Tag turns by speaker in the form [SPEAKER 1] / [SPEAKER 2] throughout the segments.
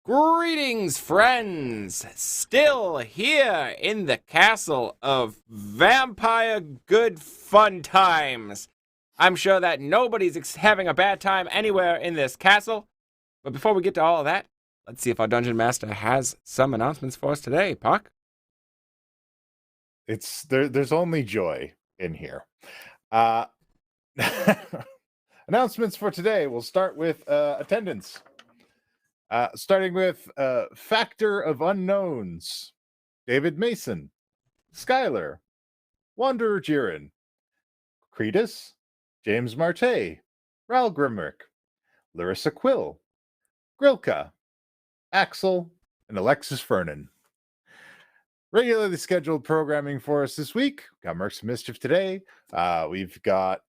[SPEAKER 1] Greetings, friends! Still here in the castle of Vampire Good Fun Times. I'm sure that nobody's having a bad time anywhere in this castle. But before we get to all of that, let's see if our Dungeon Master has some announcements for us today. Puck?
[SPEAKER 2] There's only joy in here. Announcements for today. We'll start with attendance. Starting with Factor of Unknowns, David Mason, Skylar, Wanderer Jiren, Cretus, James Marte, Ral Grimrick, Larissa Quill, Grilka, Axel, and Alexis Fernan. Regularly scheduled programming for us this week. Got Mercs of Mischief today. We've got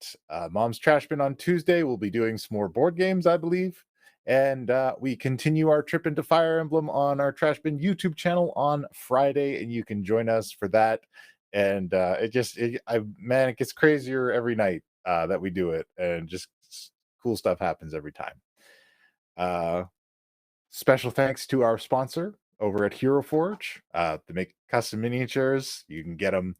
[SPEAKER 2] Mom's Trash Bin on Tuesday. We'll be doing some more board games, I believe. And we continue our trip into Fire Emblem on our Trash Bin YouTube channel on Friday, and you can join us for that. And it gets crazier every night that we do it, and just cool stuff happens every time. Special thanks to our sponsor over at Hero Forge. To make custom miniatures, you can get them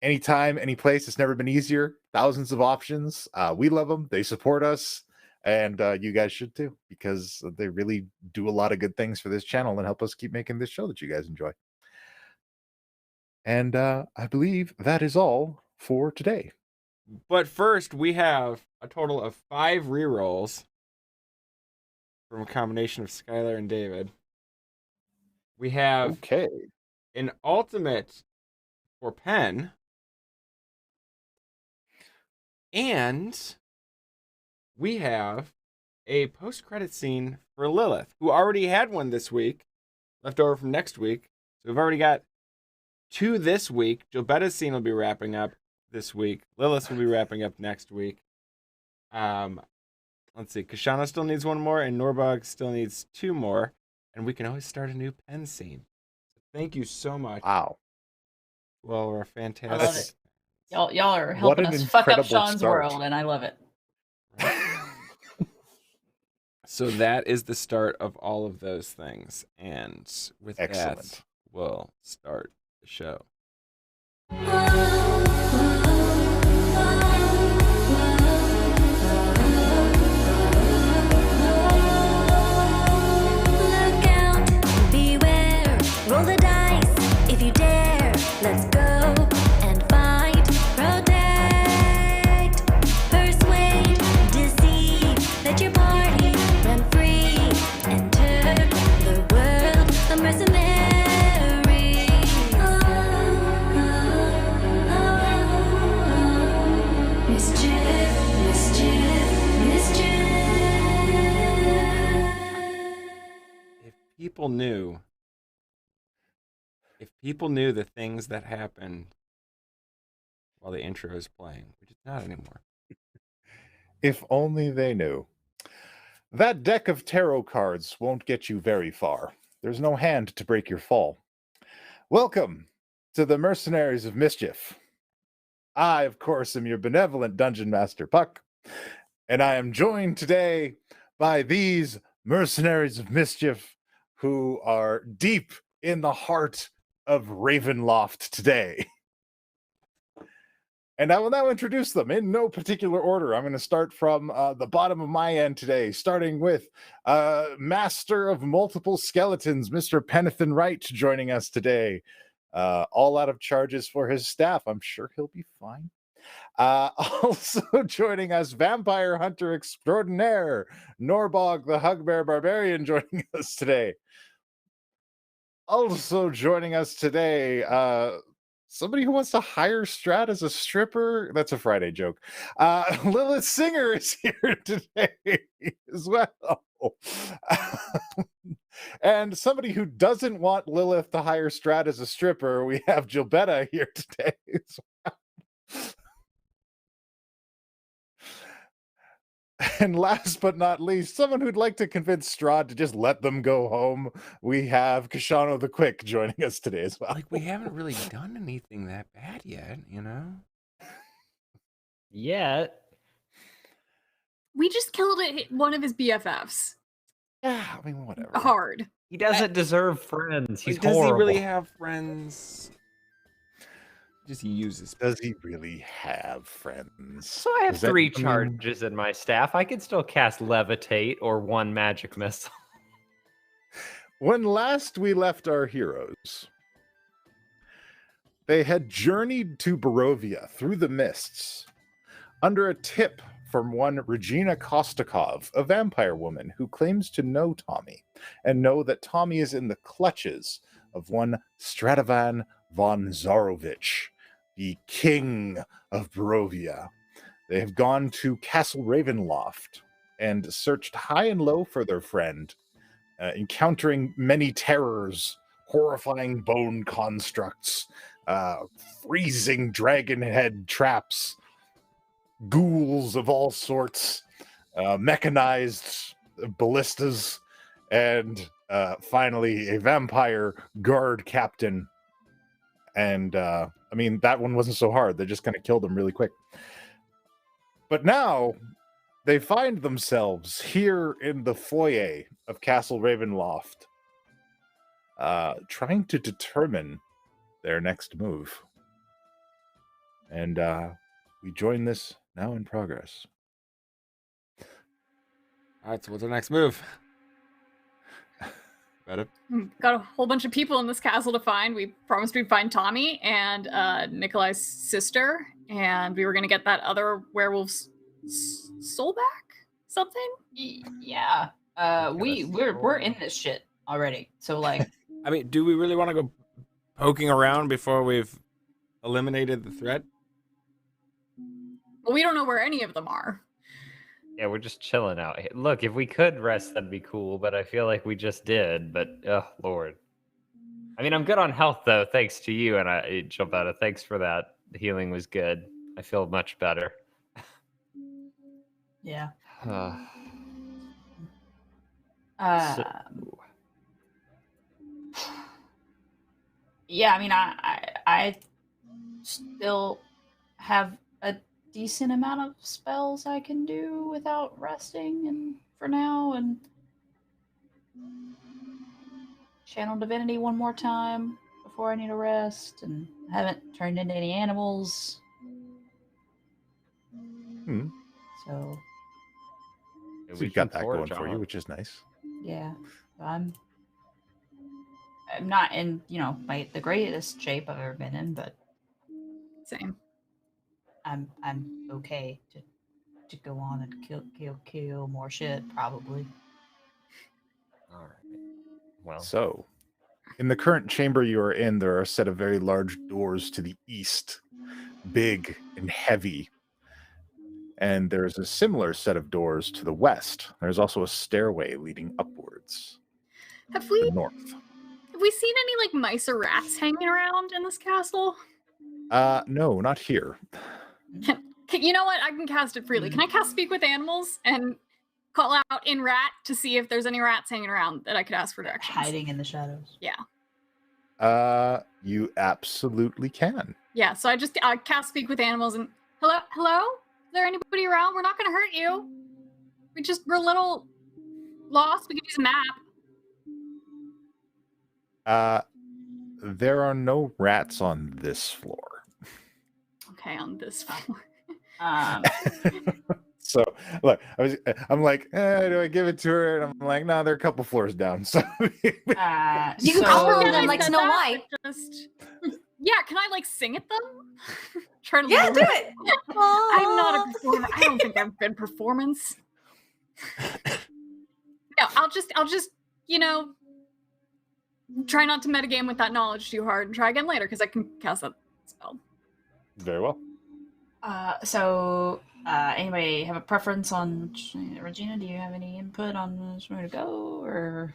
[SPEAKER 2] anytime, any place. It's never been easier. Thousands of options. We love them. They support us. And you guys should too, because they really do a lot of good things for this channel and help us keep making this show that you guys enjoy. And I believe that is all for today.
[SPEAKER 1] But first, we have a total of 5 rerolls from a combination of Skylar and David. We have an ultimate for Penn. And we have a post-credit scene for Lilith, who already had one this week, left over from next week. So we've already got 2 this week. Jobetta's scene will be wrapping up this week. Lilith will be wrapping up next week. Let's see. Kashana still needs 1 more, and Norbog still needs 2 more. And we can always start a new Penn scene. So thank you so much.
[SPEAKER 2] Wow.
[SPEAKER 1] Well, we're fantastic.
[SPEAKER 3] I love it. Y'all are helping us fuck up Sean's world, and I love it.
[SPEAKER 1] So that is the start of all of those things. And with that, we'll start the show.
[SPEAKER 4] Roll the dice if you dare. Let's go and fight, protect, persuade, deceive. Let your party run free. Enter the world of mercenaries. Mischief, mischief, mischief.
[SPEAKER 1] If people knew the things that happened while the intro is playing, which is not anymore.
[SPEAKER 2] If only they knew. That deck of tarot cards won't get you very far. There's no hand to break your fall. Welcome to the Mercenaries of Mischief. I, of course, am your benevolent Dungeon Master Puck, and I am joined today by these Mercenaries of Mischief who are deep in the heart of Ravenloft today. And I will now introduce them in no particular order. I'm going to start from the bottom of my end today, starting with Master of Multiple Skeletons, Mr. Pennathan Wright, joining us today. All out of charges for his staff. I'm sure he'll be fine. Also joining us, Vampire Hunter Extraordinaire, Norbog the Hugbear Barbarian, joining us today. Also joining us today, somebody who wants to hire Strahd as a stripper. That's a Friday joke. Lilith Singer is here today as well. And somebody who doesn't want Lilith to hire Strahd as a stripper, we have Jobetta here today as well. And last but not least, someone who'd like to convince Strahd to just let them go home. We have Kashano the Quick joining us today as well.
[SPEAKER 1] Like, we haven't really done anything that bad yet, you know?
[SPEAKER 3] Yet.
[SPEAKER 5] We just killed one of his BFFs.
[SPEAKER 2] I mean, whatever.
[SPEAKER 3] Hard.
[SPEAKER 5] He doesn't deserve friends. He's
[SPEAKER 1] Does
[SPEAKER 5] horrible.
[SPEAKER 1] he really have friends? Just uses.
[SPEAKER 2] Does he really have friends?
[SPEAKER 5] So I have
[SPEAKER 2] Does that-
[SPEAKER 5] 3
[SPEAKER 2] I mean-
[SPEAKER 5] charges in my staff. I can still cast Levitate or 1 magic missile.
[SPEAKER 2] When last we left our heroes, they had journeyed to Barovia through the mists under a tip from one Regina Kostakov, a vampire woman who claims to know Tommy and know that Tommy is in the clutches of one Stradivan von Zarovich, the king of Barovia. They have gone to Castle Ravenloft and searched high and low for their friend, encountering many terrors, horrifying bone constructs, freezing dragon head traps, ghouls of all sorts, mechanized ballistas, and finally a vampire guard captain. And I mean, that one wasn't so hard. They just kind of killed him really quick. But now they find themselves here in the foyer of Castle Ravenloft, trying to determine their next move. And we join this now in progress.
[SPEAKER 1] All right, so what's our next move? Better.
[SPEAKER 3] Got a whole bunch of people in this castle to find. We promised we'd find Tommy and Nikolai's sister, and we were gonna get that other werewolf's soul back. Something.
[SPEAKER 6] Yeah. We're in this shit already. So like,
[SPEAKER 1] I mean, do we really want to go poking around before we've eliminated the threat?
[SPEAKER 3] Well, we don't know where any of them are.
[SPEAKER 5] Yeah, we're just chilling out here. Look, if we could rest, that'd be cool, but I feel like we just did. But, oh, Lord. I mean, I'm good on health, though, thanks to you, and I jump out of thanks for that. The healing was good. I feel much better.
[SPEAKER 6] yeah.
[SPEAKER 5] So-
[SPEAKER 6] Yeah, I mean, I still have a decent amount of spells I can do without resting, and for now, and channel divinity one more time before I need a rest, and I haven't turned into any animals.
[SPEAKER 2] Hmm.
[SPEAKER 6] So
[SPEAKER 5] Yeah,
[SPEAKER 2] So
[SPEAKER 5] we
[SPEAKER 2] you've got
[SPEAKER 5] can
[SPEAKER 2] that going
[SPEAKER 5] forge
[SPEAKER 2] for you,
[SPEAKER 5] on.
[SPEAKER 2] which is nice.
[SPEAKER 6] yeah, I'm not in, the greatest shape I've ever been in, but
[SPEAKER 3] Same.
[SPEAKER 6] I'm okay to go on and kill more shit, probably.
[SPEAKER 5] All right. Well,
[SPEAKER 2] So, in the current chamber you are in, there are a set of very large doors to the east, big and heavy. And there's a similar set of doors to the west. There's also a stairway leading upwards
[SPEAKER 3] Have
[SPEAKER 2] to
[SPEAKER 3] we
[SPEAKER 2] the north.
[SPEAKER 3] seen any like mice or rats hanging around in this castle?
[SPEAKER 2] No, not here.
[SPEAKER 3] You know what? I can cast it freely. Can I cast Speak with Animals and call out in rat to see if there's any rats hanging around that I could ask for directions?
[SPEAKER 6] Hiding in the shadows.
[SPEAKER 2] You absolutely can.
[SPEAKER 3] Yeah, so I cast Speak with Animals and hello? Is there anybody around? We're not gonna hurt you. We're a little lost. We could use a map.
[SPEAKER 2] There are no rats on this floor.
[SPEAKER 3] Okay, on this floor.
[SPEAKER 2] So look, I'm like, do I give it to her? And I'm like, no, they're a couple floors down. So
[SPEAKER 4] You can
[SPEAKER 6] so-
[SPEAKER 4] cover
[SPEAKER 3] Yeah,
[SPEAKER 4] them
[SPEAKER 3] I
[SPEAKER 4] like
[SPEAKER 3] said
[SPEAKER 4] Snow
[SPEAKER 3] that,
[SPEAKER 4] White.
[SPEAKER 3] but just yeah, can I like sing at them? Try to
[SPEAKER 4] Yeah,
[SPEAKER 3] lure
[SPEAKER 4] do
[SPEAKER 3] them.
[SPEAKER 4] it.
[SPEAKER 3] I'm not a performer. I don't think I'm a good performance. No, I'll just, try not to metagame with that knowledge too hard and try again later because I can cast that spell.
[SPEAKER 2] very well.
[SPEAKER 6] So anybody have a preference on Regina? Do you have any input on where to go, or?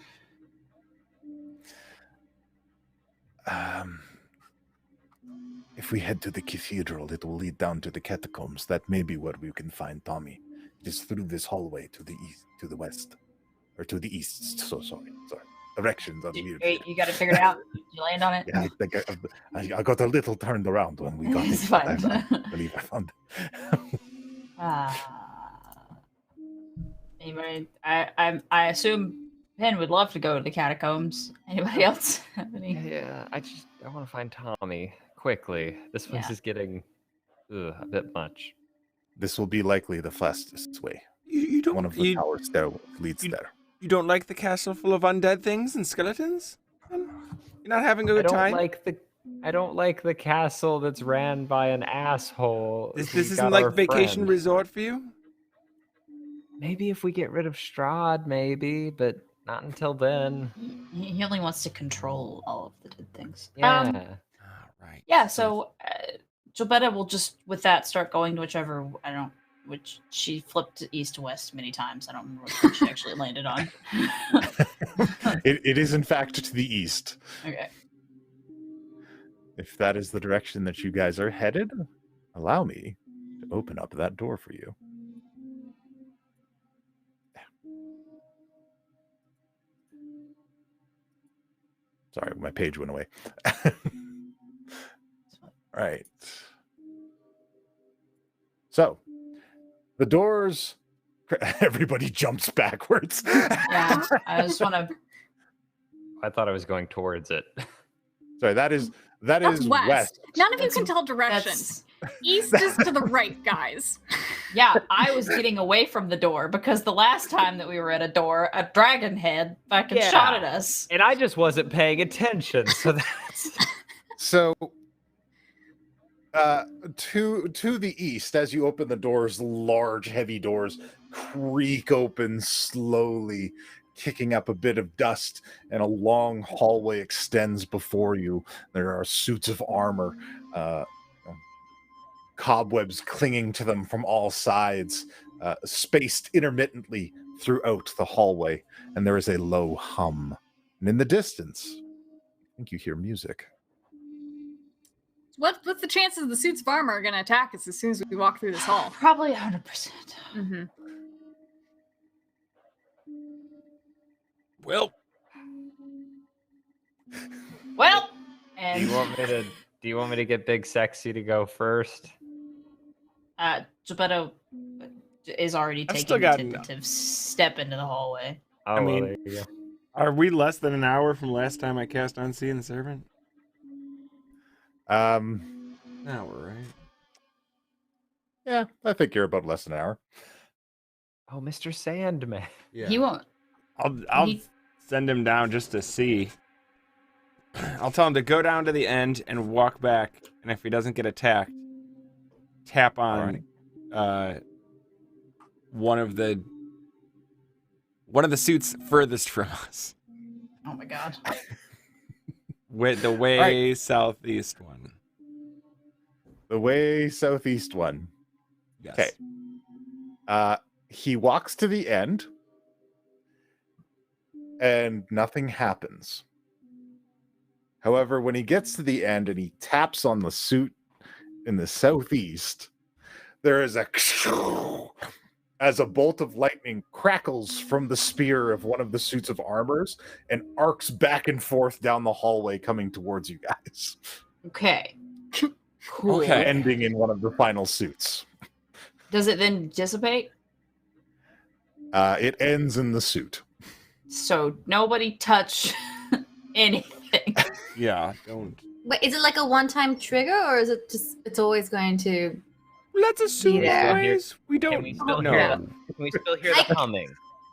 [SPEAKER 2] If we head to the cathedral, it will lead down to the catacombs. That may be where we can find Tommy. It is through this hallway to the east, to the west, or to the east. So sorry. Directions are weird.
[SPEAKER 6] You got it figured out. You land on it.
[SPEAKER 2] Yeah, I got a little turned around when we got
[SPEAKER 6] It's
[SPEAKER 2] it. but
[SPEAKER 6] fine.
[SPEAKER 2] I believe I found it.
[SPEAKER 6] Anybody? I assume Penn would love to go to the catacombs. Anybody else have any?
[SPEAKER 5] Yeah, I want to find Tommy quickly. This place
[SPEAKER 6] Yeah.
[SPEAKER 5] is getting a bit much.
[SPEAKER 2] This will be likely the fastest way.
[SPEAKER 1] You don't.
[SPEAKER 2] One of the
[SPEAKER 1] you,
[SPEAKER 2] towers there leads
[SPEAKER 1] you-
[SPEAKER 2] there.
[SPEAKER 1] you don't like the castle full of undead things and skeletons? You're not having a
[SPEAKER 5] I
[SPEAKER 1] good
[SPEAKER 5] don't
[SPEAKER 1] time.
[SPEAKER 5] like the castle that's ran by an asshole.
[SPEAKER 1] This
[SPEAKER 5] who
[SPEAKER 1] isn't
[SPEAKER 5] got
[SPEAKER 1] like
[SPEAKER 5] our
[SPEAKER 1] vacation
[SPEAKER 5] friend.
[SPEAKER 1] resort for you.
[SPEAKER 5] Maybe if we get rid of Strahd, maybe, but not until then.
[SPEAKER 6] He only wants to control all of the dead things.
[SPEAKER 5] Yeah.
[SPEAKER 1] All right.
[SPEAKER 6] Yeah, so Gilbetta will just, with that, start going to whichever, which she flipped east to west many times. I don't remember which one she actually landed on.
[SPEAKER 2] It is, in fact, to the east.
[SPEAKER 6] Okay.
[SPEAKER 2] If that is the direction that you guys are headed, allow me to open up that door for you. Sorry, my page went away. Right. So, the doors. Everybody jumps backwards.
[SPEAKER 6] Yeah, I just want to.
[SPEAKER 5] I thought I was going towards it.
[SPEAKER 2] Sorry, that is
[SPEAKER 3] That's west.
[SPEAKER 2] west.
[SPEAKER 3] None of you
[SPEAKER 6] That's-
[SPEAKER 3] can tell directions.
[SPEAKER 6] That's,
[SPEAKER 3] East is to the right, guys.
[SPEAKER 6] yeah, I was getting away from the door because the last time that we were at a door, a dragon head fucking
[SPEAKER 5] Yeah.
[SPEAKER 6] shot at us.
[SPEAKER 5] And I just wasn't paying attention, so that's...
[SPEAKER 2] So, to the east, as you open the doors, large, heavy doors creak open slowly, kicking up a bit of dust, and a long hallway extends before you. There are suits of armor, cobwebs clinging to them from all sides, spaced intermittently throughout the hallway, and there is a low hum. And in the distance, I think you hear music.
[SPEAKER 3] What's the chances the suits of armor are going to attack us as soon as we walk through this hall?
[SPEAKER 6] Probably 100%.
[SPEAKER 3] Mm-hmm.
[SPEAKER 1] Well,
[SPEAKER 6] Well,
[SPEAKER 5] Do
[SPEAKER 6] and
[SPEAKER 5] you want me to get Big Sexy to go first?
[SPEAKER 6] Geppetto is already
[SPEAKER 1] I've still
[SPEAKER 6] taking a
[SPEAKER 1] got
[SPEAKER 6] tentative step into the hallway.
[SPEAKER 5] Oh,
[SPEAKER 1] I
[SPEAKER 5] well,
[SPEAKER 1] mean-
[SPEAKER 5] there you go.
[SPEAKER 1] are we less than an hour from last time I cast Unseen the Servant? No, we're right.
[SPEAKER 2] Yeah, I think you're about less than an hour.
[SPEAKER 5] Oh, Mr. Sandman.
[SPEAKER 1] Yeah.
[SPEAKER 6] He won't.
[SPEAKER 1] I'll
[SPEAKER 6] he-
[SPEAKER 1] send him down just to see. I'll tell him to go down to the end and walk back, and if he doesn't get attacked, tap on one of the suits furthest from us.
[SPEAKER 6] Oh my god.
[SPEAKER 1] With the way southeast one.
[SPEAKER 2] The way southeast one.
[SPEAKER 1] Yes.
[SPEAKER 2] Okay. He walks to the end, and nothing happens. However, when he gets to the end and he taps on the suit in the southeast, there is as a bolt of lightning crackles from the spear of one of the suits of armors and arcs back and forth down the hallway coming towards you guys,
[SPEAKER 6] Okay. Cool.
[SPEAKER 1] Okay.
[SPEAKER 2] ending in one of the final suits.
[SPEAKER 6] Does it then dissipate?
[SPEAKER 2] It ends in the suit.
[SPEAKER 6] So nobody touch anything.
[SPEAKER 1] Yeah, don't.
[SPEAKER 7] Wait, is it like a one-time trigger, or is it just it's always going to?
[SPEAKER 1] Let's assume
[SPEAKER 7] Yeah.
[SPEAKER 1] always we don't
[SPEAKER 5] Can we still
[SPEAKER 1] know.
[SPEAKER 5] hear Can we still hear the humming?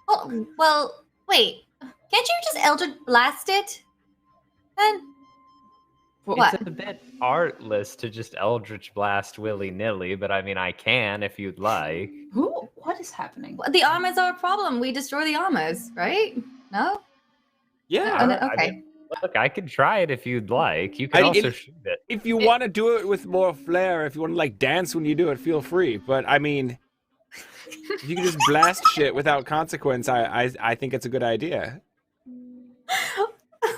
[SPEAKER 7] Oh, well, wait. Can't you just Eldritch blast it? Then What?
[SPEAKER 5] It's a bit artless to just Eldritch Blast willy-nilly, but I mean, I can if you'd like.
[SPEAKER 6] Who? What is happening?
[SPEAKER 7] the armors are a problem. We destroy the armors, right? No.
[SPEAKER 1] Yeah.
[SPEAKER 7] Oh, no,
[SPEAKER 5] I
[SPEAKER 7] okay.
[SPEAKER 5] mean, look, I could try it if you'd like. You can
[SPEAKER 1] I-
[SPEAKER 5] also
[SPEAKER 1] it-
[SPEAKER 5] shoot it.
[SPEAKER 1] If you want to do it with more flair, if you want to like dance when you do it, feel free. But I mean, if you can just blast shit without consequence, I think it's a good idea.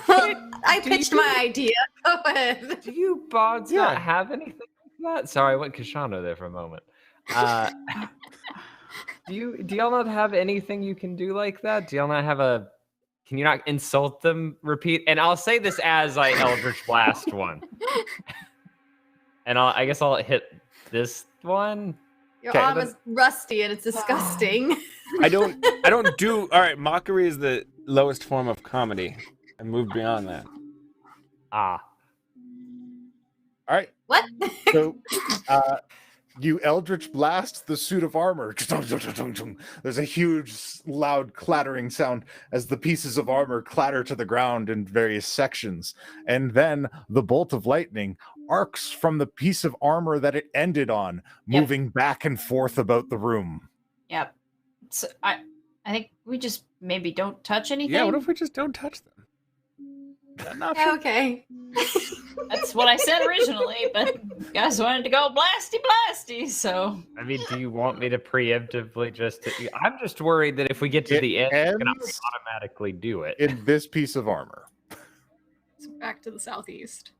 [SPEAKER 7] Well, I pitched my idea. Go ahead.
[SPEAKER 5] Do you bods
[SPEAKER 1] Yeah.
[SPEAKER 5] not have anything like that? Sorry, I went Kashano there for a moment. Do y'all not have anything you can do like that? Do y'all not have a? Can you not insult them? Repeat, and I'll say this as I Eldritch Blast one, and I guess I'll hit this one.
[SPEAKER 7] Your
[SPEAKER 2] 'Kay,
[SPEAKER 7] arm is rusty and it's disgusting.
[SPEAKER 1] I don't do all right. Mockery is the lowest form of comedy. I moved beyond that.
[SPEAKER 5] Ah.
[SPEAKER 2] All right.
[SPEAKER 7] What?
[SPEAKER 2] So, you Eldritch Blast the suit of armor. There's a huge, loud clattering sound as the pieces of armor clatter to the ground in various sections. And then the bolt of lightning arcs from the piece of armor that it ended on, moving back and forth about the room.
[SPEAKER 6] Yep. So I think we just maybe don't touch anything.
[SPEAKER 1] Yeah, what if we just don't touch them? Is that an option?
[SPEAKER 7] Yeah, okay.
[SPEAKER 6] That's what I said originally, but you guys wanted to go blasty, so.
[SPEAKER 5] I mean, do you want me to preemptively just... I'm just worried that if we get to the end, it's going to automatically do it.
[SPEAKER 2] In this piece of armor.
[SPEAKER 3] It's back to the southeast.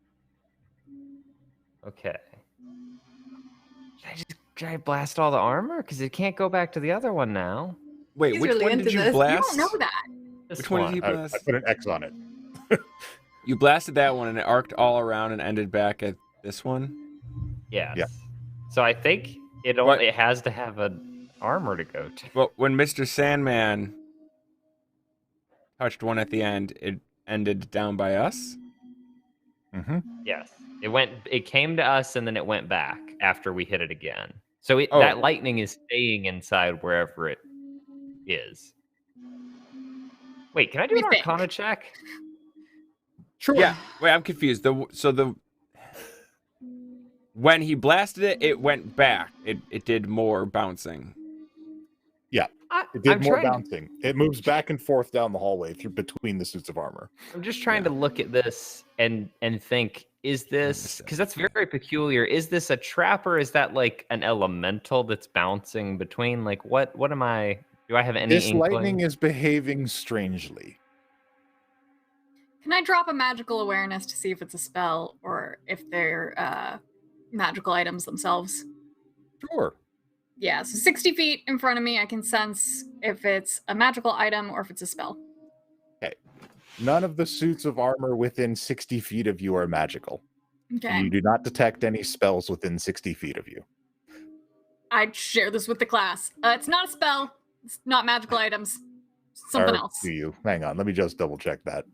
[SPEAKER 5] Okay. Should I blast all the armor? Because it can't go back to the other one now.
[SPEAKER 1] Wait,
[SPEAKER 7] He's
[SPEAKER 1] which
[SPEAKER 7] really
[SPEAKER 1] one
[SPEAKER 7] into
[SPEAKER 1] did you
[SPEAKER 7] this. You
[SPEAKER 1] blast?
[SPEAKER 3] You don't know that.
[SPEAKER 1] Which one did you
[SPEAKER 2] I
[SPEAKER 1] blast?
[SPEAKER 2] put an X on it.
[SPEAKER 1] You blasted that one and it arced all around and ended back at this one?
[SPEAKER 5] Yes.
[SPEAKER 2] Yeah.
[SPEAKER 5] So I think it has to have an armor to go to.
[SPEAKER 1] Well, when Mr. Sandman touched one at the end, it ended down by us?
[SPEAKER 2] Mm-hmm.
[SPEAKER 5] Yes. It came to us and then it went back after we hit it again. So
[SPEAKER 1] Oh.
[SPEAKER 5] that lightning is staying inside wherever it is. Wait, can I do
[SPEAKER 3] We
[SPEAKER 5] an
[SPEAKER 3] think.
[SPEAKER 5] Arcana check?
[SPEAKER 2] Sure.
[SPEAKER 1] Yeah. Wait, I'm confused. When he blasted it, it went back. It did more bouncing.
[SPEAKER 2] It did
[SPEAKER 5] I'm
[SPEAKER 2] more
[SPEAKER 5] trying to-
[SPEAKER 2] bouncing. It moves back and forth down the hallway through between the suits of armor.
[SPEAKER 5] I'm just trying to look at this and think, is this, because that's very peculiar, is this a trap or is that like an elemental that's bouncing between? Like, what am I, do I have any
[SPEAKER 2] This
[SPEAKER 5] inkling?
[SPEAKER 2] lightning is behaving strangely.
[SPEAKER 3] Can I drop a magical awareness to see if it's a spell or if they're magical items themselves?
[SPEAKER 2] Sure.
[SPEAKER 3] Yeah, so 60 feet in front of me, I can sense if it's a magical item or if it's a spell.
[SPEAKER 2] None of the suits of armor within 60 feet of you are magical.
[SPEAKER 3] Okay.
[SPEAKER 2] You do not detect any spells within 60 feet of you.
[SPEAKER 3] I'd share this with the class. It's not a spell. It's not magical items. Something
[SPEAKER 2] Or
[SPEAKER 3] else.
[SPEAKER 2] do you? Hang on, let me just double check that.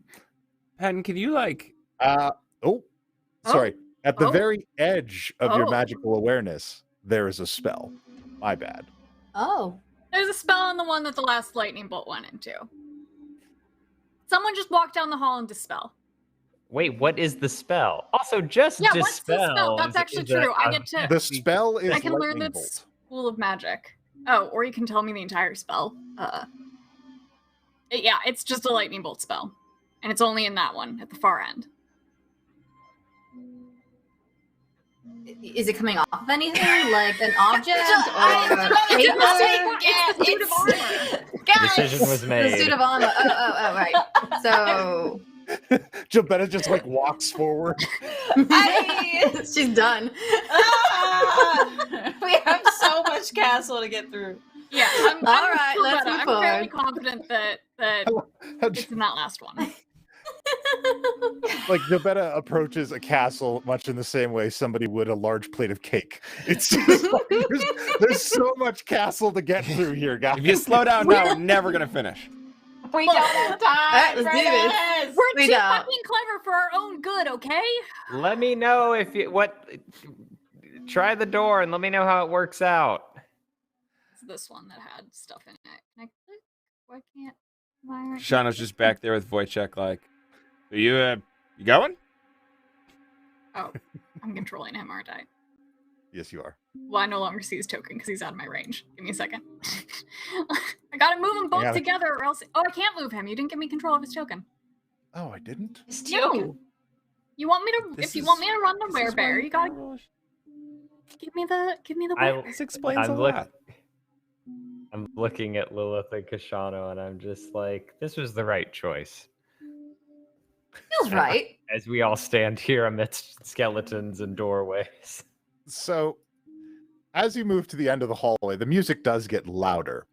[SPEAKER 1] Penn, can you like...
[SPEAKER 2] Sorry. At the
[SPEAKER 3] Oh.
[SPEAKER 2] very edge of your
[SPEAKER 3] Oh.
[SPEAKER 2] magical awareness, there is a spell. My bad.
[SPEAKER 7] Oh.
[SPEAKER 3] There's a spell on the one that the last lightning bolt went into. Someone just walked down the hall and dispel.
[SPEAKER 5] Wait, what is the spell? Also, just
[SPEAKER 3] Yeah,
[SPEAKER 5] dispel.
[SPEAKER 3] what's the spell? That's actually true. I get to...
[SPEAKER 2] The spell is
[SPEAKER 3] I can learn
[SPEAKER 2] lightning
[SPEAKER 3] this
[SPEAKER 2] bolt.
[SPEAKER 3] School of Magic. Oh, or you can tell me the entire spell. Yeah, it's just a lightning bolt spell. And it's only in that one, at the far end.
[SPEAKER 7] Is it coming off of anything? Like an object or
[SPEAKER 3] It's the suit of armor.
[SPEAKER 5] Decision was made.
[SPEAKER 7] The suit of armor. Oh, right. So
[SPEAKER 2] Jabetta just like walks forward.
[SPEAKER 7] she's done.
[SPEAKER 6] We have so much castle to get through.
[SPEAKER 3] Yeah,
[SPEAKER 7] All right, let's move
[SPEAKER 3] I'm fairly
[SPEAKER 7] forward.
[SPEAKER 3] confident that it's in that last one.
[SPEAKER 2] Like Jabetta approaches a castle much in the same way somebody would a large plate of cake. It's just like, there's so much castle to get through here, guys.
[SPEAKER 1] If you slow down now, we're never going to finish.
[SPEAKER 6] We don't have time
[SPEAKER 7] Let's
[SPEAKER 6] for
[SPEAKER 7] do this.
[SPEAKER 6] this.
[SPEAKER 3] We're
[SPEAKER 7] We
[SPEAKER 3] too
[SPEAKER 7] don't.
[SPEAKER 3] fucking clever for our own good, okay?
[SPEAKER 5] Let me know if you try the door and let me know how it works out.
[SPEAKER 3] It's this one that had stuff in it. Can I click? Why can't? Why aren't
[SPEAKER 1] Shauna's just back there with Wojciech like, are you going?
[SPEAKER 3] Oh, I'm controlling him, aren't I?
[SPEAKER 2] Yes, you are.
[SPEAKER 3] Well, I no longer see his token because he's out of my range. Give me a second. I gotta move them both
[SPEAKER 2] gotta-
[SPEAKER 3] together or else... Oh, I can't move him. You didn't give me control of his token.
[SPEAKER 2] Oh, I didn't?
[SPEAKER 3] No. You want me to...
[SPEAKER 1] This
[SPEAKER 3] if you
[SPEAKER 1] is-
[SPEAKER 3] want me to run the
[SPEAKER 1] This is
[SPEAKER 3] werebear,
[SPEAKER 1] why-
[SPEAKER 3] you gotta give me the werebear.
[SPEAKER 1] This explains a
[SPEAKER 5] I'm
[SPEAKER 1] lot.
[SPEAKER 5] I'm looking at Lilith and Kashano and I'm just like, this was the right choice.
[SPEAKER 7] Feels right.
[SPEAKER 5] As we all stand here amidst skeletons and doorways.
[SPEAKER 2] So, as you move to the end of the hallway, the music does get louder.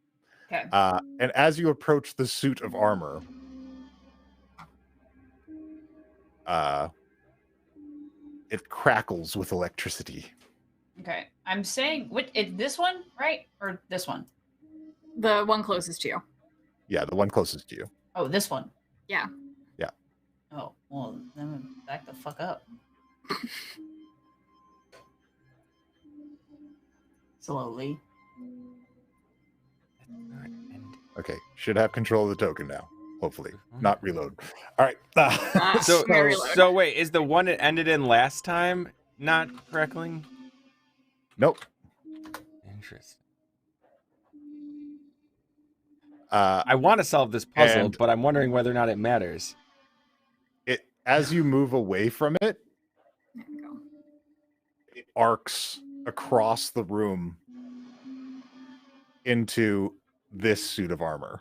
[SPEAKER 6] Okay.
[SPEAKER 2] And as you approach the suit of armor, it crackles with electricity.
[SPEAKER 6] Okay. I'm saying, this one, right? Or this one?
[SPEAKER 3] The one closest to you.
[SPEAKER 2] Yeah, the one closest to you.
[SPEAKER 6] Oh, this one.
[SPEAKER 3] Yeah.
[SPEAKER 2] Yeah.
[SPEAKER 6] Oh, well, then back the fuck up. Slowly.
[SPEAKER 2] Okay, should have control of the token now. Hopefully, not reload. All right.
[SPEAKER 1] So,
[SPEAKER 3] May reload.
[SPEAKER 1] so wait, is the one it ended in last time not crackling?
[SPEAKER 2] Nope.
[SPEAKER 1] Interesting.
[SPEAKER 2] Uh,
[SPEAKER 1] I want to solve this puzzle,
[SPEAKER 2] And-
[SPEAKER 1] but I'm wondering whether or not it matters.
[SPEAKER 2] it as you move away from it,
[SPEAKER 3] There we go.
[SPEAKER 2] it arcs across the room into this suit of armor.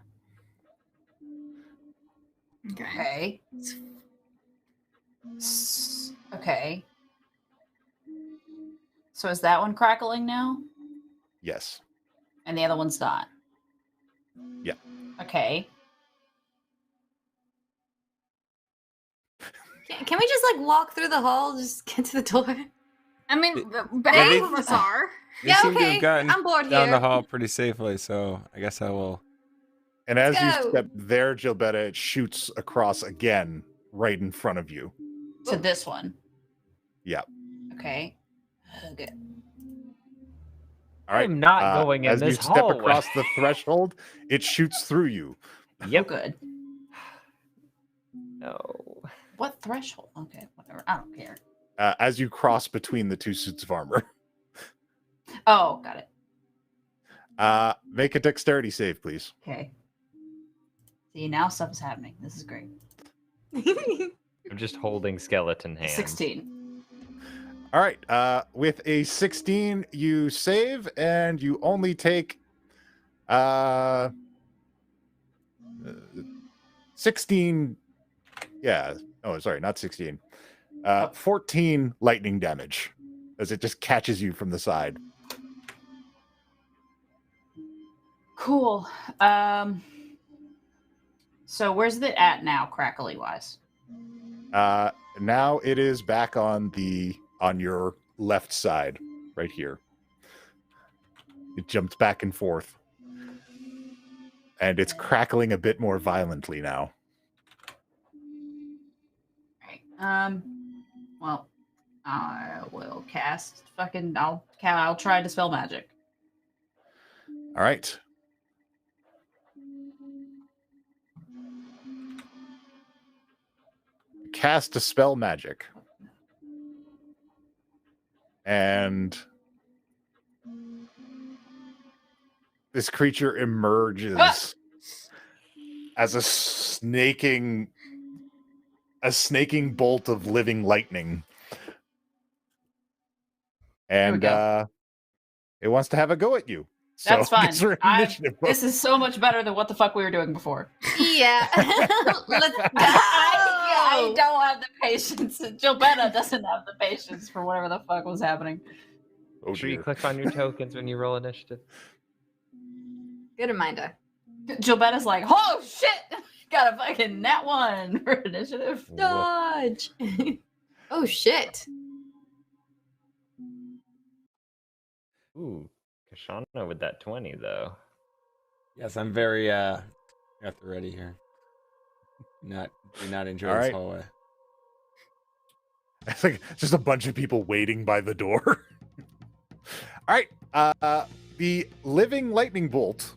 [SPEAKER 3] Okay.
[SPEAKER 6] Okay. Okay. So is that one crackling now?
[SPEAKER 2] Yes.
[SPEAKER 6] And the other one's not?
[SPEAKER 2] Yeah.
[SPEAKER 6] Okay.
[SPEAKER 7] Can we just like walk through the hall? Just get to the door.
[SPEAKER 3] I mean,
[SPEAKER 1] Yeah,
[SPEAKER 3] both
[SPEAKER 1] they-
[SPEAKER 3] of us are.
[SPEAKER 1] They
[SPEAKER 7] Yeah,
[SPEAKER 1] seem to
[SPEAKER 7] okay.
[SPEAKER 1] have gotten
[SPEAKER 7] I'm bored
[SPEAKER 1] down
[SPEAKER 7] here.
[SPEAKER 1] the hall pretty safely, so I guess I will.
[SPEAKER 2] And as
[SPEAKER 7] Let's
[SPEAKER 2] you
[SPEAKER 7] go.
[SPEAKER 2] step there, Gilbetta, it shoots across again right in front of you.
[SPEAKER 6] To this one?
[SPEAKER 2] Yeah.
[SPEAKER 6] Okay. Okay.
[SPEAKER 2] All right.
[SPEAKER 5] I'm not going in
[SPEAKER 2] as
[SPEAKER 5] this
[SPEAKER 2] you step
[SPEAKER 5] hallway.
[SPEAKER 2] across the threshold, it shoots through you.
[SPEAKER 6] Oh,
[SPEAKER 5] Yep.
[SPEAKER 6] good.
[SPEAKER 5] No.
[SPEAKER 6] What threshold? Okay, whatever. I don't care.
[SPEAKER 2] As you cross between the two suits of armor.
[SPEAKER 6] Oh, got it.
[SPEAKER 2] Make a dexterity save, please.
[SPEAKER 6] Okay. See, now stuff is happening. This is great.
[SPEAKER 5] I'm just holding skeleton hands.
[SPEAKER 6] 16.
[SPEAKER 2] All right. With a 16, you save, and you only take 16. Yeah. Oh, sorry, not 16. 14 lightning damage as it just catches you from the side.
[SPEAKER 6] Cool. So where's it at now, crackly wise?
[SPEAKER 2] Now it is back on your left side, right here. It jumped back and forth. And it's crackling a bit more violently now.
[SPEAKER 6] Right. Well, I will cast fucking. I'll try to dispel magic.
[SPEAKER 2] All right. Cast Dispel Magic. And this creature emerges as a snaking bolt of living lightning. And
[SPEAKER 6] go.
[SPEAKER 2] it wants to have a go at you.
[SPEAKER 6] That's
[SPEAKER 2] So
[SPEAKER 6] fine.
[SPEAKER 2] it's your initiative.
[SPEAKER 6] This is so much better than what the fuck we were doing before.
[SPEAKER 7] Yeah. Let's go.
[SPEAKER 6] I don't have the patience. Gilbetta doesn't have the patience for whatever the fuck was happening.
[SPEAKER 2] Oh,
[SPEAKER 5] Make sure you
[SPEAKER 2] dear.
[SPEAKER 5] click on your tokens when you roll initiative.
[SPEAKER 7] Good reminder.
[SPEAKER 6] Gilbetta's like, oh shit! Got a fucking nat 1 for initiative.
[SPEAKER 7] Dodge. Oh shit.
[SPEAKER 5] Ooh, Kashana with that 20 though.
[SPEAKER 1] Yes, I'm very at the ready here. Do not enjoy
[SPEAKER 2] All
[SPEAKER 1] this
[SPEAKER 2] right.
[SPEAKER 1] hallway.
[SPEAKER 2] It's like just a bunch of people waiting by the door. All right. The living lightning bolt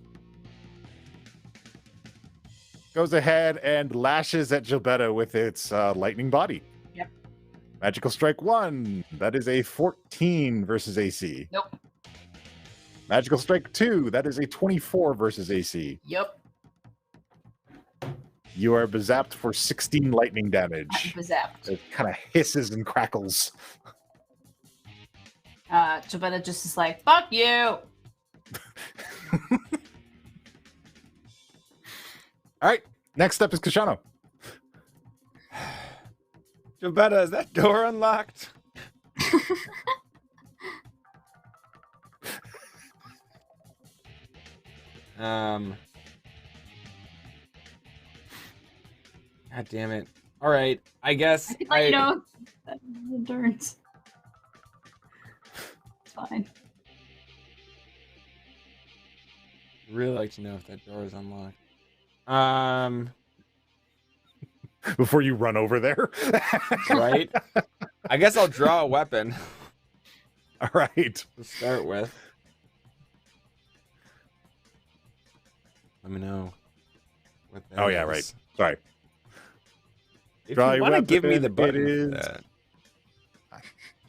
[SPEAKER 2] goes ahead and lashes at Gilbetta with its lightning body.
[SPEAKER 6] Yep.
[SPEAKER 2] Magical strike 1. That is a 14 versus AC.
[SPEAKER 6] Nope.
[SPEAKER 2] Magical strike 2. That is a 24 versus AC.
[SPEAKER 6] Yep.
[SPEAKER 2] You are bezapped for 16 lightning damage.
[SPEAKER 6] I'm zapped.
[SPEAKER 2] It kind of hisses and crackles.
[SPEAKER 6] Gilbetta just is like, fuck you.
[SPEAKER 2] All right. Next up is Kashano.
[SPEAKER 1] Gilbetta, is that door unlocked? God damn it. All right, I guess
[SPEAKER 6] I can let you know that the turns. It's fine.
[SPEAKER 1] really like to know if that door is unlocked.
[SPEAKER 2] before you run over there.
[SPEAKER 1] Right? I guess I'll draw a weapon
[SPEAKER 2] All right.
[SPEAKER 1] to start with. Let me know what that
[SPEAKER 2] Oh, yeah,
[SPEAKER 1] is.
[SPEAKER 2] right. Sorry.
[SPEAKER 1] If
[SPEAKER 2] Draw
[SPEAKER 1] you
[SPEAKER 2] your
[SPEAKER 1] want to give me
[SPEAKER 2] weapon,
[SPEAKER 1] the button
[SPEAKER 2] it
[SPEAKER 1] for
[SPEAKER 2] is-
[SPEAKER 1] that.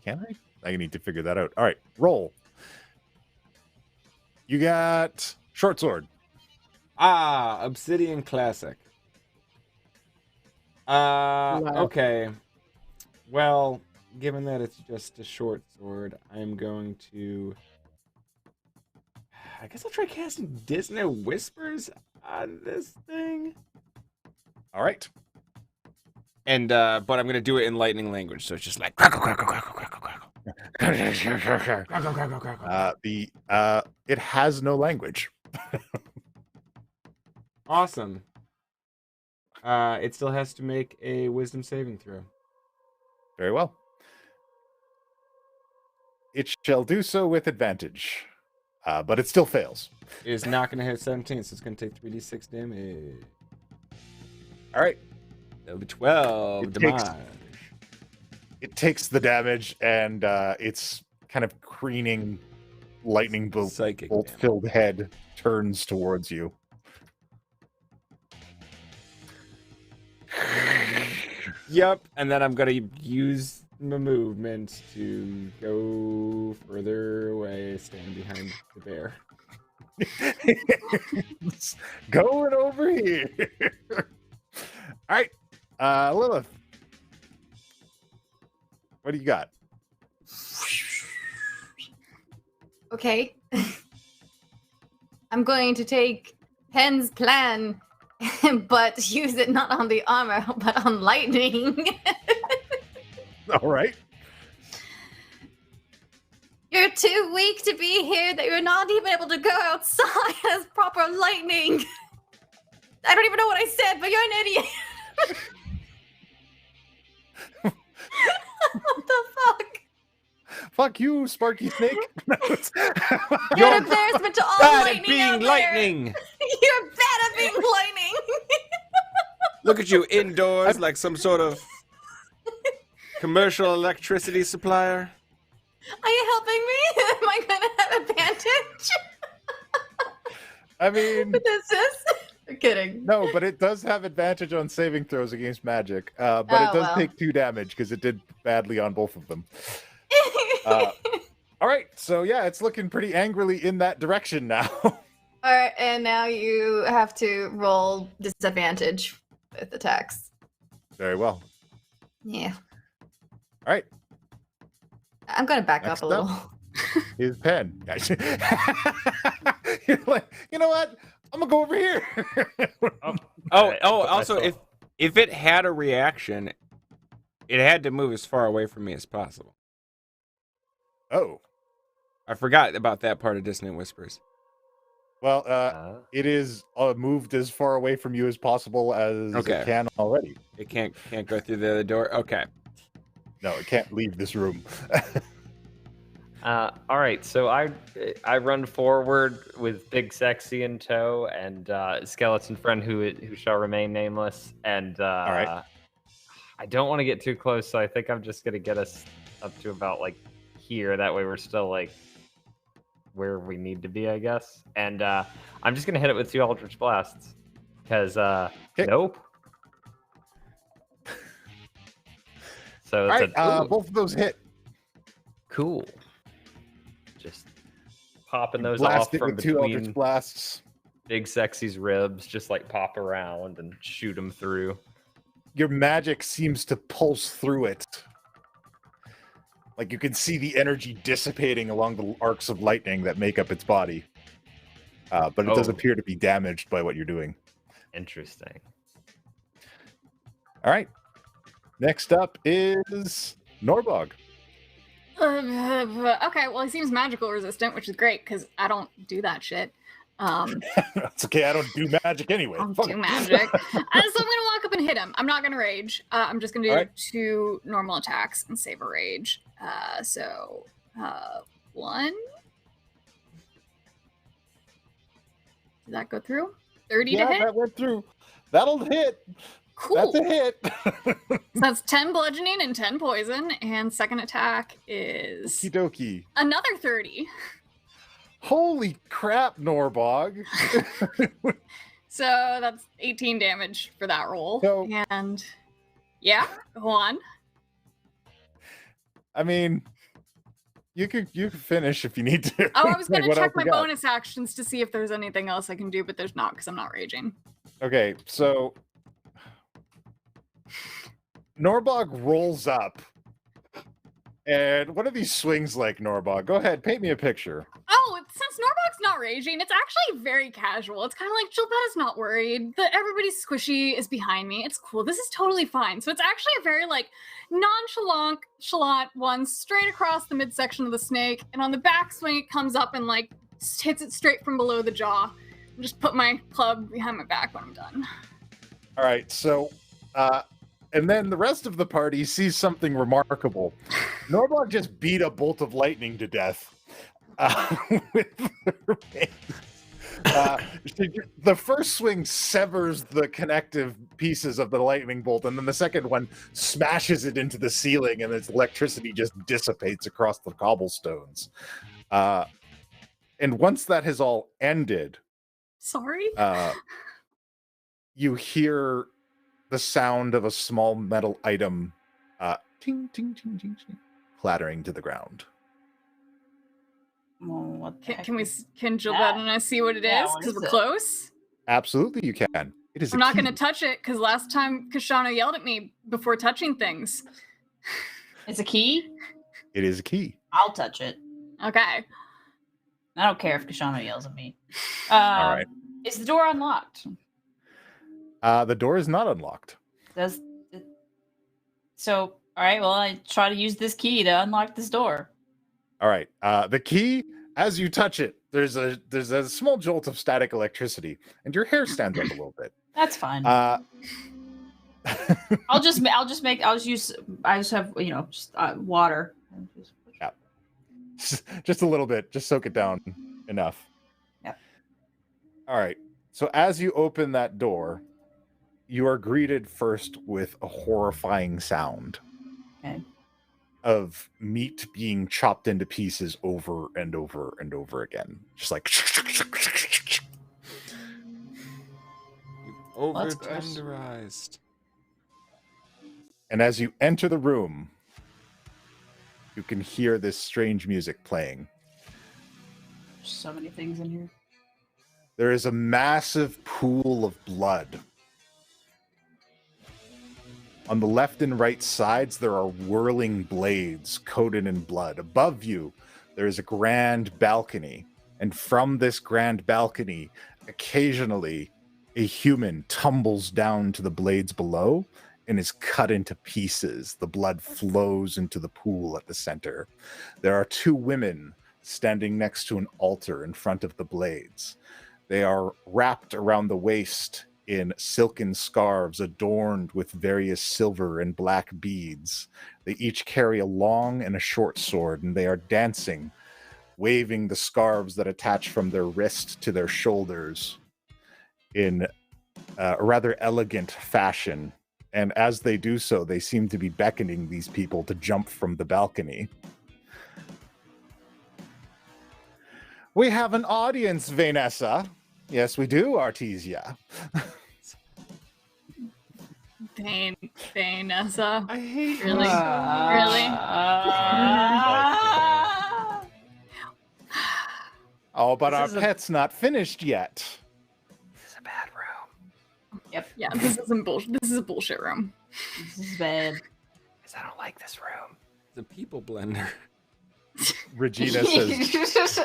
[SPEAKER 2] Can I need to figure that out. All right. Roll. You got short sword.
[SPEAKER 1] Ah, Obsidian Classic. Okay. Well, given that it's just a short sword, I'm going to... I guess I'll try casting Dissonant Whispers on this thing.
[SPEAKER 2] All right.
[SPEAKER 1] And, but I'm going to do it in lightning language, so it's just like... Crackle, crackle, crackle, crackle, crackle. Crackle, crackle, crackle.
[SPEAKER 2] It has no language.
[SPEAKER 1] Awesome. It still has to make a wisdom saving throw.
[SPEAKER 2] Very well. It shall do so with advantage, but it still fails.
[SPEAKER 1] It is not going to hit 17, so it's going to take 3d6 damage.
[SPEAKER 2] All right.
[SPEAKER 1] That'll be 12
[SPEAKER 2] It
[SPEAKER 1] damage.
[SPEAKER 2] It takes the damage, and its kind of crooning lightning
[SPEAKER 1] Psychic
[SPEAKER 2] bolt
[SPEAKER 1] damage.
[SPEAKER 2] filled head turns towards you.
[SPEAKER 1] Yep, and then I'm gonna use my movement to go further away, stand behind the bear.
[SPEAKER 2] It's going over here. All right, Lilith. What do you got?
[SPEAKER 7] Okay. I'm going to take Penn's plan, but use it not on the armor, but on lightning.
[SPEAKER 2] All right.
[SPEAKER 7] You're too weak to be here, that you're not even able to go outside as proper lightning. I don't even know what I said, but you're an idiot. What the fuck?
[SPEAKER 2] Fuck you, Sparky Snake.
[SPEAKER 7] You're an embarrassment to all
[SPEAKER 1] Bad
[SPEAKER 7] lightning
[SPEAKER 1] at being
[SPEAKER 7] out there.
[SPEAKER 1] lightning!
[SPEAKER 7] You're bad at being lightning.
[SPEAKER 1] Look at you indoors like some sort of commercial electricity supplier.
[SPEAKER 7] Are you helping me? Am I going to have advantage?
[SPEAKER 2] I mean,
[SPEAKER 7] With this? I'm kidding.
[SPEAKER 2] no, but it does have advantage on saving throws against magic. But
[SPEAKER 7] Oh,
[SPEAKER 2] it does
[SPEAKER 7] well.
[SPEAKER 2] take 2 damage because it did badly on both of them. All right, so yeah, it's looking pretty angrily in that direction now.
[SPEAKER 7] All right, and now you have to roll disadvantage with attacks.
[SPEAKER 2] Very well.
[SPEAKER 7] Yeah.
[SPEAKER 2] All right,
[SPEAKER 7] I'm going to back
[SPEAKER 2] Next
[SPEAKER 7] up a little.
[SPEAKER 2] up. His pen. You're like, you know what? I'm gonna go over here.
[SPEAKER 1] Also, if it had a reaction, it had to move as far away from me as possible.
[SPEAKER 2] Oh,
[SPEAKER 1] I forgot about that part of Dissonant Whispers.
[SPEAKER 2] well, it is moved as far away from you as possible as
[SPEAKER 1] Okay.
[SPEAKER 2] it can already.
[SPEAKER 1] It can't go through the other door. Okay.
[SPEAKER 2] No, it can't leave this room.
[SPEAKER 5] All right, so I run forward with Big Sexy in tow and skeleton friend who shall remain nameless. And
[SPEAKER 2] right.
[SPEAKER 5] I don't want to get too close, so I think I'm just gonna get us up to about like here. That way we're still like where we need to be, I guess. And I'm just gonna hit it with 2 Eldritch Blasts because nope. So
[SPEAKER 2] All
[SPEAKER 5] it's
[SPEAKER 2] right, both of those hit.
[SPEAKER 5] cool. Just popping those
[SPEAKER 2] Blast
[SPEAKER 5] off
[SPEAKER 2] it
[SPEAKER 5] from
[SPEAKER 2] with 2 Eldritch
[SPEAKER 5] between
[SPEAKER 2] Blasts.
[SPEAKER 5] Big Sexy's ribs, just like pop around and shoot them through.
[SPEAKER 2] Your magic seems to pulse through it. Like you can see the energy dissipating along the arcs of lightning that make up its body. But it does
[SPEAKER 5] Oh.
[SPEAKER 2] appear to be damaged by what you're doing.
[SPEAKER 5] Interesting.
[SPEAKER 2] All right. Next up is Norbog.
[SPEAKER 3] Okay, well, he seems magical resistant, which is great because I don't do that shit.
[SPEAKER 2] It's okay, I don't do magic anyway.
[SPEAKER 3] I don't
[SPEAKER 2] Fuck
[SPEAKER 3] do
[SPEAKER 2] it.
[SPEAKER 3] magic. So I'm gonna walk up and hit him. I'm not gonna rage. I'm just gonna do
[SPEAKER 2] Alright.
[SPEAKER 3] 2 normal attacks and save a rage. 1. Did that go through? 30 to
[SPEAKER 2] Yeah,
[SPEAKER 3] hit?
[SPEAKER 2] that went through. That'll hit.
[SPEAKER 3] Cool.
[SPEAKER 2] That's a hit.
[SPEAKER 3] So that's 10 bludgeoning and 10 poison, and second attack is
[SPEAKER 2] Okie dokie.
[SPEAKER 3] another 30.
[SPEAKER 2] Holy crap, Norbog.
[SPEAKER 3] So that's 18 damage for that roll.
[SPEAKER 2] So-
[SPEAKER 3] And yeah, go on.
[SPEAKER 2] I mean, you could finish if you need to.
[SPEAKER 3] Oh, I was
[SPEAKER 2] Like,
[SPEAKER 3] gonna
[SPEAKER 2] what
[SPEAKER 3] check
[SPEAKER 2] else
[SPEAKER 3] my
[SPEAKER 2] you got?
[SPEAKER 3] bonus actions to see if there's anything else I can do, but there's not because I'm not raging.
[SPEAKER 2] Okay, so Norbog rolls up. And what are these swings like, Norbog? Go ahead, paint me a picture.
[SPEAKER 3] Oh, since Norbog's not raging, it's actually very casual. It's kind of like Gilbetta's not worried. Everybody's squishy is behind me. It's cool. This is totally fine. So it's actually a very like nonchalant one straight across the midsection of the snake, and on the back swing it comes up and like hits it straight from below the jaw. And just put my club behind my back when I'm done.
[SPEAKER 2] All right, so and then the rest of the party sees something remarkable. Norbog just beat a bolt of lightning to death with her the first swing severs the connective pieces of the lightning bolt, and then the second one smashes it into the ceiling, and its electricity just dissipates across the cobblestones. And once that has all ended,
[SPEAKER 3] Sorry.
[SPEAKER 2] you hear the sound of a small metal item ting, ting, ting, ting, ting, clattering to the ground.
[SPEAKER 6] Well, what the heck
[SPEAKER 3] Can
[SPEAKER 6] is-
[SPEAKER 3] Gilbetta and I see what it
[SPEAKER 6] Yeah,
[SPEAKER 3] is?
[SPEAKER 6] what
[SPEAKER 3] Because
[SPEAKER 6] is
[SPEAKER 3] we're
[SPEAKER 6] it?
[SPEAKER 3] close.
[SPEAKER 2] Absolutely, you can. It is.
[SPEAKER 3] I'm
[SPEAKER 2] a
[SPEAKER 3] not going
[SPEAKER 2] key.
[SPEAKER 3] to touch it because last time Kashana yelled at me before touching things.
[SPEAKER 6] It's a key?
[SPEAKER 2] It is a key.
[SPEAKER 6] I'll touch it.
[SPEAKER 3] Okay.
[SPEAKER 6] I don't care if Kashana yells at me.
[SPEAKER 2] All right.
[SPEAKER 6] Is the door unlocked?
[SPEAKER 2] The door is not unlocked.
[SPEAKER 6] Does it... So, all right, well, I try to use this key to unlock this door.
[SPEAKER 2] All right. The key, as you touch it, there's a small jolt of static electricity, and your hair stands up a little bit.
[SPEAKER 6] That's fine.
[SPEAKER 2] I
[SPEAKER 6] I just have, just water.
[SPEAKER 2] just a little bit. Just soak it down enough.
[SPEAKER 6] Yeah.
[SPEAKER 2] All right. So as you open that door, you are greeted first with a horrifying sound.
[SPEAKER 6] Okay.
[SPEAKER 2] Of meat being chopped into pieces over and over and over again. Just like
[SPEAKER 1] Over
[SPEAKER 6] That's gross.
[SPEAKER 1] tenderized.
[SPEAKER 2] and as you enter the room, you can hear this strange music playing.
[SPEAKER 6] There's so many things in here.
[SPEAKER 2] There is a massive pool of blood. On the left and right sides, there are whirling blades coated in blood. Above you, there is a grand balcony. And from this grand balcony, occasionally, a human tumbles down to the blades below and is cut into pieces. The blood flows into the pool at the center. There are two women standing next to an altar in front of the blades. They are wrapped around the waist in silken scarves adorned with various silver and black beads. They each carry a long and a short sword, and they are dancing, waving the scarves that attach from their wrist to their shoulders in a rather elegant fashion. And as they do so, they seem to be beckoning these people to jump from the balcony. We have an audience, Vanessa. Yes, we do, Artesia.
[SPEAKER 3] Vanessa.
[SPEAKER 1] I hate
[SPEAKER 3] Really?
[SPEAKER 1] myself.
[SPEAKER 2] Oh, but
[SPEAKER 6] This
[SPEAKER 2] our
[SPEAKER 6] is a-
[SPEAKER 2] pet's not finished yet.
[SPEAKER 5] This is a bad room.
[SPEAKER 6] Yep.
[SPEAKER 3] Yeah, this isn't bullshit. This is a bullshit room.
[SPEAKER 6] This is bad.
[SPEAKER 5] Because I don't like this room.
[SPEAKER 1] The people blender.
[SPEAKER 2] Regina says,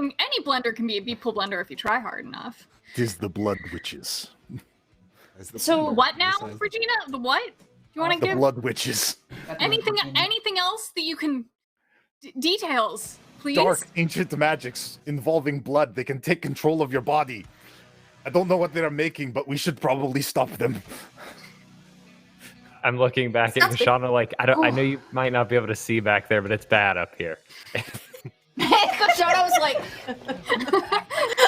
[SPEAKER 3] Any blender can be a people blender if you try hard enough.
[SPEAKER 2] "'Tis the blood witches.
[SPEAKER 1] As the
[SPEAKER 6] So
[SPEAKER 1] blender
[SPEAKER 3] What now,
[SPEAKER 1] says.
[SPEAKER 3] Regina? The what? Do you want to
[SPEAKER 2] The
[SPEAKER 3] give
[SPEAKER 2] blood witches.
[SPEAKER 3] anything else that you can details, please?
[SPEAKER 2] Dark ancient magics involving blood. They can take control of your body. I don't know what they're making, but we should probably stop them."
[SPEAKER 5] I'm looking back at
[SPEAKER 3] Sounds good.
[SPEAKER 5] Kashana like, I know you might not be able to see back there, but it's bad up here.
[SPEAKER 6] Kashana was like,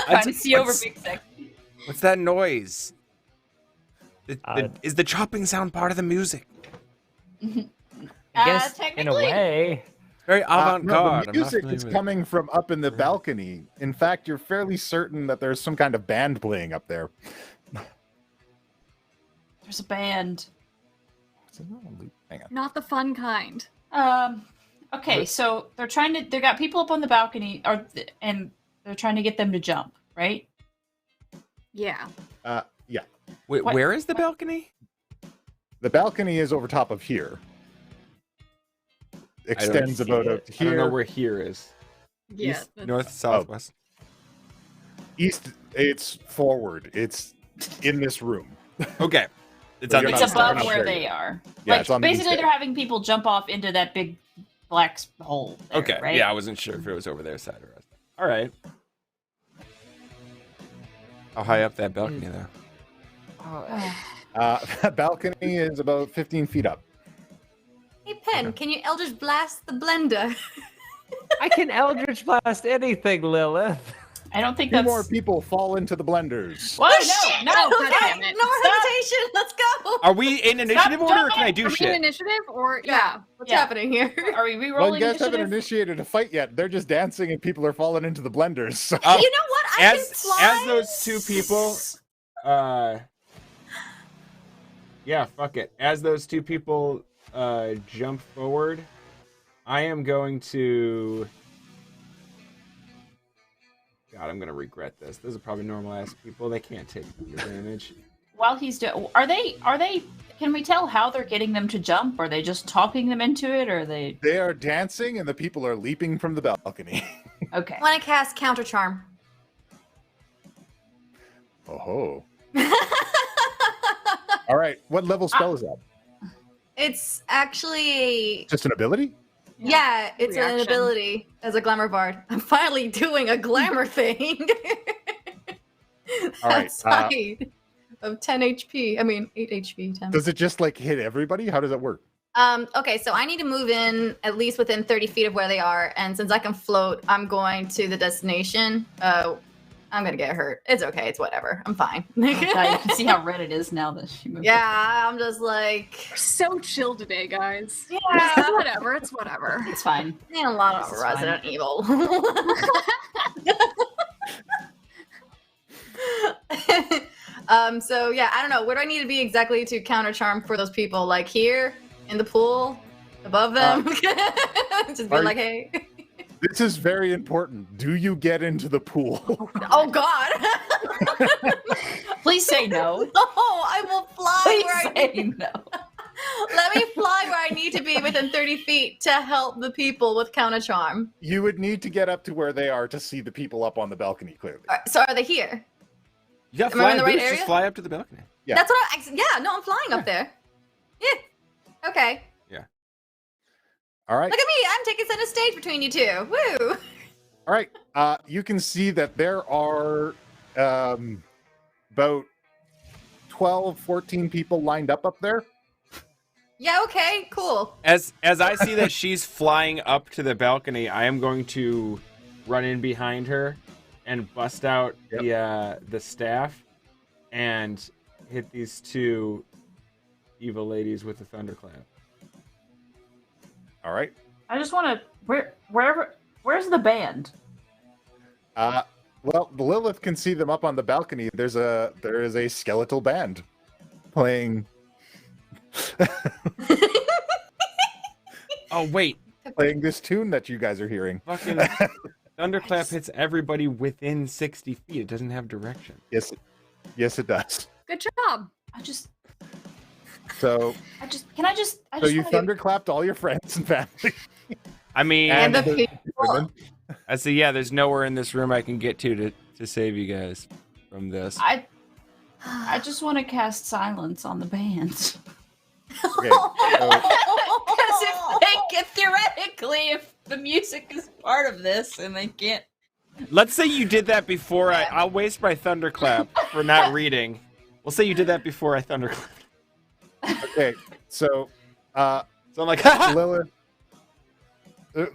[SPEAKER 6] trying to see over Big Sexy.
[SPEAKER 1] What's that noise? Is the chopping sound part of the music?
[SPEAKER 5] I guess in a
[SPEAKER 6] technically.
[SPEAKER 5] way.
[SPEAKER 1] Very
[SPEAKER 2] No,
[SPEAKER 1] avant-garde.
[SPEAKER 2] the music is coming from up in the balcony. In fact, you're fairly certain that there's some kind of band playing up there.
[SPEAKER 6] There's a band.
[SPEAKER 2] Hang on.
[SPEAKER 3] Not the fun kind.
[SPEAKER 6] Okay, so they got people up on the balcony, and they're trying to get them to jump, right?
[SPEAKER 3] Yeah.
[SPEAKER 2] Yeah.
[SPEAKER 1] Wait,
[SPEAKER 6] What-
[SPEAKER 1] where is the balcony?
[SPEAKER 2] The balcony is over top of here. Extends
[SPEAKER 5] see
[SPEAKER 2] about
[SPEAKER 5] it.
[SPEAKER 2] up to
[SPEAKER 1] I don't know
[SPEAKER 2] here.
[SPEAKER 1] where here is.
[SPEAKER 3] Yeah.
[SPEAKER 1] East, north, southwest.
[SPEAKER 2] East, it's forward. It's in this room.
[SPEAKER 1] Okay. It's
[SPEAKER 2] So
[SPEAKER 1] on the
[SPEAKER 2] you're
[SPEAKER 6] It's
[SPEAKER 2] not
[SPEAKER 1] east
[SPEAKER 6] above
[SPEAKER 2] starting
[SPEAKER 1] side.
[SPEAKER 6] where
[SPEAKER 2] there
[SPEAKER 6] they
[SPEAKER 2] yet.
[SPEAKER 6] are.
[SPEAKER 2] Yeah,
[SPEAKER 6] Like
[SPEAKER 2] it's on the east
[SPEAKER 6] basically,
[SPEAKER 2] edge.
[SPEAKER 6] they're having people jump off into that big black hole. There,
[SPEAKER 1] Okay.
[SPEAKER 6] right?
[SPEAKER 1] Yeah, I wasn't sure if it was over their side or us. All right. How high up that balcony though?
[SPEAKER 2] That balcony is about 15 feet up.
[SPEAKER 7] Hey, Penn, can you Eldritch Blast the blender?
[SPEAKER 5] I can Eldritch Blast anything, Lilith.
[SPEAKER 6] I don't think
[SPEAKER 2] Two
[SPEAKER 6] that's
[SPEAKER 2] more people fall into the blenders.
[SPEAKER 6] What?
[SPEAKER 3] Oh,
[SPEAKER 6] No,
[SPEAKER 3] God
[SPEAKER 6] no,
[SPEAKER 3] damn it.
[SPEAKER 7] No
[SPEAKER 6] Stop.
[SPEAKER 7] hesitation. Let's go.
[SPEAKER 1] Are we in initiative order or can I do
[SPEAKER 3] Are we in
[SPEAKER 1] shit?
[SPEAKER 3] initiative or
[SPEAKER 7] Yeah. What's
[SPEAKER 6] Yeah.
[SPEAKER 7] happening here?
[SPEAKER 6] Are we
[SPEAKER 2] Well,
[SPEAKER 6] re-rolling
[SPEAKER 2] you guys haven't
[SPEAKER 6] initiative?
[SPEAKER 2] initiated a fight yet. They're just dancing and people are falling into the blenders. So.
[SPEAKER 1] Oh,
[SPEAKER 7] You know what? I can fly.
[SPEAKER 1] as those two people, yeah, fuck it. As those two people jump forward, I am going to. God, I'm gonna regret this. Those are probably normal ass people. They can't take damage.
[SPEAKER 6] While he's doing, are they? Can we tell how they're getting them to jump? Are they just talking them into it, or are they?
[SPEAKER 2] They are dancing and the people are leaping from the balcony.
[SPEAKER 6] Okay.
[SPEAKER 7] I want to cast Counter Charm.
[SPEAKER 2] Oh. All right. What level spell is that?
[SPEAKER 7] It's actually
[SPEAKER 2] Just an ability?
[SPEAKER 7] yeah, it's an
[SPEAKER 3] Reaction.
[SPEAKER 7] ability as a glamour bard. I'm finally doing a glamour thing.
[SPEAKER 2] All right,
[SPEAKER 7] That's side of 10 HP. I mean 8 HP. 10.
[SPEAKER 2] Does it just like hit everybody? How does it work?
[SPEAKER 7] Okay, so I need to move in at least within 30 feet of where they are, and since I can float, I'm going to the destination. I'm gonna get hurt. It's okay. It's whatever. I'm fine.
[SPEAKER 6] God, you can see how red it is now that she moved.
[SPEAKER 7] Yeah, I'm just like,
[SPEAKER 3] We're so chill today, guys.
[SPEAKER 7] yeah,
[SPEAKER 3] It's whatever. It's whatever.
[SPEAKER 6] It's fine.
[SPEAKER 7] ain't a lot of
[SPEAKER 6] This is fine.
[SPEAKER 7] Resident Evil. So yeah, I don't know. Where do I need to be exactly to counter charm for those people? Like here in the pool, above them. Just be
[SPEAKER 2] are
[SPEAKER 7] like, hey.
[SPEAKER 2] This is very important. Do you get into the pool?
[SPEAKER 7] Oh God.
[SPEAKER 6] Please say no.
[SPEAKER 7] No, I will fly
[SPEAKER 6] Please
[SPEAKER 7] where I
[SPEAKER 6] say
[SPEAKER 7] need.
[SPEAKER 6] no.
[SPEAKER 7] Let me fly where I need to be within 30 feet to help the people with counter charm.
[SPEAKER 2] You would need to get up to where they are to see the people up on the balcony clearly.
[SPEAKER 7] So are they here?
[SPEAKER 1] You got
[SPEAKER 7] Am I in
[SPEAKER 1] flying
[SPEAKER 7] the right
[SPEAKER 1] boots.
[SPEAKER 7] area?
[SPEAKER 1] Just fly up to the balcony.
[SPEAKER 2] Yeah.
[SPEAKER 7] That's what no, I'm flying up there. Yeah. Okay.
[SPEAKER 2] All right.
[SPEAKER 7] Look at me. I'm taking center stage between you two. Woo.
[SPEAKER 2] All right. You can see that there are about 12, 14 people lined up there.
[SPEAKER 7] Yeah, okay, cool.
[SPEAKER 1] As I see that she's flying up to the balcony, I am going to run in behind her and bust out the staff and hit these two evil ladies with a thunderclap.
[SPEAKER 2] All right.
[SPEAKER 6] I just want to where's the band?
[SPEAKER 2] Well, Lilith can see them up on the balcony. There is a skeletal band playing
[SPEAKER 1] Oh wait,
[SPEAKER 2] playing this tune that you guys are hearing.
[SPEAKER 1] fucking thunderclap hits everybody within 60 feet. It doesn't have direction.
[SPEAKER 2] Yes, it does.
[SPEAKER 3] Good job.
[SPEAKER 2] So
[SPEAKER 6] Can I just
[SPEAKER 2] you
[SPEAKER 6] wanna-
[SPEAKER 2] thunderclapped all your friends and family.
[SPEAKER 1] I mean,
[SPEAKER 7] And the
[SPEAKER 2] the
[SPEAKER 7] people.
[SPEAKER 2] women.
[SPEAKER 1] I say, yeah, there's nowhere in this room I can get to save you guys from this.
[SPEAKER 6] I just want to cast silence on the band.
[SPEAKER 2] Okay, so
[SPEAKER 6] Because theoretically, if the music is part of this and they can't.
[SPEAKER 1] Let's say you did that before I'll waste my thunderclap for not reading. We'll say you did that before I thunderclapped.
[SPEAKER 2] okay, so
[SPEAKER 1] So I'm like,
[SPEAKER 2] Lilith,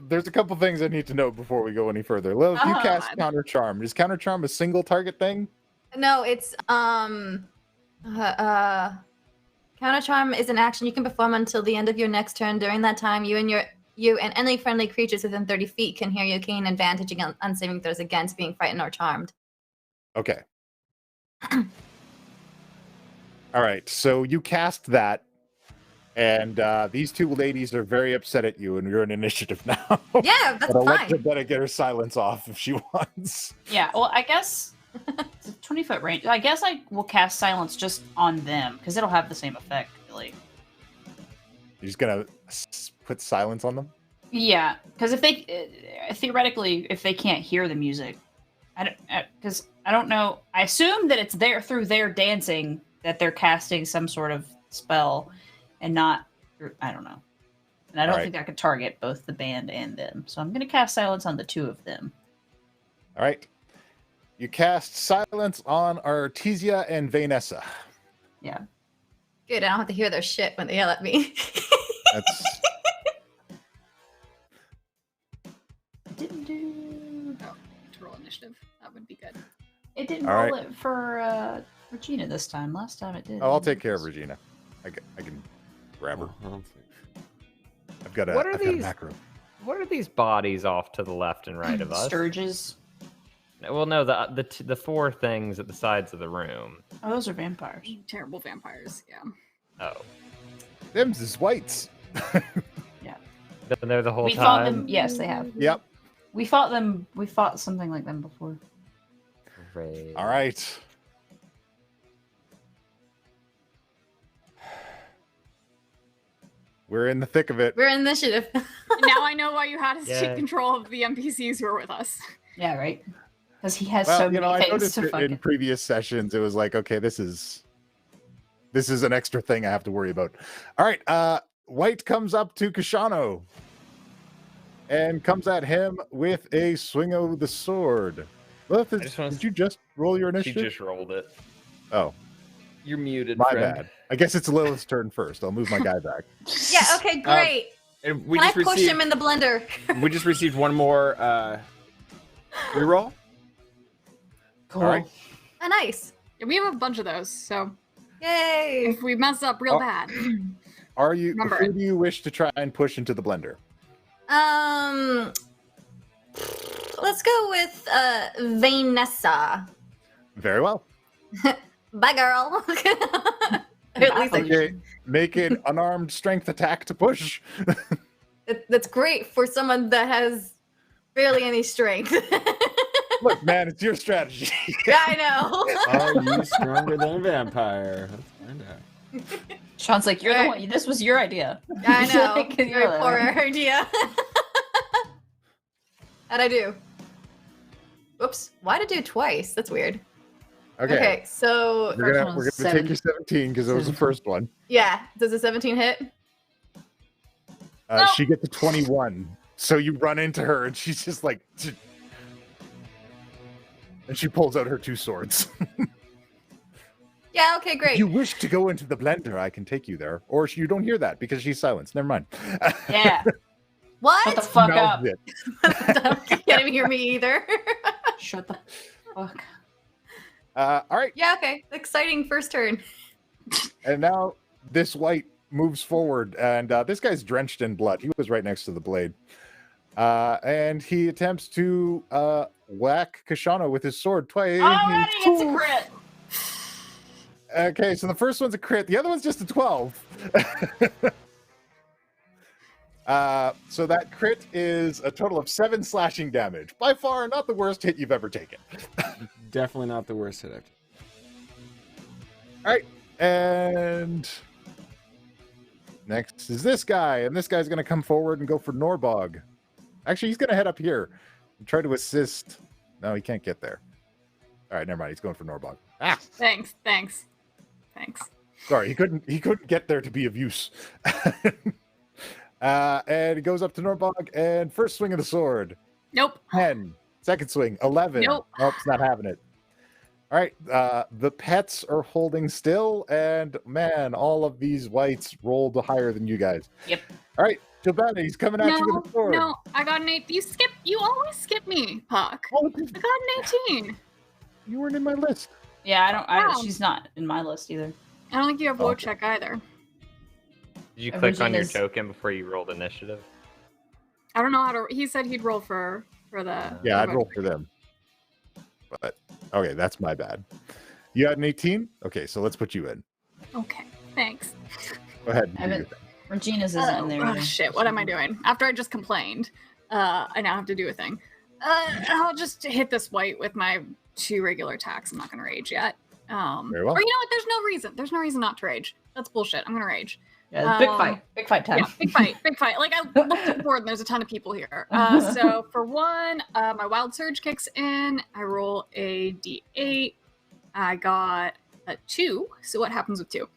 [SPEAKER 2] there's a couple things I need to know before we go any further. Lilith, you cast counter charm. Is counter charm a single target thing?
[SPEAKER 7] No, it's Counter charm is an action you can perform until the end of your next turn. During that time, you and any friendly creatures within 30 feet can hear you gain advantage on saving throws against being frightened or charmed.
[SPEAKER 2] Okay. All right. So you cast that, and these two ladies are very upset at you, and you're in initiative now.
[SPEAKER 7] Yeah, that's
[SPEAKER 2] but I'll let
[SPEAKER 7] fine.
[SPEAKER 2] Jabetta get her silence off if she wants.
[SPEAKER 6] Yeah, well, I guess it's a 20-foot range. I guess I will cast silence just on them because it'll have the same effect, really.
[SPEAKER 2] You're just gonna put silence on them?
[SPEAKER 6] Yeah, because if they theoretically, if they can't hear the music, because I don't know. I assume that it's there through their dancing that they're casting some sort of spell, and not through, I don't know. And I don't think I could target both the band and them, so I'm gonna cast silence on the two of them.
[SPEAKER 2] All right. You cast silence on Artesia and Vanessa.
[SPEAKER 6] Yeah.
[SPEAKER 7] Good, I don't have to hear their shit when they yell at me.
[SPEAKER 2] That's
[SPEAKER 6] Didn't do.
[SPEAKER 3] Oh, to roll initiative. That would be good.
[SPEAKER 6] It didn't
[SPEAKER 2] All
[SPEAKER 6] roll
[SPEAKER 2] right.
[SPEAKER 6] it for Regina this time. Last time it did.
[SPEAKER 2] Oh, I'll take care of Regina. I can grab her. I've got a,
[SPEAKER 5] What are
[SPEAKER 2] I've got a
[SPEAKER 5] these?
[SPEAKER 2] macro.
[SPEAKER 5] What are these bodies off to the left and right of us?
[SPEAKER 6] Sturges.
[SPEAKER 5] Well, no, the four things at the sides of the room.
[SPEAKER 6] Oh, those are vampires.
[SPEAKER 3] Terrible vampires. Yeah.
[SPEAKER 5] Oh,
[SPEAKER 2] Them's is whites.
[SPEAKER 5] been there the whole
[SPEAKER 6] We
[SPEAKER 5] time.
[SPEAKER 6] fought them. Yes, they have.
[SPEAKER 2] Yep.
[SPEAKER 6] We fought them. We fought something like them before.
[SPEAKER 5] Great.
[SPEAKER 2] All right. We're in the thick of it.
[SPEAKER 7] We're in initiative.
[SPEAKER 3] Now I know why you had us
[SPEAKER 5] Yeah.
[SPEAKER 3] take control of the NPCs who are with us.
[SPEAKER 6] Yeah, right. Because he has
[SPEAKER 2] Well,
[SPEAKER 6] so
[SPEAKER 2] you know,
[SPEAKER 6] many
[SPEAKER 2] I
[SPEAKER 6] things
[SPEAKER 2] noticed
[SPEAKER 6] to
[SPEAKER 2] it in
[SPEAKER 6] fucking.
[SPEAKER 2] previous sessions. It was like, okay, this is an extra thing I have to worry about. All right. White comes up to Kashano and comes at him with a swing of the sword. Lilith,
[SPEAKER 1] just wanna
[SPEAKER 2] did you just roll your
[SPEAKER 1] She
[SPEAKER 2] initiative?
[SPEAKER 1] just rolled it.
[SPEAKER 2] Oh,
[SPEAKER 1] You're muted,
[SPEAKER 2] my
[SPEAKER 1] friend.
[SPEAKER 2] bad. I guess it's Lilith's turn first. I'll move my guy back.
[SPEAKER 7] Yeah, okay, great.
[SPEAKER 1] And we
[SPEAKER 7] Can I
[SPEAKER 1] just
[SPEAKER 7] push
[SPEAKER 1] received
[SPEAKER 7] him in the blender?
[SPEAKER 1] we just received one more reroll.
[SPEAKER 6] Cool.
[SPEAKER 2] All right.
[SPEAKER 7] Oh, nice.
[SPEAKER 3] Yeah, we have a bunch of those, so
[SPEAKER 7] Yay.
[SPEAKER 3] if we mess up real
[SPEAKER 2] Oh.
[SPEAKER 3] bad,
[SPEAKER 2] Are you?
[SPEAKER 3] Remember
[SPEAKER 2] Who
[SPEAKER 3] it.
[SPEAKER 2] do you wish to try and push into the blender?
[SPEAKER 7] Let's go with Vanessa.
[SPEAKER 2] Very well.
[SPEAKER 7] Bye, girl. At least
[SPEAKER 2] Okay, make an unarmed strength attack to push.
[SPEAKER 7] that's great for someone that has barely any strength.
[SPEAKER 2] Look, man, it's your strategy.
[SPEAKER 7] Yeah, I know.
[SPEAKER 1] Are you stronger than a vampire? Let's find out.
[SPEAKER 6] Sean's like, you're the
[SPEAKER 7] Alright.
[SPEAKER 6] one. This was your idea.
[SPEAKER 7] I know.
[SPEAKER 6] Like,
[SPEAKER 7] Very
[SPEAKER 6] you're the
[SPEAKER 7] poor
[SPEAKER 6] one.
[SPEAKER 7] idea. How'd I do? Whoops. Why did I do it twice? That's weird. Okay, so
[SPEAKER 2] We're
[SPEAKER 6] First
[SPEAKER 2] gonna
[SPEAKER 6] one's
[SPEAKER 2] take your 17 because it was the first one.
[SPEAKER 7] yeah, does a 17 hit?
[SPEAKER 6] No.
[SPEAKER 2] She gets a 21. So you run into her and she's just like, and she pulls out her two swords.
[SPEAKER 7] Yeah, okay, great.
[SPEAKER 2] If you wish to go into the blender, I can take you there. Or you don't hear that because she's silenced. Never mind.
[SPEAKER 6] Yeah.
[SPEAKER 7] What?
[SPEAKER 6] Shut the fuck up.
[SPEAKER 2] Mouths it.
[SPEAKER 7] You can't even hear me either.
[SPEAKER 6] Shut the fuck.
[SPEAKER 2] All right.
[SPEAKER 7] Yeah, okay. Exciting first turn.
[SPEAKER 2] And now this white moves forward, and this guy's drenched in blood. He was right next to the blade. And he attempts to whack Kashano with his sword twice.
[SPEAKER 6] Alrighty, it's a crit.
[SPEAKER 2] Okay, so the first one's a crit. The other one's just a 12. So that crit is a total of 7 slashing damage. By far, not the worst hit you've ever taken.
[SPEAKER 1] Definitely not the worst hit I've
[SPEAKER 2] All right, and next is this guy, and this guy's going to come forward and go for Norbog. Actually, he's going to head up here and try to assist. No, he can't get there. All right, never mind. He's going for Norbog. Ah,
[SPEAKER 3] thanks.
[SPEAKER 2] sorry, he couldn't get there to be of use. And he goes up to Norbog, and first swing of the sword,
[SPEAKER 3] Nope.
[SPEAKER 2] 10. Second swing, 11.
[SPEAKER 3] Nope.
[SPEAKER 2] Nope, it's not having it. All right, the pets are holding still, and man, all of these whites rolled higher than you guys.
[SPEAKER 6] Yep.
[SPEAKER 2] All right, Jabetta, he's coming at you with a sword.
[SPEAKER 3] No, I got an 8. You always skip me, Puck.
[SPEAKER 2] Oh,
[SPEAKER 3] I got an 18.
[SPEAKER 2] you weren't in my list.
[SPEAKER 6] Yeah, I don't.
[SPEAKER 3] Wow.
[SPEAKER 6] She's not in my list either.
[SPEAKER 3] I don't think you have
[SPEAKER 2] Oh,
[SPEAKER 3] woe
[SPEAKER 2] okay.
[SPEAKER 3] check either.
[SPEAKER 5] Did you click on your
[SPEAKER 6] Regina's-
[SPEAKER 5] token before you rolled initiative?
[SPEAKER 3] I don't know how to. He said he'd roll for the.
[SPEAKER 2] Yeah, I'd
[SPEAKER 3] the
[SPEAKER 2] roll for them. But okay, that's my bad. You had an 18? Okay, so let's put you in.
[SPEAKER 3] Okay, thanks.
[SPEAKER 2] Go ahead. And
[SPEAKER 6] I
[SPEAKER 2] do your
[SPEAKER 6] haven't-
[SPEAKER 2] thing.
[SPEAKER 6] Regina's isn't in there.
[SPEAKER 3] Oh
[SPEAKER 6] either.
[SPEAKER 3] shit! What am I doing? After I just complained, I now have to do a thing. I'll just hit this white with my 2 regular attacks. I'm not gonna rage yet.
[SPEAKER 2] Very well.
[SPEAKER 3] Or you know what? There's no reason. There's no reason not to rage. That's bullshit. I'm gonna rage.
[SPEAKER 6] Yeah, big fight time.
[SPEAKER 3] Yeah, big fight. Like I looked at the board and there's a ton of people here. So for 1, my wild surge kicks in. I roll a d8. I got a 2. So what happens with 2?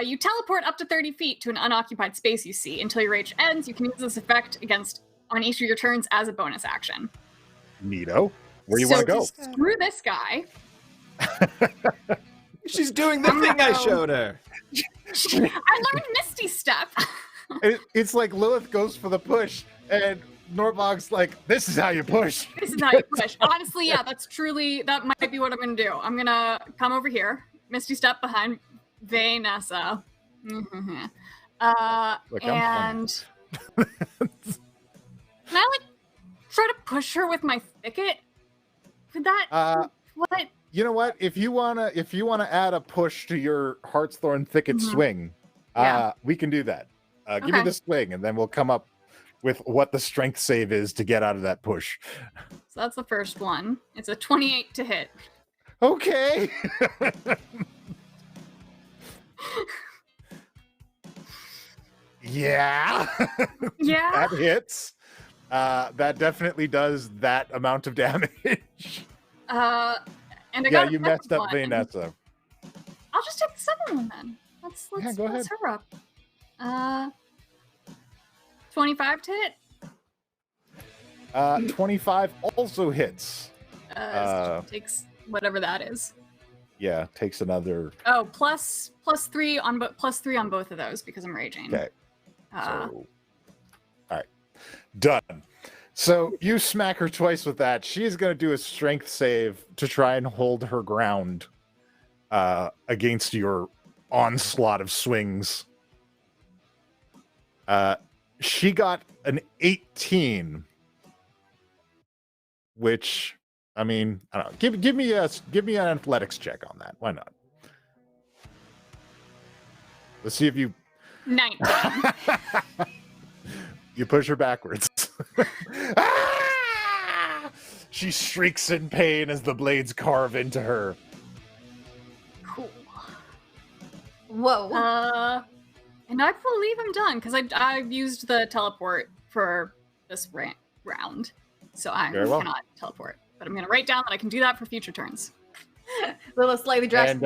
[SPEAKER 3] You teleport up to 30 feet to an unoccupied space you see. Until your rage ends, you can use this effect on each of your turns as a bonus action.
[SPEAKER 2] Neato. Where do you
[SPEAKER 3] So
[SPEAKER 2] want to go?
[SPEAKER 3] screw this guy.
[SPEAKER 1] She's doing the thing I showed her.
[SPEAKER 3] I learned Misty Step.
[SPEAKER 2] It's like Lilith goes for the push, and Norbog's like, "This is how you push."
[SPEAKER 3] This is how you push. Honestly, yeah, that might be what I'm gonna do. I'm gonna come over here, Misty Step behind Vanessa.
[SPEAKER 2] Look,
[SPEAKER 3] And can I like try to push her with my thicket? Could that what?
[SPEAKER 2] You know what? If you wanna add a push to your Heartsthorn Thicket
[SPEAKER 3] Mhm.
[SPEAKER 2] swing,
[SPEAKER 3] Yeah.
[SPEAKER 2] we can do that. Give me
[SPEAKER 3] Okay.
[SPEAKER 2] the swing, and then we'll come up with what the strength save is to get out of that push.
[SPEAKER 3] So that's the first one. It's a 28 to hit.
[SPEAKER 2] Okay. Yeah.
[SPEAKER 3] Yeah.
[SPEAKER 2] That hits. That definitely does that amount of damage.
[SPEAKER 3] And I
[SPEAKER 2] Yeah,
[SPEAKER 3] got
[SPEAKER 2] you
[SPEAKER 3] a
[SPEAKER 2] messed
[SPEAKER 3] second
[SPEAKER 2] up
[SPEAKER 3] one.
[SPEAKER 2] Vanessa.
[SPEAKER 3] I'll just take the second one then. Let's
[SPEAKER 2] go ahead.
[SPEAKER 3] her up. 25 to hit.
[SPEAKER 2] 25 also hits.
[SPEAKER 3] So she takes whatever that is.
[SPEAKER 2] Yeah, takes another.
[SPEAKER 3] Oh, plus 3 on both of those because I'm raging.
[SPEAKER 2] Okay.
[SPEAKER 3] Uh,
[SPEAKER 2] So, all right, done. So you smack her twice with that. She's going to do a strength save to try and hold her ground against your onslaught of swings. She got an 18, which, I mean, I don't know. Give me an athletics check on that. Why not? Let's see if you
[SPEAKER 3] 19.
[SPEAKER 2] You push her backwards. Ah! She shrieks in pain as the blades carve into her.
[SPEAKER 3] Cool.
[SPEAKER 7] Whoa.
[SPEAKER 3] And I believe I'm done because I've used the teleport for this round, so I
[SPEAKER 2] Very well.
[SPEAKER 3] cannot teleport. But I'm gonna write down that I can do that for future turns.
[SPEAKER 7] Lilith slightly
[SPEAKER 2] And,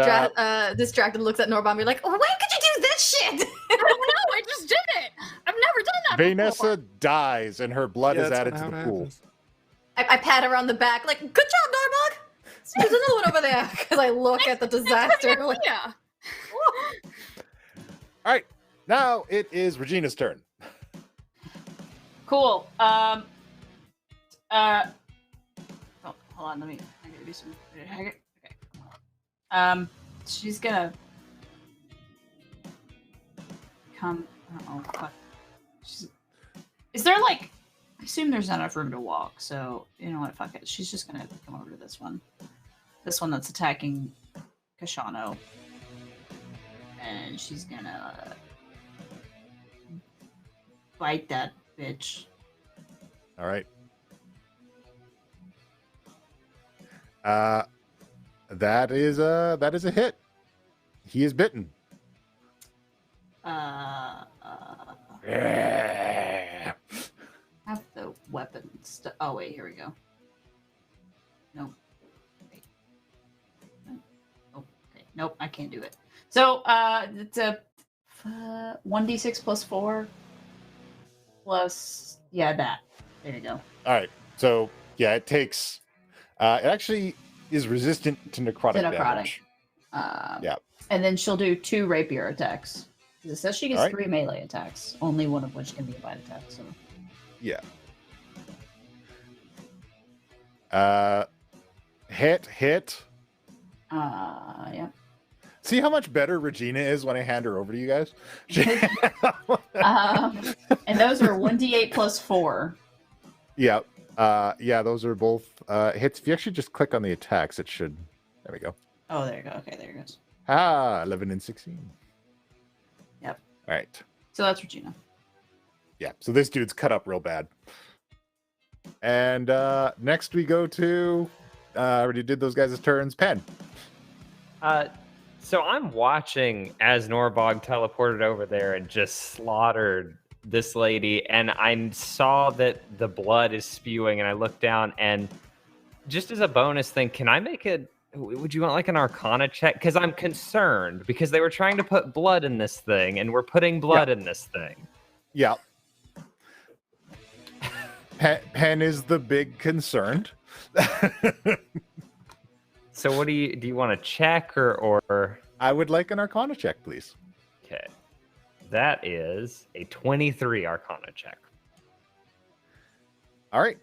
[SPEAKER 7] distracted looks at Norbom. You're like, oh, when could you do this shit?
[SPEAKER 3] I don't know. I just did it. I've never done that
[SPEAKER 2] Vanessa
[SPEAKER 3] before.
[SPEAKER 2] dies and her blood is
[SPEAKER 1] that's
[SPEAKER 2] added to
[SPEAKER 1] kinda
[SPEAKER 2] the
[SPEAKER 1] how it
[SPEAKER 2] pool.
[SPEAKER 1] happens.
[SPEAKER 7] I pat her on the back, like, good job, Norbog. There's another one over there. Because I look at the disaster. Like,
[SPEAKER 3] Yeah.
[SPEAKER 2] All right, now it is Regina's turn.
[SPEAKER 6] Cool. Oh, hold on. I gotta do some. Okay. She's gonna come. Oh, fuck. Is there like? I assume there's not enough room to walk. So you know what? Fuck it. She's just gonna come over to this one. This one that's attacking Kashano. And she's gonna bite that bitch.
[SPEAKER 2] All right. That is a hit. He is bitten.
[SPEAKER 6] Have the weapon oh wait, here we go. Nope. Wait. Okay. Nope, I can't do it. So it's a 1d6 plus 4 plus that. There you go.
[SPEAKER 2] All right. So yeah, it takes. It actually is resistant to necrotic damage. Yeah.
[SPEAKER 6] And then she'll do 2 rapier attacks. 'Cause it says she gets
[SPEAKER 2] All right.
[SPEAKER 6] 3 melee attacks, only one of which can be a bite attack. So
[SPEAKER 2] Yeah. Hit.
[SPEAKER 6] Yeah.
[SPEAKER 2] See how much better Regina is when I hand her over to you guys?
[SPEAKER 6] And those are 1d8 plus 4.
[SPEAKER 2] Yeah. Yeah, those are both hits. If you actually just click on the attacks, it should. There we go.
[SPEAKER 6] Oh, there you go. Okay, there it goes.
[SPEAKER 2] 11 and 16.
[SPEAKER 6] Yep.
[SPEAKER 2] All right.
[SPEAKER 6] So that's Regina.
[SPEAKER 2] Yeah. So this dude's cut up real bad. And next we go to. I already did those guys' turns. Penn.
[SPEAKER 5] So I'm watching as Norbog teleported over there and just slaughtered this lady, and I saw that the blood is spewing, and I looked down, and just as a bonus thing, can I make a... Would you want like an Arcana check? Because I'm concerned, because they were trying to put blood in this thing, and we're putting blood in this thing.
[SPEAKER 2] Yeah. Penn is the big concerned.
[SPEAKER 5] So what do you want to check or?
[SPEAKER 2] I would like an Arcana check, please.
[SPEAKER 5] Okay, that is a 23 Arcana check.
[SPEAKER 2] All right.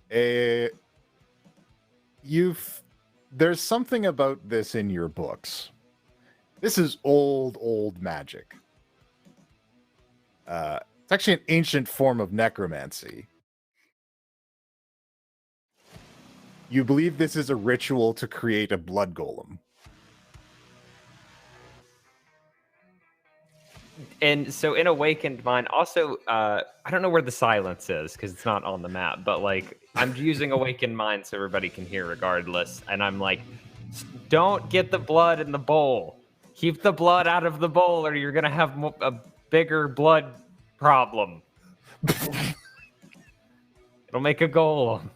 [SPEAKER 2] There's something about this in your books. This is old magic. It's actually an ancient form of necromancy. You believe this is a ritual to create a blood golem.
[SPEAKER 5] And so in Awakened Mind, also, I don't know where the silence is because it's not on the map, but like I'm using Awakened Mind so everybody can hear regardless. And I'm like, don't get the blood in the bowl. Keep the blood out of the bowl or you're going to have a bigger blood problem. It'll make a golem.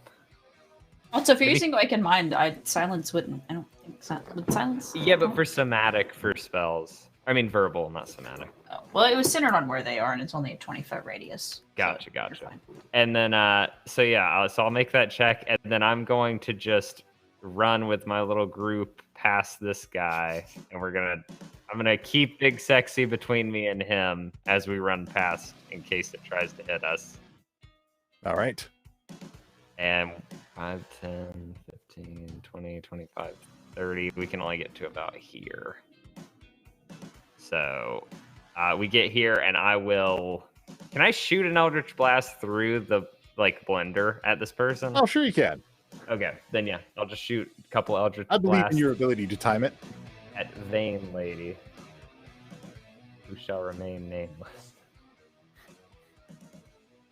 [SPEAKER 6] Also, if you're using Awakened Mind, silence wouldn't. I don't think would silence.
[SPEAKER 5] Yeah, but for somatic, for spells. I mean, verbal, not somatic.
[SPEAKER 6] Oh, well, it was centered on where they are, and it's only a 20-foot radius.
[SPEAKER 5] Gotcha.
[SPEAKER 6] You're fine.
[SPEAKER 5] And then, so I'll make that check, and then I'm going to just run with my little group past this guy, and I'm gonna keep Big Sexy between me and him as we run past in case it tries to hit us.
[SPEAKER 2] All right.
[SPEAKER 5] And 5, 10, 15, 20, 25, 30. We can only get to about here. So we get here, and I will... Can I shoot an Eldritch Blast through the blender at this person?
[SPEAKER 2] Oh, sure you can.
[SPEAKER 5] Okay, then yeah, I'll just shoot a couple Eldritch
[SPEAKER 2] I believe
[SPEAKER 5] Blasts
[SPEAKER 2] in your ability to time it.
[SPEAKER 5] at Vain Lady, who shall remain nameless.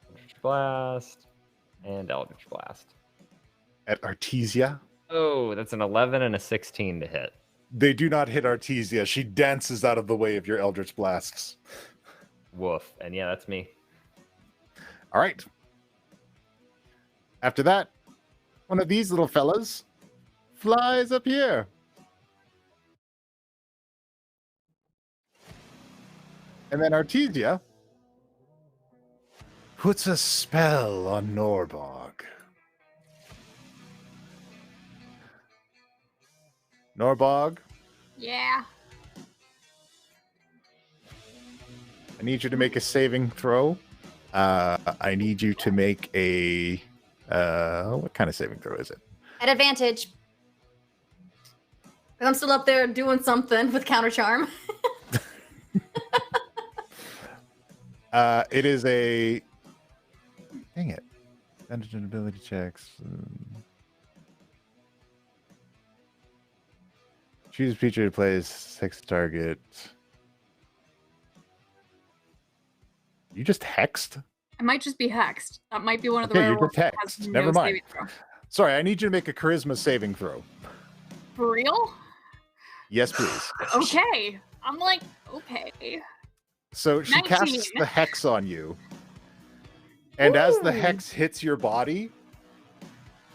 [SPEAKER 5] Eldritch Blast and Eldritch Blast.
[SPEAKER 2] At Artesia.
[SPEAKER 5] Oh, that's an 11 and a 16 to hit.
[SPEAKER 2] They do not hit Artesia. She dances out of the way of your Eldritch Blasts.
[SPEAKER 5] Woof. And yeah, that's me.
[SPEAKER 2] All right. After that, one of these little fellas flies up here. And then Artesia puts a spell on Norbog. Norbog,
[SPEAKER 3] Yeah.
[SPEAKER 2] I need you to make a saving throw. I need you to make a... what kind of saving throw is it?
[SPEAKER 7] At advantage. 'Cause I'm still up there doing something with counter charm.
[SPEAKER 2] It is a... Dang it. Advantage and ability checks. Choose a feature to play as 6 target. You just hexed?
[SPEAKER 3] I might just be hexed. That might be one of the
[SPEAKER 2] Okay, you're
[SPEAKER 3] werewolves
[SPEAKER 2] just
[SPEAKER 3] that has
[SPEAKER 2] hexed.
[SPEAKER 3] no
[SPEAKER 2] Never mind.
[SPEAKER 3] saving throw.
[SPEAKER 2] Sorry, I need you to make a charisma saving throw.
[SPEAKER 3] For real?
[SPEAKER 2] Yes, please.
[SPEAKER 3] Okay. I'm like, okay.
[SPEAKER 2] So she
[SPEAKER 3] 19.
[SPEAKER 2] casts the hex on you. And as the
[SPEAKER 3] Ooh.
[SPEAKER 2] hex hits your body,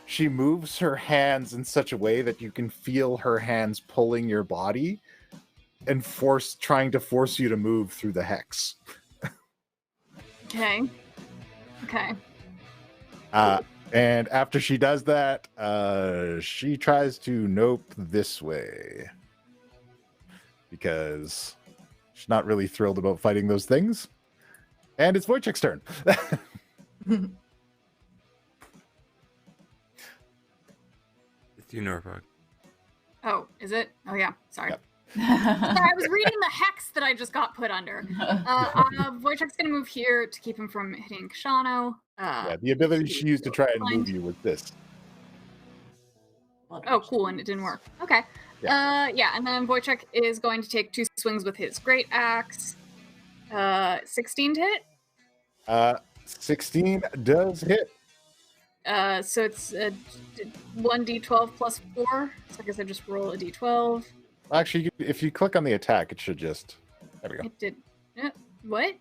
[SPEAKER 2] she moves her hands in such a way that you can feel her hands pulling your body and trying to force you to move through the hex.
[SPEAKER 3] Okay. Okay.
[SPEAKER 2] And after she does that, she tries to nope this way. Because she's not really thrilled about fighting those things. And it's Wojciech's turn.
[SPEAKER 1] With you, Norbog.
[SPEAKER 3] Oh, is it? Oh yeah. Sorry.
[SPEAKER 2] Yep.
[SPEAKER 3] Sorry, I was reading the hex that I just got put under. Wojciech's gonna move here to keep him from hitting Kashano.
[SPEAKER 2] Yeah, the ability she used to try and move you was this.
[SPEAKER 3] Oh, cool, and it didn't work. Okay. Yeah, and then Wojciech is going to take 2 swings with his great axe. 16 to hit.
[SPEAKER 2] 16 does hit.
[SPEAKER 3] So it's 1d12 plus 4. So I guess I just roll a d12.
[SPEAKER 2] Actually, if you click on the attack, it should just. There we go.
[SPEAKER 3] It did. What?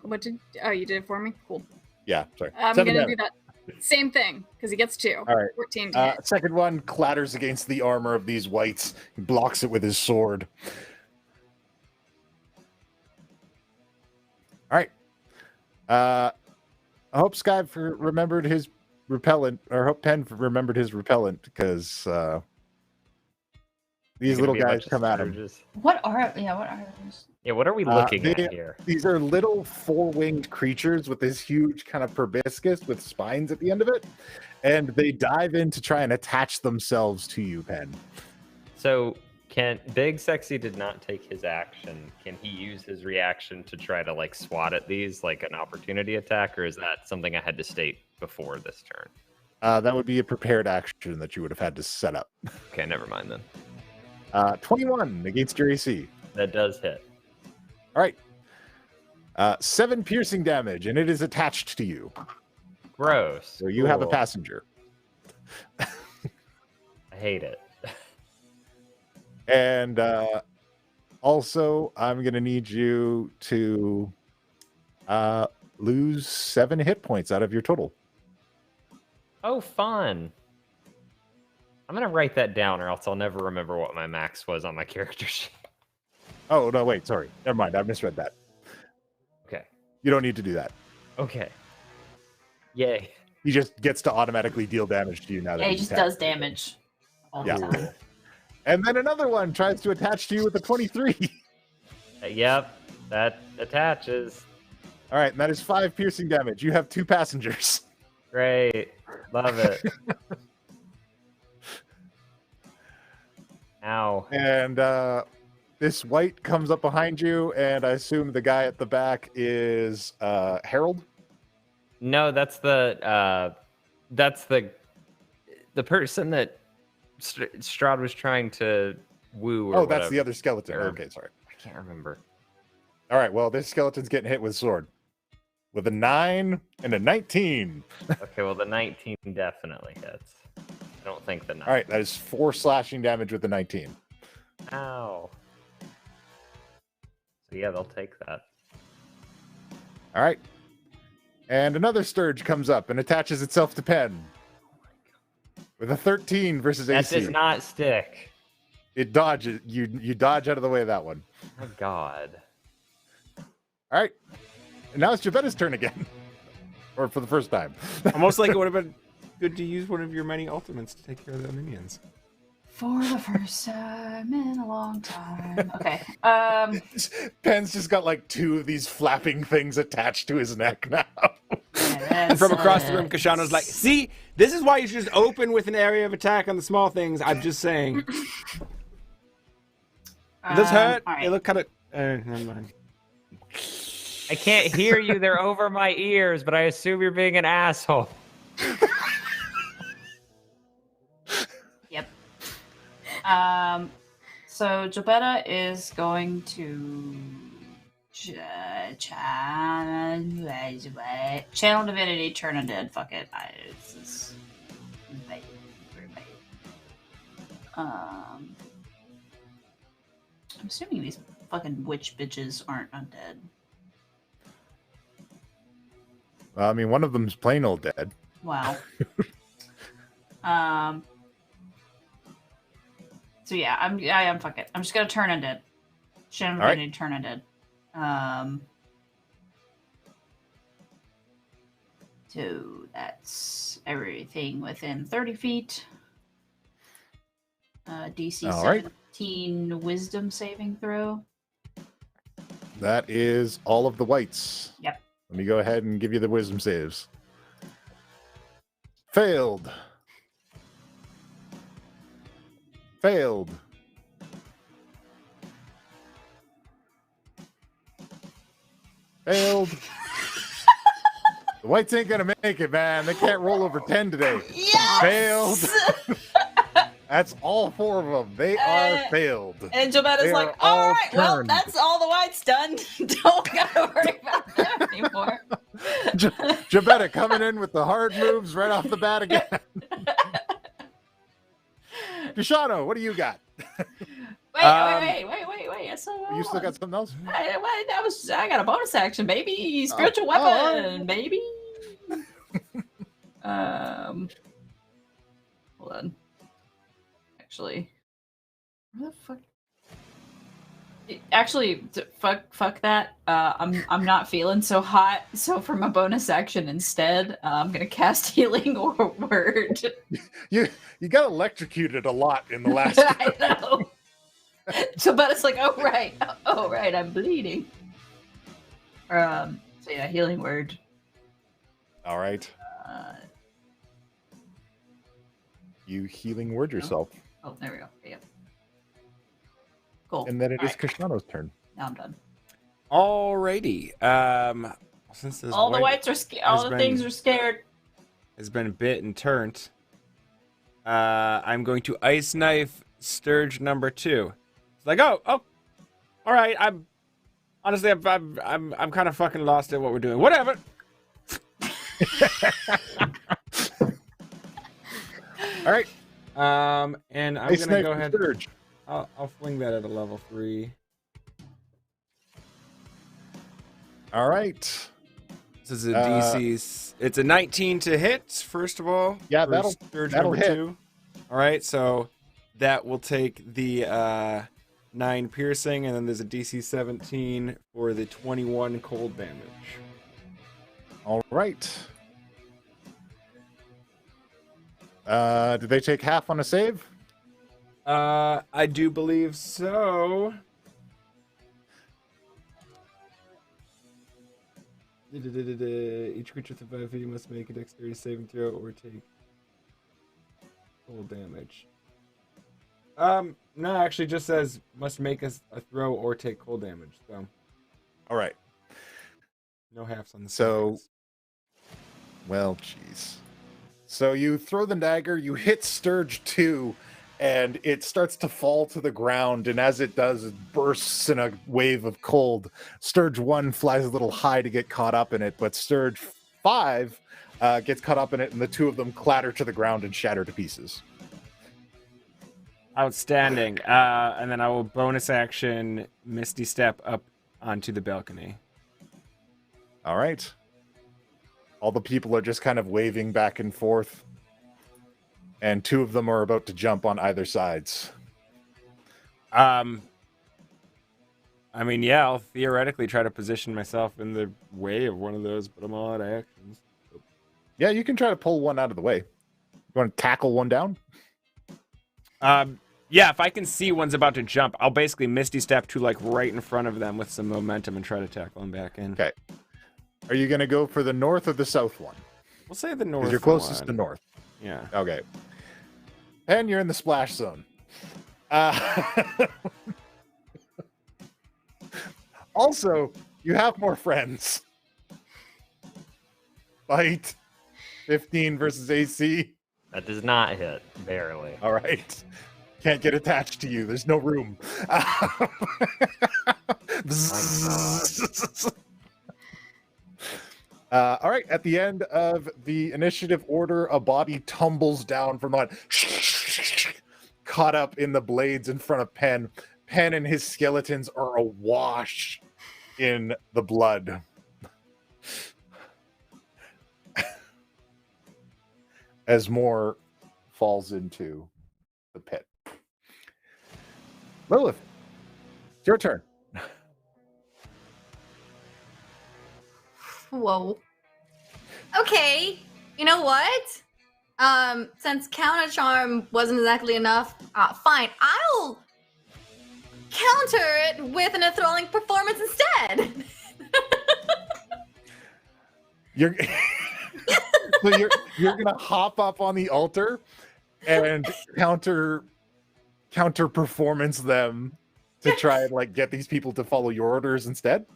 [SPEAKER 3] What did? Oh, you did it for me. Cool.
[SPEAKER 2] Yeah, sorry.
[SPEAKER 3] I'm
[SPEAKER 2] 7
[SPEAKER 3] gonna
[SPEAKER 2] damage.
[SPEAKER 3] do that same thing because he gets 2.
[SPEAKER 2] All right.
[SPEAKER 3] 14 to hit.
[SPEAKER 2] Second one clatters against the armor of these wights. He blocks it with his sword. All right. I hope Sky remembered his repellent, or hope Penn remembered his repellent, because these little guys come at him.
[SPEAKER 6] What are those?
[SPEAKER 5] Yeah, what are we looking at here?
[SPEAKER 2] These are little 4-winged creatures with this huge kind of proboscis with spines at the end of it, and they dive in to try and attach themselves to you, Penn.
[SPEAKER 5] So, Big Sexy did not take his action. Can he use his reaction to try to like swat at these like an opportunity attack, or is that something I had to state before this turn?
[SPEAKER 2] That would be a prepared action that you would have had to set up.
[SPEAKER 5] Okay, never mind then.
[SPEAKER 2] 21 against your AC.
[SPEAKER 5] That does hit.
[SPEAKER 2] All right. 7 piercing damage, and it is attached to you.
[SPEAKER 5] Gross.
[SPEAKER 2] So you have a
[SPEAKER 5] Cool.
[SPEAKER 2] passenger.
[SPEAKER 5] I hate it.
[SPEAKER 2] And also, I'm going to need you to lose 7 hit points out of your total.
[SPEAKER 5] Oh, fun. I'm going to write that down, or else I'll never remember what my max was on my character sheet.
[SPEAKER 2] Oh, no, wait, sorry. Never mind. I misread that.
[SPEAKER 5] Okay.
[SPEAKER 2] You don't need to do that.
[SPEAKER 5] Okay. Yay.
[SPEAKER 2] He just gets to automatically deal damage to you now.
[SPEAKER 6] Yeah, he just does damage all
[SPEAKER 2] Yeah.
[SPEAKER 6] the time.
[SPEAKER 2] And then another one tries to attach to you with a 23.
[SPEAKER 5] Yep, that attaches.
[SPEAKER 2] All right, and that is 5 piercing damage. You have 2 passengers.
[SPEAKER 5] Great. Love it. Ow.
[SPEAKER 2] And this white comes up behind you, and I assume the guy at the back is Harold.
[SPEAKER 5] No, that's the person that Strahd was trying to woo. Or
[SPEAKER 2] Oh, that's the
[SPEAKER 5] whatever.
[SPEAKER 2] other skeleton.
[SPEAKER 5] Or-
[SPEAKER 2] Okay, sorry.
[SPEAKER 5] I can't remember.
[SPEAKER 2] All right, well, this skeleton's getting hit with sword. With a 9 and a 19.
[SPEAKER 5] Okay, well, the 19 definitely hits. I don't think the 9.
[SPEAKER 2] All right, that is 4 slashing damage with the 19.
[SPEAKER 5] Ow. So yeah, they'll take that.
[SPEAKER 2] All right. And another Sturge comes up and attaches itself to Penn. With a 13 versus
[SPEAKER 5] That
[SPEAKER 2] AC.
[SPEAKER 5] does not stick.
[SPEAKER 2] It dodges. You dodge out of the way of that one.
[SPEAKER 5] My God.
[SPEAKER 2] All right. And now it's Javetta's turn again. Or for the first time.
[SPEAKER 1] Almost like it would have been good to use one of your many ultimates to take care of the minions.
[SPEAKER 6] For the first time in a long time. Okay.
[SPEAKER 2] Penn's just got like 2 of these flapping things attached to his neck now.
[SPEAKER 1] And from across the room, Kashano's like, see, this is why you should just open with an area of attack on the small things. I'm just saying. It does hurt.
[SPEAKER 6] all right.
[SPEAKER 1] It look kind of... never mind.
[SPEAKER 5] I can't hear you. They're over my ears, but I assume you're being an asshole.
[SPEAKER 6] Yep. So Jobetta is going to channel divinity, turn undead. Fuck it. This is bait. Very bait. I'm assuming these fucking witch bitches aren't undead.
[SPEAKER 2] I mean, one of them's plain old dead.
[SPEAKER 6] Wow. So yeah, I am fuck it. I'm just gonna turn undead. Channel
[SPEAKER 2] All right.
[SPEAKER 6] divinity, turn undead. So that's everything within 30 feet. DC
[SPEAKER 2] All right.
[SPEAKER 6] 17 wisdom saving throw.
[SPEAKER 2] That is all of the whites.
[SPEAKER 6] Yep.
[SPEAKER 2] Let me go ahead and give you the wisdom saves. Failed. Failed. Failed. The whites ain't gonna make it, man. They can't roll over 10 today.
[SPEAKER 6] Yes!
[SPEAKER 2] Failed. That's all 4 of them. They are failed.
[SPEAKER 6] And Jobetta's
[SPEAKER 2] They
[SPEAKER 6] like,
[SPEAKER 2] are
[SPEAKER 6] all
[SPEAKER 2] all
[SPEAKER 6] right, well,
[SPEAKER 2] turned."
[SPEAKER 6] that's all the whites done. Don't gotta worry about them anymore.
[SPEAKER 2] Jabetta coming in with the hard moves right off the bat again. Deshano, what do you got?
[SPEAKER 6] Wait. So,
[SPEAKER 2] You still got something else?
[SPEAKER 6] I got a bonus action, baby. Spiritual
[SPEAKER 2] all right.
[SPEAKER 6] weapon, baby. Hold on. Actually, where the fuck? Actually, fuck that. I'm not feeling so hot. So for my bonus action instead, I'm gonna cast Healing Word.
[SPEAKER 2] You got electrocuted a lot in the last.
[SPEAKER 6] I know. So, but it's like, oh right, I'm bleeding. So yeah, Healing Word.
[SPEAKER 2] All right. You healing word yourself.
[SPEAKER 6] Oh, there we go. Yeah. Cool.
[SPEAKER 2] And then it is
[SPEAKER 6] Alright,
[SPEAKER 2] Kashano's turn.
[SPEAKER 6] now I'm done.
[SPEAKER 1] Alrighty. Since this
[SPEAKER 6] All the whites are scared. All the things are scared.
[SPEAKER 1] has been bit and turned, I'm going to ice knife Sturge number 2. It's like, oh, all right. I'm honestly, I'm kind of fucking lost at what we're doing. Whatever.
[SPEAKER 2] All right.
[SPEAKER 1] And I'm
[SPEAKER 2] Ice
[SPEAKER 1] gonna
[SPEAKER 2] knife
[SPEAKER 1] go
[SPEAKER 2] and
[SPEAKER 1] ahead.
[SPEAKER 2] Sturge.
[SPEAKER 1] I'll fling that at a level 3.
[SPEAKER 2] All right.
[SPEAKER 1] This is a DC. It's a 19 to hit. First of all.
[SPEAKER 2] Yeah,
[SPEAKER 1] for
[SPEAKER 2] that'll
[SPEAKER 1] Sturge
[SPEAKER 2] hit.
[SPEAKER 1] 2. All right, so that will take the 9 piercing, and then there's a DC 17 for the 21 cold damage.
[SPEAKER 2] All right. Did they take half on a save?
[SPEAKER 1] I do believe so. Each creature within 5 feet must make a dexterity saving throw or take cold damage. No, actually, just says must make a throw or take cold damage. So
[SPEAKER 2] All right.
[SPEAKER 1] no halves on the.
[SPEAKER 2] So-
[SPEAKER 1] saves.
[SPEAKER 2] Well, jeez. So you throw the dagger, you hit Sturge 2, and it starts to fall to the ground. And as it does, it bursts in a wave of cold. Sturge 1 flies a little high to get caught up in it, but Sturge 5 gets caught up in it, and the 2 of them clatter to the ground and shatter to pieces.
[SPEAKER 1] Outstanding. And then I will bonus action Misty Step up onto the balcony.
[SPEAKER 2] All right. All the people are just kind of waving back and forth. And 2 of them are about to jump on either sides.
[SPEAKER 1] I mean, yeah, I'll theoretically try to position myself in the way of one of those, but I'm all out of actions.
[SPEAKER 2] Yeah, you can try to pull one out of the way. You want to tackle one down?
[SPEAKER 1] Yeah, if I can see one's about to jump, I'll basically Misty Step to like right in front of them with some momentum and try to tackle them back in.
[SPEAKER 2] Okay. Are you going to go for the north or the south one?
[SPEAKER 1] We'll say the north.
[SPEAKER 2] Because you're closest
[SPEAKER 1] one.
[SPEAKER 2] to north.
[SPEAKER 1] Yeah.
[SPEAKER 2] Okay. And you're in the splash zone. Also, you have more friends. Fight. 15 versus AC.
[SPEAKER 5] That does not hit, barely.
[SPEAKER 2] All right. Can't get attached to you. There's no room. All right. At the end of the initiative order, a body tumbles down from on, caught up in the blades in front of Penn. Penn and his skeletons are awash in the blood. As more falls into the pit. Lilith, it's your turn.
[SPEAKER 7] Whoa. Okay. You know what? Since counter charm wasn't exactly enough, fine. I'll counter it with an enthralling performance instead.
[SPEAKER 2] You're so you're gonna hop up on the altar and counter performance them to try and like get these people to follow your orders instead.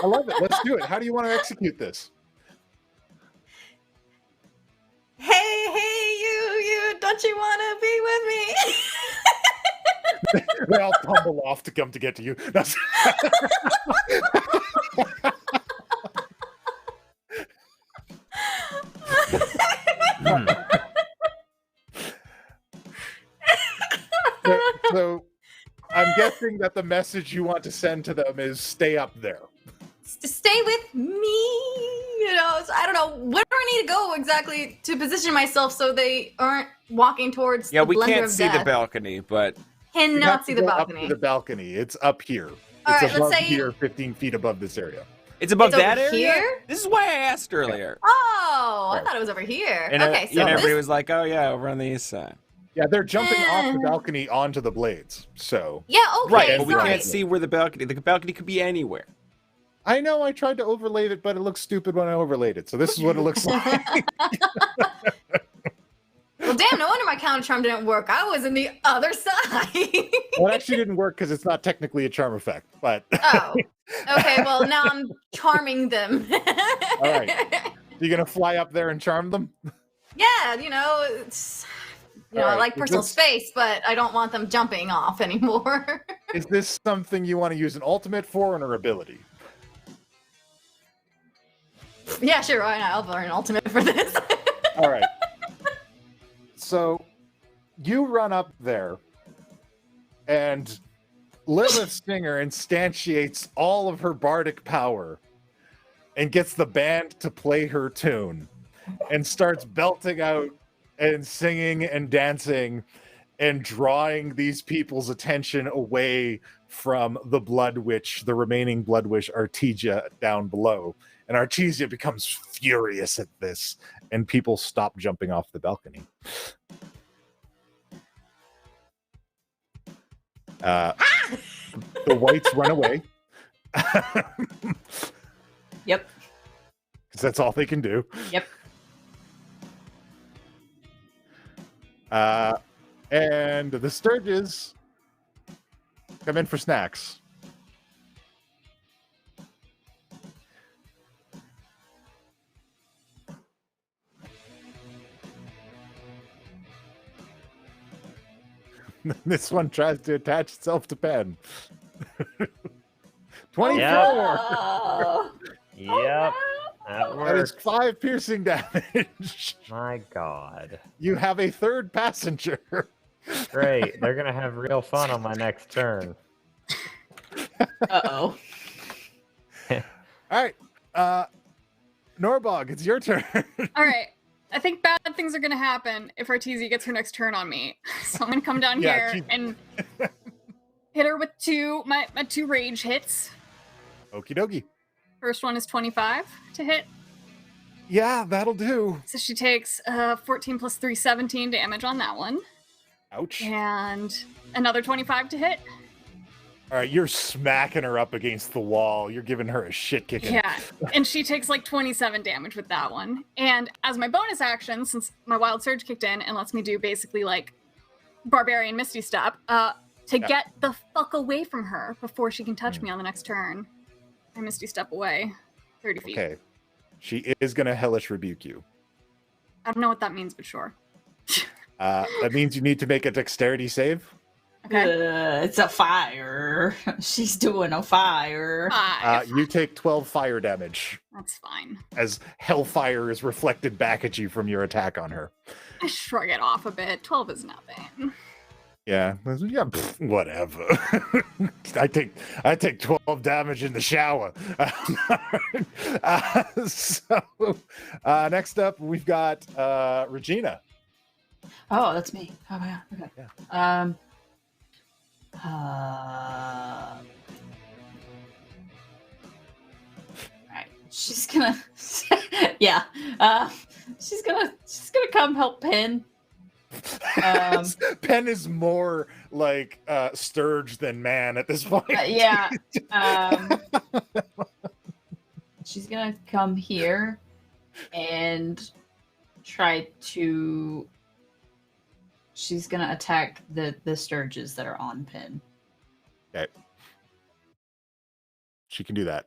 [SPEAKER 2] I love it. Let's do it. How do you want to execute this?
[SPEAKER 7] Hey, you! Don't you want to be with me?
[SPEAKER 2] They all tumble off to come to get to you. That's... so I'm guessing that the message you want to send to them is stay up there.
[SPEAKER 7] Stay with me. You know, so I don't know. Where do I need to go exactly to position myself so they aren't walking towards
[SPEAKER 1] Yeah,
[SPEAKER 7] the
[SPEAKER 1] we
[SPEAKER 7] blender
[SPEAKER 1] can't
[SPEAKER 7] of
[SPEAKER 1] see
[SPEAKER 7] death?
[SPEAKER 1] the balcony, but
[SPEAKER 2] You have
[SPEAKER 7] Cannot
[SPEAKER 2] to
[SPEAKER 7] see the
[SPEAKER 2] go up
[SPEAKER 7] balcony.
[SPEAKER 2] to the balcony. It's up here.
[SPEAKER 7] All
[SPEAKER 2] It's
[SPEAKER 7] right, let's
[SPEAKER 2] above
[SPEAKER 7] say-
[SPEAKER 2] here, 15 feet above this area.
[SPEAKER 1] it's above
[SPEAKER 7] It's
[SPEAKER 1] that
[SPEAKER 7] over
[SPEAKER 1] area.
[SPEAKER 7] here?
[SPEAKER 1] This is why I asked earlier.
[SPEAKER 7] Oh, I
[SPEAKER 2] Right.
[SPEAKER 7] thought it was over here.
[SPEAKER 1] And,
[SPEAKER 7] Okay, so
[SPEAKER 1] everybody
[SPEAKER 7] this-
[SPEAKER 1] was like, "Oh yeah, over on the east side."
[SPEAKER 2] Yeah, they're jumping off the balcony onto the blades. So
[SPEAKER 7] yeah, okay,
[SPEAKER 1] Right, but we
[SPEAKER 7] sorry.
[SPEAKER 1] can't see where the balcony. The balcony could be anywhere.
[SPEAKER 2] I know I tried to overlay it, but it looks stupid when I overlaid it. So this is what it looks like.
[SPEAKER 7] Well, damn, no wonder my counter charm didn't work. I was in the other side.
[SPEAKER 2] Well, it actually didn't work because it's not technically a charm effect. But
[SPEAKER 7] Oh, okay. Well, now I'm charming them.
[SPEAKER 2] all right, you gonna fly up there and charm them?
[SPEAKER 7] Yeah, you know, it's I
[SPEAKER 2] Alright,
[SPEAKER 7] like
[SPEAKER 2] is
[SPEAKER 7] personal
[SPEAKER 2] this-
[SPEAKER 7] space, but I don't want them jumping off anymore.
[SPEAKER 2] Is this something you want to use an ultimate for or an ability?
[SPEAKER 7] Yeah, sure. Why not? I'll burn an ultimate for this.
[SPEAKER 2] All right. So you run up there, and Lilith Singer instantiates all of her bardic power and gets the band to play her tune and starts belting out and singing and dancing and drawing these people's attention away from the Blood Witch, the remaining Blood Witch Artesia down below. And Artesia becomes furious at this, and people stop jumping off the balcony. The whites run away.
[SPEAKER 6] Yep.
[SPEAKER 2] Because that's all they can do.
[SPEAKER 6] Yep.
[SPEAKER 2] And the Sturges come in for snacks. This one tries to attach itself to Penn. 24!
[SPEAKER 7] Oh.
[SPEAKER 5] Yep. That
[SPEAKER 2] That is
[SPEAKER 5] works.
[SPEAKER 2] 5 piercing damage.
[SPEAKER 5] My God.
[SPEAKER 2] You have a third passenger.
[SPEAKER 5] Great. They're gonna have real fun on my next turn.
[SPEAKER 6] Uh-oh.
[SPEAKER 2] All right. Norbog, it's your turn.
[SPEAKER 3] All right. I think bad things are gonna happen if Artesia gets her next turn on me. So I'm gonna come down
[SPEAKER 2] Yeah,
[SPEAKER 3] here and hit her with my 2 rage hits.
[SPEAKER 2] Okie dokie.
[SPEAKER 3] First one is 25 to hit.
[SPEAKER 2] Yeah, that'll do.
[SPEAKER 3] So she takes 14 plus 3, 17 damage on that one.
[SPEAKER 2] Ouch.
[SPEAKER 3] And another 25 to hit.
[SPEAKER 2] All right, you're smacking her up against the wall. You're giving her a shit kicking.
[SPEAKER 3] Yeah. And she takes like 27 damage with that one. And as my bonus action, since my Wild Surge kicked in and lets me do basically like Barbarian Misty Step, to get the fuck away from her before she can touch me on the next turn, I Misty Step away 30 feet.
[SPEAKER 2] Okay. She is going to hellish rebuke you.
[SPEAKER 3] I don't know what that means, but sure.
[SPEAKER 2] That means you need to make a dexterity save.
[SPEAKER 3] Okay.
[SPEAKER 6] It's a fire. She's doing a fire.
[SPEAKER 3] 5.
[SPEAKER 2] You take 12 fire damage
[SPEAKER 3] That's fine.
[SPEAKER 2] as hellfire is reflected back at you from your attack on her.
[SPEAKER 3] I shrug it off a bit. 12 is nothing.
[SPEAKER 2] Yeah, whatever. I take 12 damage in the shower. Next up, we've got Regina.
[SPEAKER 6] Oh, that's me. Oh yeah. Okay.
[SPEAKER 2] Yeah.
[SPEAKER 6] Alright. She's gonna yeah. She's gonna come help Penn.
[SPEAKER 2] Penn is more like Sturge than man at this point.
[SPEAKER 6] Yeah. She's gonna come here and try to. She's gonna attack the Sturges that are on Penn.
[SPEAKER 2] Okay. She can do that.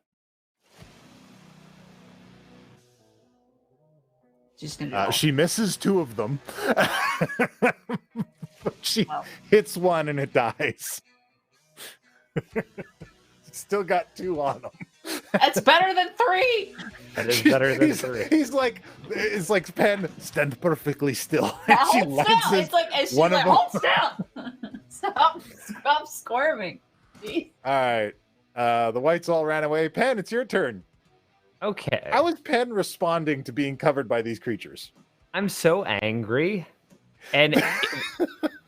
[SPEAKER 6] She's gonna do it all.
[SPEAKER 2] She misses 2 of them. She
[SPEAKER 6] Wow.
[SPEAKER 2] hits 1 and it dies. Still got 2 on him.
[SPEAKER 6] That's better than 3.
[SPEAKER 5] That is better than 3.
[SPEAKER 2] He's like, it's like Penn, stand perfectly still. And she
[SPEAKER 6] Hold
[SPEAKER 2] lances
[SPEAKER 6] still. It's like, and she's
[SPEAKER 2] one
[SPEAKER 6] like,
[SPEAKER 2] of
[SPEAKER 6] hold still. Stop squirming. Jeez.
[SPEAKER 2] All right. The whites all ran away. Penn, it's your turn.
[SPEAKER 5] Okay.
[SPEAKER 2] How is Penn responding to being covered by these creatures?
[SPEAKER 5] I'm so angry. And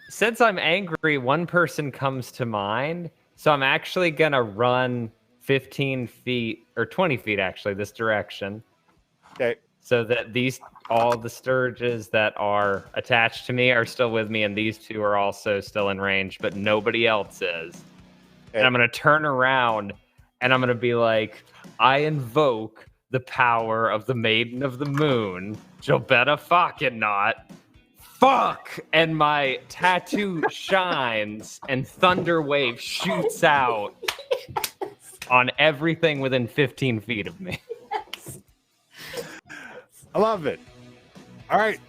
[SPEAKER 5] since I'm angry, one person comes to mind. So I'm actually going to run 15 feet, or 20 feet actually, this direction.
[SPEAKER 2] Okay.
[SPEAKER 5] So that all the Sturges that are attached to me are still with me, and these 2 are also still in range, but nobody else is.
[SPEAKER 2] Okay.
[SPEAKER 5] And I'm going to turn around, and I'm going to be like, I invoke the power of the Maiden of the Moon, Jobetta fucking not. Fuck! And my tattoo shines, and Thunder Wave shoots out on everything within 15 feet of me.
[SPEAKER 2] I love it. All right.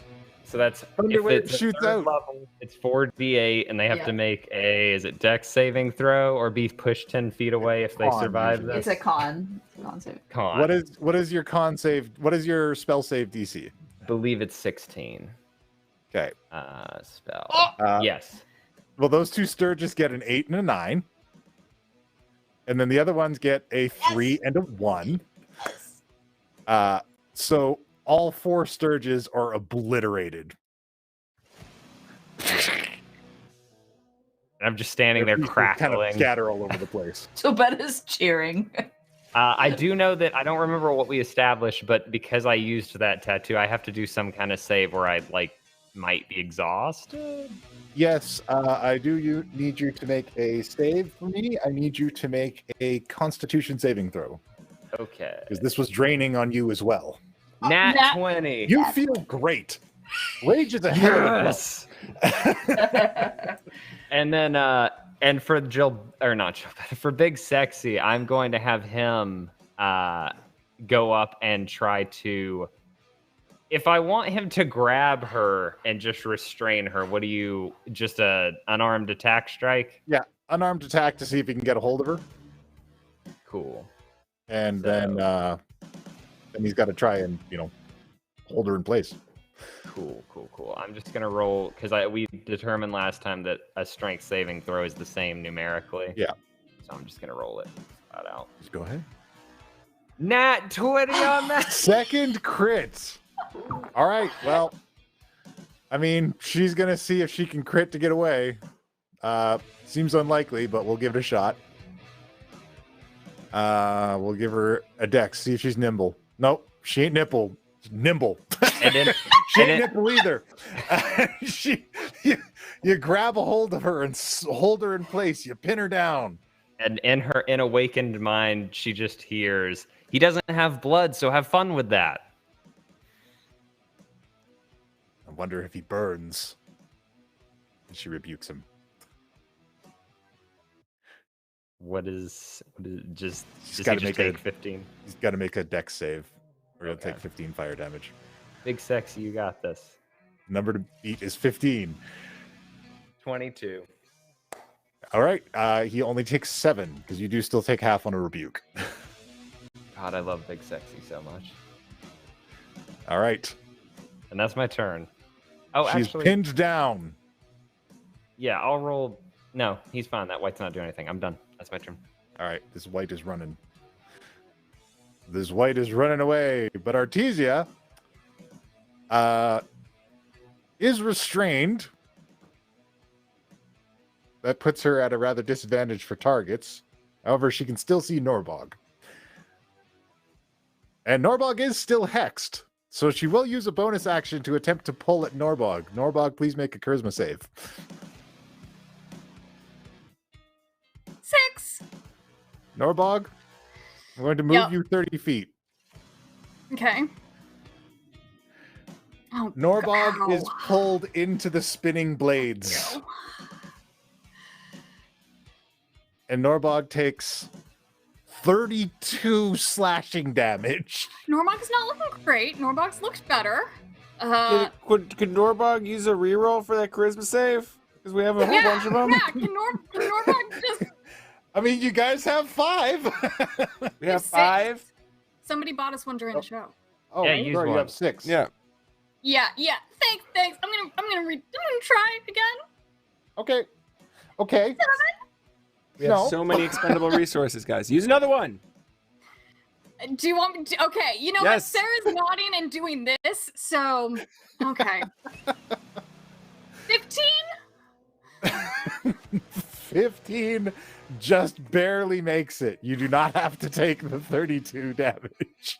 [SPEAKER 5] So that's
[SPEAKER 2] Thunder
[SPEAKER 5] if
[SPEAKER 2] Wave
[SPEAKER 5] it's a
[SPEAKER 2] shoots
[SPEAKER 5] third
[SPEAKER 2] out.
[SPEAKER 5] level, it's 4d8, and they have
[SPEAKER 3] Yeah.
[SPEAKER 5] to make is it Dex saving throw or be pushed 10 feet away if they
[SPEAKER 2] Con,
[SPEAKER 5] survive
[SPEAKER 2] usually.
[SPEAKER 5] this?
[SPEAKER 6] It's a con. Con save.
[SPEAKER 5] Con.
[SPEAKER 2] What is your con save? What is your spell save DC?
[SPEAKER 5] I believe it's 16.
[SPEAKER 2] Okay.
[SPEAKER 5] Spell.
[SPEAKER 2] Uh,
[SPEAKER 5] Yes.
[SPEAKER 2] Well, those 2 Sturges get an 8 and a 9. And then the other ones get a 3 and a 1. So all 4 Sturges are obliterated.
[SPEAKER 5] I'm just standing there
[SPEAKER 2] Their pieces kind
[SPEAKER 5] crackling.
[SPEAKER 2] of scatter all over the place.
[SPEAKER 6] Jobetta's cheering.
[SPEAKER 5] I do know that I don't remember what we established, but because I used that tattoo, I have to do some kind of save where I might be exhausted.
[SPEAKER 2] Yes, I do need you to make a save for me. I need you to make a Constitution saving throw
[SPEAKER 5] Okay.
[SPEAKER 2] because this was draining on you as well.
[SPEAKER 5] Nat
[SPEAKER 6] Nat-
[SPEAKER 5] 20.
[SPEAKER 2] You feel great. Rage is a hell of a
[SPEAKER 5] Yes. And then and for for Big Sexy, I'm going to have him go up and try to, if I want him to grab her and just restrain her, what do you, just a unarmed attack strike?
[SPEAKER 2] Yeah, unarmed attack to see if he can get a hold of her,
[SPEAKER 5] Cool.
[SPEAKER 2] and
[SPEAKER 5] So-
[SPEAKER 2] then he's got to try and hold her in place.
[SPEAKER 5] Cool. I'm just gonna roll because we determined last time that a strength saving throw is the same numerically.
[SPEAKER 2] Yeah.
[SPEAKER 5] So I'm just gonna roll it flat out.
[SPEAKER 2] Just go ahead.
[SPEAKER 5] Nat 20 on that.
[SPEAKER 2] Second crit. All right. Well, I mean, she's gonna see if she can crit to get away. Seems unlikely, but we'll give it a shot. We'll give her a dex. See if she's nimble. Nope, she ain't nimble.
[SPEAKER 5] And then
[SPEAKER 2] She
[SPEAKER 5] and
[SPEAKER 2] ain't
[SPEAKER 5] it-
[SPEAKER 2] nimble either. You grab a hold of her and hold her in place. You pin her down.
[SPEAKER 5] And in her awakened mind, she just hears, he doesn't have blood, so have fun with that.
[SPEAKER 2] I wonder if he burns. And she rebukes him.
[SPEAKER 5] What is just
[SPEAKER 2] gotta
[SPEAKER 5] he just
[SPEAKER 2] make a-
[SPEAKER 5] take 15?
[SPEAKER 2] He's got to make a dex save, or he'll
[SPEAKER 5] Okay.
[SPEAKER 2] take 15 fire damage.
[SPEAKER 5] Big Sexy, you got this.
[SPEAKER 2] Number to beat is 15.
[SPEAKER 5] 22.
[SPEAKER 2] All right. He only takes 7 because you do still take half on a rebuke.
[SPEAKER 5] God, I love Big Sexy so much.
[SPEAKER 2] All right.
[SPEAKER 5] And that's my turn. Oh,
[SPEAKER 2] She's
[SPEAKER 5] actually,
[SPEAKER 2] pinned down.
[SPEAKER 5] yeah, I'll roll. No, he's fine. That white's not doing anything. I'm done. That's my turn.
[SPEAKER 2] All right. This white is running. This white is running away. But Artesia is restrained. That puts her at a rather disadvantage for targets. However, she can still see Norbog. And Norbog is still hexed. So she will use a bonus action to attempt to pull at Norbog. Norbog, please make a charisma save.
[SPEAKER 3] 6.
[SPEAKER 2] Norbog, I'm going to move
[SPEAKER 3] Yep.
[SPEAKER 2] you 30 feet.
[SPEAKER 3] Okay. Oh,
[SPEAKER 2] Norbog
[SPEAKER 3] ow.
[SPEAKER 2] is pulled into the spinning blades.
[SPEAKER 3] No.
[SPEAKER 2] And Norbog takes 32 slashing damage.
[SPEAKER 3] Norbog's not looking great. Norbog's looks better.
[SPEAKER 1] Could Norbog use a reroll for that charisma save? Because we have a whole bunch of them.
[SPEAKER 3] Yeah, can Norbog just...
[SPEAKER 2] I mean, you guys have 5.
[SPEAKER 1] We have
[SPEAKER 3] Six.
[SPEAKER 1] 5.
[SPEAKER 3] Somebody bought us one during the show.
[SPEAKER 2] Oh,
[SPEAKER 5] Yeah, use
[SPEAKER 2] sorry, you
[SPEAKER 5] one.
[SPEAKER 2] have 6.
[SPEAKER 1] Yeah.
[SPEAKER 3] Yeah. Thanks. I'm gonna try again.
[SPEAKER 2] Okay.
[SPEAKER 1] We have
[SPEAKER 2] No.
[SPEAKER 1] so many expendable resources, guys. Use another one.
[SPEAKER 3] Do you want me to? Okay, you know
[SPEAKER 1] Yes.
[SPEAKER 3] what? Sarah's nodding and doing this, so okay. 15?
[SPEAKER 2] 15 just barely makes it. You do not have to take the 32 damage.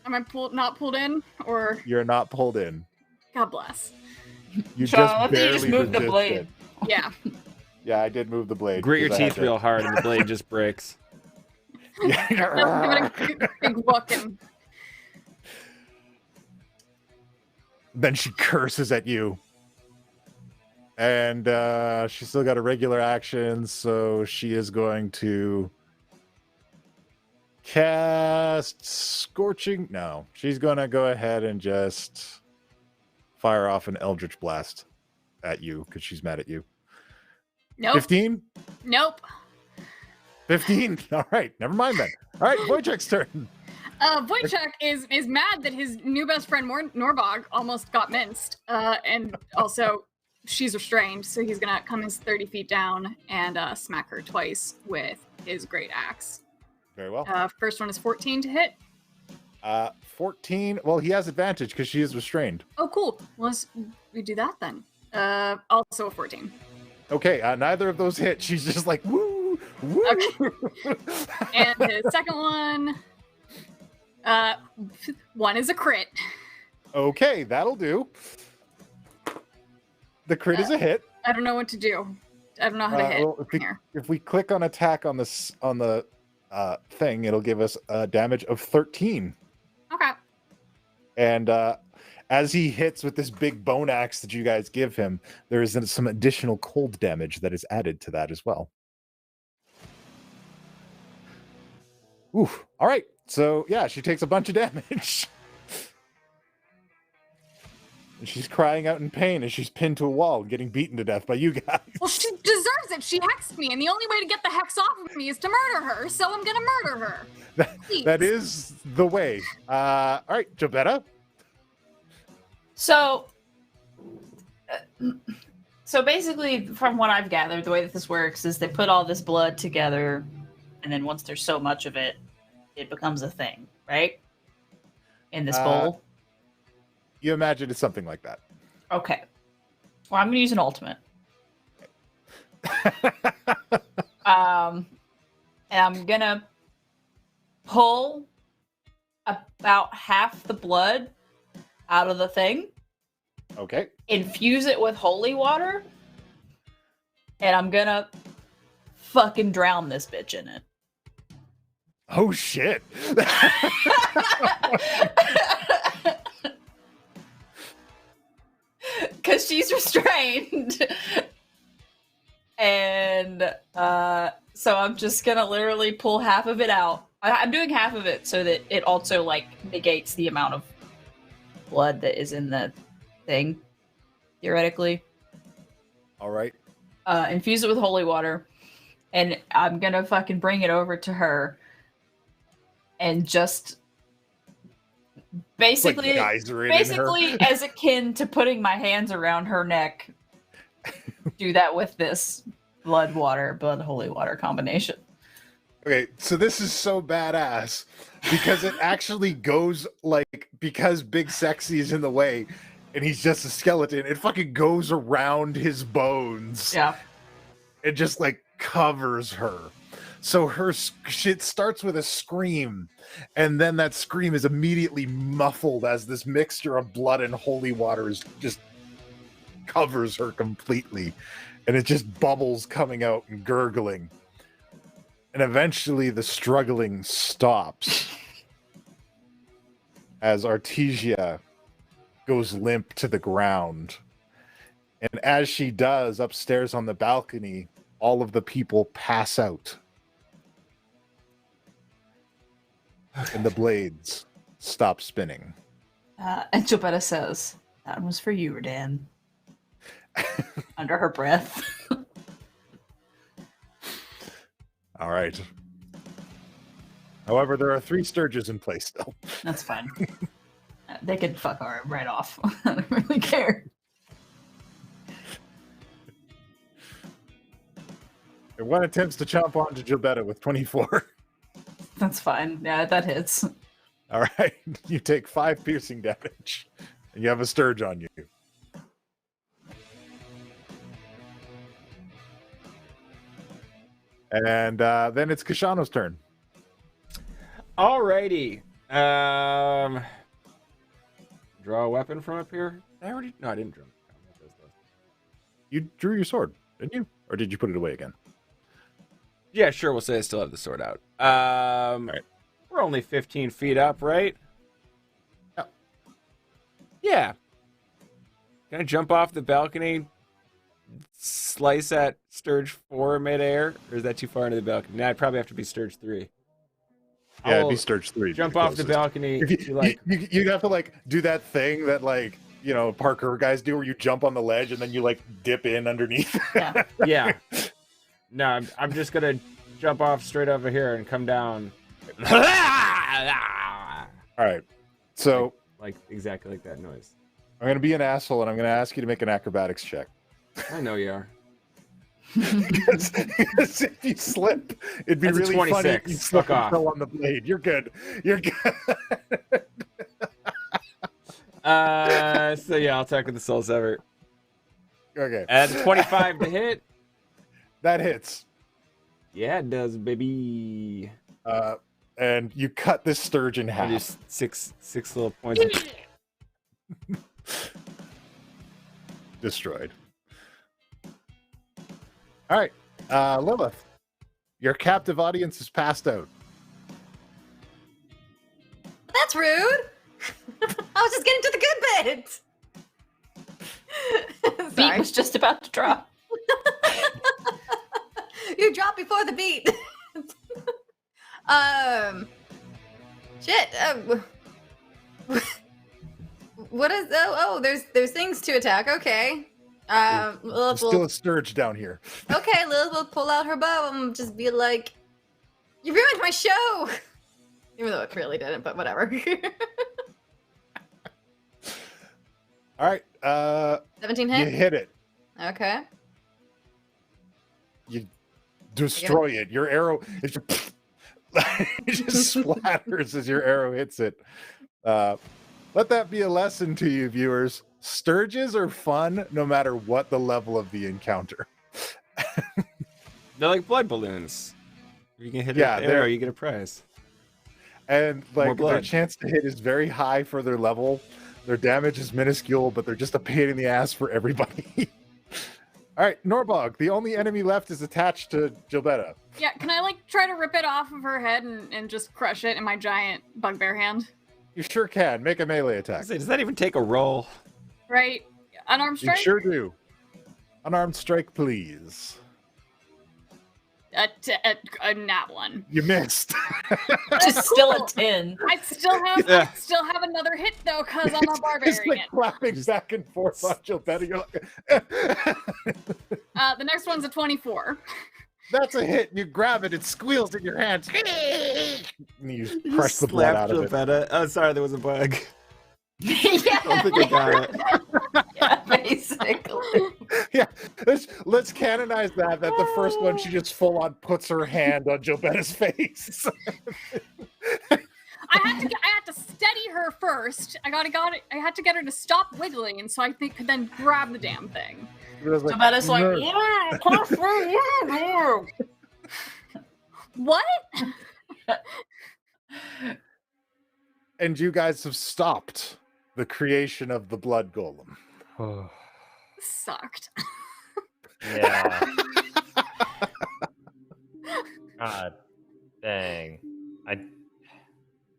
[SPEAKER 3] Am I not pulled in, or
[SPEAKER 2] You're not pulled in.
[SPEAKER 3] God bless?
[SPEAKER 2] You
[SPEAKER 6] Sean,
[SPEAKER 2] just
[SPEAKER 6] I think you
[SPEAKER 2] barely
[SPEAKER 6] just moved the
[SPEAKER 2] resisted.
[SPEAKER 6] blade.
[SPEAKER 3] Yeah.
[SPEAKER 2] Yeah, I did move the blade.
[SPEAKER 1] Grit your
[SPEAKER 2] 'cause I had
[SPEAKER 1] teeth real hard and the blade just breaks.
[SPEAKER 3] Give it a big look and
[SPEAKER 2] Then she curses at you. And she's still got a regular action, so she is going to cast Scorching. No, she's going to go ahead and just fire off an Eldritch Blast at you because she's mad at you.
[SPEAKER 3] nope,
[SPEAKER 2] 15?
[SPEAKER 3] nope.
[SPEAKER 2] 15? All right, never mind then. All right, Wojciech's turn.
[SPEAKER 3] Wojciech is mad that his new best friend Norbog almost got minced, and also she's restrained, so he's gonna come his 30 feet down and smack her twice with his great axe.
[SPEAKER 2] Very well.
[SPEAKER 3] First one is 14 to hit.
[SPEAKER 2] 14. Well, he has advantage because she is restrained.
[SPEAKER 3] Oh, cool. We do that then. Also a 14.
[SPEAKER 2] Okay, neither of those hit. She's just like, woo, woo.
[SPEAKER 3] Okay. And his second one, one is a crit.
[SPEAKER 2] Okay, that'll do. The crit is a hit.
[SPEAKER 3] I don't know what to do. I don't know how to hit
[SPEAKER 2] well,
[SPEAKER 3] from here.
[SPEAKER 2] if we click on attack on this on the thing, it'll give us a damage of 13.
[SPEAKER 3] Okay.
[SPEAKER 2] And as he hits with this big bone axe that you guys give him, there is some additional cold damage that is added to that as well. Ooh. All right. So yeah, she takes a bunch of damage. And she's crying out in pain as she's pinned to a wall and getting beaten to death by you guys.
[SPEAKER 3] Well, she deserves it. She hexed me, and the only way to get the hex off of me is to murder her, so I'm gonna murder her.
[SPEAKER 2] That is the way. All right, Jabetta.
[SPEAKER 6] So basically, from what I've gathered, the way that this works is they put all this blood together, and then once there's so much of it, it becomes a thing, right? In this bowl.
[SPEAKER 2] You imagine it's something like that.
[SPEAKER 6] Okay. Well, I'm gonna use an ultimate. And I'm gonna pull about half the blood out of the thing,
[SPEAKER 2] Okay.
[SPEAKER 6] infuse it with holy water, and I'm gonna fucking drown this bitch in it.
[SPEAKER 2] Oh shit.
[SPEAKER 6] Because she's restrained. And so I'm just gonna literally pull half of it out. I'm doing half of it so that it also like negates the amount of blood that is in the thing, theoretically.
[SPEAKER 2] All right.
[SPEAKER 6] Infuse it with holy water, and I'm gonna fucking bring it over to her and just basically as akin to putting my hands around her neck, do that with this blood holy water combination.
[SPEAKER 2] Okay, so this is so badass because it actually goes like, because Big Sexy is in the way and he's just a skeleton, it fucking goes around his bones.
[SPEAKER 6] Yeah.
[SPEAKER 2] It just like covers her. So her shit starts with a scream, and then that scream is immediately muffled as this mixture of blood and holy water is just covers her completely, and it just bubbles coming out and gurgling. And eventually the struggling stops as Artesia goes limp to the ground. And as she does, upstairs on the balcony, all of the people pass out. And the blades stop spinning.
[SPEAKER 6] And Gilbetta says, "That one was for you, Redan." Under her breath.
[SPEAKER 2] All right. However, there are 3 Sturges in place still.
[SPEAKER 6] That's fine. They could fuck our right off. I don't really care.
[SPEAKER 2] And one attempts to chomp onto Gilbetta with 24.
[SPEAKER 6] That's fine. Yeah, that hits.
[SPEAKER 2] All right. You take 5 piercing damage. And you have a Sturge on you. And then it's Kashano's turn.
[SPEAKER 1] Alrighty. Draw a weapon from up here. No, I didn't draw.
[SPEAKER 2] You drew your sword, didn't you? Or did you put it away again?
[SPEAKER 1] Yeah, sure. We'll say I still have the sword out.
[SPEAKER 2] Right.
[SPEAKER 1] We're only 15 feet up, right?
[SPEAKER 2] Yeah.
[SPEAKER 1] Yeah. Can I jump off the balcony, slice at Sturge 4 midair, or is that too far into the balcony? Nah, I'd probably have to be Sturge 3.
[SPEAKER 2] Yeah, it'd be Sturge 3.
[SPEAKER 1] Jump off the balcony.
[SPEAKER 2] You'd have to like do that thing that like parkour guys do, where you jump on the ledge and then you like dip in underneath.
[SPEAKER 6] Yeah.
[SPEAKER 1] Yeah. No, I'm just gonna jump off straight over here and come down.
[SPEAKER 2] All right. So
[SPEAKER 1] like exactly like that noise.
[SPEAKER 2] I'm gonna be an asshole and I'm gonna ask you to make an acrobatics check.
[SPEAKER 1] I know you are.
[SPEAKER 2] because if you slip, it'd be
[SPEAKER 1] That's a
[SPEAKER 2] really
[SPEAKER 1] 26.
[SPEAKER 2] funny if you slip
[SPEAKER 1] Fuck
[SPEAKER 2] and
[SPEAKER 1] off.
[SPEAKER 2] fell on the blade. You're good. You're good.
[SPEAKER 1] So yeah, I'll attack with the Soul Sever.
[SPEAKER 2] Okay.
[SPEAKER 1] That's 25 to hit.
[SPEAKER 2] That hits.
[SPEAKER 1] Yeah, it does, baby.
[SPEAKER 2] And you cut this Sturge in
[SPEAKER 1] I
[SPEAKER 2] half.
[SPEAKER 1] just six little points.
[SPEAKER 2] Destroyed. All right, Lilith, your captive audience is passed out.
[SPEAKER 7] That's rude. I was just getting to the good bit.
[SPEAKER 6] Beat
[SPEAKER 7] Sorry.
[SPEAKER 6] was just about to drop.
[SPEAKER 7] You dropped before the beat. Shit. What is? Oh, there's things to attack. Okay. Lilith
[SPEAKER 2] There's
[SPEAKER 7] will,
[SPEAKER 2] still a Sturge down here.
[SPEAKER 7] okay, Lilith will pull out her bow and just be like, "You ruined my show." Even though it really didn't, but whatever.
[SPEAKER 2] All right,
[SPEAKER 7] 17
[SPEAKER 2] you
[SPEAKER 7] hit.
[SPEAKER 2] hit it.
[SPEAKER 7] Okay.
[SPEAKER 2] You destroy it. Your arrow it just splatters as your arrow hits it. Let that be a lesson to you, viewers. Sturges are fun no matter what the level of the encounter.
[SPEAKER 1] They're like blood balloons. If you can hit
[SPEAKER 2] Yeah,
[SPEAKER 1] an arrow, you get a prize.
[SPEAKER 2] And
[SPEAKER 1] More
[SPEAKER 2] like their
[SPEAKER 1] blood.
[SPEAKER 2] chance to hit is very high for their level. Their damage is minuscule, but they're just a pain in the ass for everybody. All right, Norbog, the only enemy left is attached to Gilbetta.
[SPEAKER 3] Yeah, can I like try to rip it off of her head and just crush it in my giant bugbear hand?
[SPEAKER 2] You sure can. Make a melee attack.
[SPEAKER 1] Does that even take a roll?
[SPEAKER 3] Right? Unarmed
[SPEAKER 2] You
[SPEAKER 3] strike?
[SPEAKER 2] sure do. Unarmed strike, please.
[SPEAKER 3] A nat one.
[SPEAKER 2] You missed.
[SPEAKER 6] Just still a 10.
[SPEAKER 3] I still have another hit though, cause I'm a
[SPEAKER 2] It's
[SPEAKER 3] barbarian.
[SPEAKER 2] like clapping back and forth on Gilbetta. You're like,
[SPEAKER 3] The next one's a 24.
[SPEAKER 2] that's a hit. You grab it, it squeals in your hands. And you crush the blood out of it.
[SPEAKER 1] it. Oh, sorry, there was a bug.
[SPEAKER 6] Yeah,
[SPEAKER 1] I don't think I got it.
[SPEAKER 6] yeah, basically.
[SPEAKER 2] Yeah, let's canonize that the first one she just full on puts her hand on Gilbetta's face.
[SPEAKER 3] I had to steady her first. I had to get her to stop wiggling, and so I could then grab the damn thing.
[SPEAKER 2] It was like,
[SPEAKER 6] Gilbetta's like,
[SPEAKER 2] "Nerd."
[SPEAKER 3] What?
[SPEAKER 2] And you guys have stopped the creation of the blood golem.
[SPEAKER 3] Sucked.
[SPEAKER 5] Yeah. God dang. I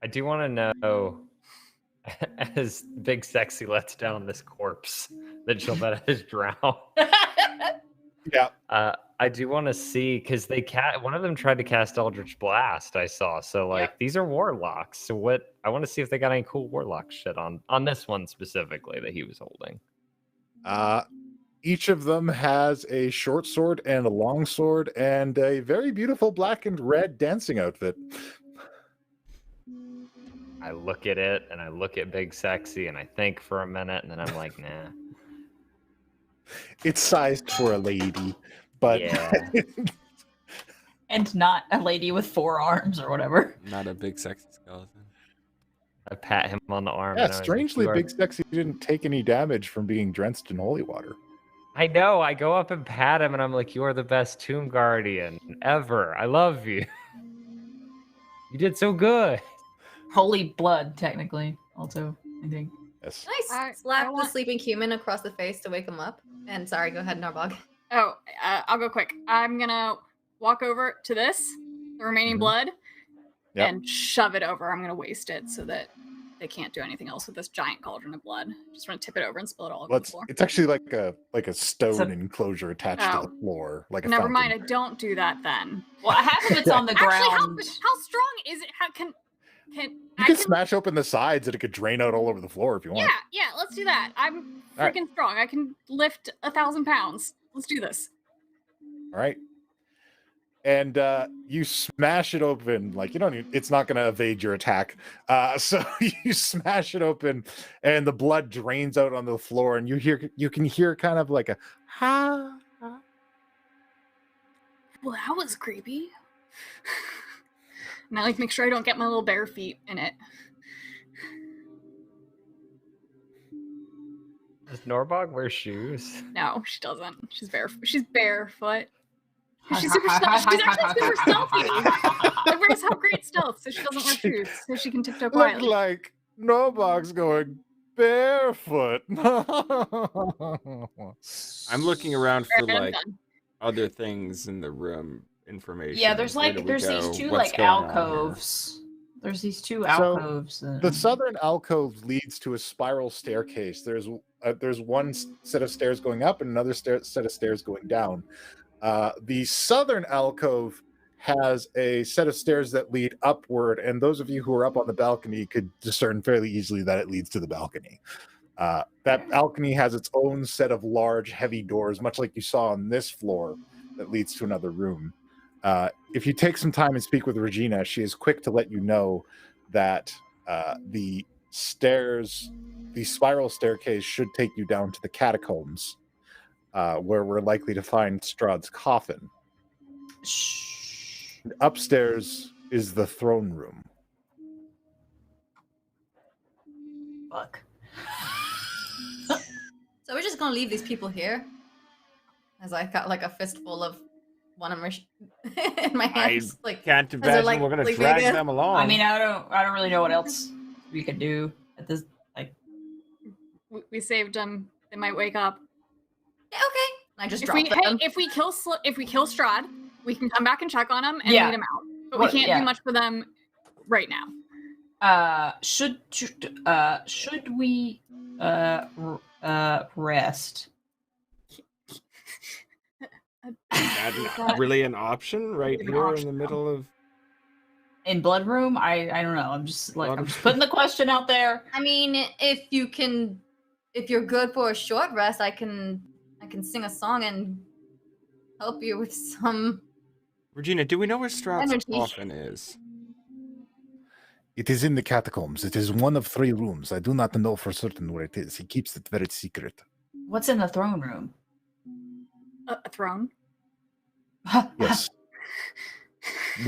[SPEAKER 5] do want to know, as Big Sexy lets down this corpse, that Gilbetta has drowned.
[SPEAKER 2] Yeah.
[SPEAKER 5] I do want to see because one of them tried to cast Eldritch Blast. I saw. So like these are warlocks. So what? I want to see if they got any cool warlock shit on this one specifically that he was holding.
[SPEAKER 2] Each of them has a short sword and a long sword and a very beautiful black and red dancing outfit.
[SPEAKER 5] I look at it and I look at Big Sexy and I think for a minute and then I'm like, nah.
[SPEAKER 2] It's sized for a lady, but
[SPEAKER 5] Yeah.
[SPEAKER 6] And not a lady with 4 arms or whatever.
[SPEAKER 1] Not a big sexy skeleton.
[SPEAKER 5] I pat him on the arm.
[SPEAKER 2] yeah,
[SPEAKER 5] and I was like,
[SPEAKER 2] strangely,
[SPEAKER 5] "You are-"
[SPEAKER 2] Big Sexy didn't take any damage from being drenched in holy water.
[SPEAKER 5] I know. I go up and pat him and I'm like, you are the best tomb guardian ever. I love you. You did so good.
[SPEAKER 6] Holy blood, technically, also, I think.
[SPEAKER 2] Yes.
[SPEAKER 7] Nice. Slap the sleeping human across the face to wake him up. And sorry, go ahead, Narbog.
[SPEAKER 3] Oh, I'll go quick. I'm gonna walk over to this, the remaining blood,
[SPEAKER 2] Yep.
[SPEAKER 3] and shove it over. I'm gonna waste it so that they can't do anything else with this giant cauldron of blood. Just want to tip it over and spill it all over
[SPEAKER 2] Well,
[SPEAKER 3] the floor.
[SPEAKER 2] it's actually like a stone
[SPEAKER 6] So-
[SPEAKER 2] enclosure attached to
[SPEAKER 3] Oh.
[SPEAKER 2] the floor, like a
[SPEAKER 3] Never
[SPEAKER 2] fountain.
[SPEAKER 3] mind. I don't do that then.
[SPEAKER 6] Well, half of it's on the
[SPEAKER 3] Actually,
[SPEAKER 6] ground.
[SPEAKER 3] how strong is it? How can
[SPEAKER 2] You can smash open the sides and it could drain out all over the floor if you want.
[SPEAKER 3] Yeah, let's do that. I'm
[SPEAKER 2] All right.
[SPEAKER 3] freaking strong. I can lift 1,000 pounds. Let's do this.
[SPEAKER 2] All right. And you smash it open, like you don't need, it's not going to evade your attack. So you smash it open and the blood drains out on the floor and you can hear kind of like a ha.
[SPEAKER 3] Well, that was creepy. And I like make sure I don't get my little bare feet in it.
[SPEAKER 5] Does Norbog wear shoes?
[SPEAKER 3] No, she doesn't. She's barefoot. She's super stealthy. She's actually super stealthy. The bears have great stealth, so she doesn't wear shoes, so she can tiptoe
[SPEAKER 2] Look
[SPEAKER 3] quietly.
[SPEAKER 2] like Nobog's going barefoot.
[SPEAKER 1] I'm looking around for
[SPEAKER 3] Alright, I'm
[SPEAKER 1] like
[SPEAKER 3] done.
[SPEAKER 1] other things in the room, information.
[SPEAKER 6] Yeah, there's
[SPEAKER 1] Where do
[SPEAKER 6] like
[SPEAKER 1] we
[SPEAKER 6] these
[SPEAKER 1] go?
[SPEAKER 6] 2
[SPEAKER 1] What's
[SPEAKER 6] like
[SPEAKER 1] going on here?
[SPEAKER 6] alcoves. There's these 2 alcoves.
[SPEAKER 2] The southern alcove leads to a spiral staircase. There's one set of stairs going up and another set of stairs going down. The southern alcove has a set of stairs that lead upward, and those of you who are up on the balcony could discern fairly easily that it leads to the balcony. That balcony has its own set of large, heavy doors, much like you saw on this floor, that leads to another room. If you take some time and speak with Regina, she is quick to let you know that the spiral staircase should take you down to the catacombs, where we're likely to find Strahd's coffin. Upstairs is the throne room.
[SPEAKER 6] Fuck.
[SPEAKER 7] So we're just gonna leave these people here? As I got like a fistful of one of my in my hands. Like
[SPEAKER 1] Can't
[SPEAKER 7] they're,
[SPEAKER 1] imagine
[SPEAKER 7] like,
[SPEAKER 1] we're gonna
[SPEAKER 7] sleeping
[SPEAKER 1] drag
[SPEAKER 7] again.
[SPEAKER 1] them along.
[SPEAKER 6] I mean, I don't really know what else we could do at this. Like,
[SPEAKER 3] We saved them. They might wake up.
[SPEAKER 7] Yeah, okay. I just
[SPEAKER 3] If
[SPEAKER 7] dropped
[SPEAKER 3] we
[SPEAKER 7] them.
[SPEAKER 3] if we kill Strahd, we can come back and check on him and
[SPEAKER 6] Yeah.
[SPEAKER 3] lead him out. But
[SPEAKER 6] What-
[SPEAKER 3] we can't
[SPEAKER 6] yeah.
[SPEAKER 3] do much for them right now.
[SPEAKER 6] should we rest?
[SPEAKER 1] Is that really an option right
[SPEAKER 3] An
[SPEAKER 1] here in
[SPEAKER 3] option.
[SPEAKER 1] the middle of?
[SPEAKER 6] In Blood Room? I don't know. I'm just like
[SPEAKER 1] Blood
[SPEAKER 6] I'm just putting the question out there.
[SPEAKER 7] I mean, if you're good for a short rest, I can sing a song and help you with some.
[SPEAKER 1] Regina, do we know where Strahd's
[SPEAKER 7] Energy.
[SPEAKER 1] coffin is?
[SPEAKER 2] It is in the catacombs. It is one of 3 rooms. I do not know for certain where it is. He keeps it very secret.
[SPEAKER 6] What's in the throne room?
[SPEAKER 3] A throne.
[SPEAKER 2] Yes.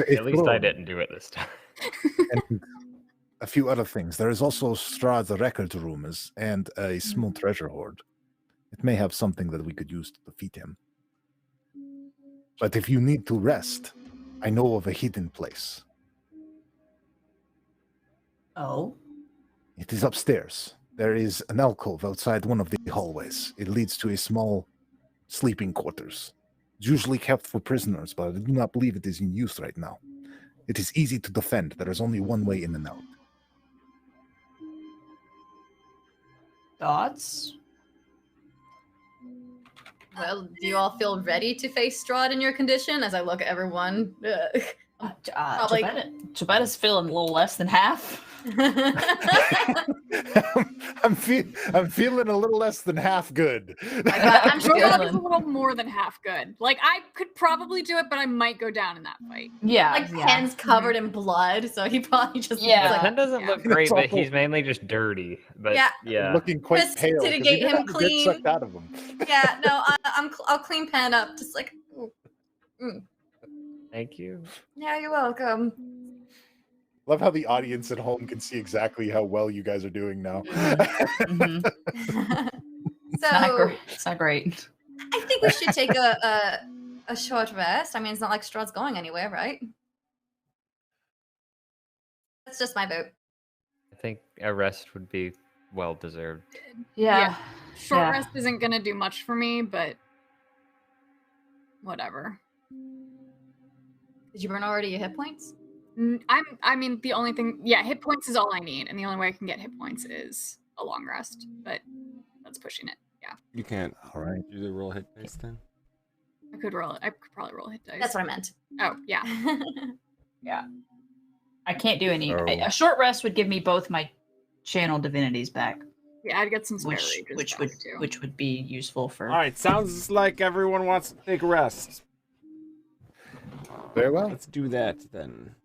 [SPEAKER 5] At least I didn't do it this time.
[SPEAKER 2] And a few other things. There is also Strahd's record room and a small treasure hoard. It may have something that we could use to defeat him. But if you need to rest, I know of a hidden place.
[SPEAKER 6] Oh.
[SPEAKER 2] It is upstairs. There is an alcove outside one of the hallways. It leads to a small sleeping quarters. It's usually kept for prisoners, but I do not believe it is in use right now. It is easy to defend. There is only one way in and out.
[SPEAKER 6] Thoughts?
[SPEAKER 7] Well, do you all feel ready to face Strahd in your condition? As I look at everyone, probably.
[SPEAKER 6] Chabetta's feeling a little less than half.
[SPEAKER 2] I'm feeling a little less than half good.
[SPEAKER 3] I'm sure that is a little more than half good. Like, I could probably do it, but I might go down in that fight.
[SPEAKER 6] Yeah.
[SPEAKER 7] Like, Penn's covered in blood, so he probably just
[SPEAKER 5] Penn doesn't look great, but he's mainly just dirty. But yeah.
[SPEAKER 2] Looking quite
[SPEAKER 7] Just
[SPEAKER 2] pale.
[SPEAKER 7] to get him clean.
[SPEAKER 2] Sucked out of him.
[SPEAKER 7] Yeah, no, I'll clean Penn up, just like.
[SPEAKER 5] Thank you.
[SPEAKER 7] Yeah, you're welcome.
[SPEAKER 2] Love how the audience at home can see exactly how well you guys are doing now.
[SPEAKER 6] Mm-hmm.
[SPEAKER 7] So
[SPEAKER 6] it's not great.
[SPEAKER 7] I think we should take a short rest. I mean, it's not like Strahd's going anywhere, right? That's just my vote.
[SPEAKER 5] I think a rest would be well deserved.
[SPEAKER 6] Yeah.
[SPEAKER 3] Short rest isn't gonna do much for me, but whatever.
[SPEAKER 7] Did you burn already your hit points?
[SPEAKER 3] I mean, the only thing, hit points is all I need, and the only way I can get hit points is a long rest, but that's pushing it. Yeah.
[SPEAKER 1] You can't.
[SPEAKER 2] All right.
[SPEAKER 1] Usually roll hit dice then.
[SPEAKER 3] I could probably roll hit dice.
[SPEAKER 7] That's what I meant.
[SPEAKER 3] Oh, yeah.
[SPEAKER 6] Yeah. I can't do any. A short rest would give me both my channel divinities back.
[SPEAKER 3] Yeah, I'd get some spare rages
[SPEAKER 6] which would be useful for.
[SPEAKER 1] All right, sounds like everyone wants to take a rest.
[SPEAKER 2] Very well.
[SPEAKER 1] Let's do that then.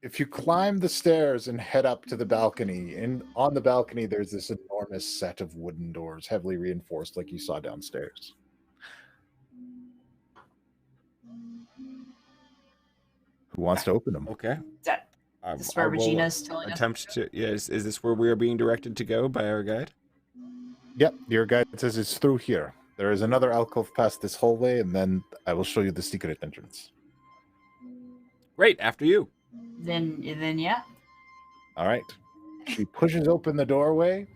[SPEAKER 2] If you climb the stairs and head up to the balcony, and on the balcony there's this enormous set of wooden doors, heavily reinforced like you saw downstairs. Who wants to open them?
[SPEAKER 1] Okay.
[SPEAKER 6] This is where Regina's telling us.
[SPEAKER 1] Attempt to. Yes. Is this where we are being directed to go by our guide?
[SPEAKER 2] Yep, your guide says it's through here. There is another alcove past this hallway, and then I will show you the secret entrance.
[SPEAKER 1] Great. After you.
[SPEAKER 6] Then yeah.
[SPEAKER 2] All right. She pushes open the doorway,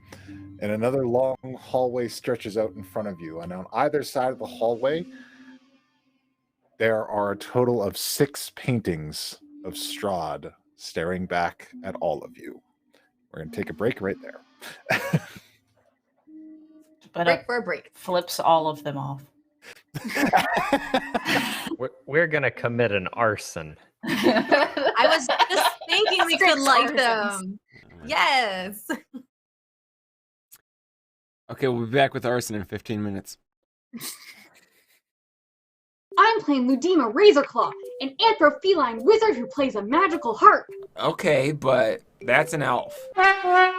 [SPEAKER 2] and another long hallway stretches out in front of you. And on either side of the hallway, there are a total of 6 paintings of Strahd staring back at all of you. We're going to take a break right there.
[SPEAKER 6] But
[SPEAKER 7] break for a break.
[SPEAKER 6] Flips all of them off.
[SPEAKER 5] We're going to commit an arson.
[SPEAKER 7] I was just thinking we could like them. Yes.
[SPEAKER 1] Okay, we'll be back with arson in 15 minutes.
[SPEAKER 8] I'm playing Ludima Razorclaw, an anthropheline wizard who plays a magical harp.
[SPEAKER 1] Okay, but that's an elf.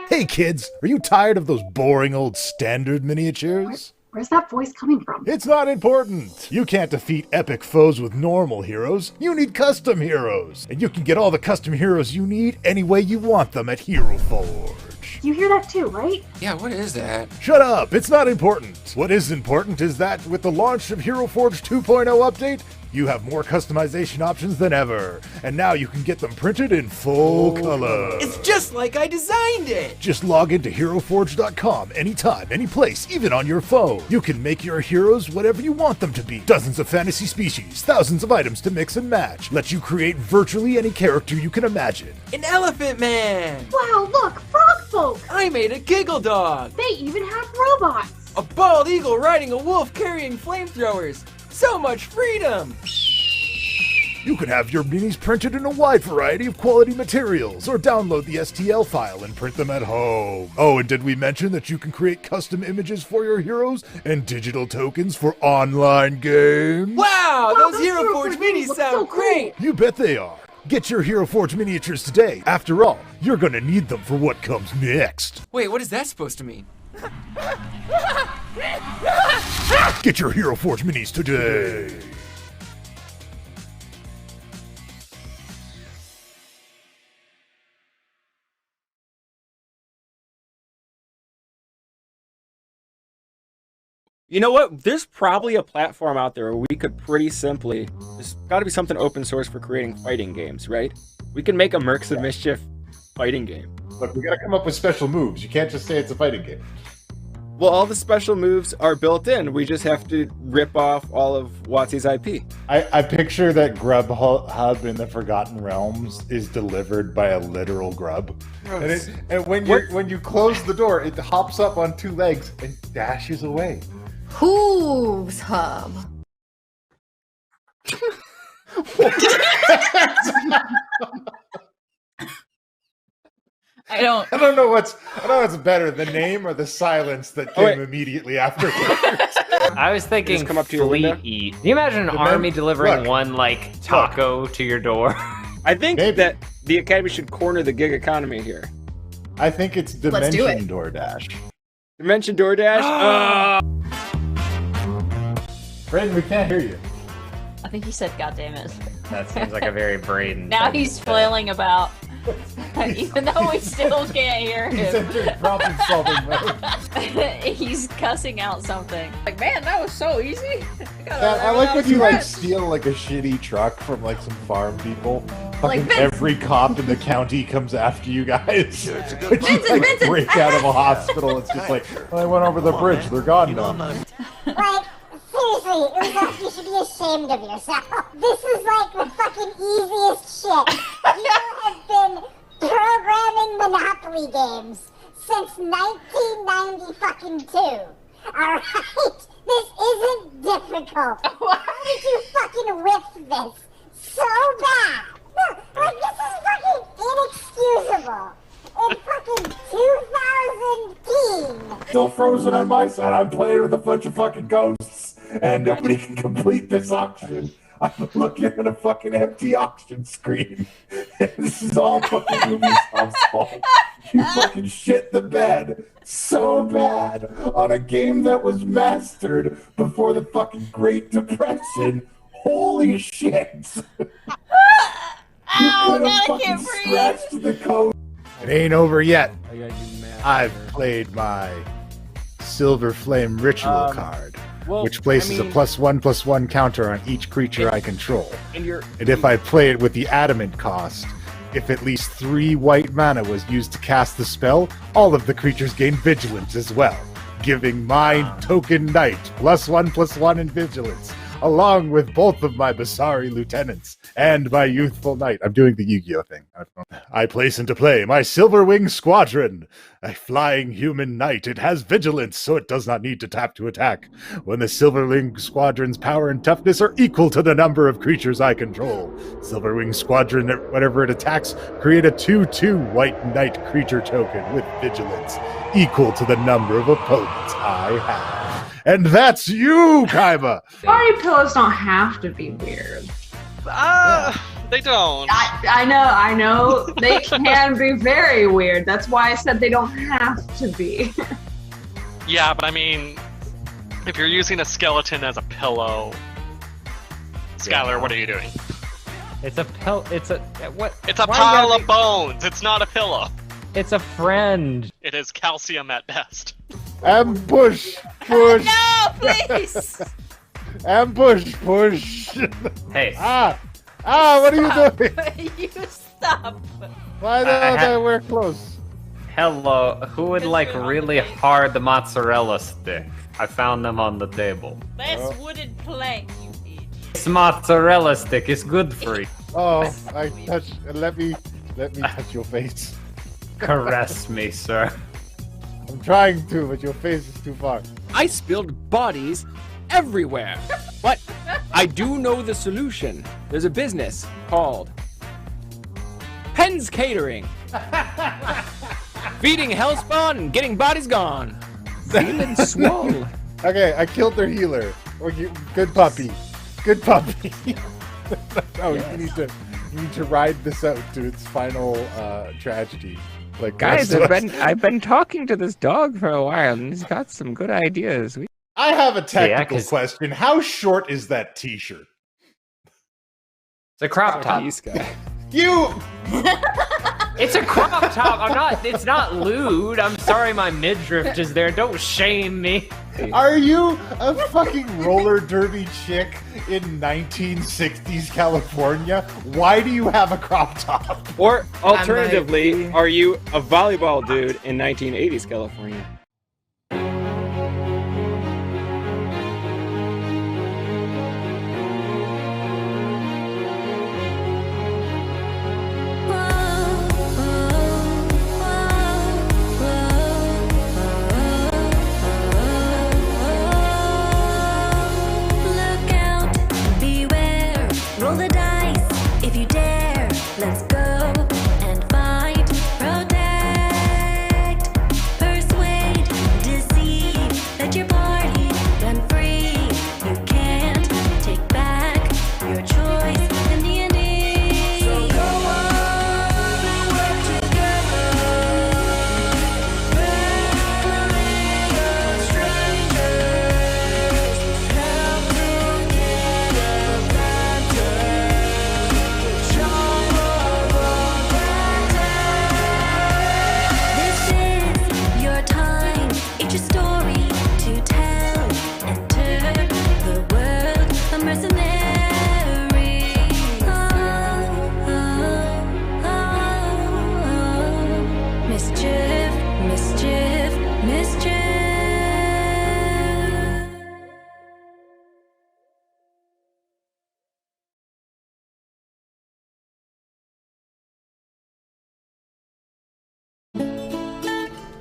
[SPEAKER 9] Hey kids, are you tired of those boring old standard miniatures?
[SPEAKER 8] Where's that voice coming from?
[SPEAKER 9] It's not important. You can't defeat epic foes with normal heroes. You need custom heroes. And you can get all the custom heroes you need any way you want them at Hero Forge.
[SPEAKER 8] You hear that too, right?
[SPEAKER 1] Yeah, what is that?
[SPEAKER 9] Shut up, it's not important. What is important is that with the launch of Hero Forge 2.0 update, you have more customization options than ever. And now you can get them printed in full color.
[SPEAKER 1] It's just like I designed it!
[SPEAKER 9] Just log into HeroForge.com anytime, any place, even on your phone. You can make your heroes whatever you want them to be. Dozens of fantasy species, thousands of items to mix and match. Let you create virtually any character you can imagine.
[SPEAKER 1] An elephant man!
[SPEAKER 8] Wow, look, frog folk!
[SPEAKER 1] I made a giggle dog!
[SPEAKER 8] They even have robots!
[SPEAKER 1] A bald eagle riding a wolf carrying flamethrowers! So much freedom!
[SPEAKER 9] You can have your minis printed in a wide variety of quality materials, or download the STL file and print them at home. Oh, and did we mention that you can create custom images for your heroes and digital tokens for online games?
[SPEAKER 1] Wow, those Hero Forge minis sound great!
[SPEAKER 9] You bet they are. Get your Hero Forge miniatures today. After all, you're gonna need them for what comes next.
[SPEAKER 1] Wait, what is that supposed to mean?
[SPEAKER 9] Get your Hero Forge minis today.
[SPEAKER 1] You know what? There's probably a platform out there where we could pretty simply... There's got to be something open source for creating fighting games, right? We can make a Mercs of Mischief fighting game.
[SPEAKER 2] Look, we got to come up with special moves. You can't just say it's a fighting game.
[SPEAKER 1] Well, all the special moves are built in. We just have to rip off all of WotC's IP.
[SPEAKER 2] I picture that Grubhub in the Forgotten Realms is delivered by a literal grub. And when you close the door, it hops up on 2 legs and dashes away.
[SPEAKER 7] Hooves Hub.
[SPEAKER 6] I don't.
[SPEAKER 2] I don't know what's better, the name or the silence that came immediately afterwards.
[SPEAKER 5] I was thinking
[SPEAKER 1] come up to your window?
[SPEAKER 5] fleet eat. Can you imagine an army delivering one like taco to your door?
[SPEAKER 1] I think
[SPEAKER 2] Maybe.
[SPEAKER 1] that the Academy should corner the gig economy here.
[SPEAKER 2] I think it's
[SPEAKER 7] Let's do
[SPEAKER 2] Dimension
[SPEAKER 7] it.
[SPEAKER 2] DoorDash.
[SPEAKER 1] Dimension DoorDash?
[SPEAKER 2] Brayden, we can't hear you.
[SPEAKER 6] I think he said, "God damn it."
[SPEAKER 5] That seems like a very Braden.
[SPEAKER 6] Now
[SPEAKER 5] thing
[SPEAKER 6] he's
[SPEAKER 5] to say.
[SPEAKER 6] flailing about, even though we still can't hear
[SPEAKER 2] He's
[SPEAKER 6] him.
[SPEAKER 2] entering problem-solving mode.
[SPEAKER 6] He's cussing out something.
[SPEAKER 3] Like, man, that was so easy.
[SPEAKER 2] I like when you like steal like a shitty truck from like some farm people.
[SPEAKER 7] Like
[SPEAKER 2] Fucking
[SPEAKER 7] Vince.
[SPEAKER 2] every cop in the county comes after you guys.
[SPEAKER 7] Vincent,
[SPEAKER 2] Like, break out of a hospital. It's just like, well, I went over the bridge. They're gone now.
[SPEAKER 10] Like, seriously, Uzak, you should be ashamed of yourself. This is like the fucking easiest shit. You have been programming Monopoly games since 1992. Alright? This isn't difficult. How did you fucking whiff this so bad? Like, this is fucking inexcusable. In fucking 2010.
[SPEAKER 9] Still frozen on my side. I'm playing with a bunch of fucking ghosts, and nobody can complete this auction. I'm looking at a fucking empty auction screen. And this is all fucking Ubisoft's fault. You fucking shit the bed so bad on a game that was mastered before the fucking Great Depression. Holy shit!
[SPEAKER 6] Ow,
[SPEAKER 9] You
[SPEAKER 6] God, I
[SPEAKER 9] fucking
[SPEAKER 6] can't breathe.
[SPEAKER 9] scratched the code.
[SPEAKER 2] It ain't over yet.
[SPEAKER 1] I gotta do math.
[SPEAKER 2] I've played my Silver Flame Ritual card,
[SPEAKER 1] Well,
[SPEAKER 2] which places
[SPEAKER 1] I mean,
[SPEAKER 2] a +1/+1 counter on each creature I control.
[SPEAKER 1] And you're
[SPEAKER 2] And if I play it with the Adamant cost, if at least 3 white mana was used to cast the spell, all of the creatures gain Vigilance as well, giving my token knight +1/+1 in Vigilance, along with both of my Basari lieutenants and my youthful knight. I'm doing the Yu-Gi-Oh thing. I place into play my Silverwing Squadron, a flying human knight. It has Vigilance, so it does not need to tap to attack. When the Silverwing Squadron's power and toughness are equal to the number of creatures I control, Silverwing Squadron, whenever it attacks, create a 2/2 white knight creature token with Vigilance, equal to the number of opponents I have. And that's you, Kaima!
[SPEAKER 8] Party pillows don't have to be weird.
[SPEAKER 11] They don't.
[SPEAKER 8] I know. They can be very weird. That's why I said they don't have to be.
[SPEAKER 11] Yeah, but I mean, if you're using a skeleton as a pillow, Skylar, what are you doing?
[SPEAKER 5] It's a pill. It's a what?
[SPEAKER 11] It's a
[SPEAKER 5] why
[SPEAKER 11] pile
[SPEAKER 5] you
[SPEAKER 11] of bones. It's not a pillow.
[SPEAKER 5] It's a friend.
[SPEAKER 11] It is calcium at best.
[SPEAKER 2] Ambush! Push!
[SPEAKER 6] No, please.
[SPEAKER 2] Ambush! Push!
[SPEAKER 5] Hey,
[SPEAKER 2] What are you doing?
[SPEAKER 6] You stop.
[SPEAKER 2] Why don't we're close?
[SPEAKER 5] hello. Who would
[SPEAKER 6] It's
[SPEAKER 5] like
[SPEAKER 6] been on
[SPEAKER 5] really
[SPEAKER 6] the table.
[SPEAKER 5] hard mozzarella stick? I found them on the table.
[SPEAKER 6] Best wooden plank you eat.
[SPEAKER 5] This mozzarella stick is good for you.
[SPEAKER 2] Oh, I touched. Let me touch your face.
[SPEAKER 5] Caress me, sir.
[SPEAKER 2] I'm trying to, but your face is too far.
[SPEAKER 1] I spilled bodies everywhere. But I do know the solution. There's a business called Penn's Catering. Feeding hellspawn and getting bodies gone. Feeling swole.
[SPEAKER 2] Okay, I killed their healer. Good puppy. Good puppy. No, you need to ride this out to its final tragedy. Like
[SPEAKER 1] Guys,
[SPEAKER 2] the rest of us.
[SPEAKER 1] I've been talking to this dog for a while, and he's got some good ideas.
[SPEAKER 2] I have a technical
[SPEAKER 5] 'cause-
[SPEAKER 2] question. How short is that T-shirt?
[SPEAKER 5] It's a crop top.
[SPEAKER 2] You.
[SPEAKER 5] It's a crop top. I'm not. It's not lewd. I'm sorry, my midriff is there. Don't shame me.
[SPEAKER 2] Are you a fucking roller derby chick in 1960s California? Why do you have a crop top?
[SPEAKER 1] Or alternatively, are you a volleyball dude in 1980s California?
[SPEAKER 4] mischief, mischief, mischief.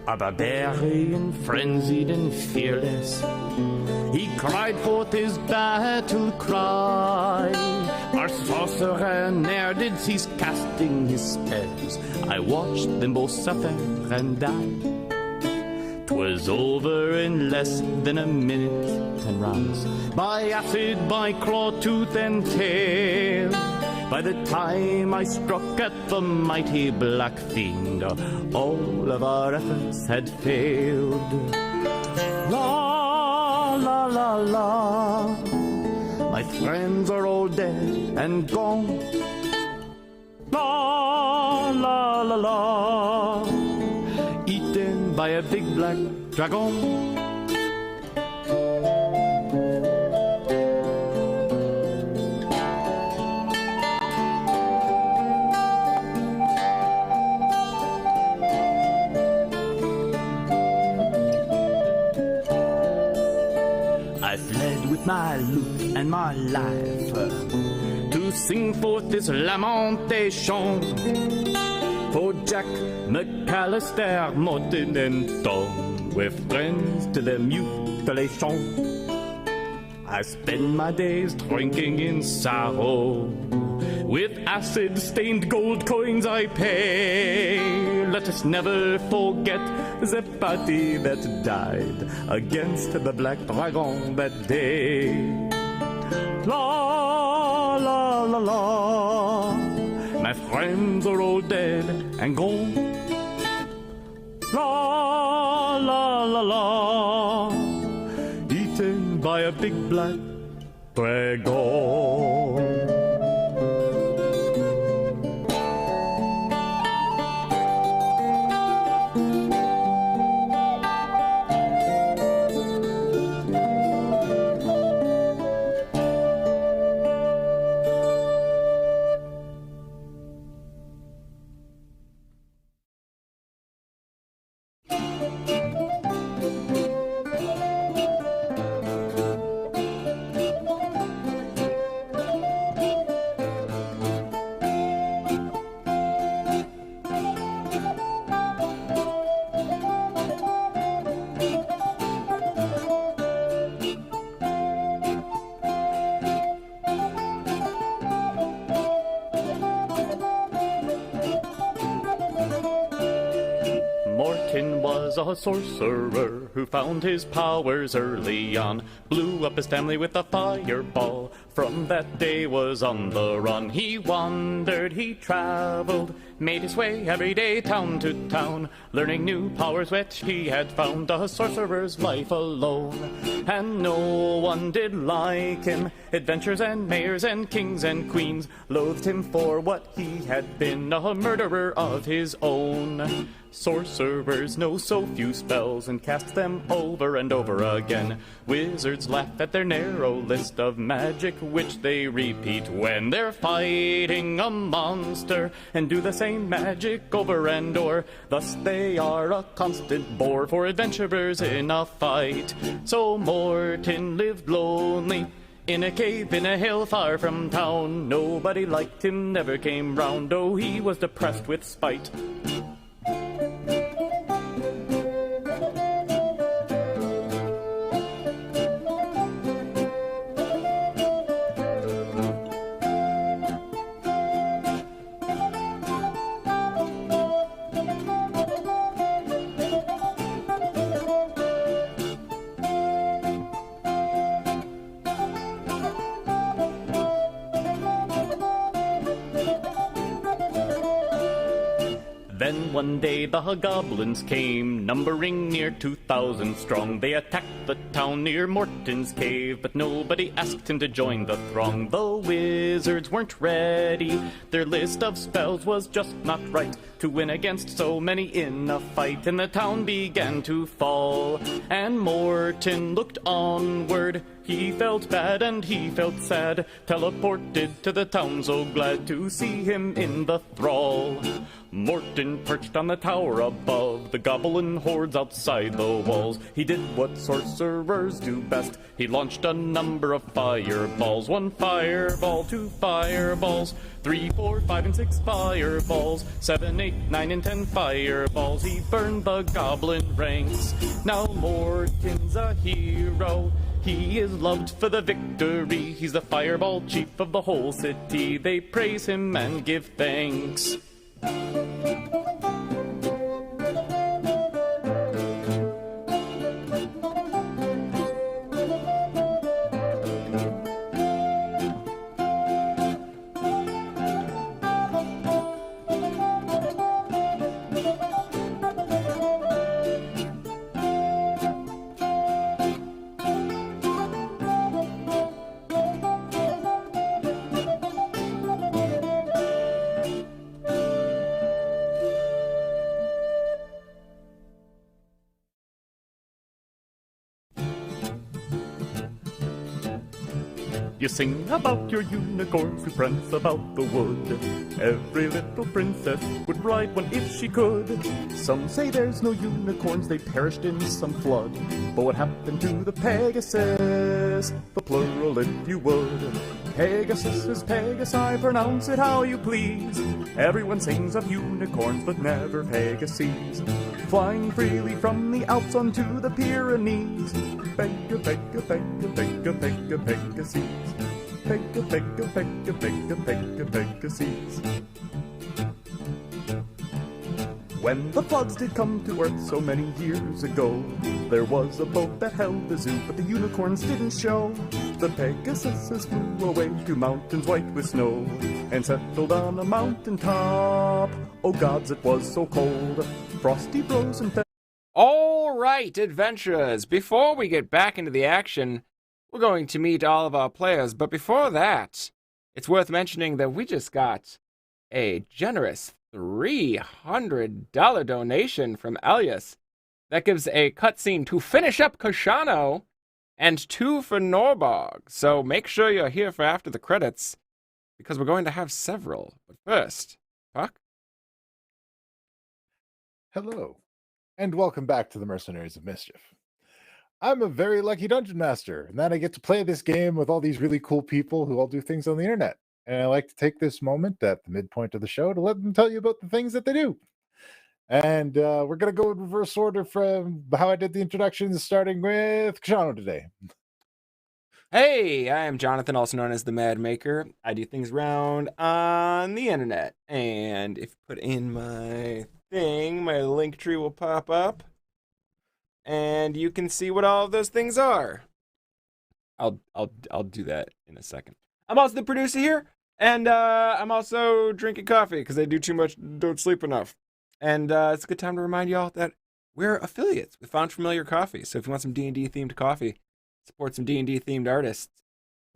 [SPEAKER 12] A barbarian, frenzied and fearless, he cried forth his battle cry. Our sorcerer ne'er did cease casting his spells. I watched them both suffer and die. 'Twas over in less than a minute, 10 rounds, by acid, by claw, tooth, and tail. By the time I struck at the mighty black fiend, all of our efforts had failed. La, la, la, la, my friends are all dead and gone. La, la, la, la, eaten by a big black dragon. My lute and my life to sing forth this lamentation for Jack, McAllister, Morton, and Tom, with friends to their mutilation. I spend my days drinking in sorrow, with acid-stained gold coins I pay. Let us never forget the party that died against the black dragon that day. La, la, la, la, my friends are all dead and gone. La, la, la, la, eaten by a big black dragon. A sorcerer who found his powers early on, blew up his family with a fireball. From that day was on the run. He wandered, he traveled, made his way every day town to town, learning new powers which he had found. A sorcerer's life alone, and no one did like him. Adventures and mayors and kings and queens loathed him for what he had been, a murderer of his own. Sorcerers know so few spells and cast them over and over again. Wizards laugh at their narrow list of magic which they repeat when they're fighting a monster, and do the same magic over and o'er. Thus they are a constant bore for adventurers in a fight. So Morton lived lonely in a cave in a hill far from town. Nobody liked him, never came round. Oh, he was depressed with spite. Then one day the goblins came, numbering near 2,000 strong. They attacked the town near Morton's cave, but nobody asked him to join the throng. The wizards weren't ready, their list of spells was just not right. to win against so many in a fight, and the town began to fall. And Morton looked onward, he felt bad and he felt sad, teleported to the town so glad to see him in the thrall. Morton perched on the tower above, the goblin hordes outside the walls. He did what sorcerers do best, he launched a number of fireballs. 1 fireball, 2 fireballs, 3, 4, 5, and 6 fireballs, 7, 8, 9, and 10 fireballs. He burned the goblin ranks. Now Morton's a hero, he is loved for the victory. He's the fireball chief of the whole city. They praise him and give thanks. You sing about your unicorns who prance about the wood. Every little princess would ride one if she could. Some say there's no unicorns, they perished in some flood. But what happened to the Pegasus? The plural if you would. Pegasus is Pegasi, pronounce it how you please. Everyone sings of unicorns, but never Pegasus. Flying freely from the Alps onto the Pyrenees. Pega, pega, pega, pega, pega, Pegasus. Pega, pega, pega, pega, pega, Pegasus. When the floods did come to Earth so many years ago, there was a boat that held the zoo, but the unicorns didn't show. The Pegasuses flew away to mountains white with snow, and settled on a mountain top. Oh gods, it was so cold, frosty froze and
[SPEAKER 1] All right, adventurers, before we get back into the action, we're going to meet all of our players, but before that, it's worth mentioning that we just got a generous $300 donation from Elias. That gives a cutscene to finish up Kashano and 2 for Norbog. So make sure you're here for after the credits, because we're going to have several. But first, Puck?
[SPEAKER 2] Hello, and welcome back to the Mercenaries of Mischief. I'm a very lucky dungeon master, and that I get to play this game with all these really cool people who all do things on the internet. And I like to take this moment at the midpoint of the show to let them tell you about the things that they do. And we're going to go in reverse order from how I did the introductions, starting with Kashano today.
[SPEAKER 1] Hey, I am Jonathan, also known as the Mad Maker. I do things around on the internet. And if you put in my thing, my link tree will pop up. And you can see what all of those things are. I'll do that in a second. I'm also the producer here. And I'm also drinking coffee because I do too much, don't sleep enough. And it's a good time to remind y'all that we're affiliates with Found Familiar Coffee. So if you want some D&D themed coffee, support some D&D themed artists.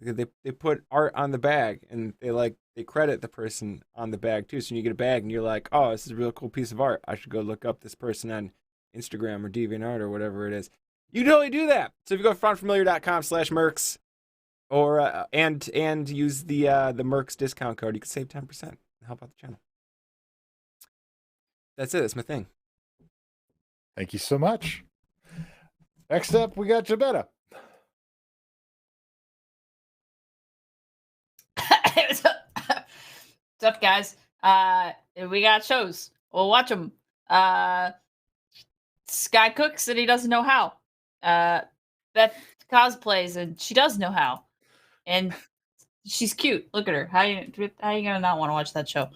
[SPEAKER 1] They put art on the bag, and they credit the person on the bag too. So when you get a bag and you're like, oh, this is a real cool piece of art, I should go look up this person on Instagram or DeviantArt or whatever it is. You can totally do that. So if you go to foundfamiliar.com/mercs or and use the Mercs discount code, you can save 10% and help out the channel. That's it. That's my thing.
[SPEAKER 2] Thank you so much. Next up, we got Jabetta.
[SPEAKER 6] What's up, guys? We got shows. We'll watch them. Sky cooks and he doesn't know how. Beth cosplays and she does know how. And she's cute. Look at her. How you gonna not want to watch that show?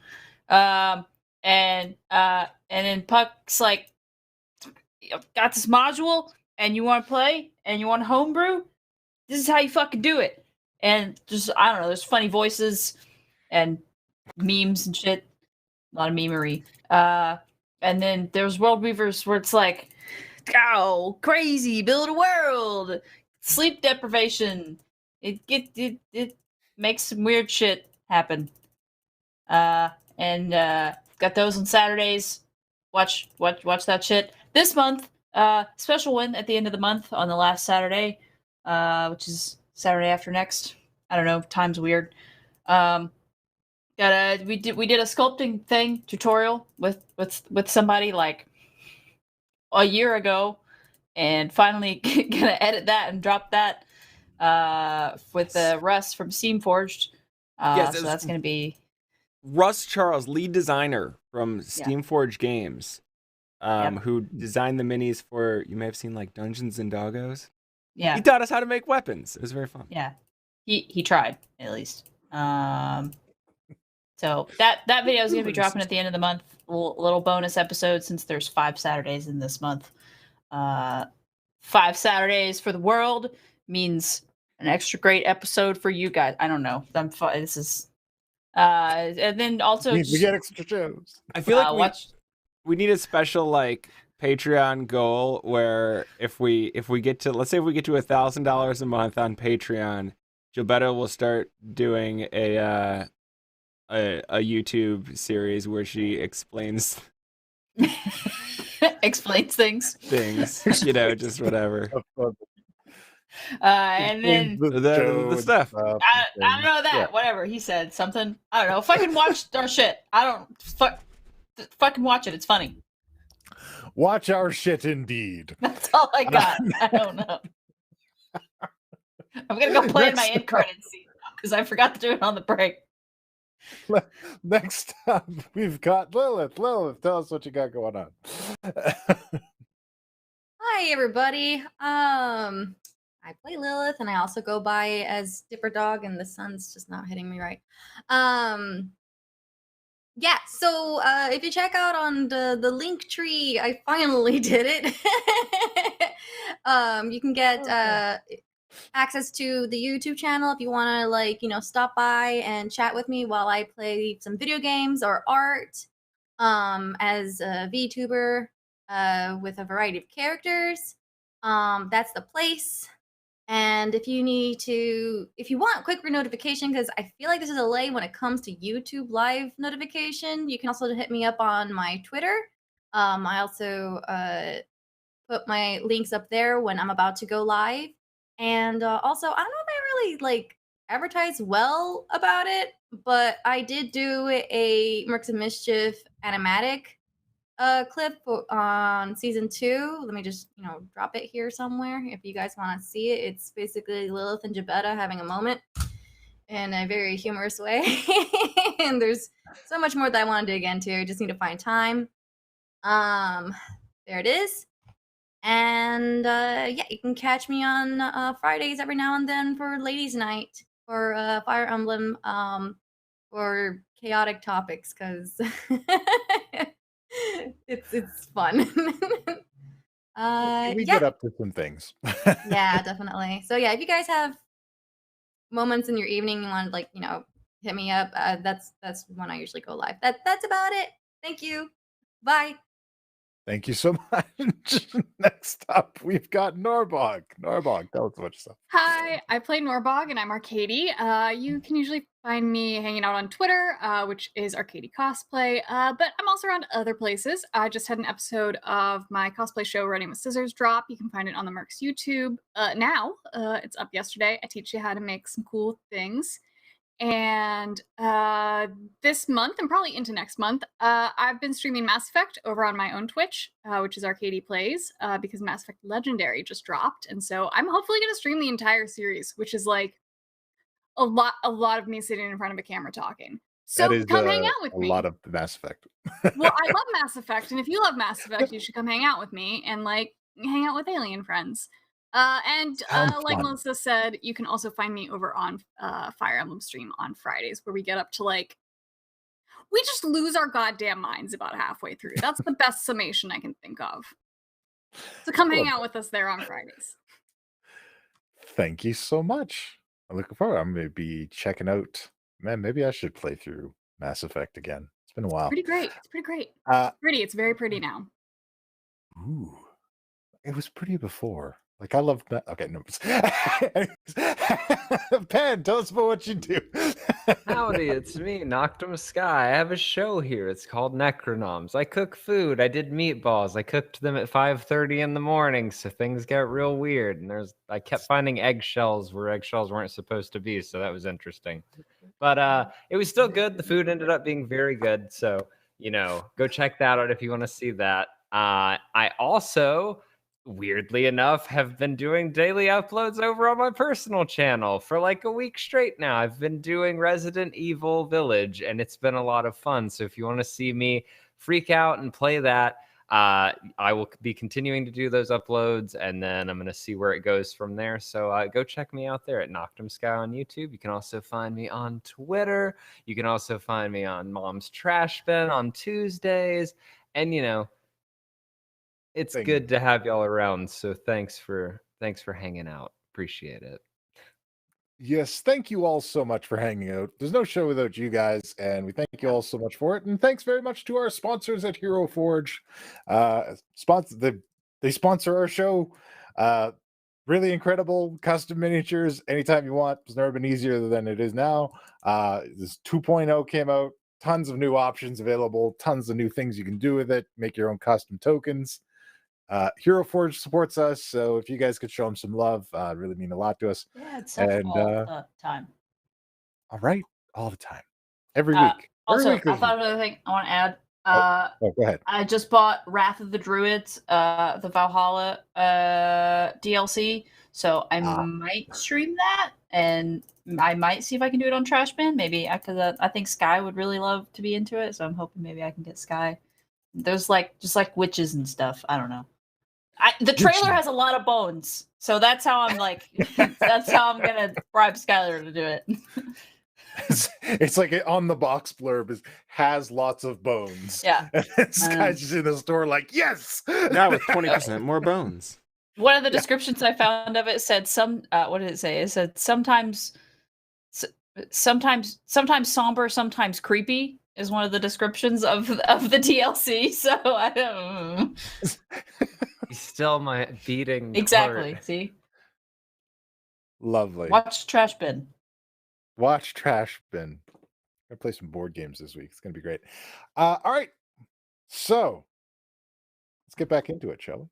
[SPEAKER 6] And then Puck's like, got this module and you want to play and you want to homebrew? This is how you fucking do it. And just, I don't know, there's funny voices and memes and shit. A lot of memery. And then there's World Weavers where it's like, oh, crazy, build a world, sleep deprivation. It makes some weird shit happen. And got got those on Saturdays. Watch that shit. This month, special one at the end of the month on the last Saturday, which is Saturday after next. I don't know, time's weird. We did a sculpting thing tutorial with somebody like a year ago, and finally gonna edit that and drop that with Russ from Steamforged.
[SPEAKER 1] Yes,
[SPEAKER 6] so that's gonna be
[SPEAKER 1] Russ Charles, lead designer from Steamforged Games, who designed the minis for, you may have seen, like, Dungeons and Doggos.
[SPEAKER 6] Yeah.
[SPEAKER 1] He taught us how to make weapons. It was very fun.
[SPEAKER 6] Yeah. He tried, at least. So that video is going to be dropping at the end of the month. Little bonus episode, since there's 5 Saturdays in this month. 5 Saturdays for the world means an extra great episode for you guys. I don't know. This is... and then also...
[SPEAKER 2] We get extra shows.
[SPEAKER 1] I feel like we need a special, like, Patreon goal where if we get to, let's say if we get to $1,000 a month on Patreon, Gilberto will start doing a YouTube series where she explains
[SPEAKER 6] things,
[SPEAKER 1] just whatever.
[SPEAKER 6] And then
[SPEAKER 1] the stuff.
[SPEAKER 6] I don't know that. Yeah. Whatever he said, something. I don't know. Fucking watch our shit. I don't fucking watch it. It's funny.
[SPEAKER 2] Watch our shit, indeed.
[SPEAKER 6] That's all I got. I don't know. I'm gonna go play in my end credits scene because I forgot to do it on the break.
[SPEAKER 2] Next up, we've got Lilith. Lilith, tell us what you got going on.
[SPEAKER 7] Hi, everybody. I play Lilith, and I also go by as Dipper Dog, and the sun's just not hitting me right. Yeah, so if you check out on the link tree, I finally did it. You can get access to the YouTube channel if you want to, like, stop by and chat with me while I play some video games or art as a VTuber with a variety of characters. That's the place. And if you want quick notification, because I feel like there's a delay when it comes to YouTube live notification, you can also hit me up on my Twitter. I also put my links up there when I'm about to go live. And also, I don't know if I really advertise well about it, but I did do a Mercs of Mischief animatic clip on season 2. Let me just drop it here somewhere if you guys want to see it. It's basically Lilith and Jabetta having a moment in a very humorous way. And there's so much more that I want to dig into. I just need to find time. There it is. And you can catch me on Fridays every now and then for Ladies' Night or Fire Emblem or chaotic topics, because it's fun.
[SPEAKER 2] We get up to some things.
[SPEAKER 7] Yeah, definitely. So yeah, if you guys have moments in your evening you want to hit me up, that's when I usually go live. That's about it. Thank you. Bye.
[SPEAKER 2] Thank you so much. Next up, we've got Norbog. Norbog, tell us about yourself.
[SPEAKER 3] Hi, I play Norbog, and I'm Arcady. You can usually find me hanging out on Twitter, which is Arcady Cosplay, but I'm also around other places. I just had an episode of my cosplay show, Running with Scissors, drop. You can find it on the Mercs YouTube now. It's up yesterday. I teach you how to make some cool things. And this month, and probably into next month, I've been streaming Mass Effect over on my own Twitch, which is Arcady Plays, because Mass Effect Legendary just dropped. And so I'm hopefully going to stream the entire series, which is like a lot of me sitting in front of a camera talking. So come hang out with me.
[SPEAKER 2] A lot of Mass Effect.
[SPEAKER 3] Well, I love Mass Effect, and if you love Mass Effect, you should come hang out with me and hang out with alien friends. Like Melissa said, you can also find me over on Fire Emblem stream on Fridays, where we get up to we just lose our goddamn minds about halfway through. That's the best summation I can think of. So come hang out with us there on Fridays.
[SPEAKER 2] Thank you so much. I'm looking forward. I'm going to be checking out. Man, maybe I should play through Mass Effect again. It's been a while.
[SPEAKER 3] It's pretty great. It's very pretty now.
[SPEAKER 2] Ooh, it was pretty before. Like I love that. Okay, no. Penn, tell us about what you do.
[SPEAKER 5] Howdy, it's me, Noctum Sky. I have a show here. It's called Necronoms. I cook food. I did meatballs. I cooked them at 5:30 in the morning, so things got real weird. And I kept finding eggshells where eggshells weren't supposed to be, so that was interesting. But it was still good. The food ended up being very good. So, go check that out if you want to see that. I also, weirdly enough, have been doing daily uploads over on my personal channel for like a week straight now. I've been doing Resident Evil Village, and it's been a lot of fun. So if you want to see me freak out and play that, I will be continuing to do those uploads, and then I'm going to see where it goes from there. So go check me out there at Noctum Sky on YouTube. You can also find me on Twitter. You can also find me on Mom's Trash Bin on Tuesdays. And, it's good to have y'all around. So thanks for hanging out. Appreciate it.
[SPEAKER 2] Yes, thank you all so much for hanging out. There's no show without you guys, and we thank you all so much for it. And thanks very much to our sponsors at Hero Forge. They sponsor our show. Really incredible custom miniatures anytime you want. It's never been easier than it is now. This 2.0 came out. Tons of new options available. Tons of new things you can do with it. Make your own custom tokens. Hero Forge supports us, so if you guys could show them some love, it'd really mean a lot to us.
[SPEAKER 6] Yeah, it's all the time.
[SPEAKER 2] All right, all the time, every week.
[SPEAKER 6] Also,
[SPEAKER 2] every week
[SPEAKER 6] I thought of another thing I want to add.
[SPEAKER 2] Go ahead.
[SPEAKER 6] I just bought Wrath of the Druids, the Valhalla DLC, so I might stream that, and I might see if I can do it on Trash Bin. Maybe because I think Sky would really love to be into it, so I'm hoping maybe I can get Sky. There's just like witches and stuff. I don't know. The trailer has a lot of bones, so that's how I'm that's how I'm gonna bribe Skylar to do it.
[SPEAKER 2] It's like on the box blurb has lots of bones.
[SPEAKER 6] Yeah,
[SPEAKER 2] and this guy's just in the store like, yes,
[SPEAKER 1] now with 20% more bones.
[SPEAKER 6] One of the descriptions I found of it said what did it say? It said sometimes somber, sometimes creepy is one of the descriptions of the DLC. So I don't.
[SPEAKER 5] He's still my beating.
[SPEAKER 6] Exactly.
[SPEAKER 5] Heart.
[SPEAKER 6] See.
[SPEAKER 2] Lovely.
[SPEAKER 6] Watch Trash Bin.
[SPEAKER 2] Watch Trash Bin. I'm gonna play some board games this week. It's gonna be great. All right. So let's get back into it, shall we?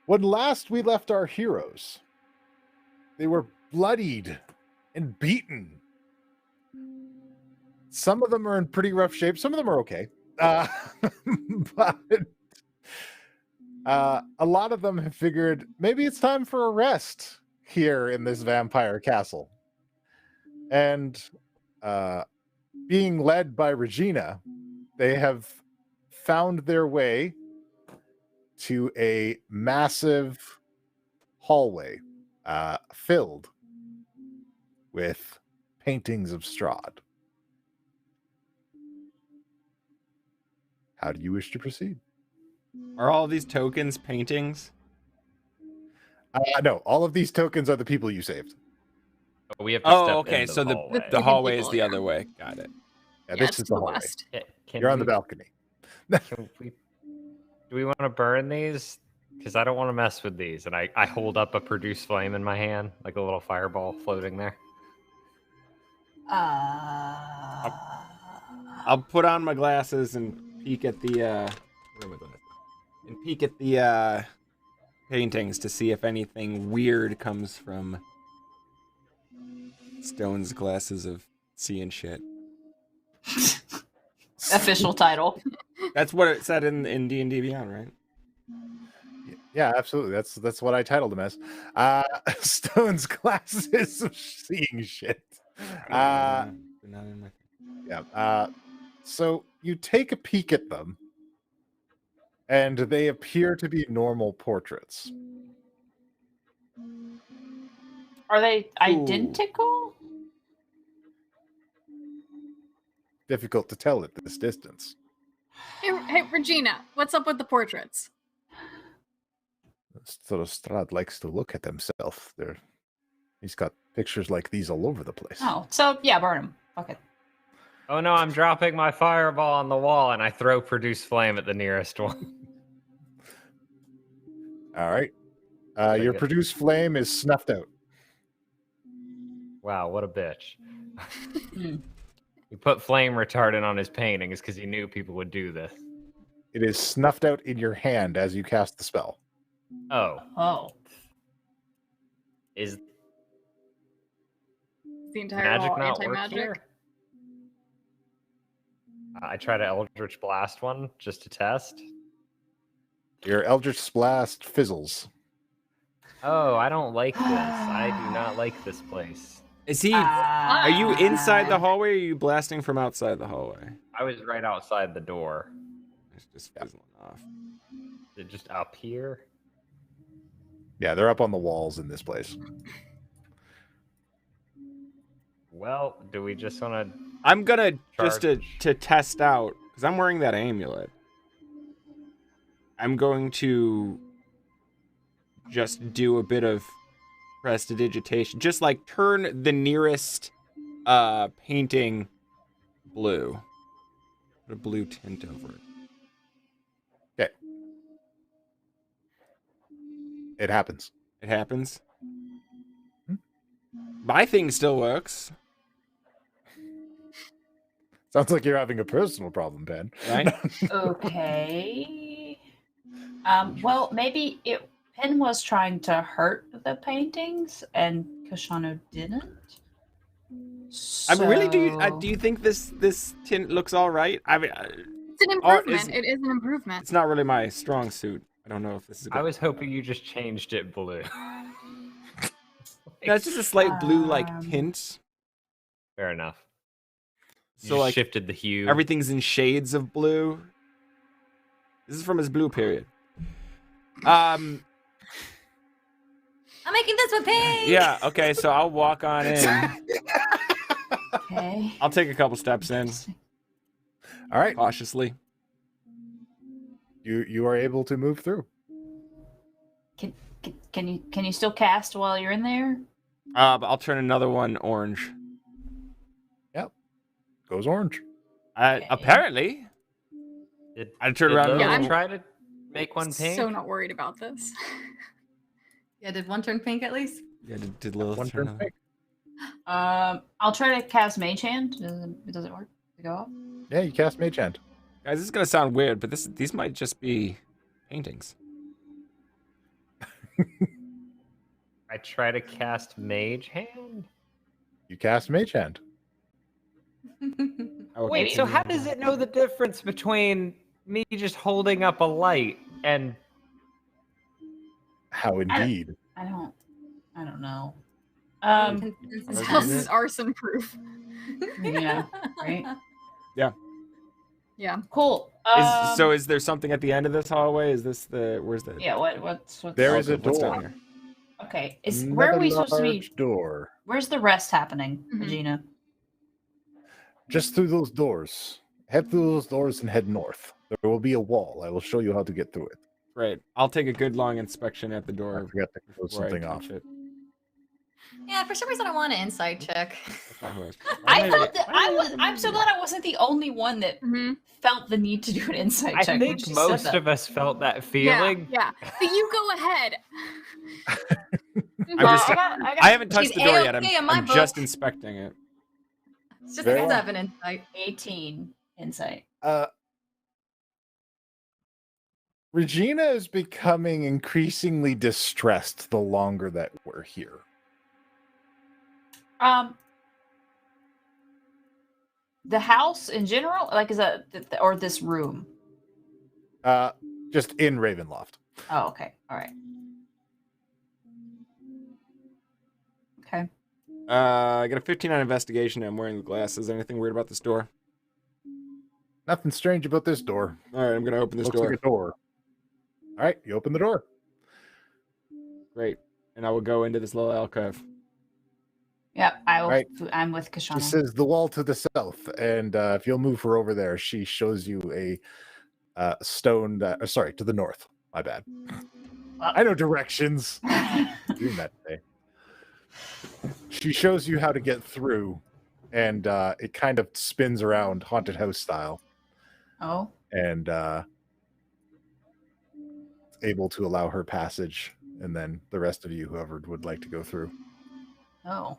[SPEAKER 2] When last we left our heroes, they were bloodied and beaten. Some of them are in pretty rough shape. Some of them are okay. But a lot of them have figured maybe it's time for a rest here in this vampire castle. And being led by Regina, they have found their way to a massive hallway filled with paintings of Strahd. How do you wish to proceed?
[SPEAKER 1] Are all these tokens paintings?
[SPEAKER 2] No, all of these tokens are the people you saved.
[SPEAKER 5] We have to step
[SPEAKER 1] okay.
[SPEAKER 5] into
[SPEAKER 1] So
[SPEAKER 5] the hallway.
[SPEAKER 1] the hallway is the other way. Got it.
[SPEAKER 2] Yeah, this is the hallway.
[SPEAKER 3] west.
[SPEAKER 2] You're on the balcony.
[SPEAKER 5] Do we want to burn these? Because I don't want to mess with these. And I hold up a produce flame in my hand, like a little fireball floating there.
[SPEAKER 1] I'll put on my glasses and peek at the where am I going? And peek at the paintings to see if anything weird comes from Stone's glasses of seeing shit.
[SPEAKER 6] Official title.
[SPEAKER 1] That's what it said in D&D Beyond, right?
[SPEAKER 2] Yeah, absolutely. That's what I titled them as. Stone's glasses of seeing shit. Yeah. So you take a peek at them, and they appear to be normal portraits.
[SPEAKER 6] Are they identical?
[SPEAKER 2] Difficult to tell at this distance.
[SPEAKER 3] Hey, Regina, what's up with the portraits?
[SPEAKER 2] So Strahd likes to look at himself. He's got pictures like these all over the place.
[SPEAKER 6] Oh, so yeah, burn them. Fuck it.
[SPEAKER 5] Oh no, I'm dropping my fireball on the wall, and I throw produce flame at the nearest one.
[SPEAKER 2] All right.
[SPEAKER 5] I
[SPEAKER 2] Your
[SPEAKER 5] get-
[SPEAKER 2] produced flame is snuffed out.
[SPEAKER 5] Wow, what a bitch.
[SPEAKER 6] Hmm.
[SPEAKER 5] He put flame retardant on his paintings because he knew people would do this.
[SPEAKER 2] It is snuffed out in your hand as you cast the spell.
[SPEAKER 5] Oh.
[SPEAKER 6] Oh.
[SPEAKER 5] Is
[SPEAKER 3] The entire
[SPEAKER 5] magic
[SPEAKER 3] hall
[SPEAKER 5] not work
[SPEAKER 3] anti-magic.
[SPEAKER 5] here? I tried to Eldritch Blast one just to test.
[SPEAKER 2] Your Eldritch Blast fizzles.
[SPEAKER 5] Oh, I don't like this. I do not like this place.
[SPEAKER 1] Is he? Are you inside the hallway or are you blasting from outside the hallway?
[SPEAKER 5] I was right outside the door.
[SPEAKER 1] It's just fizzling off.
[SPEAKER 5] Is it just up here?
[SPEAKER 2] Yeah, they're up on the walls in this place.
[SPEAKER 5] Well, do we just want to...
[SPEAKER 1] I'm gonna just
[SPEAKER 5] Charge.
[SPEAKER 1] to test out because I'm wearing that amulet. I'm going to just do a bit of prestidigitation, just like turn the nearest painting blue. Put a blue tint over it.
[SPEAKER 2] Okay. It happens.
[SPEAKER 1] It happens. My thing still works.
[SPEAKER 2] Sounds like you're having a personal problem, Ben.
[SPEAKER 1] Right?
[SPEAKER 6] Okay. Well, maybe Penn was trying to hurt the paintings, and Kashano didn't.
[SPEAKER 1] I mean, really, do
[SPEAKER 6] So-
[SPEAKER 1] you think this tint looks all right? I mean,
[SPEAKER 3] It's an improvement. It is an improvement.
[SPEAKER 1] it's not really my strong suit. I don't know if this is.
[SPEAKER 5] I was hoping you just changed it blue.
[SPEAKER 1] No, it's just a slight blue-like tint.
[SPEAKER 5] Fair enough. You
[SPEAKER 1] So
[SPEAKER 5] just
[SPEAKER 1] like
[SPEAKER 5] shifted the hue.
[SPEAKER 1] everything's in shades of blue. This is from his blue period. Um.
[SPEAKER 7] I'm making this with pink.
[SPEAKER 1] Yeah. Okay. So I'll walk on in.
[SPEAKER 6] Okay.
[SPEAKER 1] I'll take a couple steps in
[SPEAKER 2] All right.
[SPEAKER 1] cautiously.
[SPEAKER 2] You are able to move through.
[SPEAKER 6] Can you still cast while you're in there?
[SPEAKER 1] But I'll turn another one orange.
[SPEAKER 2] Goes orange.
[SPEAKER 1] Apparently,
[SPEAKER 5] Did,
[SPEAKER 1] I turned
[SPEAKER 5] did
[SPEAKER 1] around.
[SPEAKER 5] Logan
[SPEAKER 3] Yeah, I'm-
[SPEAKER 5] try to make one pink?
[SPEAKER 3] So not worried about this.
[SPEAKER 7] Yeah, did one turn pink at least?
[SPEAKER 1] Yeah, did Lilith
[SPEAKER 2] One
[SPEAKER 1] turn
[SPEAKER 2] turn
[SPEAKER 1] on?
[SPEAKER 2] pink.
[SPEAKER 6] I'll try to cast Mage Hand. Does it work? Does it go up?
[SPEAKER 2] Yeah, you cast Mage Hand.
[SPEAKER 1] Guys, this is gonna sound weird, but these might just be paintings.
[SPEAKER 5] I try to cast Mage Hand?
[SPEAKER 2] You cast Mage Hand.
[SPEAKER 1] I will
[SPEAKER 5] Wait, so
[SPEAKER 1] continue.
[SPEAKER 5] how does it know the difference between me just holding up a light and...
[SPEAKER 2] How indeed.
[SPEAKER 6] I don't know.
[SPEAKER 3] This house is arson proof.
[SPEAKER 6] Yeah, right?
[SPEAKER 3] Yeah.
[SPEAKER 6] Cool.
[SPEAKER 1] Is there something at the end of this hallway? Is this where's the?
[SPEAKER 6] Yeah. What's
[SPEAKER 2] There
[SPEAKER 1] Oh,
[SPEAKER 2] is a
[SPEAKER 1] what's down
[SPEAKER 2] door.
[SPEAKER 1] here?
[SPEAKER 6] Okay. Where are we supposed to be?
[SPEAKER 2] Large door.
[SPEAKER 6] Where's the rest happening,
[SPEAKER 3] Mhm.
[SPEAKER 6] Regina?
[SPEAKER 2] Just through those doors. Head through those doors and head north. There will be a wall. I will show you how to get through it.
[SPEAKER 1] Right. I'll take a good long inspection at the
[SPEAKER 2] I
[SPEAKER 1] door.
[SPEAKER 2] forgot to close
[SPEAKER 1] before I
[SPEAKER 2] something off.
[SPEAKER 1] touch it.
[SPEAKER 7] Yeah, for some reason I want an insight check.
[SPEAKER 6] I felt that I'm so glad I wasn't the only one that
[SPEAKER 3] Mm-hmm.
[SPEAKER 6] felt the need to do an insight
[SPEAKER 5] I
[SPEAKER 6] check. when
[SPEAKER 5] think
[SPEAKER 6] she said
[SPEAKER 5] most
[SPEAKER 6] that.
[SPEAKER 5] of us felt that feeling.
[SPEAKER 3] Yeah. But you go ahead.
[SPEAKER 1] I'm just,
[SPEAKER 6] I
[SPEAKER 1] I haven't touched
[SPEAKER 7] She's
[SPEAKER 1] the door yet.
[SPEAKER 7] A-okay in my
[SPEAKER 1] I'm just
[SPEAKER 7] book.
[SPEAKER 1] inspecting it.
[SPEAKER 7] It's just
[SPEAKER 2] Very
[SPEAKER 7] a
[SPEAKER 2] well.
[SPEAKER 7] 7 insight.
[SPEAKER 6] 18 insight.
[SPEAKER 2] Regina is becoming increasingly distressed the longer that we're here.
[SPEAKER 6] The house in general, like, is that or this room?
[SPEAKER 2] Just in Ravenloft.
[SPEAKER 6] Oh, okay. All right. Okay.
[SPEAKER 1] I got a 15 on investigation. I'm wearing the glasses. Anything weird about this door?
[SPEAKER 2] Nothing strange about this door.
[SPEAKER 1] All right, I'm gonna open this
[SPEAKER 2] Looks
[SPEAKER 1] door.
[SPEAKER 2] like a door. All right, you open the door.
[SPEAKER 1] Great, and I will go into this little alcove.
[SPEAKER 6] Yeah,
[SPEAKER 2] Right.
[SPEAKER 6] I'm with
[SPEAKER 2] She
[SPEAKER 6] Kashana.
[SPEAKER 2] says the wall to the south, and if you'll move her over there, she shows you a stone that. Sorry, to the north. My bad. I know directions. Doing that today. She shows you how to get through, and it kind of spins around haunted house style.
[SPEAKER 6] Oh.
[SPEAKER 2] And able to allow her passage, and then the rest of you, whoever would like to go through.
[SPEAKER 6] Oh.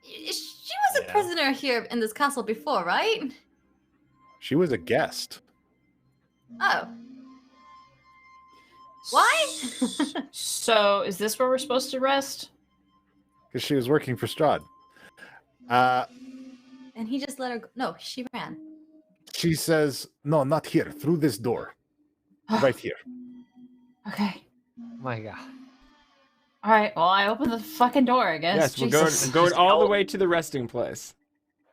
[SPEAKER 7] She was a prisoner here in this castle before, right?
[SPEAKER 2] She was a guest.
[SPEAKER 7] Oh. Why?
[SPEAKER 6] So, is this where we're supposed to rest?
[SPEAKER 2] Because she was working for Strahd.
[SPEAKER 7] And he just let her go. No, she ran.
[SPEAKER 9] She says, no, not here. Through this door. Right here.
[SPEAKER 6] Okay.
[SPEAKER 5] Oh my god.
[SPEAKER 6] All right. Well, I opened the fucking door, I guess.
[SPEAKER 1] Yes, we're
[SPEAKER 6] Jesus.
[SPEAKER 1] going all the way to the resting place.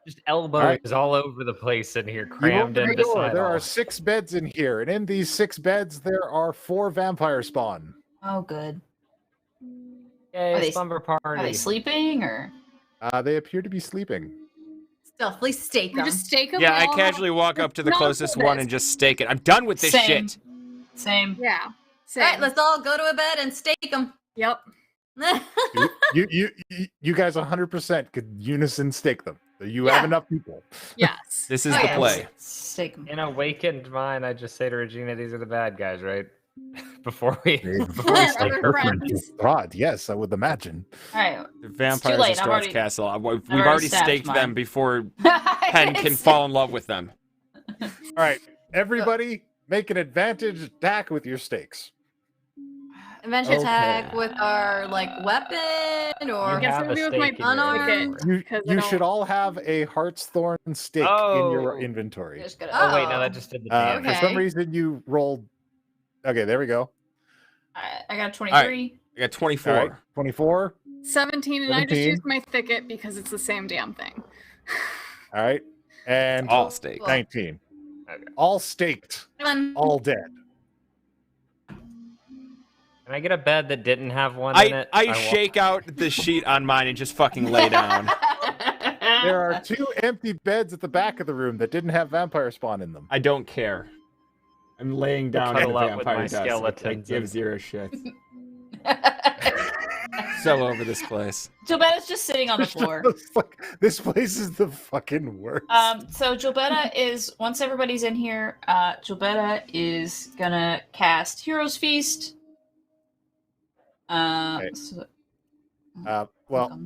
[SPEAKER 5] Just elbows all over the place in here, crammed
[SPEAKER 2] You open
[SPEAKER 5] in
[SPEAKER 2] the door.
[SPEAKER 5] beside
[SPEAKER 2] There
[SPEAKER 5] all
[SPEAKER 2] are
[SPEAKER 5] of
[SPEAKER 2] 6 beds in here, and in these 6 beds, there are 4 vampire spawn.
[SPEAKER 6] Oh, good.
[SPEAKER 5] Yay,
[SPEAKER 6] Are they-
[SPEAKER 5] slumber party.
[SPEAKER 6] Are they sleeping or?
[SPEAKER 2] They appear to be sleeping.
[SPEAKER 7] Stealthily stake them.
[SPEAKER 3] Just stake them.
[SPEAKER 1] Yeah, I
[SPEAKER 3] all.
[SPEAKER 1] casually walk up to the
[SPEAKER 3] Not
[SPEAKER 1] closest
[SPEAKER 3] for
[SPEAKER 1] one
[SPEAKER 3] this.
[SPEAKER 1] and just stake it. I'm done with this
[SPEAKER 6] Same.
[SPEAKER 1] shit.
[SPEAKER 6] Same.
[SPEAKER 3] Yeah.
[SPEAKER 7] All
[SPEAKER 3] Same.
[SPEAKER 7] right, let's all go to a bed and stake them.
[SPEAKER 3] Yep.
[SPEAKER 2] You guys 100% could unison stake them. You have enough people.
[SPEAKER 3] Yes.
[SPEAKER 1] This is
[SPEAKER 7] Oh,
[SPEAKER 1] the
[SPEAKER 7] yeah.
[SPEAKER 1] play.
[SPEAKER 6] Stake 'em.
[SPEAKER 5] In awakened mind, I just say to Regina, "These are the bad guys, right?" Before we
[SPEAKER 2] Maybe.
[SPEAKER 5] before we
[SPEAKER 3] Our
[SPEAKER 5] stake
[SPEAKER 3] other
[SPEAKER 5] her.
[SPEAKER 3] friends.
[SPEAKER 2] Strahd, yes, I would imagine.
[SPEAKER 6] All right.
[SPEAKER 1] The vampires
[SPEAKER 6] late,
[SPEAKER 1] of
[SPEAKER 6] I've
[SPEAKER 1] Strahd's
[SPEAKER 6] already-
[SPEAKER 1] Castle. We've
[SPEAKER 6] already
[SPEAKER 1] already
[SPEAKER 6] stabbed
[SPEAKER 1] staked
[SPEAKER 6] mine.
[SPEAKER 1] them before Penn can fall in love with them.
[SPEAKER 2] All right, everybody, make an advantage attack with your stakes.
[SPEAKER 7] Adventure attack with our weapon or
[SPEAKER 5] You
[SPEAKER 3] guess
[SPEAKER 5] have
[SPEAKER 3] it'll
[SPEAKER 5] a
[SPEAKER 3] be with my
[SPEAKER 5] stake in your
[SPEAKER 7] unarmed-
[SPEAKER 5] inventory.
[SPEAKER 2] You,
[SPEAKER 3] 'Cause I
[SPEAKER 2] you
[SPEAKER 3] don't-
[SPEAKER 2] should all have a Heart's Thorn stake in your
[SPEAKER 5] Oh.
[SPEAKER 2] inventory.
[SPEAKER 6] Just gotta-
[SPEAKER 5] Oh wait, no, that just did the damage.
[SPEAKER 2] For some
[SPEAKER 7] Okay.
[SPEAKER 2] reason, you rolled. Okay, there we go.
[SPEAKER 6] I got 23.
[SPEAKER 1] I got 24.
[SPEAKER 2] All right, 24.
[SPEAKER 3] 17, and I just
[SPEAKER 2] 17.
[SPEAKER 3] used my thicket because it's the same damn thing.
[SPEAKER 2] All right, and
[SPEAKER 1] All staked.
[SPEAKER 2] 19.
[SPEAKER 5] Okay.
[SPEAKER 2] All staked, all dead.
[SPEAKER 5] Can I get a bed that didn't have one in it?
[SPEAKER 1] I
[SPEAKER 5] will-
[SPEAKER 1] shake out the sheet on mine and just fucking lay down.
[SPEAKER 2] There are 2 empty beds at the back of the room that didn't have vampire spawn in them.
[SPEAKER 1] I don't care. I'm laying down in the
[SPEAKER 5] cuddle up with
[SPEAKER 1] vampire
[SPEAKER 5] my
[SPEAKER 1] dust. I
[SPEAKER 5] skeletons
[SPEAKER 1] give
[SPEAKER 5] and-
[SPEAKER 1] 0 shits. So over this place.
[SPEAKER 6] Gilberta's just sitting on the floor.
[SPEAKER 2] This place is the fucking worst.
[SPEAKER 6] So Gilberta is, once everybody's in here, Gilberta is gonna cast Hero's Feast.
[SPEAKER 2] Okay. Well,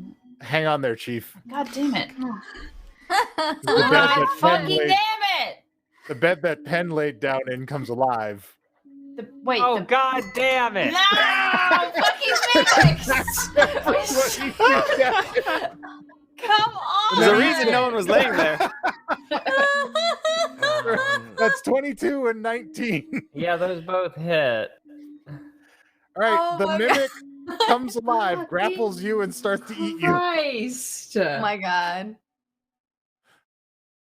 [SPEAKER 2] hang on there, Chief.
[SPEAKER 6] God damn it.
[SPEAKER 2] The bed
[SPEAKER 6] God
[SPEAKER 2] that Penn
[SPEAKER 6] fucking
[SPEAKER 2] laid-
[SPEAKER 6] damn it!
[SPEAKER 2] The bed that Penn laid down in comes alive.
[SPEAKER 6] Wait.
[SPEAKER 5] Oh god damn it!
[SPEAKER 6] No! Fucking mimics! Come on!
[SPEAKER 1] There's a reason no one was laying there.
[SPEAKER 2] That's 22 and 19.
[SPEAKER 5] Yeah, those both hit.
[SPEAKER 2] All right,
[SPEAKER 7] Oh
[SPEAKER 2] the
[SPEAKER 7] my
[SPEAKER 2] mimic comes alive, grapples you, and starts to eat you.
[SPEAKER 6] Christ!
[SPEAKER 7] Oh my god.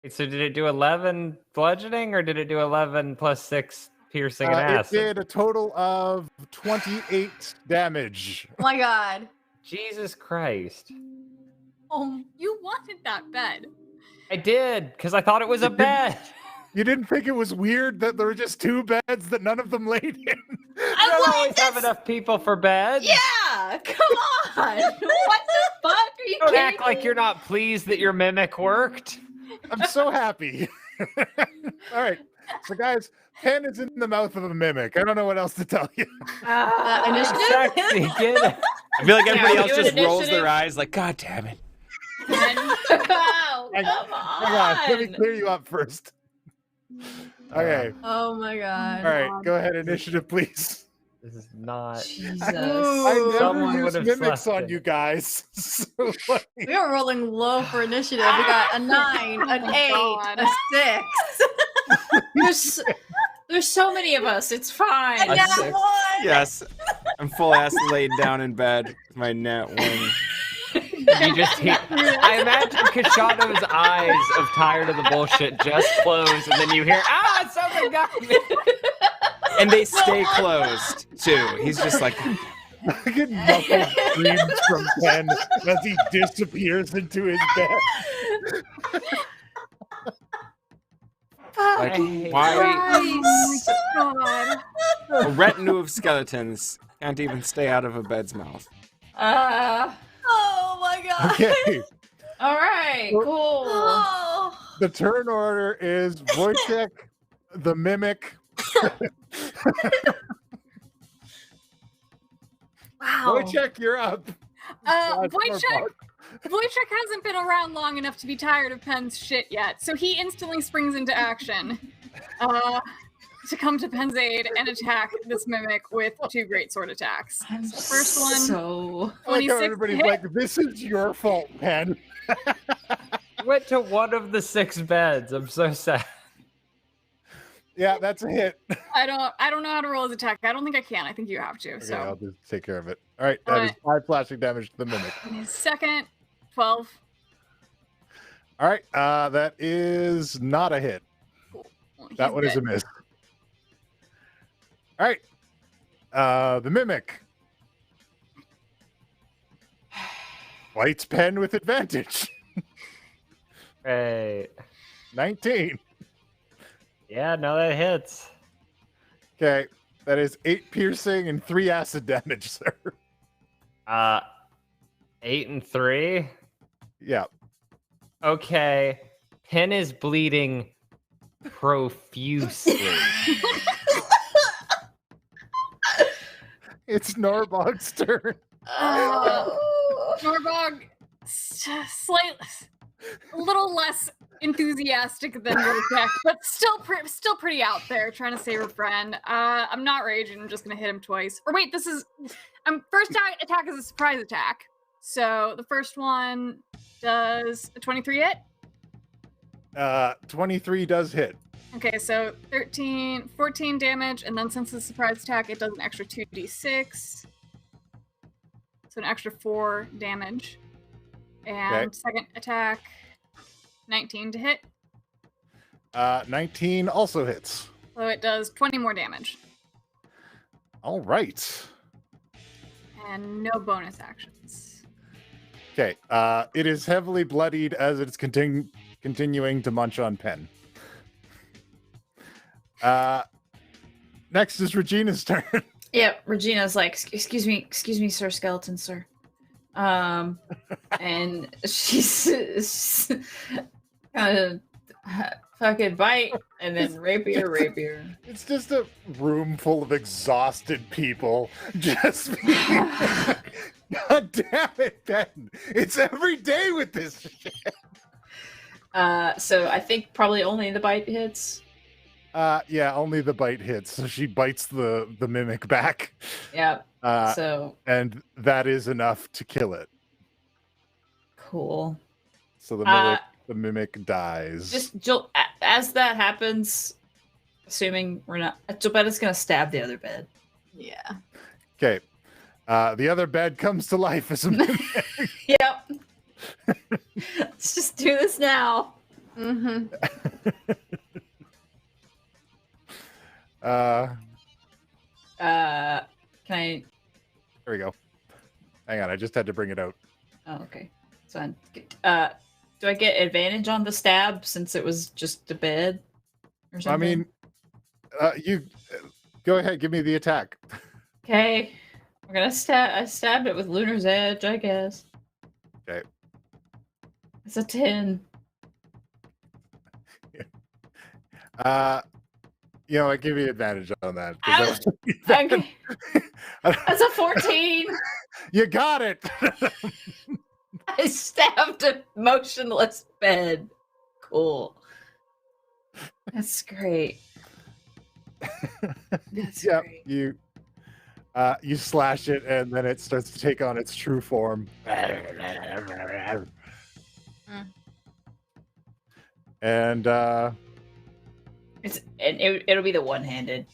[SPEAKER 5] Wait, so did it do 11 bludgeoning, or did it do 11 plus 6 piercing and
[SPEAKER 2] It
[SPEAKER 5] acid?
[SPEAKER 2] did a total of 28 damage.
[SPEAKER 7] Oh my god.
[SPEAKER 5] Jesus Christ.
[SPEAKER 3] Oh, you wanted that bed.
[SPEAKER 5] I did, because I thought it was a bed.
[SPEAKER 2] You didn't think it was weird that there were just 2 beds that none of them laid in?
[SPEAKER 5] You don't always have enough people for beds.
[SPEAKER 6] Yeah! Come on! What the fuck? Are you
[SPEAKER 5] Don't
[SPEAKER 6] kidding
[SPEAKER 5] act like
[SPEAKER 6] me?
[SPEAKER 5] you're not pleased that your mimic worked.
[SPEAKER 2] I'm so happy. All right, so guys, Penn is in the mouth of a mimic. I don't know what else to tell you.
[SPEAKER 7] Initiative?
[SPEAKER 5] Sexy, get it.
[SPEAKER 1] I feel like everybody
[SPEAKER 6] Yeah,
[SPEAKER 1] else
[SPEAKER 6] do an
[SPEAKER 1] just rolls
[SPEAKER 6] initiative.
[SPEAKER 1] their eyes like, God damn it.
[SPEAKER 6] Oh,
[SPEAKER 2] Hang
[SPEAKER 6] come
[SPEAKER 2] on, let me
[SPEAKER 6] on!
[SPEAKER 2] clear you up first. Okay,
[SPEAKER 7] Oh my god.
[SPEAKER 2] all right, go ahead, initiative, please.
[SPEAKER 5] This is not.
[SPEAKER 6] Jesus.
[SPEAKER 2] I never
[SPEAKER 5] Someone
[SPEAKER 2] use
[SPEAKER 5] would have
[SPEAKER 2] mimics
[SPEAKER 5] slept
[SPEAKER 2] on
[SPEAKER 5] in.
[SPEAKER 2] you guys. So, like,
[SPEAKER 7] We were rolling low for initiative. We got a 9, an 8,
[SPEAKER 3] God.
[SPEAKER 7] a 6.
[SPEAKER 6] There's so many of us. It's fine.
[SPEAKER 7] And that
[SPEAKER 1] 6.
[SPEAKER 7] one.
[SPEAKER 1] Yes. I'm full ass laid down in bed with my net wing.
[SPEAKER 5] You just hear, I imagine Kashano's eyes of tired of the bullshit just close, and then you hear, something got me.
[SPEAKER 1] And they stay closed, too. He's just like,
[SPEAKER 2] I get muffled screams from Penn as he disappears into his bed.
[SPEAKER 1] like why?
[SPEAKER 3] God.
[SPEAKER 1] A retinue of skeletons can't even stay out of a bed's mouth.
[SPEAKER 7] Oh my god.
[SPEAKER 2] Okay,
[SPEAKER 6] All right. Cool.
[SPEAKER 7] Oh.
[SPEAKER 2] the turn order is Wojciech, the mimic,
[SPEAKER 7] Wow.
[SPEAKER 2] Wojciech, you're up.
[SPEAKER 3] Wojciech hasn't been around long enough to be tired of Penn's shit yet, so he instantly springs into action to come to Penn's aid and attack this mimic with 2 greatsword attacks.
[SPEAKER 6] I'm
[SPEAKER 3] So first one,
[SPEAKER 6] so...
[SPEAKER 2] I like how
[SPEAKER 3] 26
[SPEAKER 2] everybody's
[SPEAKER 3] hit.
[SPEAKER 2] like, this is your fault, Penn.
[SPEAKER 5] Went to one of the 6 beds. I'm so sad.
[SPEAKER 2] Yeah, that's a hit.
[SPEAKER 3] I don't know how to roll his attack. I don't think I can. I think you have to.
[SPEAKER 2] Okay,
[SPEAKER 3] So
[SPEAKER 2] I'll just take care of it. All right, that is 5 slashing damage to the mimic.
[SPEAKER 3] his second, 12.
[SPEAKER 2] All right, that is not a hit.
[SPEAKER 3] Cool. Well,
[SPEAKER 2] That
[SPEAKER 3] he's
[SPEAKER 2] one is a
[SPEAKER 3] dead.
[SPEAKER 2] miss. All right, the mimic bites Penn with advantage.
[SPEAKER 5] Right.
[SPEAKER 2] 19.
[SPEAKER 5] Yeah, no, that hits.
[SPEAKER 2] Okay, that is 8 piercing and 3 acid damage, sir.
[SPEAKER 5] 8 and 3.
[SPEAKER 2] Yeah.
[SPEAKER 5] Okay. Penn is bleeding profusely.
[SPEAKER 2] It's Norbog's turn.
[SPEAKER 3] Norbog, slightly, a little less enthusiastic than Wojciech, but still pretty out there trying to save her friend. I'm not raging. I'm just gonna hit him twice. Or wait, first attack is a surprise attack. So the first one does a 23 hit.
[SPEAKER 2] 23 does hit.
[SPEAKER 3] Okay, so 14 damage, and then since it's a surprise attack, it does an extra 2d6. So an extra 4 damage. And second attack, 19 to hit.
[SPEAKER 2] 19 also hits.
[SPEAKER 3] So it does 20 more damage.
[SPEAKER 2] All right.
[SPEAKER 3] And no bonus actions.
[SPEAKER 2] Okay, it is heavily bloodied as it's continuing to munch on Penn. Next is Regina's turn.
[SPEAKER 6] Yep, Regina's like, excuse me, sir, skeleton, sir. And she's kind of fucking bite and then rapier.
[SPEAKER 2] It's just a room full of exhausted people. Just God damn it, Ben. It's every day with this shit.
[SPEAKER 6] So I think probably only the bite hits.
[SPEAKER 2] Yeah, only the bite hits. So she bites the mimic back.
[SPEAKER 6] Yep.
[SPEAKER 2] And that is enough to kill it.
[SPEAKER 6] Cool.
[SPEAKER 2] So the mimic dies.
[SPEAKER 6] Just Jill, as that happens, assuming we're not, Gilberta's gonna stab the other bed.
[SPEAKER 7] Yeah.
[SPEAKER 2] Okay. The other bed comes to life as a mimic.
[SPEAKER 6] Yep. Let's just do this now.
[SPEAKER 7] Mm-hmm.
[SPEAKER 6] Can I?
[SPEAKER 2] There we go. Hang on, I just had to bring it out.
[SPEAKER 6] Oh, okay. So, do I get advantage on the stab since it was just a bed or something?
[SPEAKER 2] I mean, you go ahead, give me the attack.
[SPEAKER 6] Okay. We're gonna I stabbed it with Lunar's Edge, I guess.
[SPEAKER 2] Okay.
[SPEAKER 6] It's a 10.
[SPEAKER 2] I give you advantage on that.
[SPEAKER 6] Okay. That's a 14.
[SPEAKER 2] You got it.
[SPEAKER 6] I stabbed a motionless bed. Cool. That's great. That's great.
[SPEAKER 2] You slash it, and then it starts to take on its true form. And
[SPEAKER 6] it'll be the one-handed.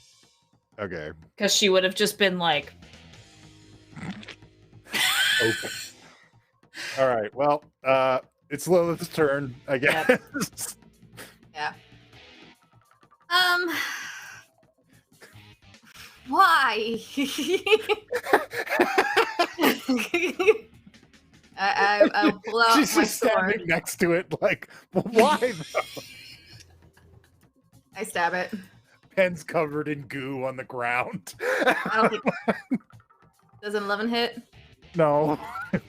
[SPEAKER 2] Okay.
[SPEAKER 6] Because she would have just been like.
[SPEAKER 2] Okay. All right. Well, it's Lilith's turn, I guess.
[SPEAKER 7] Yep. Yeah. Why? I'll pull out
[SPEAKER 2] She's
[SPEAKER 7] my
[SPEAKER 2] just
[SPEAKER 7] sword.
[SPEAKER 2] standing next to it, like, why? Though?
[SPEAKER 7] I stab it.
[SPEAKER 2] Penn's covered in goo on the ground.
[SPEAKER 7] I don't think. Does an 11 hit?
[SPEAKER 2] No.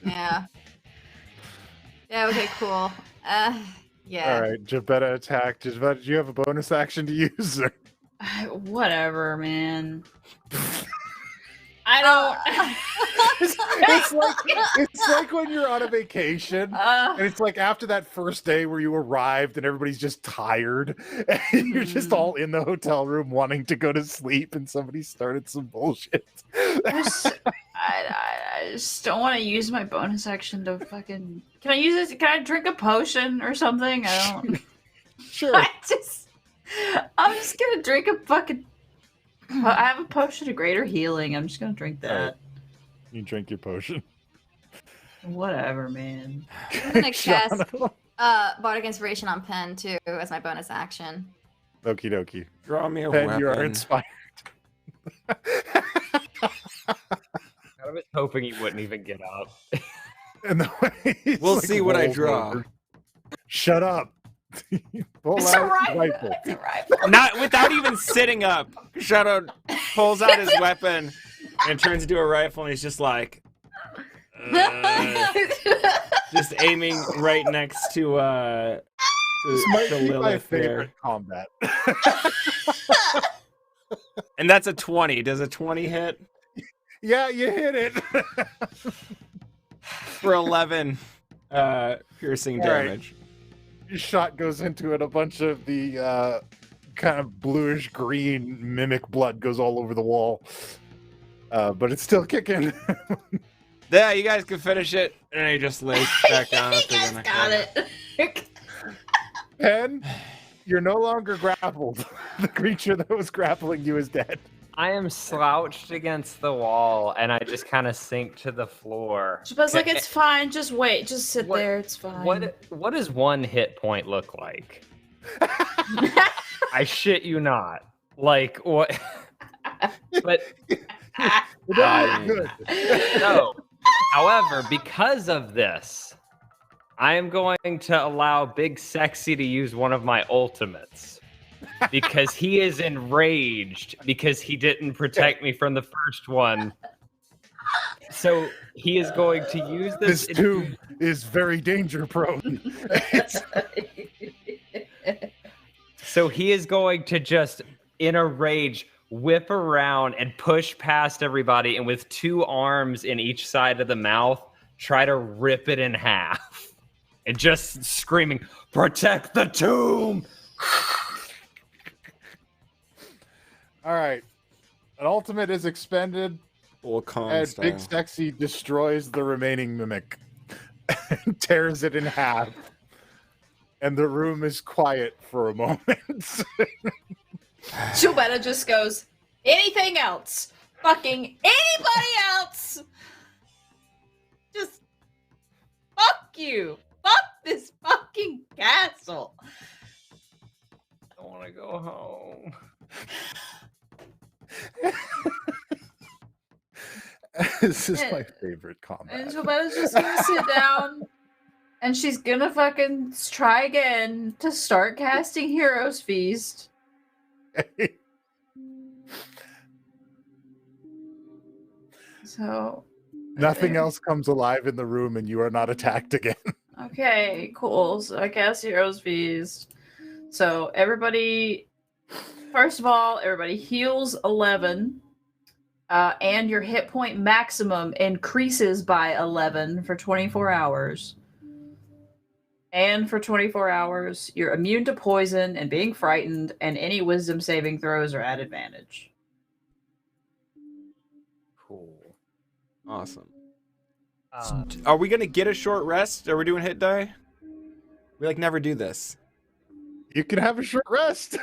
[SPEAKER 7] Yeah. Yeah. Okay. Cool. Yeah.
[SPEAKER 2] All right, Javetta attack. Javetta, do you have a bonus action to use? Or...
[SPEAKER 6] Whatever, man. I don't.
[SPEAKER 2] it's like when you're on a vacation, and it's like after that first day where you arrived and everybody's just tired, and you're just all in the hotel room wanting to go to sleep, and somebody started some bullshit.
[SPEAKER 6] I just don't want to use my bonus action to fucking. Can I use it? Can I drink a potion or something? I don't.
[SPEAKER 2] Sure.
[SPEAKER 6] I'm just gonna drink a fucking. I have a potion of greater healing. I'm just gonna drink that.
[SPEAKER 2] Right. You drink your potion.
[SPEAKER 6] Whatever, man.
[SPEAKER 7] I'm gonna cast Bardic Inspiration on Penn too as my bonus action.
[SPEAKER 2] Okie dokie.
[SPEAKER 1] Draw me a
[SPEAKER 2] Penn,
[SPEAKER 1] weapon.
[SPEAKER 2] you are inspired.
[SPEAKER 5] I was hoping he wouldn't even get up.
[SPEAKER 2] And the way
[SPEAKER 1] We'll see what I draw.
[SPEAKER 2] Over. Shut up. Pull
[SPEAKER 6] It's
[SPEAKER 2] out
[SPEAKER 6] a rifle.
[SPEAKER 2] rifle.
[SPEAKER 6] It's a rifle.
[SPEAKER 1] Not without even sitting up. Shadow pulls out his weapon and turns into a rifle, and he's just like, just aiming right next to
[SPEAKER 2] This might be my
[SPEAKER 1] Lilith
[SPEAKER 2] favorite
[SPEAKER 1] there.
[SPEAKER 2] combat.
[SPEAKER 1] And that's a 20. Does a 20 hit?
[SPEAKER 2] Yeah, you hit it.
[SPEAKER 1] For 11 piercing
[SPEAKER 2] All right.
[SPEAKER 1] damage.
[SPEAKER 2] Your shot goes into it. A bunch of the kind of bluish green mimic blood goes all over the wall. But it's still kicking.
[SPEAKER 1] Yeah, you guys can finish it. And he just lays back down.
[SPEAKER 6] You guys got it.
[SPEAKER 2] Penn, you're no longer grappled. The creature that was grappling you is dead.
[SPEAKER 5] I am slouched against the wall, and I just kind of sink to the floor.
[SPEAKER 6] But like, it's fine. Just wait. Just sit there. It's fine.
[SPEAKER 5] What does one hit point look like? I shit you not. Like what? But
[SPEAKER 2] Good.
[SPEAKER 5] no. However, because of this, I am going to allow Big Sexy to use one of my ultimates. Because he is enraged because he didn't protect me from the first one. So he is going to use this.
[SPEAKER 2] This tomb is very danger prone.
[SPEAKER 5] So he is going to just, in a rage, whip around and push past everybody, and with two arms in each side of the mouth, try to rip it in half. And just screaming, "Protect the tomb!"
[SPEAKER 2] All right. An ultimate is expended, and Big Sexy destroys the remaining mimic and tears it in half. And the room is quiet for a moment.
[SPEAKER 6] Chubetta just goes, anything else? Fucking anybody else? Just fuck you. Fuck this fucking castle.
[SPEAKER 5] I want to go home.
[SPEAKER 2] This is my favorite combat.
[SPEAKER 6] And Chubetta's just gonna sit down and she's gonna fucking try again to start casting Heroes Feast. So
[SPEAKER 2] Nothing else comes alive in the room and you are not attacked again.
[SPEAKER 6] okay, cool. So I cast Heroes Feast. So everybody, first of all, everybody heals 11. And your hit point maximum increases by 11 for 24 hours. And for 24 hours, you're immune to poison and being frightened, and any wisdom saving throws are at advantage.
[SPEAKER 5] Cool.
[SPEAKER 1] Awesome. Are we going to get a short rest? Are we doing hit die? We never do this.
[SPEAKER 2] You can have a short rest.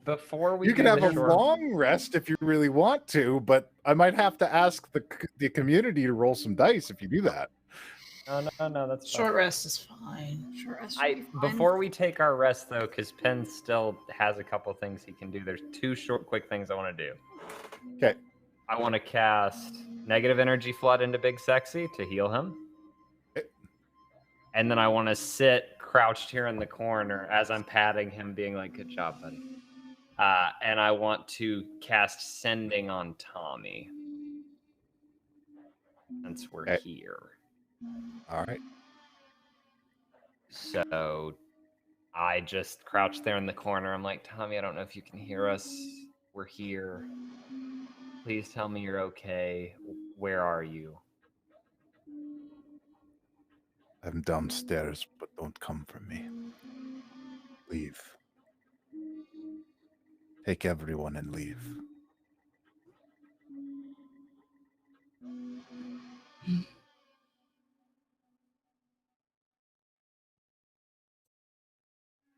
[SPEAKER 5] Before we
[SPEAKER 2] you can
[SPEAKER 5] do
[SPEAKER 2] have
[SPEAKER 5] the
[SPEAKER 2] a
[SPEAKER 5] short-
[SPEAKER 2] long rest if you really want to, but I might have to ask the community to roll some dice if you do that.
[SPEAKER 5] No, that's fine.
[SPEAKER 6] Short rest is fine. Short rest should be fine.
[SPEAKER 5] Before we take our rest, though, because Penn still has a couple things he can do, there's two quick things I want to do.
[SPEAKER 2] Okay.
[SPEAKER 5] I want to cast Negative Energy Flood into Big Sexy to heal him. And then I want to sit crouched here in the corner as I'm patting him, being like, good job, buddy. And I want to cast Sending on Tommy. Since we're here.
[SPEAKER 2] All right.
[SPEAKER 5] So I just crouch there in the corner. I'm like, Tommy, I don't know if you can hear us. We're here. Please tell me you're okay. Where are you?
[SPEAKER 9] I'm downstairs, but don't come for me. Leave. Take everyone and leave.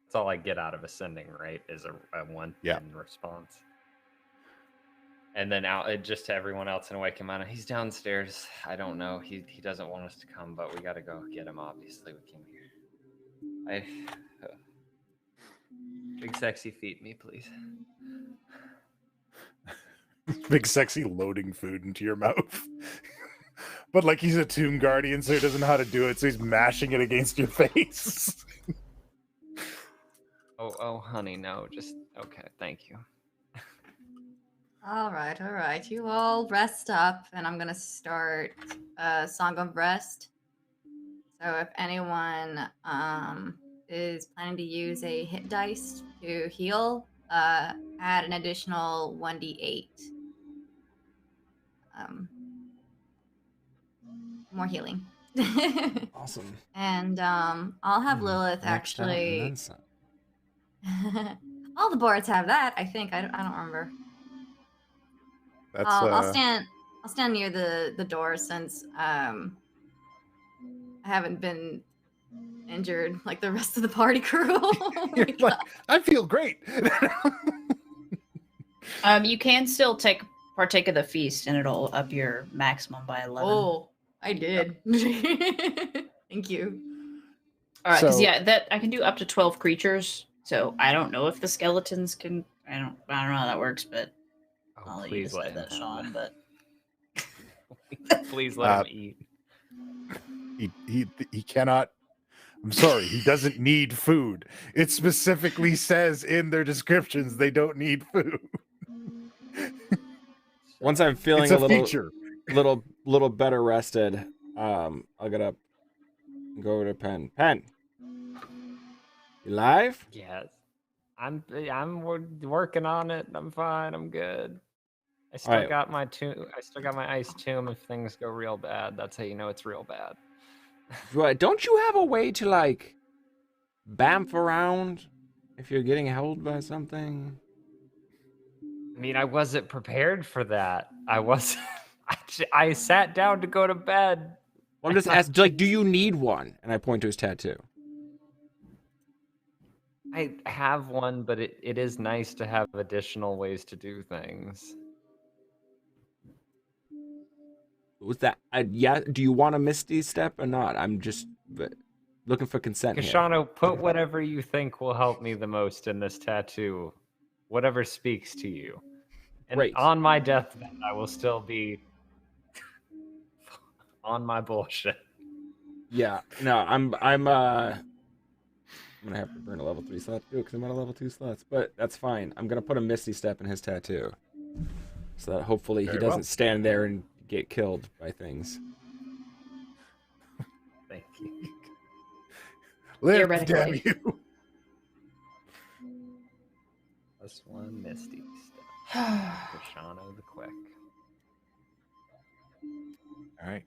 [SPEAKER 5] That's all I get out of ascending, right? Is a one in response. And then out just to everyone else in Wakemana, he's downstairs. I don't know. He doesn't want us to come, but we gotta go get him. Obviously, we came here. Big sexy feed me, please.
[SPEAKER 9] Big sexy loading food into your mouth. But like he's a tomb guardian, so he doesn't know how to do it, so he's mashing it against your face.
[SPEAKER 5] Oh, honey, no. Just okay. Thank you.
[SPEAKER 7] All right. You all rest up, and I'm gonna start Song of Rest. So if anyone is planning to use a hit dice to heal, add an additional 1d8. More healing.
[SPEAKER 1] Awesome.
[SPEAKER 7] And I'll have Lilith
[SPEAKER 1] Maxed out and
[SPEAKER 7] actually.
[SPEAKER 1] then some.
[SPEAKER 7] All the boards have that, I think. I don't remember.
[SPEAKER 2] That's
[SPEAKER 7] I'll stand near the door since I haven't been injured like the rest of the party crew.
[SPEAKER 2] You're like, I feel great.
[SPEAKER 6] You can still partake of the feast, and it'll up your maximum by 11.
[SPEAKER 7] Oh, I did. Thank you.
[SPEAKER 6] All right, because
[SPEAKER 2] So-
[SPEAKER 6] that I can do up to 12 creatures. So I don't know if the skeletons can. I don't know how that works, but I'll let you
[SPEAKER 5] please let
[SPEAKER 6] decide
[SPEAKER 5] him
[SPEAKER 6] that, Sean. But
[SPEAKER 5] Please let him eat.
[SPEAKER 2] He cannot. I'm sorry, he doesn't need food. It specifically says in their descriptions they don't need food.
[SPEAKER 1] Once I'm feeling
[SPEAKER 2] It's
[SPEAKER 1] a
[SPEAKER 2] a
[SPEAKER 1] little
[SPEAKER 2] feature.
[SPEAKER 1] little better rested, I'll get up and go over to Penn. Penn, you live?
[SPEAKER 5] Yes. I'm working on it. I'm fine. I'm good. I still
[SPEAKER 1] Alright.
[SPEAKER 5] got my I still got my ice tomb. If things go real bad, that's how you know it's real bad.
[SPEAKER 1] Right. Don't you have a way to like bamf around if you're getting held by something?
[SPEAKER 5] I mean, I wasn't prepared for that. I wasn't. I sat down to go to bed.
[SPEAKER 1] Well, I'm just asking, like, do you need one? And I point to his tattoo.
[SPEAKER 5] I have one, but it is nice to have additional ways to do things.
[SPEAKER 1] Was that? Yeah. Do you want a Misty step or not? I'm just looking for consent here.
[SPEAKER 5] Kashano, put whatever you think will help me the most in this tattoo. Whatever speaks to you. And
[SPEAKER 1] Great.
[SPEAKER 5] on my deathbed, I will still be on my bullshit.
[SPEAKER 1] Yeah. No, I'm gonna have to burn a level 3 slot too because I'm at a level 2 slots, but that's fine. I'm gonna put a Misty step in his tattoo, so that hopefully he
[SPEAKER 2] Very
[SPEAKER 1] doesn't
[SPEAKER 2] well.
[SPEAKER 1] stand there and get killed by things.
[SPEAKER 5] Thank you.
[SPEAKER 2] Live,
[SPEAKER 6] Theoretically.
[SPEAKER 2] damn you.
[SPEAKER 5] Plus one Misty step. Kashano the Quick.
[SPEAKER 2] All right.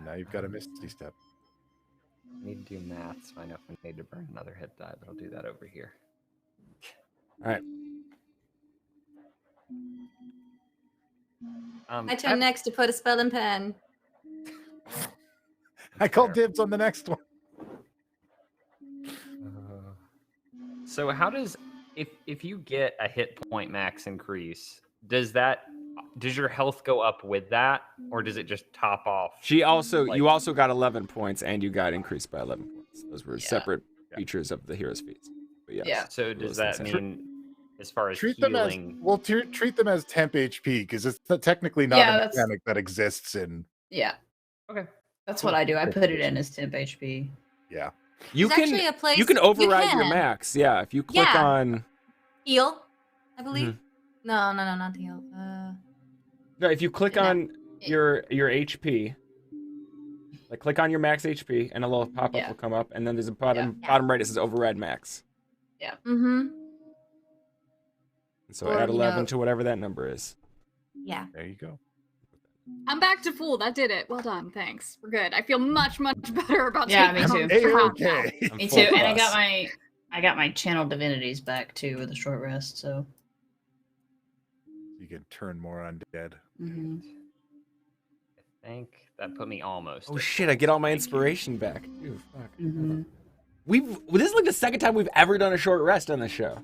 [SPEAKER 2] Now you've got a Misty step.
[SPEAKER 5] I need to do math, so I know if I need to burn another hit die, but I'll do that over here.
[SPEAKER 1] All right.
[SPEAKER 7] My turn next to put a spell in pen.
[SPEAKER 2] I call dibs on the next one.
[SPEAKER 5] So how does if you get a hit point max increase, does your health go up with that, or does it just top off?
[SPEAKER 1] You also got 11 points, and you got increased by 11 points. Those were separate features of the hero's feats. But yes,
[SPEAKER 6] Yeah.
[SPEAKER 5] So does that mean, as far as
[SPEAKER 2] Treat
[SPEAKER 5] healing,
[SPEAKER 2] them as treat them as temp HP because it's technically not
[SPEAKER 6] Yeah,
[SPEAKER 2] a
[SPEAKER 6] that's-
[SPEAKER 2] mechanic that exists in.
[SPEAKER 6] yeah,
[SPEAKER 5] okay,
[SPEAKER 6] that's what I do. I put it in as temp HP.
[SPEAKER 2] Yeah.
[SPEAKER 1] you
[SPEAKER 7] There's actually a
[SPEAKER 1] can
[SPEAKER 7] place
[SPEAKER 1] you can override your
[SPEAKER 7] can.
[SPEAKER 1] max. Yeah, if you click
[SPEAKER 7] Yeah.
[SPEAKER 1] on
[SPEAKER 7] Heal, I believe.
[SPEAKER 1] Mm-hmm.
[SPEAKER 7] No, not heal.
[SPEAKER 1] no, if you click
[SPEAKER 7] Yeah.
[SPEAKER 1] on your HP, like click on your max HP, and a little pop up
[SPEAKER 6] Yeah.
[SPEAKER 1] will come up, and then there's a bottom right. It says override max.
[SPEAKER 7] Mm-hmm.
[SPEAKER 1] And so
[SPEAKER 7] Or,
[SPEAKER 1] add
[SPEAKER 7] you
[SPEAKER 1] 11
[SPEAKER 7] know-
[SPEAKER 1] to whatever that number is.
[SPEAKER 7] Yeah.
[SPEAKER 2] There you go.
[SPEAKER 3] I'm back to full. That did it. Well done. Thanks. We're good. I feel much better about
[SPEAKER 6] Yeah,
[SPEAKER 3] taking
[SPEAKER 6] me too.
[SPEAKER 3] off now.
[SPEAKER 2] A-okay.
[SPEAKER 5] I'm
[SPEAKER 6] Me
[SPEAKER 5] full
[SPEAKER 6] too. And
[SPEAKER 5] plus.
[SPEAKER 6] I got my channel divinities back too with a short rest. So
[SPEAKER 2] You can turn more undead.
[SPEAKER 6] mhm.
[SPEAKER 5] I think that put me almost.
[SPEAKER 1] Oh
[SPEAKER 5] at
[SPEAKER 1] shit!
[SPEAKER 5] full.
[SPEAKER 1] I get all my
[SPEAKER 5] Thank you.
[SPEAKER 1] inspiration back. Ooh, fuck.
[SPEAKER 6] Mhm.
[SPEAKER 1] This is like the second time we've ever done a short rest on the show.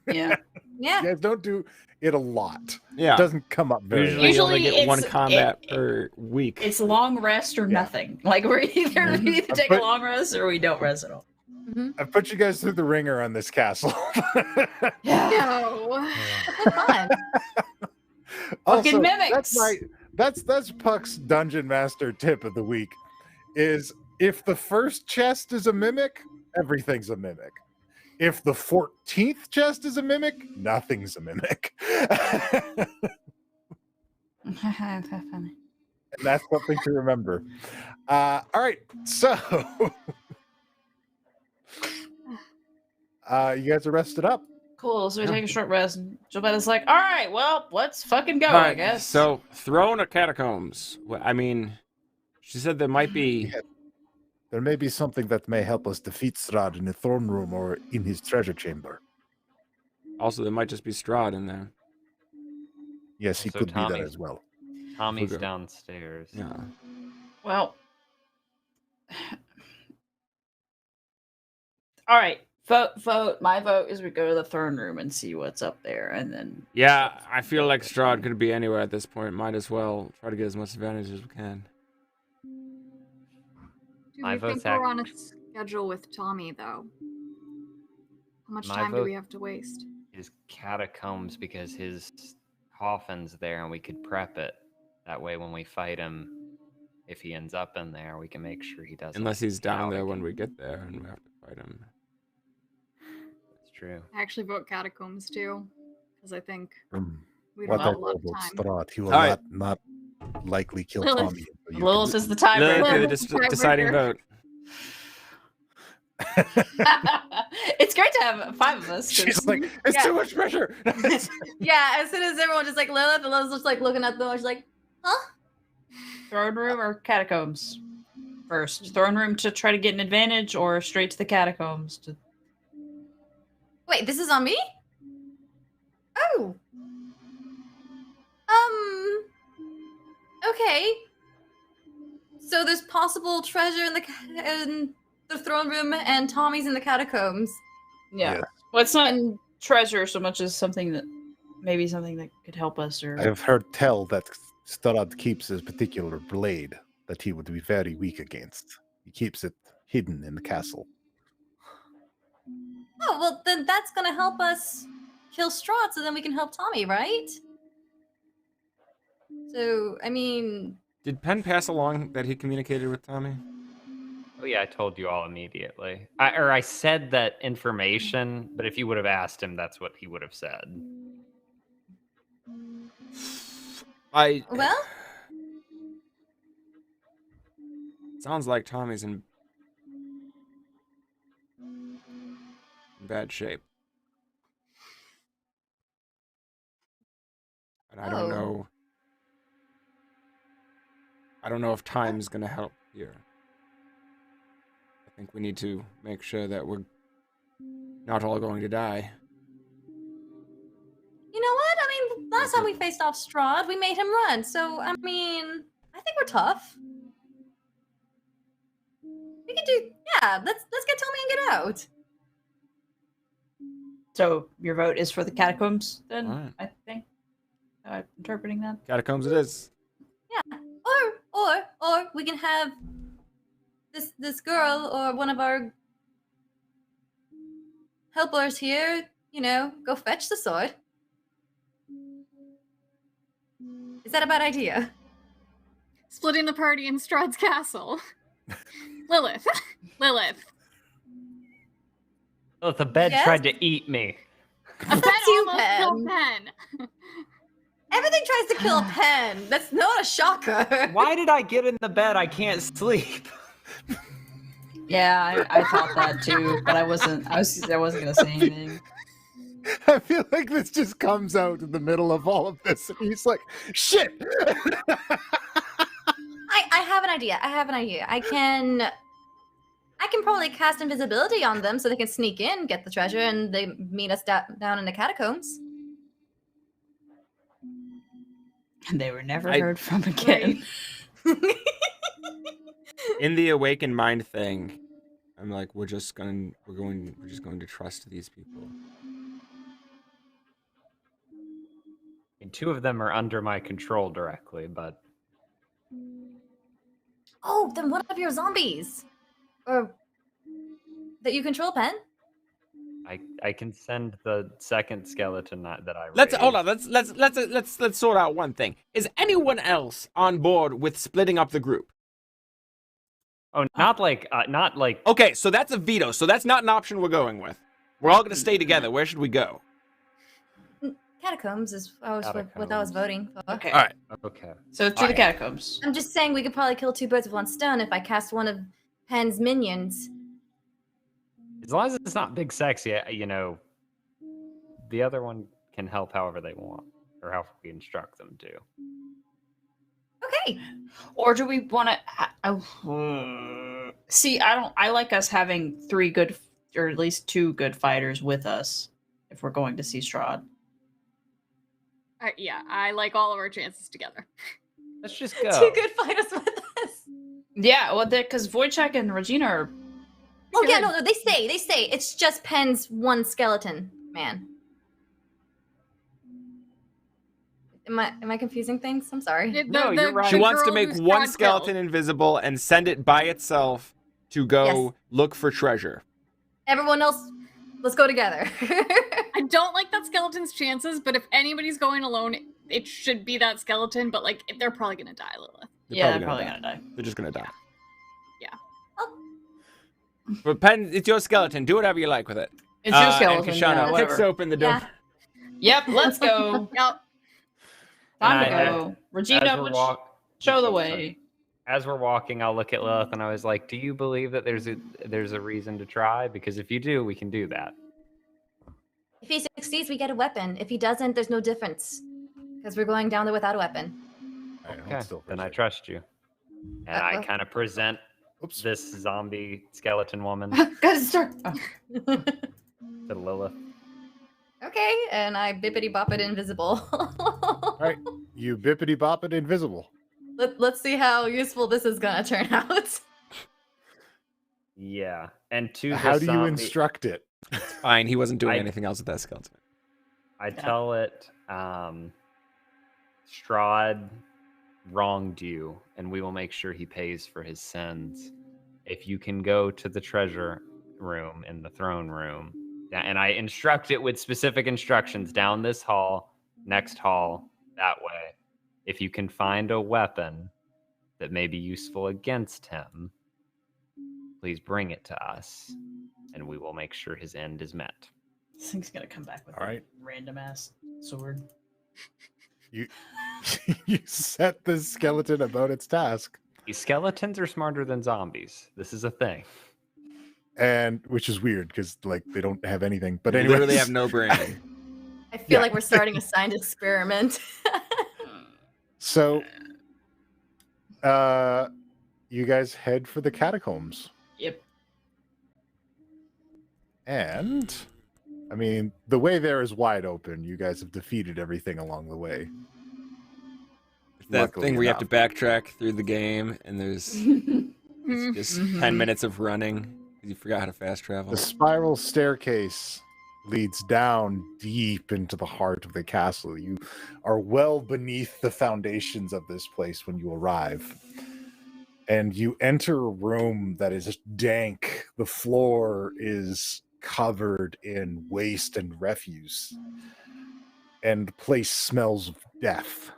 [SPEAKER 6] Yeah.
[SPEAKER 7] Yeah.
[SPEAKER 2] You guys don't do it a lot.
[SPEAKER 1] Yeah.
[SPEAKER 2] It doesn't come up very
[SPEAKER 1] Usually, you only
[SPEAKER 6] Usually
[SPEAKER 1] get one
[SPEAKER 6] it's-
[SPEAKER 1] combat per week.
[SPEAKER 6] It's long rest or
[SPEAKER 2] Yeah.
[SPEAKER 6] nothing. Like we either take a long rest or we don't rest at all.
[SPEAKER 2] I've put you guys through the ringer on this castle.
[SPEAKER 3] No.
[SPEAKER 7] Fun.
[SPEAKER 6] Fucking mimics.
[SPEAKER 2] That's Puck's dungeon master tip of the week. Is if the first chest is a mimic, everything's a mimic. If the 14th chest is a mimic, nothing's a mimic. And that's something to remember. All right, so you guys are rested up.
[SPEAKER 6] Cool. So we take a short rest. And Gilberta's like, all right, well, let's fucking go,
[SPEAKER 1] All
[SPEAKER 6] I
[SPEAKER 1] right,
[SPEAKER 6] guess.
[SPEAKER 1] So, throne or catacombs? Well, I mean, she said there might be.
[SPEAKER 9] There may be something that may help us defeat Strahd in the throne room or in his treasure chamber.
[SPEAKER 1] Also, there might just be Strahd in there.
[SPEAKER 9] Yes, he
[SPEAKER 5] Also,
[SPEAKER 9] could be there
[SPEAKER 5] Tommy's-
[SPEAKER 9] as well.
[SPEAKER 5] Tommy's
[SPEAKER 1] Okay.
[SPEAKER 5] downstairs.
[SPEAKER 1] Yeah.
[SPEAKER 6] Well, all right. Vote. My vote is we go to the throne room and see what's up there, and then
[SPEAKER 1] Yeah, I feel like Strahd could be anywhere at this point. Might as well try to get as much advantage as we can.
[SPEAKER 3] Do
[SPEAKER 5] My
[SPEAKER 3] we think
[SPEAKER 5] vote's
[SPEAKER 3] we're on a schedule with Tommy, though? How much
[SPEAKER 5] My
[SPEAKER 3] time do
[SPEAKER 5] vote-
[SPEAKER 3] we have to waste?
[SPEAKER 5] His catacombs because his coffin's there and we could prep it. That way, when we fight him, if he ends up in there, we can make sure he doesn't.
[SPEAKER 1] Unless he's down
[SPEAKER 5] out
[SPEAKER 1] there
[SPEAKER 5] again.
[SPEAKER 1] when we get there and we have to fight him.
[SPEAKER 5] That's true.
[SPEAKER 3] I actually vote catacombs too, because I think
[SPEAKER 9] From
[SPEAKER 3] we don't
[SPEAKER 9] what I
[SPEAKER 3] have a
[SPEAKER 9] know
[SPEAKER 3] lot of
[SPEAKER 9] about
[SPEAKER 3] time.
[SPEAKER 9] Strahd, he will
[SPEAKER 1] All right.
[SPEAKER 9] not likely kill
[SPEAKER 3] Lilith.
[SPEAKER 9] Tommy. So you
[SPEAKER 6] Lilith
[SPEAKER 9] can-
[SPEAKER 6] is the
[SPEAKER 1] Lilith,
[SPEAKER 6] tiebreaker.
[SPEAKER 1] you're the deciding vote.
[SPEAKER 6] It's great to have 5 of us. 'cause-
[SPEAKER 2] She's like, it's
[SPEAKER 7] Yeah.
[SPEAKER 2] too much pressure.
[SPEAKER 7] Yeah, as soon as everyone just like Lilith, and Lilith's just like looking at them, she's like, huh?
[SPEAKER 6] throne room or catacombs first. Throne room to try to get an advantage, or straight to the catacombs to.
[SPEAKER 7] Wait, this is on me? Oh. Okay. So there's possible treasure in the throne room, and Tommy's in the catacombs.
[SPEAKER 6] Yeah.
[SPEAKER 2] Yes.
[SPEAKER 6] Well, it's not treasure so much as something that maybe something that could help us, or
[SPEAKER 9] I have heard tell that Strahd keeps a particular blade that he would be very weak against. He keeps it hidden in the castle.
[SPEAKER 7] Oh, well, then that's gonna help us kill Strahd, so then we can help Tommy, right? So, I mean,
[SPEAKER 1] Did Penn pass along that he communicated with Tommy?
[SPEAKER 5] Oh yeah, I told you all immediately. I said that information, but if you would have asked him, that's what he would have said.
[SPEAKER 7] well,
[SPEAKER 1] Sounds like Tommy's in bad shape. And I don't
[SPEAKER 7] Oh.
[SPEAKER 1] know. I don't know if time's gonna help here. I think we need to make sure that we're not all going to die.
[SPEAKER 7] you know what? I mean, last time we faced off Strahd, we made him run. So, I mean, I think we're tough. We can do, yeah. Let's get Tommy and get out.
[SPEAKER 6] so your vote is for the catacombs. Then
[SPEAKER 1] Alright.
[SPEAKER 6] I think. Interpreting that.
[SPEAKER 1] Catacombs it is.
[SPEAKER 7] Yeah. Or we can have this girl or one of our helpers here, go fetch the sword. Is that a bad idea?
[SPEAKER 3] Splitting the party in Strahd's castle. Lilith. Lilith.
[SPEAKER 5] Oh, the bed
[SPEAKER 7] Yes?
[SPEAKER 5] tried to eat me.
[SPEAKER 3] A Penn
[SPEAKER 7] That's you,
[SPEAKER 3] almost killed
[SPEAKER 7] Penn.
[SPEAKER 3] Penn.
[SPEAKER 7] Everything tries to kill Penn. That's not a shocker.
[SPEAKER 5] Why did I get in the bed? I can't sleep.
[SPEAKER 6] Yeah, I thought that too, but I wasn't gonna say anything.
[SPEAKER 2] I feel like this just comes out in the middle of all of this, and he's like, "Shit."
[SPEAKER 7] I have an idea. I can probably cast invisibility on them so they can sneak in, get the treasure, and they meet us down in the catacombs.
[SPEAKER 6] And they were never heard from again.
[SPEAKER 1] In the awakened mind thing, I'm like, we're just going to trust these people.
[SPEAKER 5] And 2 of them are under my control directly, but
[SPEAKER 7] Oh, then what of your zombies? Or that you control, Penn?
[SPEAKER 5] I can send the second skeleton that I
[SPEAKER 1] Let's
[SPEAKER 5] raised.
[SPEAKER 1] hold on. Let's sort out one thing. Is anyone else on board with splitting up the group?
[SPEAKER 5] Oh, not like.
[SPEAKER 1] Okay, so that's a veto. So that's not an option we're going with. We're all going to stay together. Where should we go?
[SPEAKER 7] Catacombs is what I was voting for.
[SPEAKER 6] Okay.
[SPEAKER 1] All right.
[SPEAKER 5] Okay.
[SPEAKER 6] So to the catacombs.
[SPEAKER 7] I'm just saying we could probably kill 2 birds with 1 stone if I cast one of Penn's minions.
[SPEAKER 5] As long as it's not big sexy, the other one can help however they want, or however we instruct them to.
[SPEAKER 7] Okay.
[SPEAKER 6] Or do we want to see? I like us having 3 good, or at least 2 good fighters with us if we're going to see Strahd.
[SPEAKER 3] Yeah, I like all of our chances together.
[SPEAKER 5] Let's just go.
[SPEAKER 7] 2 good fighters with us.
[SPEAKER 6] Yeah, well, because Wojciech and Regina are.
[SPEAKER 7] Oh yeah, no, they say it's just Penn's 1 skeleton man. Am I confusing things? I'm sorry.
[SPEAKER 5] No, you're right.
[SPEAKER 1] She wants to
[SPEAKER 3] girl
[SPEAKER 1] make
[SPEAKER 3] who's
[SPEAKER 1] 1
[SPEAKER 3] Strahd
[SPEAKER 1] skeleton
[SPEAKER 3] killed.
[SPEAKER 1] invisible and send it by itself to go look for treasure.
[SPEAKER 7] Everyone else, let's go together.
[SPEAKER 3] I don't like that skeleton's chances, but if anybody's going alone, it should be that skeleton. But like, they're probably gonna die, Lilith.
[SPEAKER 6] They're probably gonna die.
[SPEAKER 1] They're just gonna die.
[SPEAKER 3] Yeah.
[SPEAKER 1] But Penn, it's your skeleton. Do whatever you like with it.
[SPEAKER 6] It's your skeleton.
[SPEAKER 1] And
[SPEAKER 6] Yeah,
[SPEAKER 1] Kashana
[SPEAKER 6] whatever.
[SPEAKER 1] kicks open the door.
[SPEAKER 6] Yep, let's go.
[SPEAKER 3] Yep.
[SPEAKER 6] Time to
[SPEAKER 5] And
[SPEAKER 6] go. Regina, show the way.
[SPEAKER 5] As we're walking, I'll look at Lilith and I was like, "Do you believe that there's a reason to try? Because if you do, we can do that."
[SPEAKER 7] If he succeeds, we get a weapon. If he doesn't, there's no difference. Because we're going down there without a weapon.
[SPEAKER 5] Okay, then I trust you. And I kind of present this zombie skeleton woman
[SPEAKER 6] Gotta start.
[SPEAKER 5] to Lilith.
[SPEAKER 7] Okay, and I bippity bop it invisible.
[SPEAKER 2] All right, you bippity bop it invisible.
[SPEAKER 7] Let's see how useful this is gonna turn out.
[SPEAKER 5] Yeah, and to
[SPEAKER 2] How
[SPEAKER 5] this
[SPEAKER 2] do you
[SPEAKER 5] zombie,
[SPEAKER 2] instruct it?
[SPEAKER 1] Fine, he wasn't doing anything else with that skeleton.
[SPEAKER 5] I tell it, Strahd wronged you, and we will make sure he pays for his sins. If you can go to the treasure room in the throne room, and I instruct it with specific instructions down this hall, next hall, that way. If you can find a weapon that may be useful against him, please bring it to us, and we will make sure his end is met.
[SPEAKER 6] This thing's gonna come back with a random ass sword.
[SPEAKER 2] You you set the skeleton about its task.
[SPEAKER 5] These skeletons are smarter than zombies. This is a thing.
[SPEAKER 2] And which is weird because like they don't have anything. But
[SPEAKER 1] They
[SPEAKER 2] anyway,
[SPEAKER 1] literally have no brain.
[SPEAKER 7] I feel like we're starting a science experiment.
[SPEAKER 2] So you guys head for the catacombs.
[SPEAKER 6] Yep.
[SPEAKER 2] And I mean, the way there is wide open. You guys have defeated everything along the way.
[SPEAKER 1] That
[SPEAKER 2] Luckily
[SPEAKER 1] thing where you have to
[SPEAKER 2] enough.
[SPEAKER 1] backtrack through the game, and there's it's just 10 minutes of running because you forgot how to fast travel.
[SPEAKER 2] The spiral staircase leads down deep into the heart of the castle. You are well beneath the foundations of this place when you arrive. And you enter a room that is dank. The floor is covered in waste and refuse. And the place smells of death.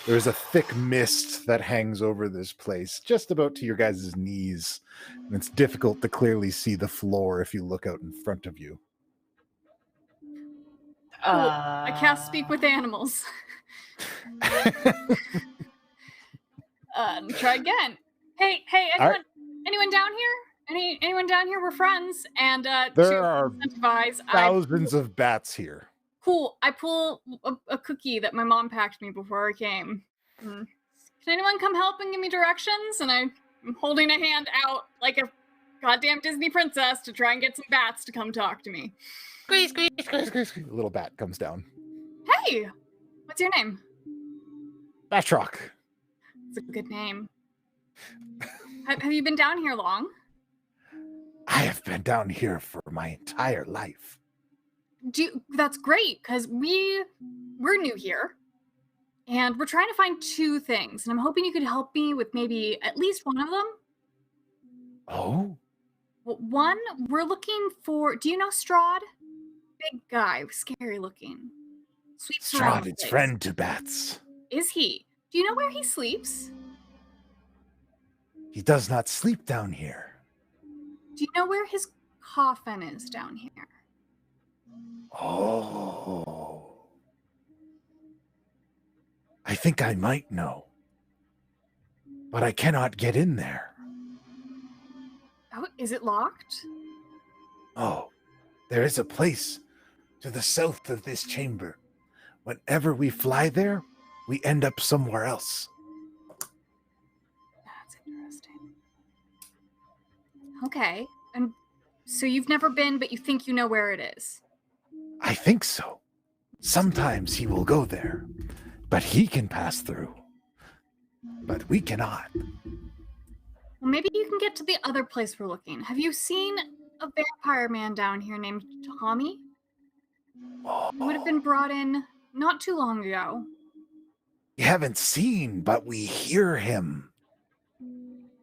[SPEAKER 2] There's a thick mist that hangs over this place, just about to your guys' knees. And it's difficult to clearly see the floor if you look out in front of you.
[SPEAKER 3] I can't speak with animals. Try again. Hey, anyone down here? Anyone down here? We're friends, and
[SPEAKER 2] There
[SPEAKER 3] to
[SPEAKER 2] are
[SPEAKER 3] incentivize,
[SPEAKER 2] thousands of bats here.
[SPEAKER 3] Cool. I pull a cookie that my mom packed me before I came. Can anyone come help and give me directions? And I'm holding a hand out like a goddamn Disney princess to try and get some bats to come talk to me.
[SPEAKER 2] Squeeze, squeeze, squeeze, squeeze, squeeze. A little bat comes down.
[SPEAKER 3] Hey, what's your name?
[SPEAKER 2] Batroc.
[SPEAKER 3] It's a good name. Have you been down here long?
[SPEAKER 9] I have been down here for my entire life.
[SPEAKER 3] That's great, because we're new here, and we're trying to find two things, and I'm hoping you could help me with maybe at least one of them.
[SPEAKER 9] Oh?
[SPEAKER 3] Well, one, we're looking for, do you know Strahd? Big guy, scary looking. Sweeps around
[SPEAKER 9] Strahd
[SPEAKER 3] the
[SPEAKER 9] is
[SPEAKER 3] place.
[SPEAKER 9] friend to bats.
[SPEAKER 3] Is he? Do you know where he sleeps?
[SPEAKER 9] He does not sleep down here.
[SPEAKER 3] Do you know where his coffin is down here?
[SPEAKER 9] Oh. I think I might know. But I cannot get in there.
[SPEAKER 3] Oh, is it locked?
[SPEAKER 9] Oh, there is a place to the south of this chamber. Whenever we fly there, we end up somewhere else.
[SPEAKER 3] That's interesting. Okay, and so you've never been, but you think you know where it is?
[SPEAKER 9] I think so. Sometimes he will go there, but he can pass through. But we cannot.
[SPEAKER 3] Well, maybe you can get to the other place we're looking. Have you seen a vampire man down here named Tommy? He would have been brought in not too long ago.
[SPEAKER 9] We haven't seen, but we hear him.
[SPEAKER 3] Do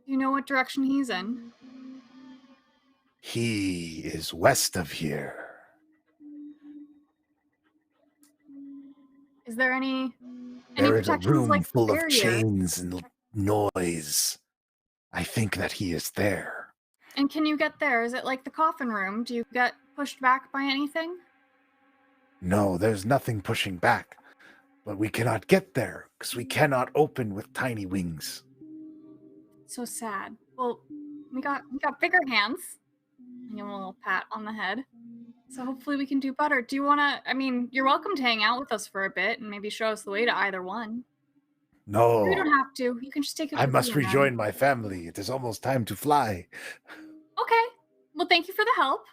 [SPEAKER 3] you know what direction he's in?
[SPEAKER 9] He is west of here.
[SPEAKER 3] Is there any
[SPEAKER 9] There is a
[SPEAKER 3] protections
[SPEAKER 9] room
[SPEAKER 3] like
[SPEAKER 9] full of
[SPEAKER 3] barrier?
[SPEAKER 9] chains and noise. I think that he is there.
[SPEAKER 3] And can you get there? Is it like the coffin room? Do you get pushed back by anything?
[SPEAKER 9] No, there's nothing pushing back. But we cannot get there because we cannot open with tiny wings.
[SPEAKER 3] So sad. Well, we got bigger hands. I give him a little pat on the head. So hopefully we can do better. Do you want to, I mean, you're welcome to hang out with us for a bit and maybe show us the way to either one.
[SPEAKER 9] No,
[SPEAKER 3] You don't have to. You can just take it
[SPEAKER 9] I
[SPEAKER 3] with
[SPEAKER 9] must
[SPEAKER 3] you and then-
[SPEAKER 9] rejoin my family. It is almost time to fly.
[SPEAKER 3] Okay. Well, thank you for the help.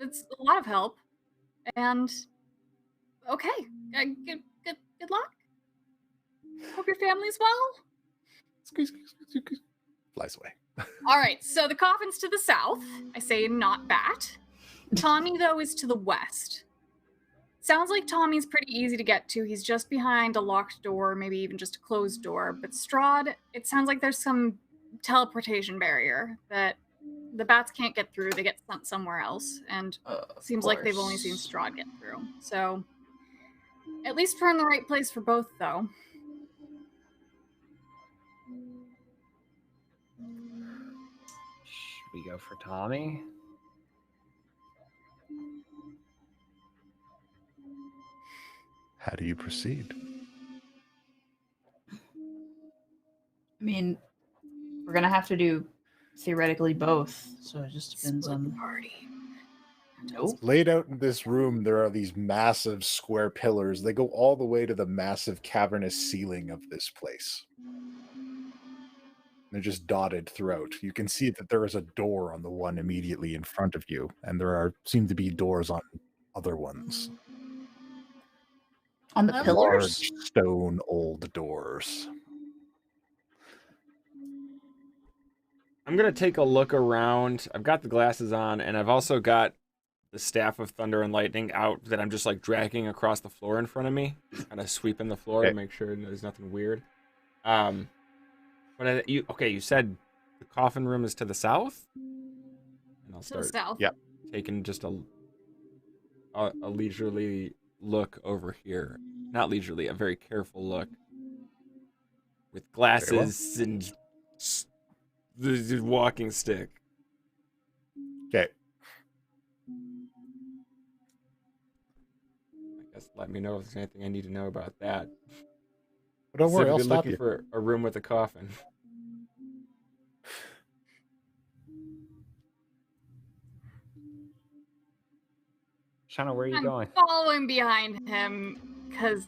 [SPEAKER 3] It's a lot of help. And okay. Good luck. Hope your family's well.
[SPEAKER 2] Flies away.
[SPEAKER 3] All right, so the coffin's to the south. I say not bat. Tommy, though, is to the west. Sounds like Tommy's pretty easy to get to. He's just behind a locked door, maybe even just a closed door. But Strahd, it sounds like there's some teleportation barrier that the bats can't get through. They get sent somewhere else. And seems like they've only seen Strahd get through. So at least we're in the right place for both, though.
[SPEAKER 5] Should we go for Tommy?
[SPEAKER 2] How do you proceed?
[SPEAKER 6] I mean, we're gonna have to do theoretically both, so it just depends on the party. Nope.
[SPEAKER 2] Laid out in this room, there are these massive square pillars. They go all the way to the massive cavernous ceiling of this place. They're just dotted throughout. You can see that there is a door on the one immediately in front of you, and there seem to be doors on other ones.
[SPEAKER 6] On the pillars?
[SPEAKER 2] Large stone old doors.
[SPEAKER 1] I'm going to take a look around. I've got the glasses on, and I've also got the Staff of Thunder and Lightning out that I'm just like dragging across the floor in front of me. Kind of sweeping the floor to make sure there's nothing weird. But you said the coffin room is to the south? And I'll start
[SPEAKER 3] south.
[SPEAKER 2] Yep.
[SPEAKER 1] Taking just a leisurely look over here. Not leisurely, a very careful look. With glasses and the walking stick.
[SPEAKER 2] Okay.
[SPEAKER 1] I guess let me know if there's anything I need to know about that.
[SPEAKER 2] But don't worry, I'll
[SPEAKER 1] Specifically
[SPEAKER 2] stop
[SPEAKER 1] looking
[SPEAKER 2] you.
[SPEAKER 1] for a room with a coffin.
[SPEAKER 5] Kashana, where are you
[SPEAKER 3] I'm
[SPEAKER 5] going?
[SPEAKER 3] following behind him because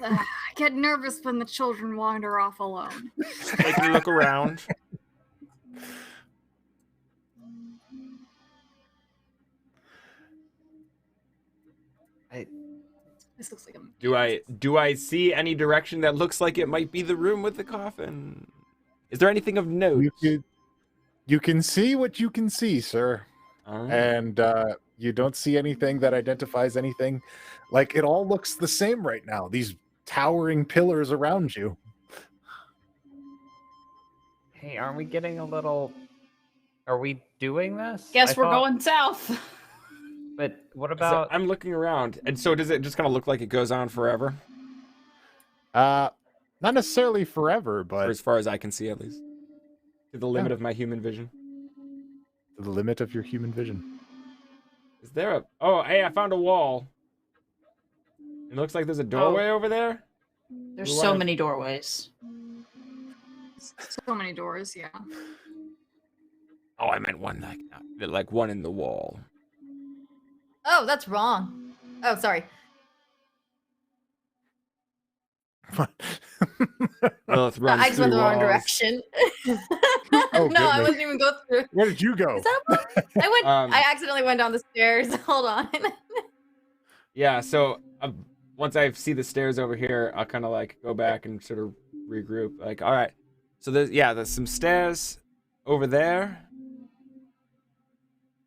[SPEAKER 3] I get nervous when the children wander off alone.
[SPEAKER 1] Take a look around.
[SPEAKER 3] This looks like a
[SPEAKER 1] Do I see any direction that looks like it might be the room with the coffin? Is there anything of note?
[SPEAKER 2] You can see what you can see, sir.
[SPEAKER 1] Oh.
[SPEAKER 2] And you don't see anything that identifies anything. Like, it all looks the same right now. These towering pillars around you.
[SPEAKER 5] Hey, aren't we getting a little... Are we doing this?
[SPEAKER 6] Guess we're going south.
[SPEAKER 5] But what
[SPEAKER 1] So
[SPEAKER 5] about...
[SPEAKER 1] I'm looking around, and so does it just kind of look like it goes on forever?
[SPEAKER 2] Not necessarily forever, but...
[SPEAKER 1] Or as far as I can see, at least. To the limit of my human vision.
[SPEAKER 2] To the limit of your human vision.
[SPEAKER 1] Is there a... Oh, hey, I found a wall. It looks like there's a doorway over there.
[SPEAKER 6] There's so many doorways.
[SPEAKER 3] So many doors, yeah.
[SPEAKER 1] Oh, I meant one like one in the wall.
[SPEAKER 7] Oh, that's wrong. Oh, sorry.
[SPEAKER 1] Lilith runs
[SPEAKER 7] I just went
[SPEAKER 1] through
[SPEAKER 7] the wrong
[SPEAKER 1] walls.
[SPEAKER 7] direction.
[SPEAKER 2] Oh,
[SPEAKER 7] no, I
[SPEAKER 2] goodness.
[SPEAKER 7] wasn't even go through.
[SPEAKER 2] Where did you go?
[SPEAKER 7] Is that wrong? I went. I accidentally went down the stairs. Hold on.
[SPEAKER 1] Yeah, so once I see the stairs over here, I'll kind of like go back and sort of regroup. Like, all right, so there's some stairs over there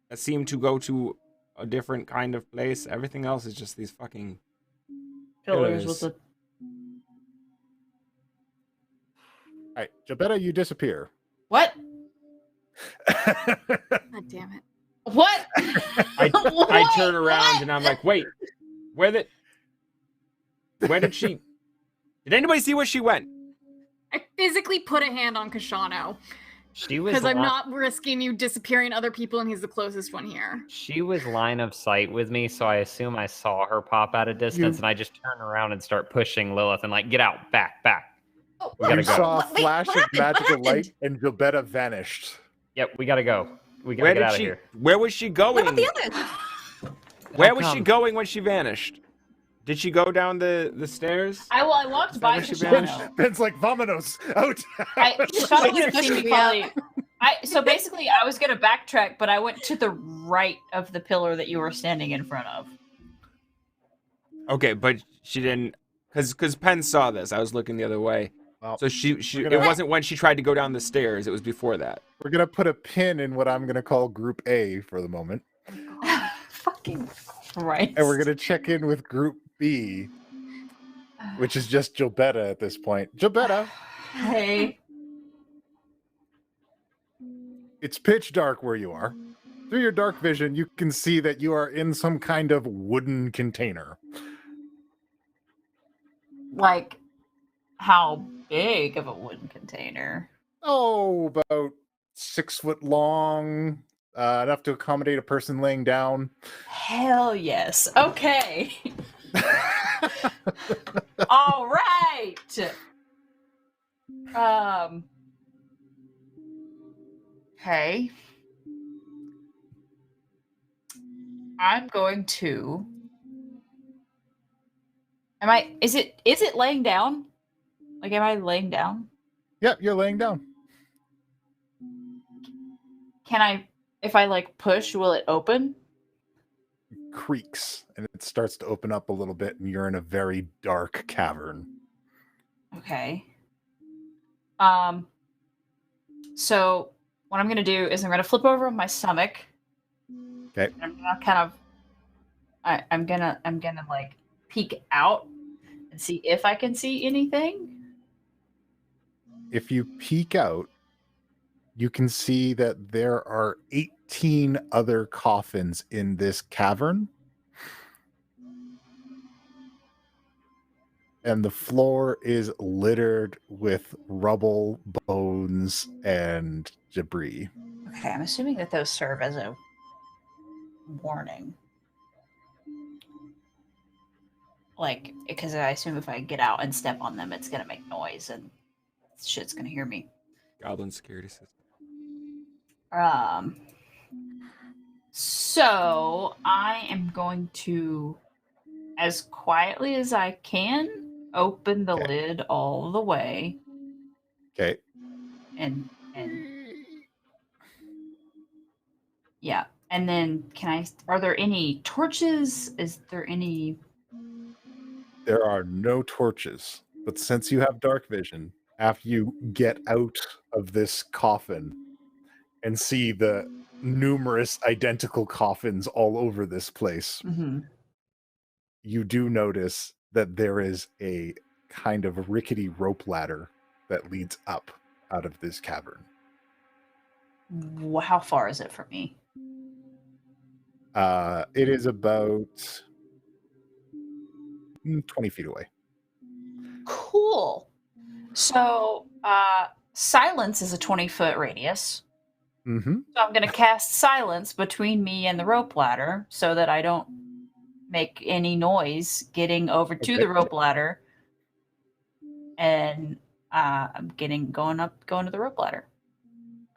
[SPEAKER 1] that seem to go to a different kind of place. Everything else is just these fucking
[SPEAKER 6] Pillars with the...
[SPEAKER 2] All right, Jabetta, you disappear.
[SPEAKER 6] What?
[SPEAKER 3] God damn it.
[SPEAKER 6] What?
[SPEAKER 1] I turn around and I'm like, wait, where did she? Did anybody see where she went?
[SPEAKER 3] I physically put a hand on Kashano.
[SPEAKER 5] She was
[SPEAKER 3] Because I'm not risking you disappearing other people, and he's the closest one here.
[SPEAKER 5] She was line of sight with me, so I assume I saw her pop at a distance, and I just turn around and start pushing Lilith and like, get out, back. We gotta
[SPEAKER 2] You
[SPEAKER 5] go.
[SPEAKER 2] saw a flash of magical light, and Jabetta vanished.
[SPEAKER 5] Yep, we gotta go. We gotta
[SPEAKER 1] Where
[SPEAKER 5] get
[SPEAKER 1] did
[SPEAKER 5] out of
[SPEAKER 1] she?
[SPEAKER 5] here.
[SPEAKER 1] Where was she going?
[SPEAKER 7] What about the others?
[SPEAKER 1] Where was she going when she vanished? Did she go down the stairs?
[SPEAKER 6] I walked by
[SPEAKER 1] where she
[SPEAKER 6] Kashano.
[SPEAKER 2] Ben's like, vamonos, out.
[SPEAKER 6] Kashano was pushing me probably... So basically, I was gonna backtrack, but I went to the right of the pillar that you were standing in front of.
[SPEAKER 1] Okay, but she didn't, because Penn saw this. I was looking the other way.
[SPEAKER 2] Well,
[SPEAKER 1] So it wasn't when she tried to go down the stairs. It was before that.
[SPEAKER 2] We're going to put a pin in what I'm going to call Group A for the moment.
[SPEAKER 6] Fucking Christ.
[SPEAKER 2] And we're going to check in with Group B, which is just Jabetta at this point. Jabetta.
[SPEAKER 6] Hey.
[SPEAKER 2] It's pitch dark where you are. Through your dark vision, you can see that you are in some kind of wooden container.
[SPEAKER 6] Like, how big of a wooden container?
[SPEAKER 2] Oh, about 6 foot long, enough to accommodate a person laying down.
[SPEAKER 6] Hell yes. Okay. All right. Hey. I'm going to... Is it laying down? Like, am I laying down?
[SPEAKER 2] Yep, you're laying down.
[SPEAKER 6] Can I, if I like push, will it open?
[SPEAKER 2] Creaks, and it starts to open up a little bit, and you're in a very dark cavern.
[SPEAKER 6] Okay. So what I'm gonna do is I'm gonna flip over on my stomach.
[SPEAKER 2] Okay.
[SPEAKER 6] I'm gonna kind of, I'm gonna like peek out and see if I can see anything.
[SPEAKER 2] If you peek out, you can see that there are 18 other coffins in this cavern. And the floor is littered with rubble, bones, and debris.
[SPEAKER 6] Okay, I'm assuming that those serve as a warning. Like, because I assume if I get out and step on them, it's gonna make noise and shit's gonna hear me.
[SPEAKER 1] Goblin security system.
[SPEAKER 6] So I am going to, as quietly as I can, open the lid all the way.
[SPEAKER 2] Okay.
[SPEAKER 6] And yeah. And then are there any torches? Is there any?
[SPEAKER 2] There are no torches, but since you have dark vision, after you get out of this coffin and see the numerous identical coffins all over this place, you do notice that there is a kind of rickety rope ladder that leads up out of this cavern.
[SPEAKER 6] How far is it from me?
[SPEAKER 2] It is about 20 feet away.
[SPEAKER 6] Cool. So, silence is a 20-foot radius.
[SPEAKER 2] Mm-hmm.
[SPEAKER 6] So I'm going to cast silence between me and the rope ladder so that I don't make any noise getting over to the rope ladder. And I'm going to the rope ladder.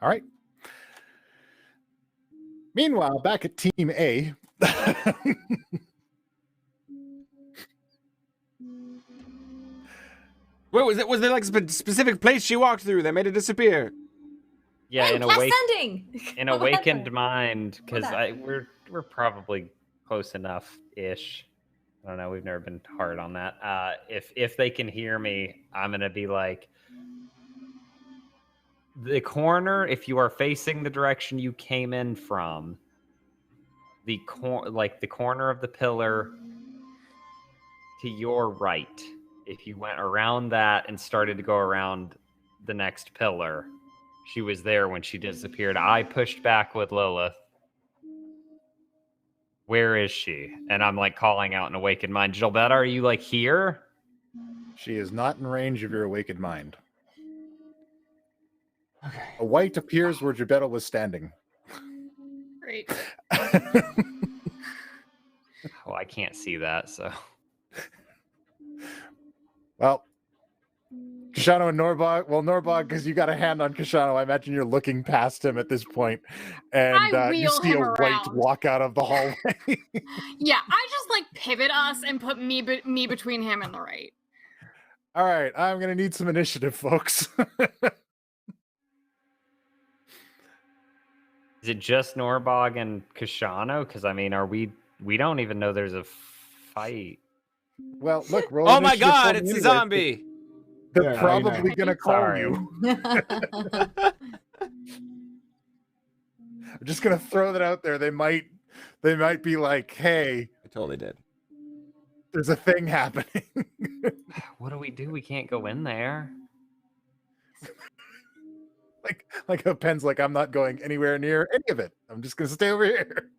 [SPEAKER 2] All right. Meanwhile, back at Team A.
[SPEAKER 1] Wait, was there like a specific place she walked through that made it disappear?
[SPEAKER 5] Yeah, in
[SPEAKER 7] Sending.
[SPEAKER 5] awakened mind, because we're probably close enough ish. I don't know. We've never been hard on that. If they can hear me, I'm gonna be like, the corner. If you are facing the direction you came in from, the corner of the pillar to your right. If you went around that and started to go around the next pillar, she was there when she disappeared. I pushed back with Lilith. Where is she? And I'm like calling out in awakened mind. Gilbetta, are you like here?
[SPEAKER 2] She is not in range of your awakened mind.
[SPEAKER 1] Okay.
[SPEAKER 2] A white appears where Gilbetta was standing.
[SPEAKER 3] Great.
[SPEAKER 5] Well, I can't see that, so.
[SPEAKER 2] Well, Kashano and Norbog. Well, Norbog, because you got a hand on Kashano, I imagine you're looking past him at this point, and you see a white walk out of the hallway.
[SPEAKER 3] Yeah, I just like pivot us and put me between him and the right.
[SPEAKER 2] All right, I'm gonna need some initiative, folks.
[SPEAKER 5] Is it just Norbog and Kashano? Because I mean, we don't even know there's a fight.
[SPEAKER 2] Well, look, roll
[SPEAKER 1] oh my
[SPEAKER 2] initiative
[SPEAKER 1] god,
[SPEAKER 2] for me
[SPEAKER 1] it's a
[SPEAKER 2] anyway.
[SPEAKER 1] zombie.
[SPEAKER 2] They're
[SPEAKER 1] Yeah,
[SPEAKER 2] probably gonna call
[SPEAKER 5] Sorry.
[SPEAKER 2] you. I'm just gonna throw that out there. They might be like, "Hey,
[SPEAKER 1] I totally did.
[SPEAKER 2] There's a thing happening."
[SPEAKER 5] What do? We can't go in there.
[SPEAKER 2] like a Penn's like, "I'm not going anywhere near any of it. I'm just gonna stay over here."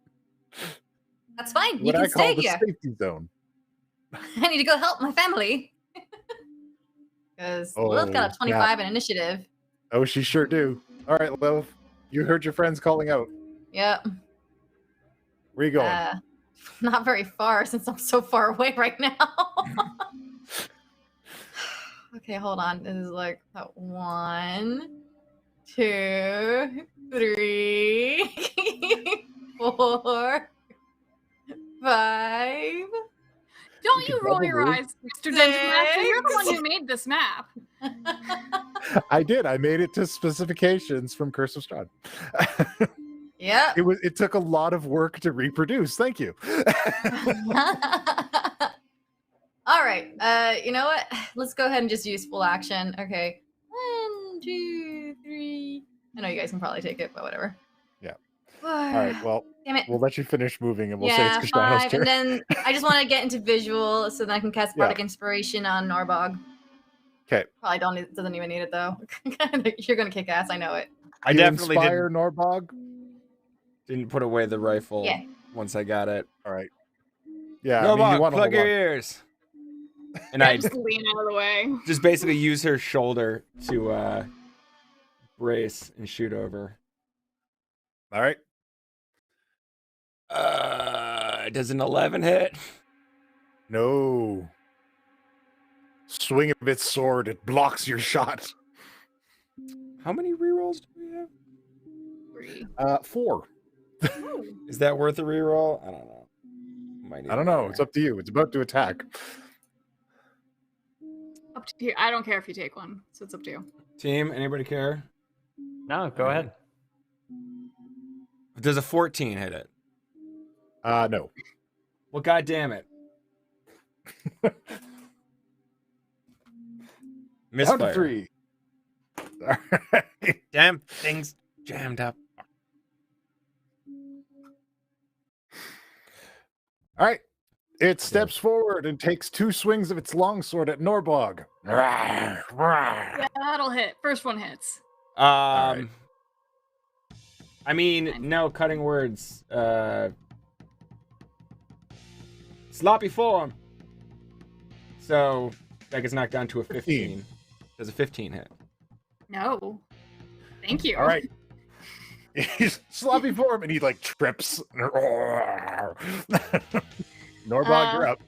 [SPEAKER 7] That's fine. You
[SPEAKER 2] What
[SPEAKER 7] can
[SPEAKER 2] I call
[SPEAKER 7] stay
[SPEAKER 2] the
[SPEAKER 7] here.
[SPEAKER 2] safety zone.
[SPEAKER 7] I need to go help my family. Because Lilith got a 25 in initiative.
[SPEAKER 2] Oh, she sure do. All right, Lilith, you heard your friends calling out.
[SPEAKER 7] Yep.
[SPEAKER 2] Where you going?
[SPEAKER 7] Not very far since I'm so far away right now. Okay, hold on. This is like 1, 2, 3, 4, 5.
[SPEAKER 3] Don't you roll your eyes, Mr. Dungeon Master. You're the one who
[SPEAKER 7] 6.
[SPEAKER 3] made this map.
[SPEAKER 2] I did. I made it to specifications from Curse of Strahd.
[SPEAKER 7] Yeah.
[SPEAKER 2] It took a lot of work to reproduce. Thank you.
[SPEAKER 7] All right. You know what? Let's go ahead and just use full action. Okay. 1, 2, 3. I know you guys can probably take it, but whatever.
[SPEAKER 2] Yeah.
[SPEAKER 7] 4.
[SPEAKER 2] All right. Well,
[SPEAKER 7] Damn it.
[SPEAKER 2] we'll let you finish moving, and we'll
[SPEAKER 7] Yeah,
[SPEAKER 2] say it's Kashano's
[SPEAKER 7] 5.
[SPEAKER 2] turn.
[SPEAKER 7] And then I just want to get into visual so then I can cast Bardic Inspiration on Norbog.
[SPEAKER 2] Okay.
[SPEAKER 7] Probably doesn't even need it though. You're gonna kick ass. I know it.
[SPEAKER 1] I definitely
[SPEAKER 2] inspire Norbog.
[SPEAKER 1] didn't put away the rifle
[SPEAKER 7] Yeah.
[SPEAKER 1] once I got it.
[SPEAKER 2] All right. Yeah.
[SPEAKER 1] No,
[SPEAKER 2] I mean, you
[SPEAKER 1] Bog,
[SPEAKER 2] want to
[SPEAKER 1] plug
[SPEAKER 2] hold
[SPEAKER 1] your
[SPEAKER 2] on.
[SPEAKER 1] ears. And
[SPEAKER 3] I
[SPEAKER 1] I
[SPEAKER 3] just lean out of the way.
[SPEAKER 1] just basically use her shoulder to brace and shoot over.
[SPEAKER 2] All right.
[SPEAKER 1] Does an 11 hit?
[SPEAKER 2] No. Swing of its sword, it blocks your shot.
[SPEAKER 1] How many rerolls do we have?
[SPEAKER 3] 3.
[SPEAKER 2] 4.
[SPEAKER 1] Is that worth a reroll? I don't know.
[SPEAKER 2] I don't know. It's up to you. It's about to attack.
[SPEAKER 3] Up to you. I don't care if you take one, so it's up to you.
[SPEAKER 1] Team, anybody care?
[SPEAKER 5] No, go ahead.
[SPEAKER 1] Does a 14 hit it?
[SPEAKER 2] No.
[SPEAKER 1] Well, god damn it. Misfire.
[SPEAKER 2] Down to 3.
[SPEAKER 1] Damn things jammed up.
[SPEAKER 2] All right. It steps forward and takes 2 swings of its longsword at Norbog.
[SPEAKER 3] Yeah, that'll hit. First one hits.
[SPEAKER 1] I mean, no cutting words. Sloppy form. So that gets knocked down to a 15. Does a 15 hit?
[SPEAKER 3] No. Thank you.
[SPEAKER 2] All right. He's sloppy form and he like trips. Norbog, you're up.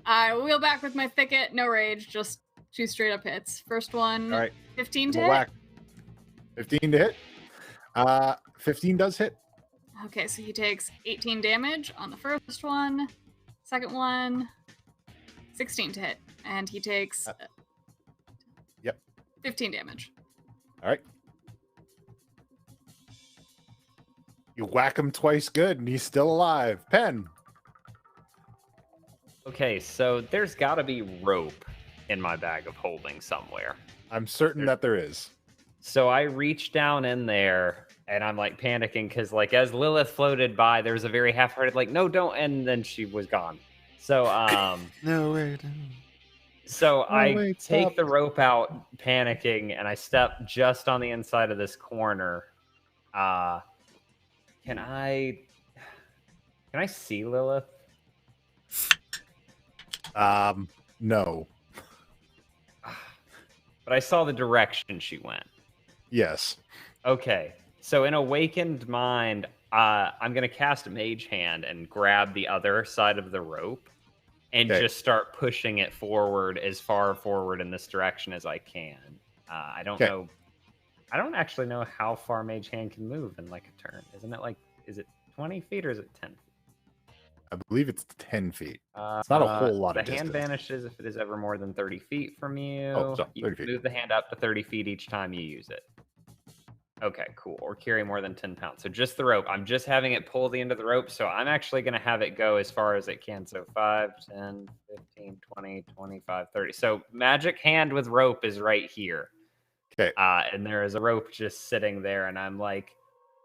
[SPEAKER 3] I wheel back with my thicket. No rage. Just 2 straight up hits. First one.
[SPEAKER 2] All right.
[SPEAKER 3] 15 to
[SPEAKER 2] We'll
[SPEAKER 3] hit.
[SPEAKER 2] whack. 15 to hit. 15 does hit.
[SPEAKER 3] Okay, so he takes 18 damage on the first one. Second one, 16 to hit. And he takes
[SPEAKER 2] Yep.
[SPEAKER 3] 15 damage.
[SPEAKER 2] All right. You whack him twice good and he's still alive. Penn.
[SPEAKER 5] Okay, so there's got to be rope in my bag of holding somewhere.
[SPEAKER 2] I'm certain that there is.
[SPEAKER 5] So I reach down in there and I'm like panicking because like as Lilith floated by, there was a very half-hearted like, no, don't, and then she was gone. So
[SPEAKER 1] No, wait.
[SPEAKER 5] So I
[SPEAKER 2] wait,
[SPEAKER 5] take
[SPEAKER 2] stop.
[SPEAKER 5] the rope out, panicking, and I step just on the inside of this corner. Can I see Lilith?
[SPEAKER 2] No.
[SPEAKER 5] But I saw the direction she went.
[SPEAKER 2] Yes.
[SPEAKER 5] Okay. So in Awakened Mind, I'm going to cast Mage Hand and grab the other side of the rope and just start pushing it forward as far forward in this direction as I can. I don't know. I don't actually know how far Mage Hand can move in like a turn. Isn't it like, is it 20 feet or is it 10 feet?
[SPEAKER 2] I believe it's 10 feet. It's not a whole lot of
[SPEAKER 5] The hand
[SPEAKER 2] distance.
[SPEAKER 5] vanishes if it is ever more than 30 feet from you.
[SPEAKER 2] Oh, sorry,
[SPEAKER 5] You
[SPEAKER 2] 30
[SPEAKER 5] can
[SPEAKER 2] feet.
[SPEAKER 5] move the hand up to 30 feet each time you use it. Okay, cool. Or carry more than 10 pounds. So just the rope. I'm just having it pull the end of the rope, so I'm actually going to have it go as far as it can. So 5, 10, 15, 20, 25, 30. So magic hand with rope is right here.
[SPEAKER 2] Okay.
[SPEAKER 5] And there is a rope just sitting there, and I'm like,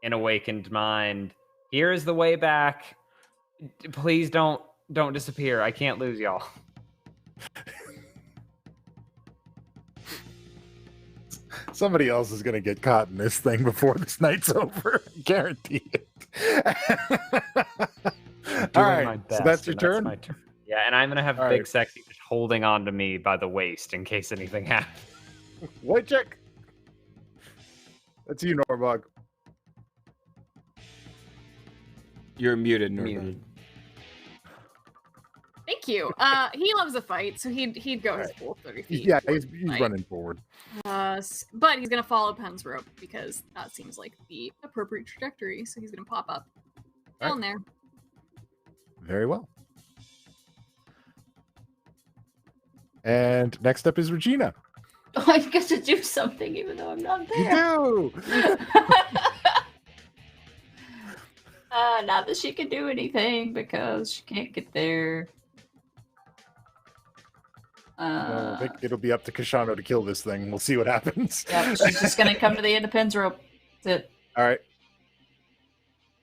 [SPEAKER 5] in Awakened Mind, here is the way back. Please don't disappear. I can't lose y'all.
[SPEAKER 2] Somebody else is going to get caught in this thing before this night's over. Guarantee it. All right. So that's your turn?
[SPEAKER 5] my turn. Yeah, and I'm going to have
[SPEAKER 2] All
[SPEAKER 5] Big
[SPEAKER 2] right.
[SPEAKER 5] Sexy just holding on to me by the waist in case anything happens.
[SPEAKER 2] White check. That's you, Norbog.
[SPEAKER 1] You're muted, Norman.
[SPEAKER 3] Thank you. He loves a fight, so he'd go his full 30 feet.
[SPEAKER 2] Yeah,
[SPEAKER 3] towards
[SPEAKER 2] he's
[SPEAKER 3] the fight.
[SPEAKER 2] running forward.
[SPEAKER 3] But he's gonna follow Penn's rope because that seems like the appropriate trajectory. So he's gonna pop up down there.
[SPEAKER 2] Very well. And next up is Regina.
[SPEAKER 6] Oh, I get to do something even though I'm not
[SPEAKER 2] You
[SPEAKER 6] there.
[SPEAKER 2] do!
[SPEAKER 6] Not that she can do anything because she can't get there.
[SPEAKER 2] I think it'll be up to Kashano to kill this thing. We'll see what happens.
[SPEAKER 6] Yep, she's just gonna come to the end of Penn's rope. That's it.
[SPEAKER 2] All right.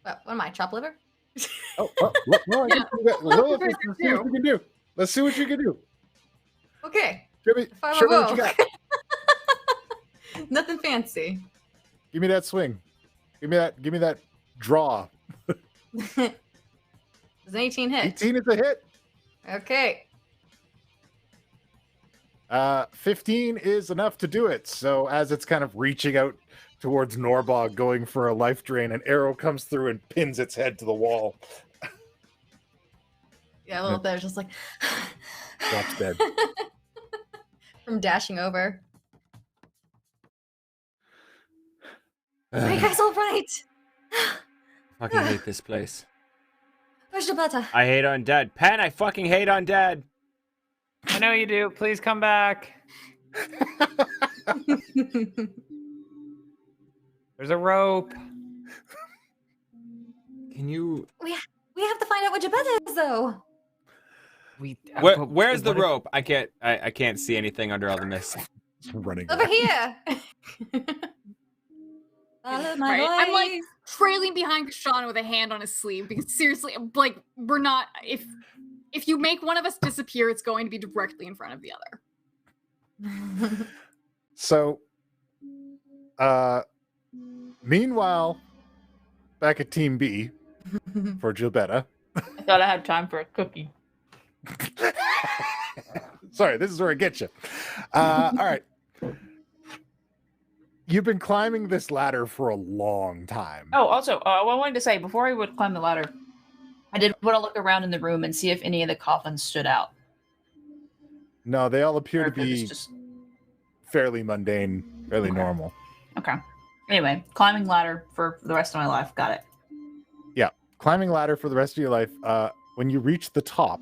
[SPEAKER 7] What am I, chop liver?
[SPEAKER 2] Oh, look, no, I can do that. Lilith, let's see what you can do. Let's see what you can do.
[SPEAKER 7] Okay.
[SPEAKER 2] Show me what you got.
[SPEAKER 7] Nothing fancy.
[SPEAKER 2] Give me that swing. Give me that draw.
[SPEAKER 7] Does an 18 hit?
[SPEAKER 2] 18 is a hit.
[SPEAKER 7] Okay.
[SPEAKER 2] 15 is enough to do it. So as it's kind of reaching out towards Norbog, going for a life drain, an arrow comes through and pins its head to the wall.
[SPEAKER 7] Yeah, a little bit. Just like
[SPEAKER 2] Drops dead.
[SPEAKER 7] from dashing over. Are you guys all right?
[SPEAKER 1] Fucking hate this place.
[SPEAKER 7] Where's Gilberta?
[SPEAKER 1] I hate undead. Penn, I fucking hate undead.
[SPEAKER 5] I know you do. Please come back. There's a rope.
[SPEAKER 1] Can you...
[SPEAKER 7] We have to find out what Gilberta is, though.
[SPEAKER 1] Where's the rope? I can't see anything under all the mist.
[SPEAKER 2] Running
[SPEAKER 7] Over here.
[SPEAKER 3] Right? I'm like trailing behind Kashana with a hand on his sleeve because seriously, like we're not. If you make one of us disappear, it's going to be directly in front of the other.
[SPEAKER 2] So, meanwhile, back at Team B for Gilberta.
[SPEAKER 6] I thought I had time for a cookie.
[SPEAKER 2] Sorry, this is where I get you. All right. You've been climbing this ladder for a long time.
[SPEAKER 6] Oh, also, I wanted to say, before I would climb the ladder, I did want to look around in the room and see if any of the coffins stood out.
[SPEAKER 2] No, they all appear
[SPEAKER 6] Or
[SPEAKER 2] to
[SPEAKER 6] if it was
[SPEAKER 2] be
[SPEAKER 6] just...
[SPEAKER 2] fairly mundane, fairly normal.
[SPEAKER 6] Okay. Anyway, climbing ladder for the rest of my life. Got it.
[SPEAKER 2] Yeah, climbing ladder for the rest of your life. When you reach the top,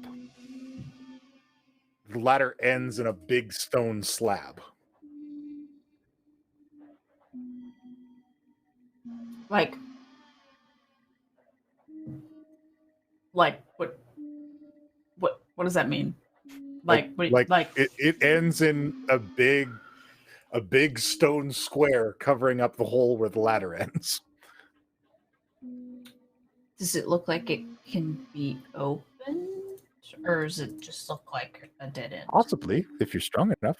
[SPEAKER 2] the ladder ends in a big stone slab.
[SPEAKER 6] Like what does that mean? Like
[SPEAKER 2] it ends in a big stone square covering up the hole where the ladder ends.
[SPEAKER 6] Does it look like it can be opened, or does it just look like a dead end?
[SPEAKER 2] Possibly, if you're strong enough.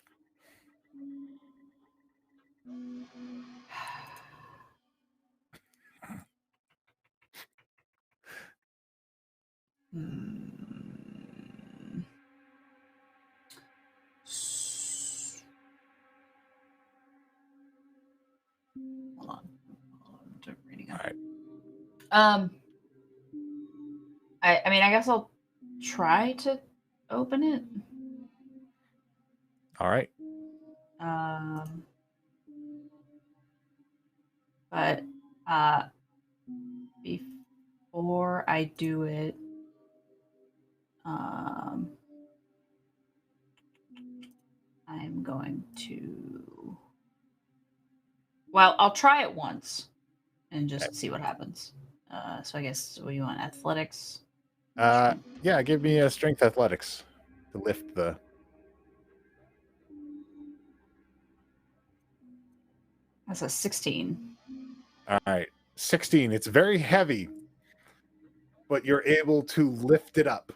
[SPEAKER 6] Hold on. I'm reading up.
[SPEAKER 2] All right.
[SPEAKER 6] I mean, I guess I'll try to open it.
[SPEAKER 2] All right.
[SPEAKER 6] But before I do it, I'm going to. Well, I'll try it once and just see what happens. So I guess what do you want? Athletics?
[SPEAKER 2] Yeah, give me a strength athletics to lift the.
[SPEAKER 6] That's a 16.
[SPEAKER 2] All right, 16. It's very heavy, but you're able to lift it up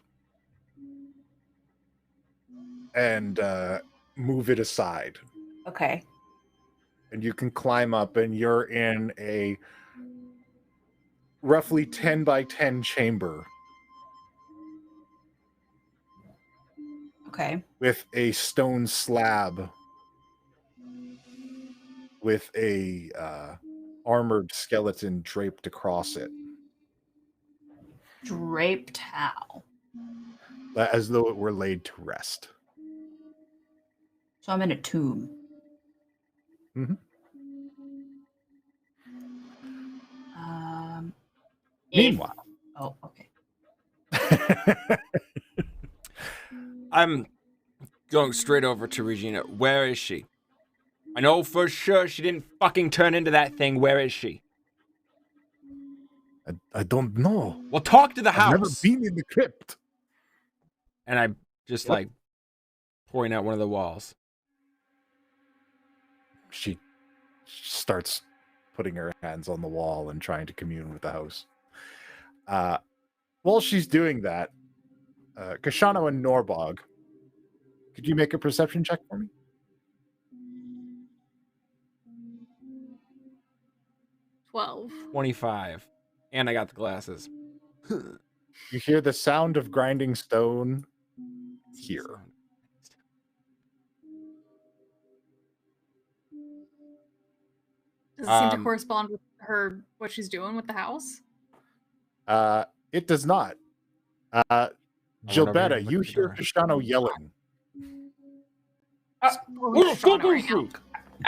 [SPEAKER 2] and move it aside.
[SPEAKER 6] Okay.
[SPEAKER 2] And you can climb up, and you're in a roughly 10 by 10 chamber.
[SPEAKER 6] Okay.
[SPEAKER 2] With a stone slab with a armored skeleton draped across it.
[SPEAKER 6] Draped how?
[SPEAKER 2] As though it were laid to rest.
[SPEAKER 6] So I'm in a tomb.
[SPEAKER 2] Mm-hmm. Meanwhile.
[SPEAKER 6] Oh, okay.
[SPEAKER 1] I'm going straight over to Regina. Where is she? I know for sure she didn't fucking turn into that thing. Where is she?
[SPEAKER 9] I don't know.
[SPEAKER 1] Well, talk to the house.
[SPEAKER 9] I've never been in the crypt.
[SPEAKER 1] And I just like pouring out one of the walls.
[SPEAKER 2] She starts putting her hands on the wall and trying to commune with the house. While she's doing that, Kashano and Norbog, could you make a perception check for me?
[SPEAKER 3] 12.
[SPEAKER 1] 25. And I got the glasses.
[SPEAKER 2] You hear the sound of grinding stone here.
[SPEAKER 3] Does it seem to correspond with her, what she's doing with the house?
[SPEAKER 2] It does not. Gilberta, you hear Kashano yelling.
[SPEAKER 6] I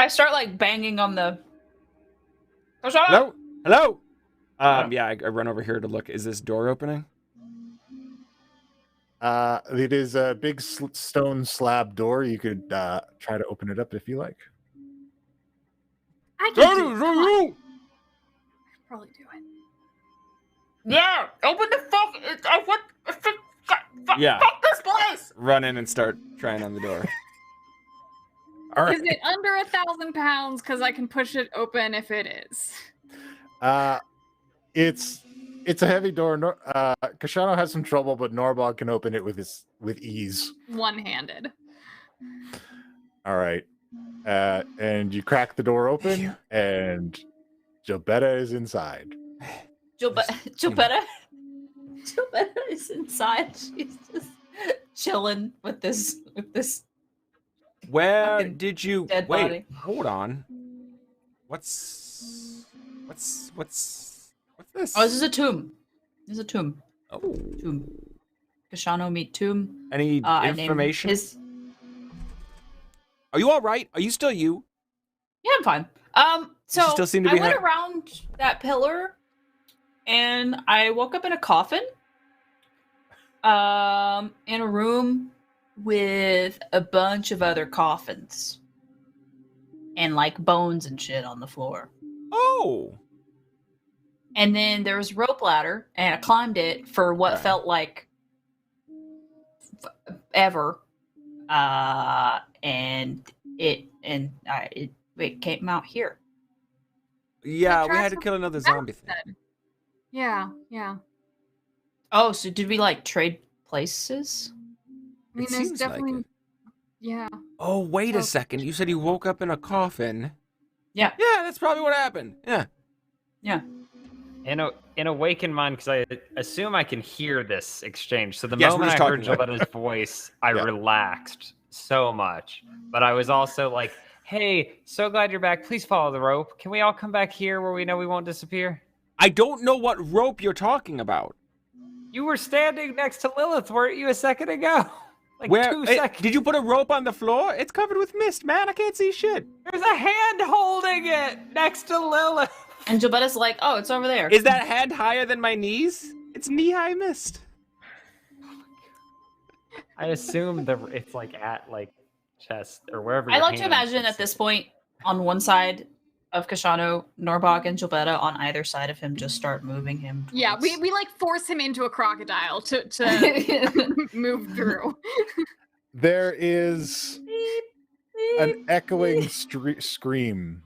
[SPEAKER 6] start like banging on the.
[SPEAKER 1] Hello? Hello? Yeah, I run over here to look. Is this door opening?
[SPEAKER 2] It is a big stone slab door. You could try to open it up if you like.
[SPEAKER 3] I can do it. Come on. I could probably do it.
[SPEAKER 6] Yeah, open the fuck.
[SPEAKER 1] Yeah.
[SPEAKER 6] Fuck this place.
[SPEAKER 1] Run in and start trying on the door. All right.
[SPEAKER 3] Is it under 1,000 pounds? Because I can push it open if it is.
[SPEAKER 2] It's a heavy door. Kashano has some trouble, but Norbog can open it with ease.
[SPEAKER 3] One-handed.
[SPEAKER 2] All right. And you crack the door open, and Jobetta is inside.
[SPEAKER 6] Jobetta is inside. She's just chilling with this.
[SPEAKER 1] Where did you
[SPEAKER 6] dead
[SPEAKER 1] wait?
[SPEAKER 6] body.
[SPEAKER 1] Hold on. What's this?
[SPEAKER 6] Oh, this is a tomb. This is a tomb.
[SPEAKER 1] Oh.
[SPEAKER 6] Tomb. Kashano meet tomb.
[SPEAKER 1] Any information? Are you all right? Are you still you?
[SPEAKER 6] Yeah, I'm fine. So
[SPEAKER 1] still seem to be
[SPEAKER 6] I went around that pillar, and I woke up in a coffin. In a room with a bunch of other coffins, and like bones and shit on the floor.
[SPEAKER 1] Oh.
[SPEAKER 6] And then there was a rope ladder, and I climbed it for what felt like ever. And it came out here.
[SPEAKER 1] Yeah, we had to kill another zombie thing.
[SPEAKER 3] Yeah.
[SPEAKER 6] Oh, so did we like trade places?
[SPEAKER 3] I mean, there's definitely. Yeah.
[SPEAKER 1] Oh, wait a second. You said you woke up in a coffin.
[SPEAKER 6] Yeah.
[SPEAKER 1] Yeah, that's probably what happened. Yeah.
[SPEAKER 6] Yeah.
[SPEAKER 5] In awakened mind, because I assume I can hear this exchange. So the
[SPEAKER 1] Yes,
[SPEAKER 5] moment
[SPEAKER 1] we're
[SPEAKER 5] I heard
[SPEAKER 1] just talking,
[SPEAKER 5] Joletta's voice, I relaxed so much. But I was also like, hey, so glad you're back. Please follow the rope. Can we all come back here where we know we won't disappear?
[SPEAKER 1] I don't know what rope you're talking about.
[SPEAKER 5] You were standing next to Lilith, weren't you, a second ago? Like
[SPEAKER 1] Where?
[SPEAKER 5] 2 seconds.
[SPEAKER 1] Did you put a rope on the floor? It's covered with mist, man. I can't see shit.
[SPEAKER 5] There's a hand holding it next to Lilith.
[SPEAKER 6] And Jobetta's like, oh, it's over there.
[SPEAKER 1] Is that hand higher than my knees? It's knee-high mist.
[SPEAKER 5] I assume it's like at like chest or wherever.
[SPEAKER 6] I
[SPEAKER 5] your
[SPEAKER 6] like to
[SPEAKER 5] hand
[SPEAKER 6] imagine at this point, on one side of Kashano, Norbog and Jobetta, on either side of him, just start moving him.
[SPEAKER 3] Yeah, we like force him into a crocodile to move through.
[SPEAKER 2] There is an echoing scream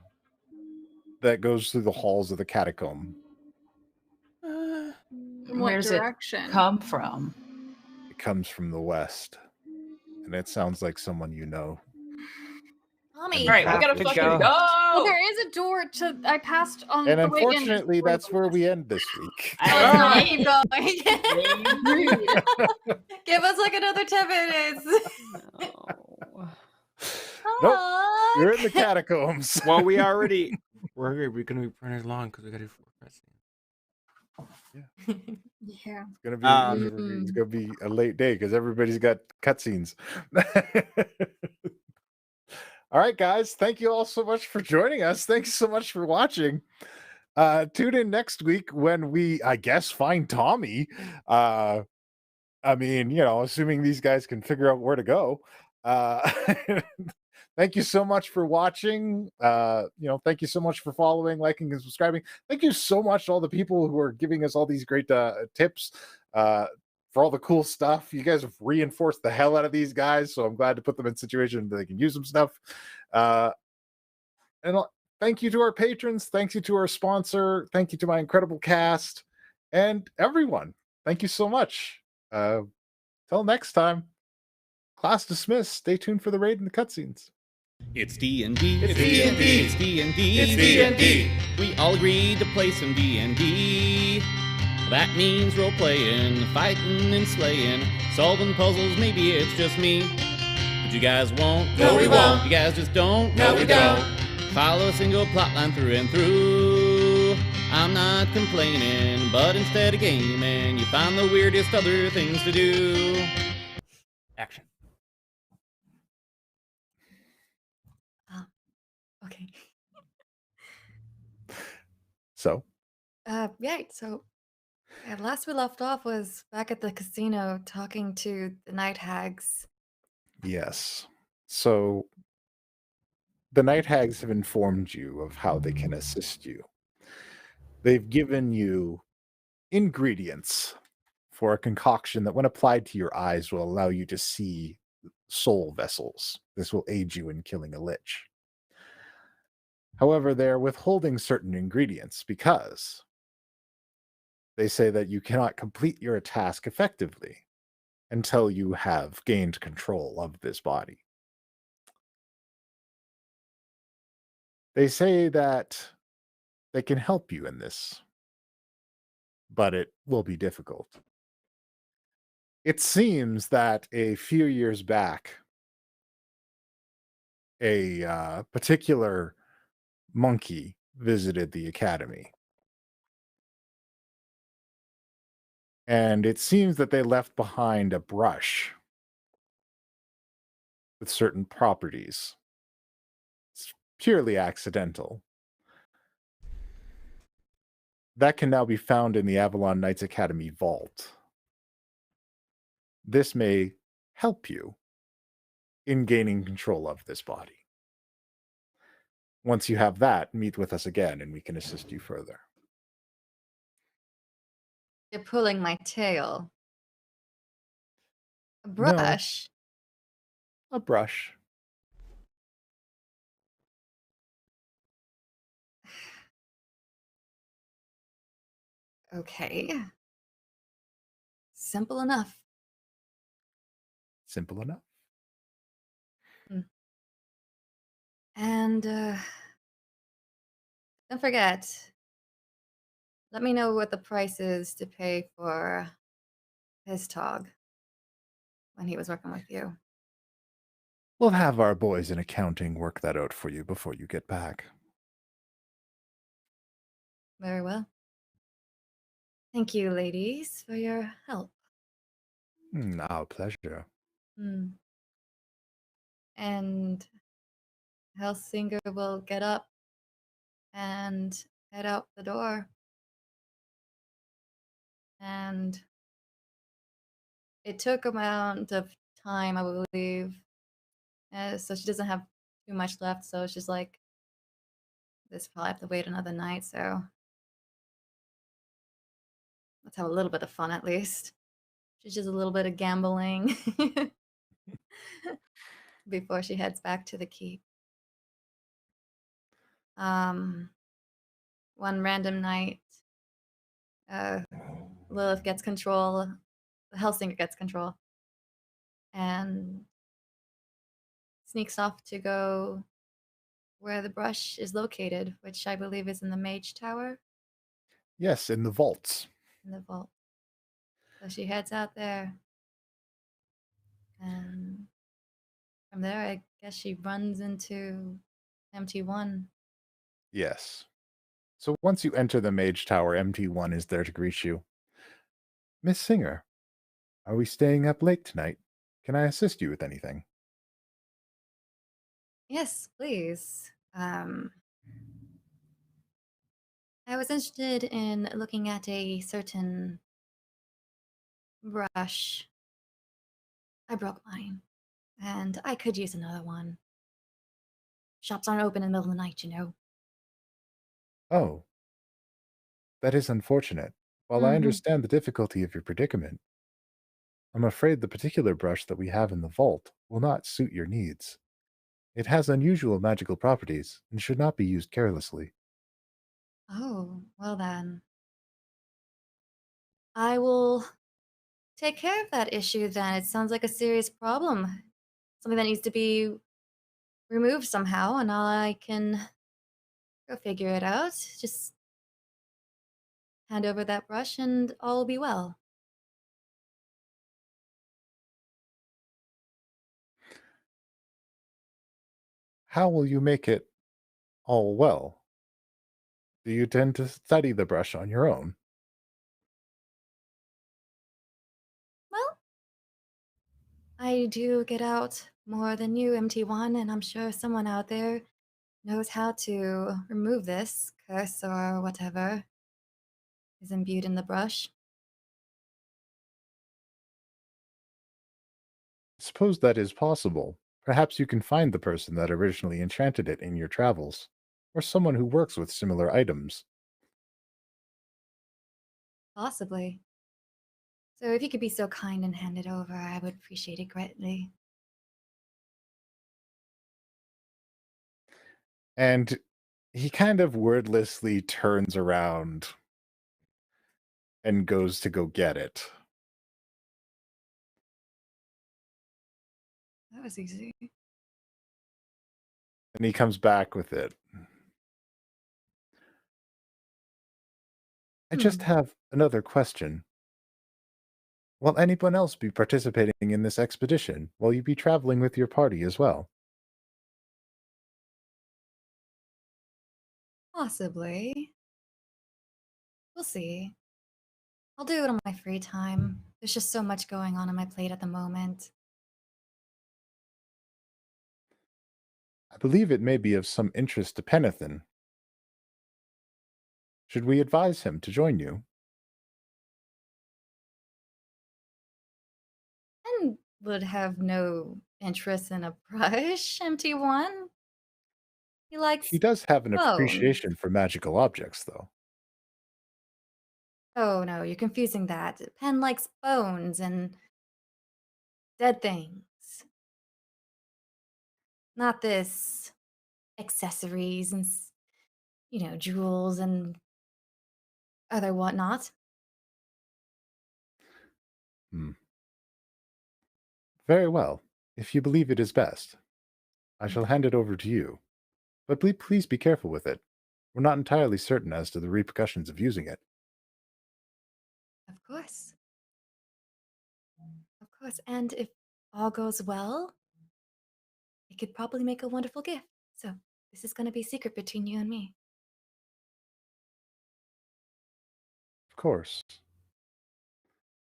[SPEAKER 2] that goes through the halls of the catacomb.
[SPEAKER 3] What
[SPEAKER 6] Where's
[SPEAKER 3] direction?
[SPEAKER 6] it come from?
[SPEAKER 2] It comes from the west, and it sounds like someone you know.
[SPEAKER 7] Mommy.
[SPEAKER 6] All right, we gotta fucking go.
[SPEAKER 3] Well, there is a door to. I passed on.
[SPEAKER 2] And
[SPEAKER 3] the way in.
[SPEAKER 2] unfortunately, that's where we end this week.
[SPEAKER 7] No, keep going. Give us like another 10 minutes.
[SPEAKER 2] Nope, you're in the catacombs.
[SPEAKER 1] Well, we're going to be running long because we got to do 4 cutscenes.
[SPEAKER 3] Yeah.
[SPEAKER 2] It's gonna be a late day because everybody's got cutscenes. All right, guys. Thank you all so much for joining us. Thanks so much for watching. Tune in next week when we, I guess, find Tommy. I mean, assuming these guys can figure out where to go. Thank you so much for watching. Thank you so much for following, liking, and subscribing. Thank you so much to all the people who are giving us all these great tips for all the cool stuff. You guys have reinforced the hell out of these guys, so I'm glad to put them in situations that they can use some stuff. And thank you to our patrons. Thank you to our sponsor. Thank you to my incredible cast and everyone. Thank you so much. Till next time. Class dismissed. Stay tuned for the raid and the cutscenes.
[SPEAKER 12] It's D&D. It's D&D. It's D&D. It's D&D. We all agreed to play some D&D. That means role playing, fighting and slaying, solving puzzles. Maybe it's just me, but you guys won't.
[SPEAKER 13] No, we won't.
[SPEAKER 12] You guys just don't.
[SPEAKER 13] No, we don't.
[SPEAKER 12] Follow a single plotline through and through. I'm not complaining, but instead of gaming, you find the weirdest other things to do.
[SPEAKER 1] Action.
[SPEAKER 7] Okay.
[SPEAKER 2] So,
[SPEAKER 7] Right. So, last we left off was back at the casino talking to the night hags.
[SPEAKER 2] Yes. So the night hags have informed you of how they can assist you. They've given you ingredients for a concoction that, when applied to your eyes, will allow you to see soul vessels. This will aid you in killing a lich. However, they're withholding certain ingredients because they say that you cannot complete your task effectively until you have gained control of this body. They say that they can help you in this, but it will be difficult. It seems that a few years back, a particular monkey visited the academy. And it seems that they left behind a brush with certain properties. It's purely accidental. That can now be found in the Avalon Knights Academy vault. This may help you in gaining control of this body. Once you have that, meet with us again and we can assist you further.
[SPEAKER 7] You're pulling my tail. A
[SPEAKER 2] No.
[SPEAKER 7] brush?
[SPEAKER 2] A brush.
[SPEAKER 7] Okay. Simple enough.
[SPEAKER 2] Simple enough.
[SPEAKER 7] And don't forget, let me know what the price is to pay for his tog when he was working with you.
[SPEAKER 2] We'll have our boys in accounting work that out for you before you get back.
[SPEAKER 7] Very well. Thank you, ladies, for your help.
[SPEAKER 2] Our pleasure.
[SPEAKER 7] And Helsinger will get up and head out the door. And it took amount of time, I believe. So she doesn't have too much left. So she's like, this probably have to wait another night. So let's have a little bit of fun at least. She's just a little bit of gambling before she heads back to the keep. One random night, Lilith gets control, Helsinger gets control, and sneaks off to go where the brush is located, which I believe is in the Mage Tower.
[SPEAKER 2] Yes, in the vaults.
[SPEAKER 7] In the vault. So she heads out there. And from there, I guess she runs into MT1.
[SPEAKER 2] Yes. So once you enter the Mage Tower, MT1 is there to greet you. Miss Singer, are we staying up late tonight? Can I assist you with anything?
[SPEAKER 7] Yes, please. I was interested in looking at a certain brush. I broke mine, and I could use another one. Shops aren't open in the middle of the night, you know.
[SPEAKER 2] Oh, that is unfortunate. While I understand the difficulty of your predicament, I'm afraid the particular brush that we have in the vault will not suit your needs. It has unusual magical properties and should not be used carelessly.
[SPEAKER 7] Oh, well then. I will take care of that issue then. It sounds like a serious problem. Something that needs to be removed somehow, and I can go figure it out. Just hand over that brush and all will be well.
[SPEAKER 2] How will you make it all well? Do you tend to study the brush on your own?
[SPEAKER 7] Well, I do get out more than you, MT1, and I'm sure someone out there knows how to remove this curse or whatever. is imbued in the brush.
[SPEAKER 2] Suppose that is possible. Perhaps you can find the person that originally enchanted it in your travels, or someone who works with similar items.
[SPEAKER 7] Possibly. So if you could be so kind and hand it over, I would appreciate it greatly.
[SPEAKER 2] And he kind of wordlessly turns around and goes to go get it.
[SPEAKER 7] That was easy.
[SPEAKER 2] And he comes back with it. I just have another question. Will anyone else be participating in this expedition? Will you be traveling with your party as well?
[SPEAKER 7] Possibly. We'll see. I'll do it on my free time. There's just so much going on my plate at the moment.
[SPEAKER 2] I believe it may be of some interest to Pennathan. Should we advise him to join you?
[SPEAKER 7] And would have no interest in a brush, MT1. He likes
[SPEAKER 2] He does have an
[SPEAKER 7] bones.
[SPEAKER 2] appreciation for magical objects, though.
[SPEAKER 7] Oh no, you're confusing that. Penn likes bones and dead things. Not this accessories and, jewels and other whatnot.
[SPEAKER 2] Very well. If you believe it is best, I shall hand it over to you. But please be careful with it. We're not entirely certain as to the repercussions of using it.
[SPEAKER 7] Of course. Of course. And if all goes well, it could probably make a wonderful gift. So this is going to be a secret between you and me.
[SPEAKER 2] Of course.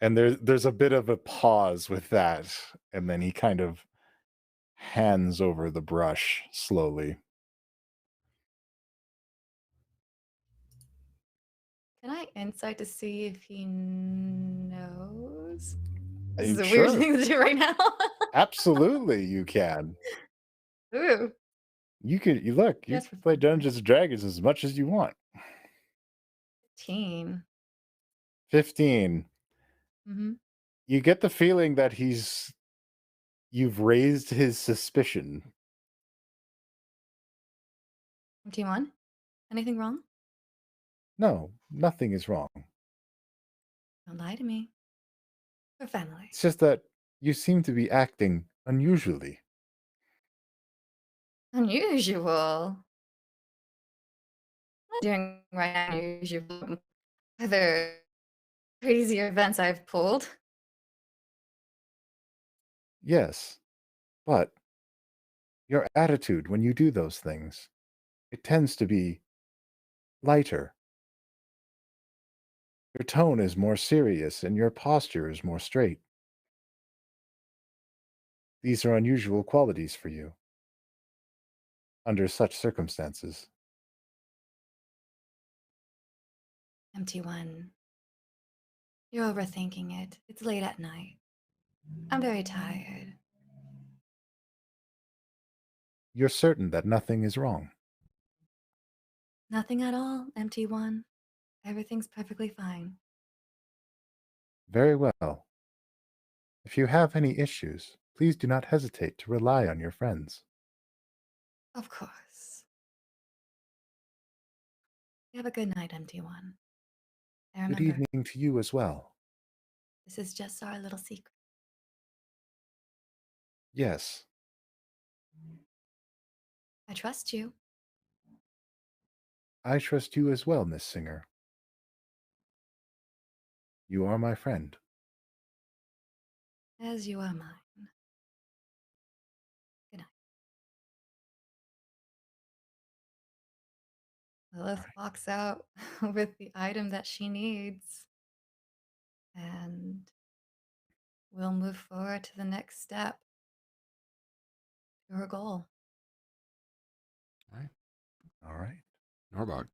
[SPEAKER 2] And there's a bit of a pause with that, and then he kind of hands over the brush slowly.
[SPEAKER 7] Can I insight to see if he knows? This is a
[SPEAKER 2] Sure.
[SPEAKER 7] weird thing to do right now.
[SPEAKER 2] Absolutely, you can.
[SPEAKER 7] Ooh.
[SPEAKER 2] You can play Dungeons and Dragons as much as you want.
[SPEAKER 7] 15.
[SPEAKER 2] 15.
[SPEAKER 7] Mm-hmm.
[SPEAKER 2] You get the feeling that you've raised his suspicion.
[SPEAKER 7] MT1? Anything wrong?
[SPEAKER 2] No, nothing is wrong.
[SPEAKER 7] Don't lie to me. We're family.
[SPEAKER 2] It's just that you seem to be acting unusually.
[SPEAKER 7] Unusual. Not doing right now unusual. Other crazy events I've pulled.
[SPEAKER 2] Yes, but your attitude when you do those things, it tends to be lighter. Your tone is more serious and your posture is more straight. These are unusual qualities for you under such circumstances.
[SPEAKER 7] MT1. You're overthinking it. It's late at night. I'm very tired.
[SPEAKER 2] You're certain that nothing is wrong.
[SPEAKER 7] Nothing at all, MT1. Everything's perfectly fine.
[SPEAKER 2] Very well. If you have any issues, please do not hesitate to rely on your friends.
[SPEAKER 7] Of course. You have a good night, MT1. And
[SPEAKER 2] Good
[SPEAKER 7] remember,
[SPEAKER 2] evening to you as well.
[SPEAKER 7] this is just our little secret.
[SPEAKER 2] Yes,
[SPEAKER 7] I trust you.
[SPEAKER 2] I trust you as well, Miss Singer. You are my friend.
[SPEAKER 7] As you are mine. Good night. Lilith walks out with the item that she needs. And we'll move forward to the next step to her goal.
[SPEAKER 2] All right.
[SPEAKER 1] Norbog.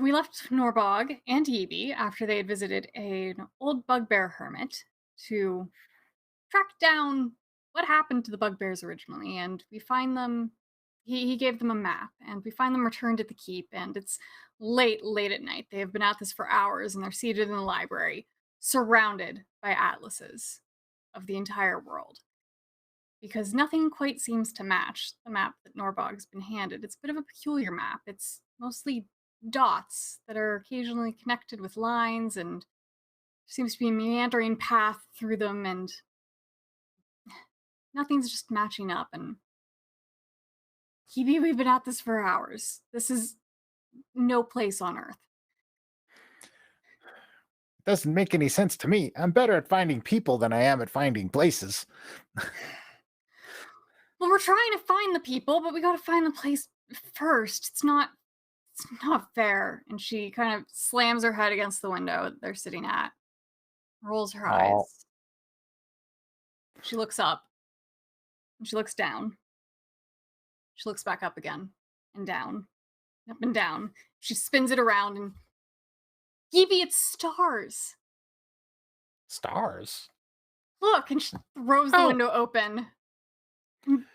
[SPEAKER 3] we left Norbog and Evie after they had visited an old bugbear hermit to track down what happened to the bugbears originally, and we find them. He gave them a map, and we find them returned at the keep, and it's late at night. They have been at this for hours, and they're seated in the library, surrounded by atlases of the entire world. Because nothing quite seems to match the map that Norbog's been handed. It's a bit of a peculiar map. It's mostly dots that are occasionally connected with lines, and there seems to be a meandering path through them, and nothing's just matching up. And Hebe, we've been at this for hours. This is no place on Earth.
[SPEAKER 2] Doesn't make any sense to me. I'm better at finding people than I am at finding places.
[SPEAKER 3] Well, we're trying to find the people, but we gotta find the place first. It's not fair. And she kind of slams her head against the window that they're sitting at, rolls her eyes. She looks up, and she looks down. She looks back up again, and down, up and down. She spins it around, and Evie, it's stars.
[SPEAKER 2] Stars?
[SPEAKER 3] Look, and she throws the window open.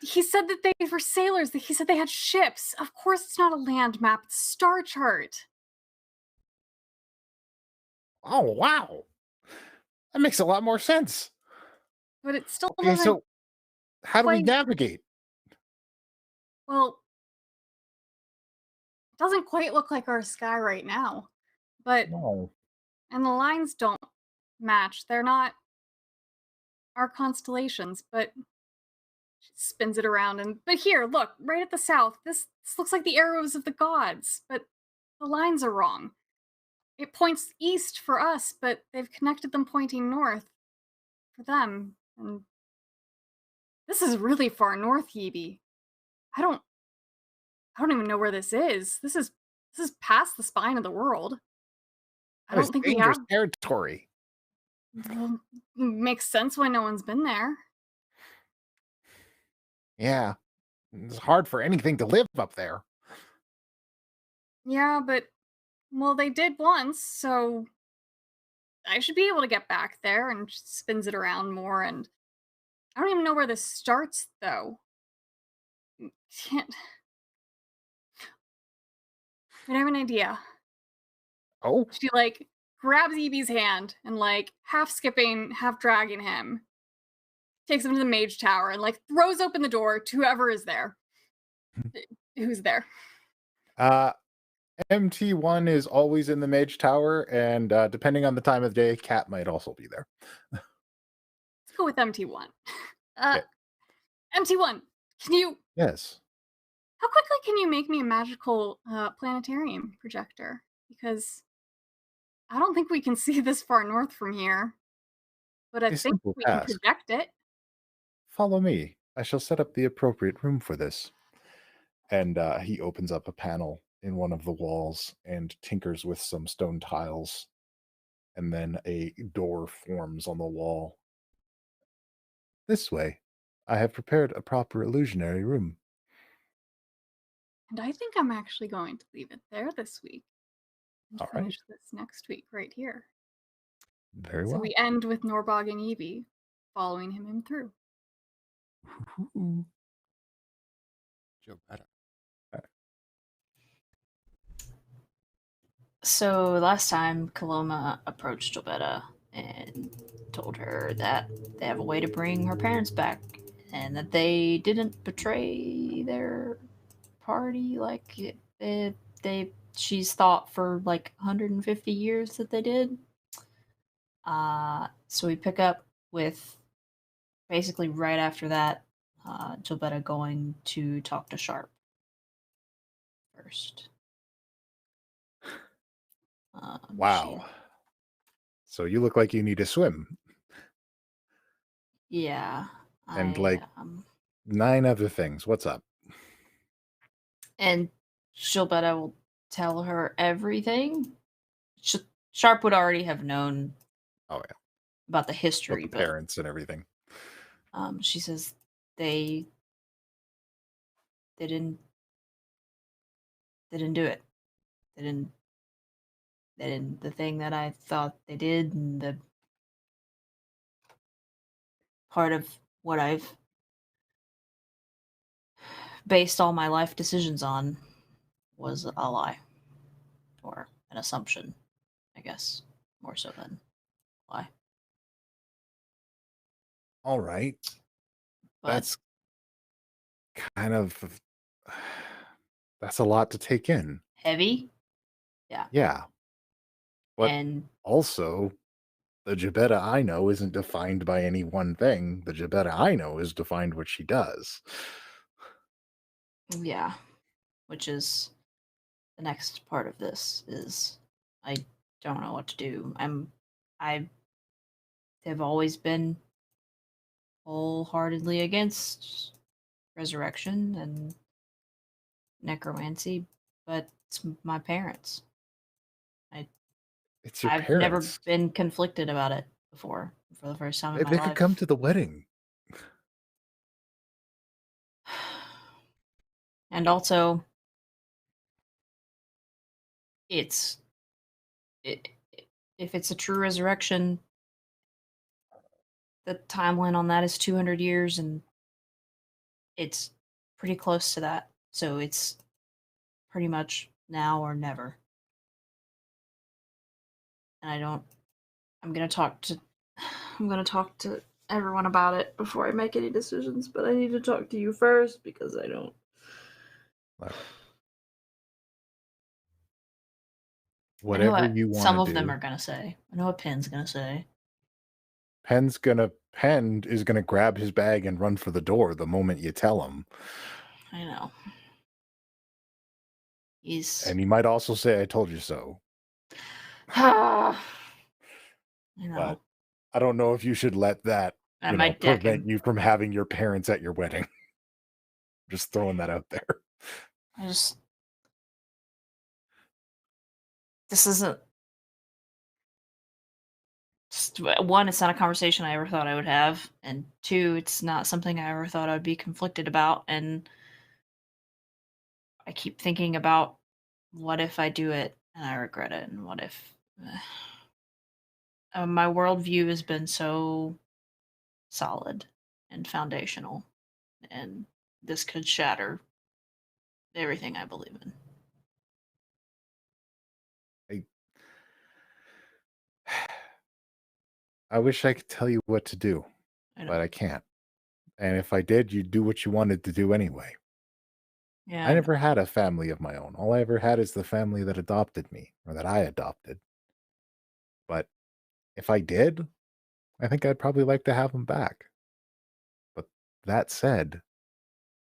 [SPEAKER 3] He said that they were sailors. He said they had ships. Of course, it's not a land map. It's a star chart.
[SPEAKER 2] Oh, wow. That makes a lot more sense.
[SPEAKER 3] But it still
[SPEAKER 2] Okay,
[SPEAKER 3] doesn't.
[SPEAKER 2] so how do we
[SPEAKER 3] quite-
[SPEAKER 2] navigate?
[SPEAKER 3] Well, it doesn't quite look like our sky right now. But
[SPEAKER 2] No.
[SPEAKER 3] and the lines don't match. They're not our constellations, but she spins it around but here, look, right at the south. This looks like the arrows of the gods, but the lines are wrong. It points east for us, but they've connected them pointing north for them. And this is really far north, Hebe. I don't even know where this is. This is past the spine of the world. I
[SPEAKER 2] That is
[SPEAKER 3] don't think we
[SPEAKER 2] dangerous
[SPEAKER 3] have.
[SPEAKER 2] territory.
[SPEAKER 3] Well, makes sense why no one's been there.
[SPEAKER 2] Yeah. It's hard for anything to live up there.
[SPEAKER 3] Yeah, but well, they did once, so I should be able to get back there. And she spins it around more, and I don't even know where this starts, though. Can't. I have an idea.
[SPEAKER 2] Oh?
[SPEAKER 3] She grabs Evie's hand and half skipping, half dragging him, takes him to the mage tower and throws open the door to whoever is there. Who's there?
[SPEAKER 2] MT1 is always in the mage tower, and depending on the time of day, Cat might also be there.
[SPEAKER 3] Let's go with MT1.
[SPEAKER 2] Okay.
[SPEAKER 3] MT1, can you?
[SPEAKER 2] Yes.
[SPEAKER 3] How quickly can you make me a magical planetarium projector? Because I don't think we can see this far north from here, but I
[SPEAKER 2] A
[SPEAKER 3] think
[SPEAKER 2] simple
[SPEAKER 3] we can
[SPEAKER 2] task.
[SPEAKER 3] project it.
[SPEAKER 2] Follow me. I shall set up the appropriate room for this. And he opens up a panel in one of the walls and tinkers with some stone tiles. And then a door forms on the wall. This way, I have prepared a proper illusionary room.
[SPEAKER 3] And I think I'm actually going to leave it there this week. And
[SPEAKER 2] All right.
[SPEAKER 3] finish this next week right here.
[SPEAKER 2] Very
[SPEAKER 3] So
[SPEAKER 2] well.
[SPEAKER 3] we end with Norbog and Evie following him through.
[SPEAKER 1] Joe better.
[SPEAKER 6] So last time, Kaloma approached Jobetta and told her that they have a way to bring her parents back, and that they didn't betray their party like she's thought for 150 years that they did. So we pick up with basically right after that, Jobetta going to talk to Sharp first.
[SPEAKER 2] Wow. So you look like you need to swim.
[SPEAKER 6] Yeah.
[SPEAKER 2] And 9 other things. What's up?
[SPEAKER 6] And Jobetta will tell her everything. Sharp would already have known.
[SPEAKER 2] Oh yeah.
[SPEAKER 6] About the history,
[SPEAKER 2] About the parents and everything.
[SPEAKER 6] She says they didn't do it. They didn't and the thing that I thought they did, and the part of what I've based all my life decisions on was a lie or an assumption, I guess, more so than a lie.
[SPEAKER 2] All right.
[SPEAKER 6] But
[SPEAKER 2] That's kind of that's a lot to take in.
[SPEAKER 6] heavy, yeah.
[SPEAKER 2] Yeah. But
[SPEAKER 6] And
[SPEAKER 2] also, the Gebetta I know isn't defined by any one thing. The Gebetta I know is defined what she does.
[SPEAKER 6] yeah, which is the next part of this is I don't know what to do. I have always been wholeheartedly against resurrection and necromancy, but it's my parents.
[SPEAKER 2] It's your
[SPEAKER 6] I've never
[SPEAKER 2] parents.
[SPEAKER 6] been conflicted about it before for the first time in my
[SPEAKER 2] They
[SPEAKER 6] life.
[SPEAKER 2] could come to the wedding.
[SPEAKER 6] And also, it's it, if it's a true resurrection, the timeline on that is 200 years, and it's pretty close to that. So it's pretty much now or never. And I'm gonna talk to everyone about it before I make any decisions, but I need to talk to you first because I don't.
[SPEAKER 2] Whatever you want to do.
[SPEAKER 6] Some of them are gonna say. I know what Penn's gonna say.
[SPEAKER 2] Penn is gonna grab his bag and run for the door the moment you tell him.
[SPEAKER 6] I know.
[SPEAKER 2] And he might also say, "I told you so."
[SPEAKER 6] I know.
[SPEAKER 2] But I don't know if you should let that prevent you from having your parents at your wedding. Just throwing that out there.
[SPEAKER 6] This isn't. One, it's not a conversation I ever thought I would have, and two, it's not something I ever thought I would be conflicted about, and I keep thinking about what if I do it and I regret it, and what if my worldview has been so solid and foundational, and this could shatter everything I believe in.
[SPEAKER 2] I wish I could tell you what to do, but I can't. And if I did, you'd do what you wanted to do anyway.
[SPEAKER 6] Yeah.
[SPEAKER 2] I never had a family of my own. All I ever had is the family that adopted me, or that I adopted. But if I did, I think I'd probably like to have them back. But that said,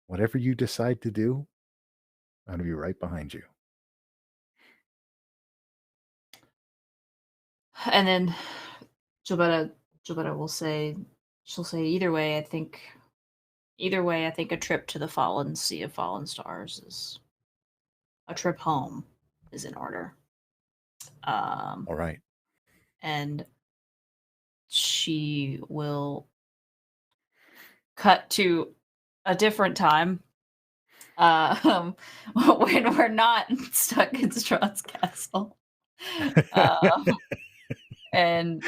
[SPEAKER 2] whatever you decide to do, I'm going to be right behind you.
[SPEAKER 6] And then Gilberta will say, she'll say, either way, I think a trip to the fallen sea of fallen stars is a trip home is in order.
[SPEAKER 2] All right.
[SPEAKER 6] And she will cut to a different time when we're not stuck in Strahd's castle. And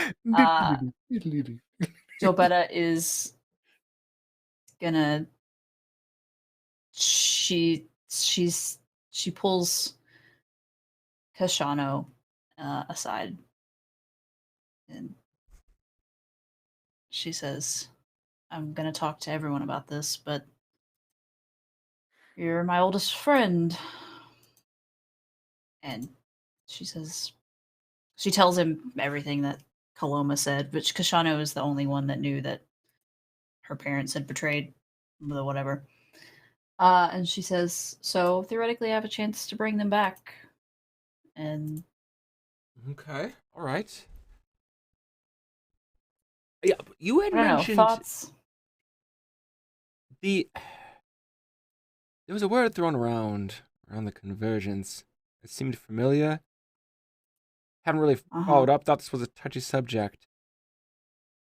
[SPEAKER 6] Gilberta is gonna she pulls Kashano aside, and she says, "I'm gonna talk to everyone about this, but you're my oldest friend." And she tells him everything that Kaloma said, which Kashano is the only one that knew that her parents had betrayed the whatever. And she says, so theoretically I have a chance to bring them back. And
[SPEAKER 1] okay, all right. Yeah, you had mentioned
[SPEAKER 6] thoughts.
[SPEAKER 1] There was a word thrown around the convergence. It seemed familiar. Haven't really followed up. Thought this was a touchy subject.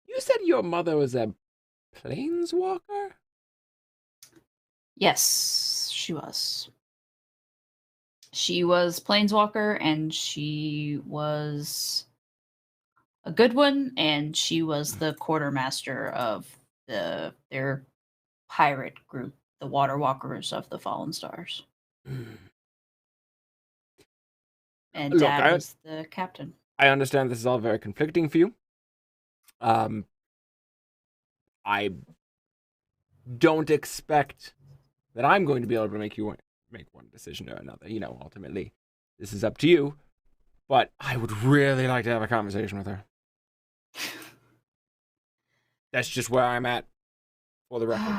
[SPEAKER 1] You said your mother was a planeswalker?
[SPEAKER 6] Yes, she was. She was Planeswalker, and she was a good one, and she was the quartermaster of their pirate group, the Water Walkers of the Fallen Stars. And
[SPEAKER 1] Look,
[SPEAKER 6] Dad was the captain.
[SPEAKER 1] I understand this is all very conflicting for you. I don't expect that I'm going to be able to make one decision or another. You know, ultimately, this is up to you. But I would really like to have a conversation with her. That's just where I'm at, for the record.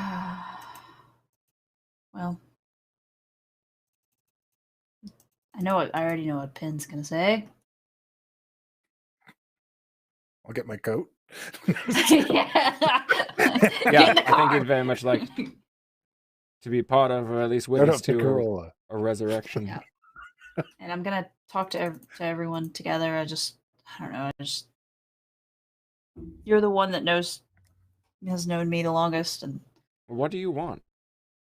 [SPEAKER 6] Well, I already know what Penn's gonna say.
[SPEAKER 2] I'll get my coat.
[SPEAKER 6] Yeah,
[SPEAKER 1] I think he'd very much like to be part of, or at least witness to a resurrection.
[SPEAKER 6] Yeah. And I'm gonna talk to everyone together. I don't know. You're the one that has known me the longest, and
[SPEAKER 1] What do you want?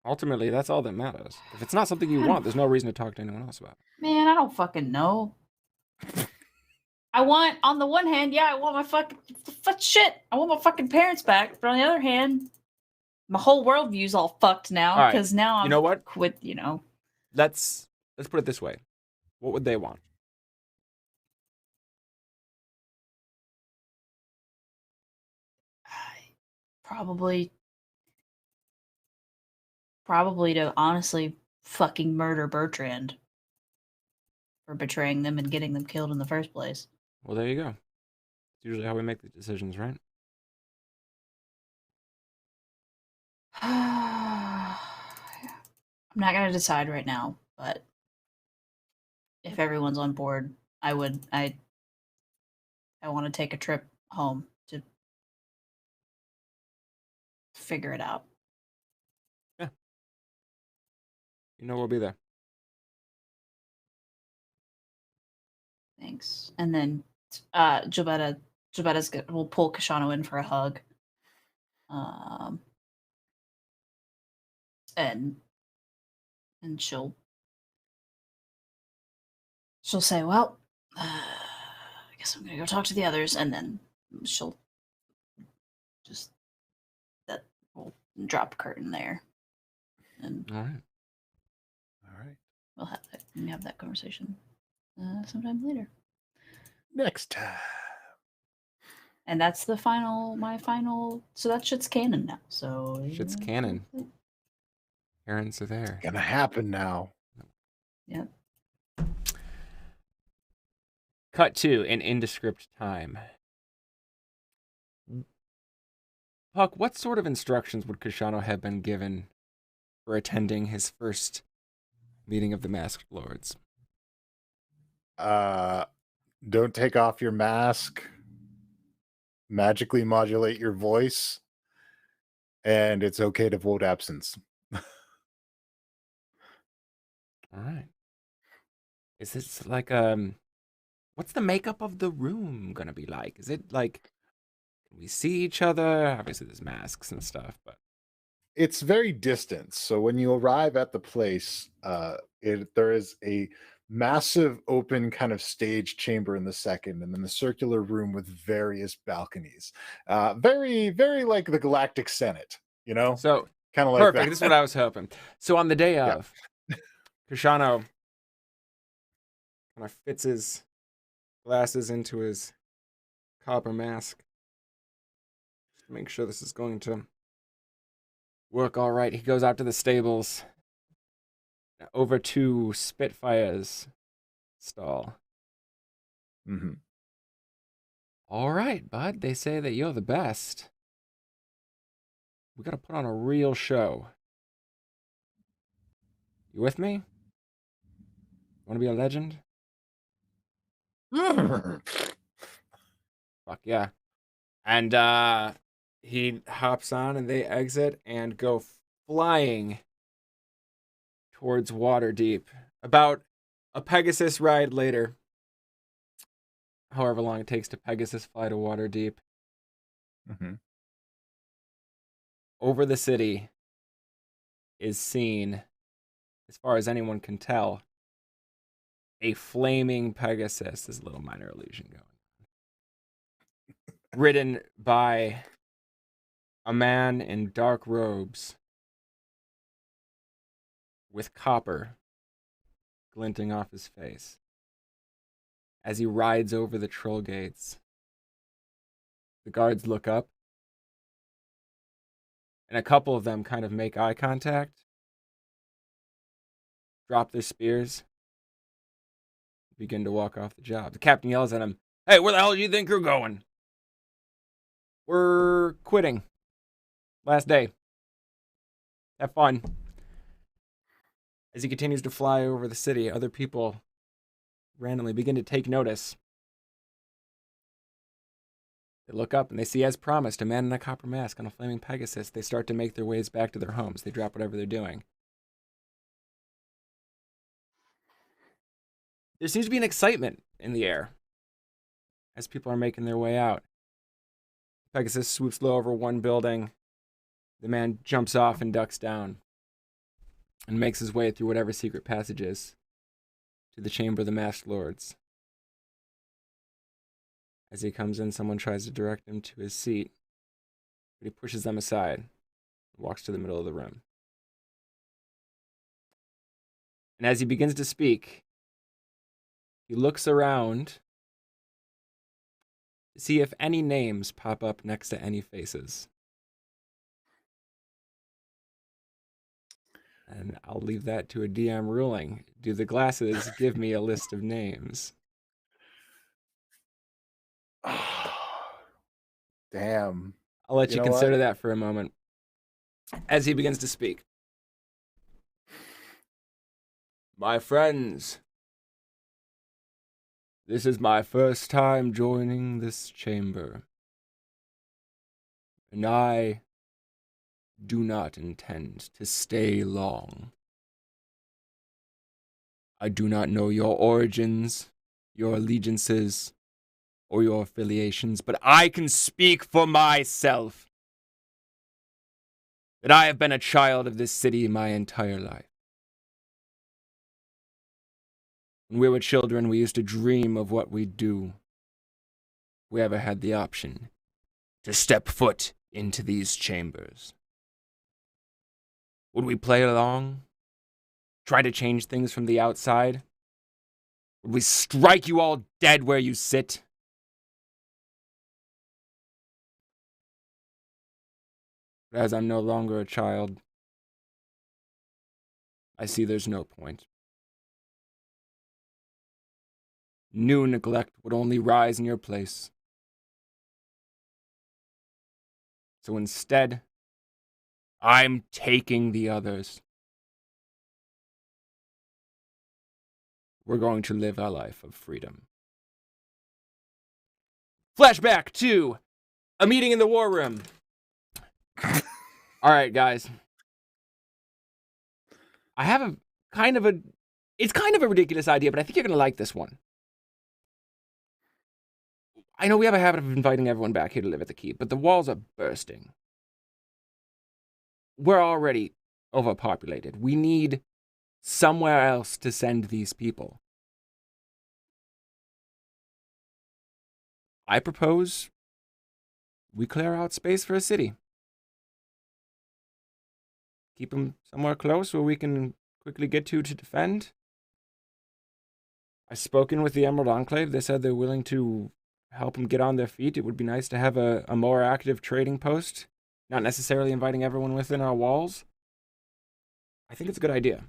[SPEAKER 1] Ultimately, that's all that matters. If it's not something you want, there's no reason to talk to anyone else about it.
[SPEAKER 6] man, I don't fucking know. I want, on the one hand, I want my fucking shit. I want my fucking parents back. But on the other hand, my whole worldview's all fucked now because now I'm
[SPEAKER 1] you know what?
[SPEAKER 6] quit. You know,
[SPEAKER 1] Let's put it this way. What would they want?
[SPEAKER 6] probably to honestly fucking murder Bertrand for betraying them and getting them killed in the first place.
[SPEAKER 1] Well, there you go. It's usually how we make the decisions, right?
[SPEAKER 6] I'm not gonna decide right now, but if everyone's on board, I want to take a trip home to figure it out.
[SPEAKER 1] Yeah. You know we'll be there.
[SPEAKER 6] Thanks. And then will pull Kashano in for a hug. And she'll say, well, I guess I'm gonna go talk to the others, and then she'll just we'll drop a curtain there. And
[SPEAKER 1] all right.
[SPEAKER 6] We'll have that conversation sometime later.
[SPEAKER 2] Next time.
[SPEAKER 6] And that's my final. So that shit's canon now. So
[SPEAKER 1] shit's canon. Parents are there.
[SPEAKER 2] It's gonna happen now.
[SPEAKER 6] Yep.
[SPEAKER 1] Cut to an indescript time. Puck, what sort of instructions would Kashano have been given for attending his first meeting of the Masked Lords?
[SPEAKER 2] Don't take off your mask. Magically modulate your voice. And it's okay to vote absence.
[SPEAKER 1] All right. Is this like what's the makeup of the room gonna be like? Is it like, can we see each other? Obviously there's masks and stuff, but
[SPEAKER 2] it's very distant. So when you arrive at the place, there is a massive open kind of stage chamber in the second, and then the circular room with various balconies. Very, very like the Galactic Senate, you know?
[SPEAKER 1] So
[SPEAKER 2] kind of like
[SPEAKER 1] perfect.
[SPEAKER 2] that.
[SPEAKER 1] This is what I was hoping. So on the day of, Kashano kind of fits his glasses into his copper mask. Just to make sure this is going to work all right. He goes out to the stables, over to Spitfire's stall.
[SPEAKER 2] Mm-hmm.
[SPEAKER 1] All right, bud. They say that you're the best. We got to put on a real show. You with me? Want to be a legend? Fuck yeah. And he hops on and they exit and go flying towards Waterdeep. About a Pegasus ride later, however long it takes to Pegasus fly to Waterdeep, over the city is seen, as far as anyone can tell, a flaming Pegasus. There's a little minor illusion going. Ridden by a man in dark robes with copper glinting off his face as he rides over the troll gates. The guards look up, and a couple of them kind of make eye contact, drop their spears, begin to walk off the job. The captain yells at him, "Hey, where the hell do you think you're going?" "We're quitting. Last day. Have fun." As he continues to fly over the city, other people randomly begin to take notice. They look up and they see, as promised, a man in a copper mask on a flaming Pegasus. They start to make their ways back to their homes. They drop whatever they're doing. There seems to be an excitement in the air as people are making their way out. Pegasus swoops low over one building. The man jumps off and ducks down and makes his way through whatever secret passage is to the chamber of the masked lords. As he comes in, someone tries to direct him to his seat, but he pushes them aside and walks to the middle of the room. And as he begins to speak, he looks around to see if any names pop up next to any faces. And I'll leave that to a DM ruling. Do the glasses give me a list of names?
[SPEAKER 2] Damn.
[SPEAKER 1] I'll let
[SPEAKER 2] You
[SPEAKER 1] you
[SPEAKER 2] know
[SPEAKER 1] consider
[SPEAKER 2] what?
[SPEAKER 1] that for a moment. As he begins to speak. My friends, this is my first time joining this chamber, and I do not intend to stay long. I do not know your origins, your allegiances, or your affiliations, but I can speak for myself that I have been a child of this city my entire life. When we were children, we used to dream of what we'd do if we ever had the option to step foot into these chambers. Would we play along? Try to change things from the outside? Would we strike you all dead where you sit? But as I'm no longer a child, I see there's no point. New neglect would only rise in your place. So instead, I'm taking the others. We're going to live a life of freedom. Flashback to a meeting in the war room. All right, guys. I have it's kind of a ridiculous idea, but I think you're going to like this one. I know we have a habit of inviting everyone back here to live at the keep, but the walls are bursting. We're already overpopulated. We need somewhere else to send these people. I propose we clear out space for a city. Keep them somewhere close where we can quickly get to defend. I've spoken with the Emerald Enclave. They said they're willing to help them get on their feet. It would be nice to have a more active trading post, not necessarily inviting everyone within our walls. I think it's a good idea.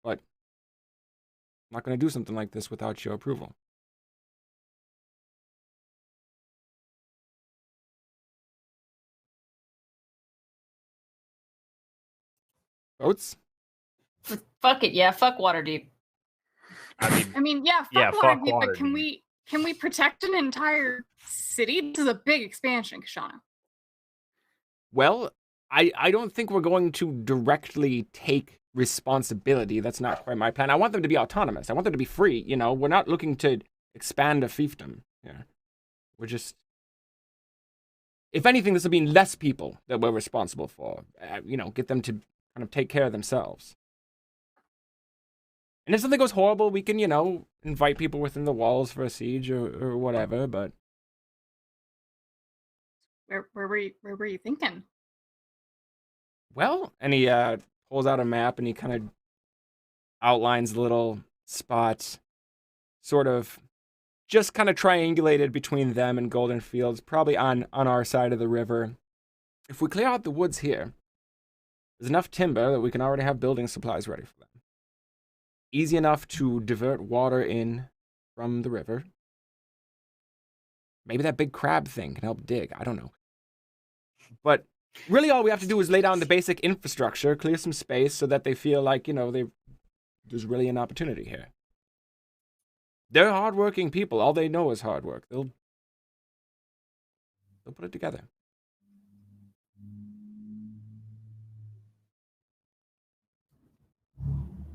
[SPEAKER 1] But I'm not going to do something like this without your approval. Votes?
[SPEAKER 6] Fuck it, yeah. Fuck Waterdeep.
[SPEAKER 3] I mean, yeah,
[SPEAKER 5] Yeah,
[SPEAKER 3] fuck
[SPEAKER 5] fuck
[SPEAKER 3] Waterdeep, but
[SPEAKER 5] Waterdeep.
[SPEAKER 3] can we protect an entire city? This is a big expansion, Kashana.
[SPEAKER 1] Well, I don't think we're going to directly take responsibility. That's not quite my plan. I want them to be autonomous. I want them to be free. You know, we're not looking to expand a fiefdom here. We're just, if anything, this will mean less people that we're responsible for. You know, get them to kind of take care of themselves. And if something goes horrible, we can, invite people within the walls for a siege or whatever, but...
[SPEAKER 3] Where were you thinking?
[SPEAKER 1] Well, and he pulls out a map and he kind of outlines little spots, sort of just kind of triangulated between them and Golden Fields, probably on our side of the river. If we clear out the woods here, there's enough timber that we can already have building supplies ready for them. Easy enough to divert water in from the river. Maybe that big crab thing can help dig. I don't know. But really all we have to do is lay down the basic infrastructure, clear some space so that they feel like, there's really an opportunity here. They're hardworking people. All they know is hard work. They'll put it together.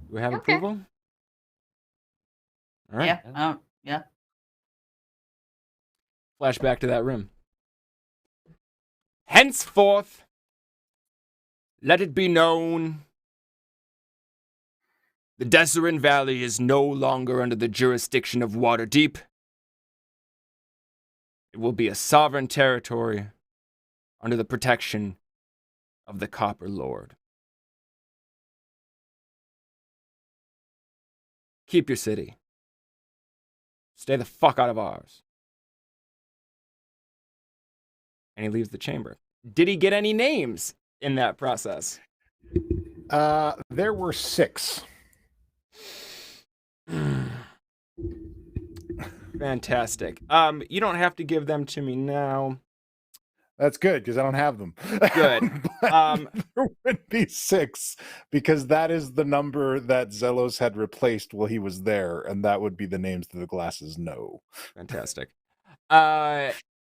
[SPEAKER 1] Do we have approval? All right.
[SPEAKER 6] Yeah. Yeah.
[SPEAKER 1] Flashback to that room. Henceforth, let it be known, the Deseret Valley is no longer under the jurisdiction of Waterdeep. It will be a sovereign territory under the protection of the Copper Lord. Keep your city. Stay the fuck out of ours. And he leaves the chamber. Did he get any names in that process?
[SPEAKER 2] There were 6.
[SPEAKER 1] Fantastic. You don't have to give them to me now.
[SPEAKER 2] That's good, because I don't have them.
[SPEAKER 1] Good.
[SPEAKER 2] There would be 6, because that is the number that Zelos had replaced while he was there, and that would be the names that the glasses know.
[SPEAKER 1] Fantastic.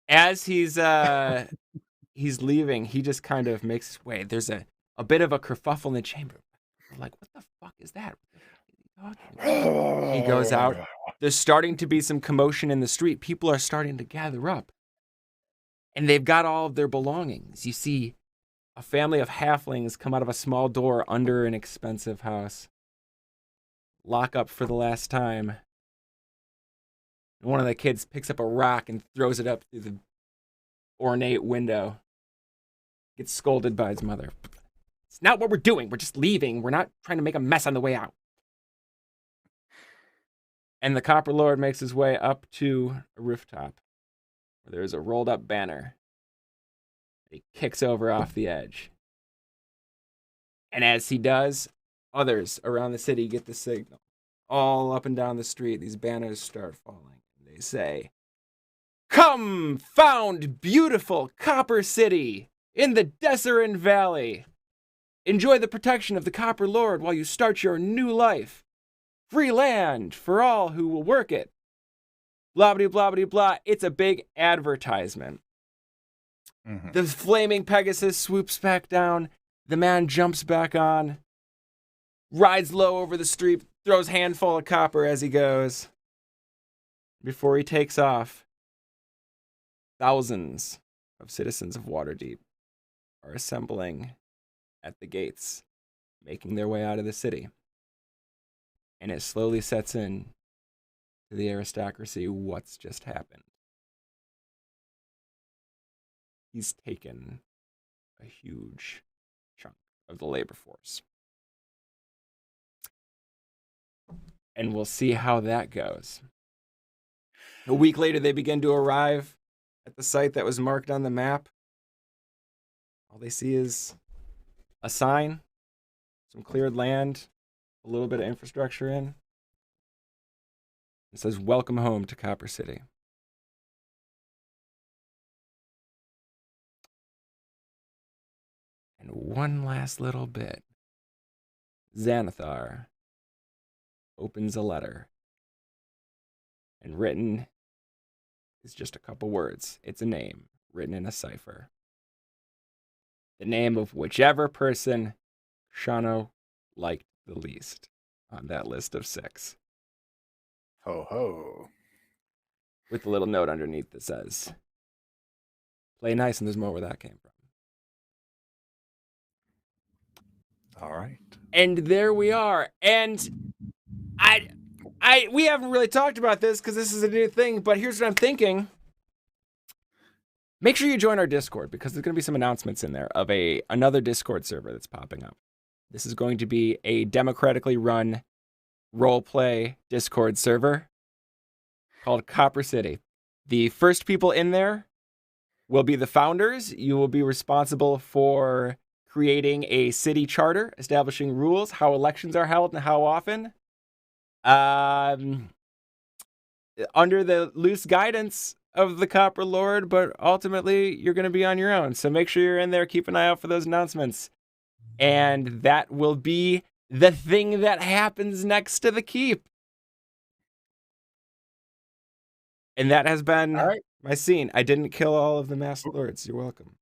[SPEAKER 1] As he's leaving, he just kind of makes his way. There's a bit of a kerfuffle in the chamber. We're like, what the fuck is that? He goes out. There's starting to be some commotion in the street. People are starting to gather up. And they've got all of their belongings. You see a family of halflings come out of a small door under an expensive house. Lock up for the last time. And one of the kids picks up a rock and throws it up through the ornate window. Gets scolded by his mother. It's not what we're doing. We're just leaving. We're not trying to make a mess on the way out. And the Copper Lord makes his way up to a rooftop where there's a rolled up banner. He kicks over off the edge. And as he does, others around the city get the signal. All up and down the street, these banners start falling. They say, "Come, found beautiful Copper City in the Deseret Valley. Enjoy the protection of the Copper Lord while you start your new life. Free land for all who will work it." Blah, blah, blah, blah, blah. It's a big advertisement.
[SPEAKER 2] Mm-hmm.
[SPEAKER 1] The flaming Pegasus swoops back down. The man jumps back on, rides low over the street, throws a handful of copper as he goes. Before he takes off, thousands of citizens of Waterdeep are assembling at the gates, making their way out of the city. And it slowly sets in to the aristocracy what's just happened. He's taken a huge chunk of the labor force. And we'll see how that goes. A week later, they begin to arrive at the site that was marked on the map. All they see is a sign, some cleared land, a little bit of infrastructure in. It says, "Welcome home to Copper City." And one last little bit. Xanathar opens a letter. And written is just a couple words. It's a name written in a cipher. The name of whichever person Shano liked the least on that list of 6.
[SPEAKER 2] Ho ho.
[SPEAKER 1] With a little note underneath that says, "Play nice," and there's more where that came from.
[SPEAKER 2] All right.
[SPEAKER 1] And there we are. And We haven't really talked about this because this is a new thing, but here's what I'm thinking. Make sure you join our Discord because there's going to be some announcements in there of another Discord server that's popping up. This is going to be a democratically run roleplay Discord server called Copper City. The first people in there will be the founders. You will be responsible for creating a city charter, establishing rules, how elections are held and how often. Under the loose guidance of the Copper Lord, but ultimately you're going to be on your own. So make sure you're in there. Keep an eye out for those announcements. And that will be the thing that happens next to the keep. And that has been my scene. I didn't kill all of the masked lords. You're welcome.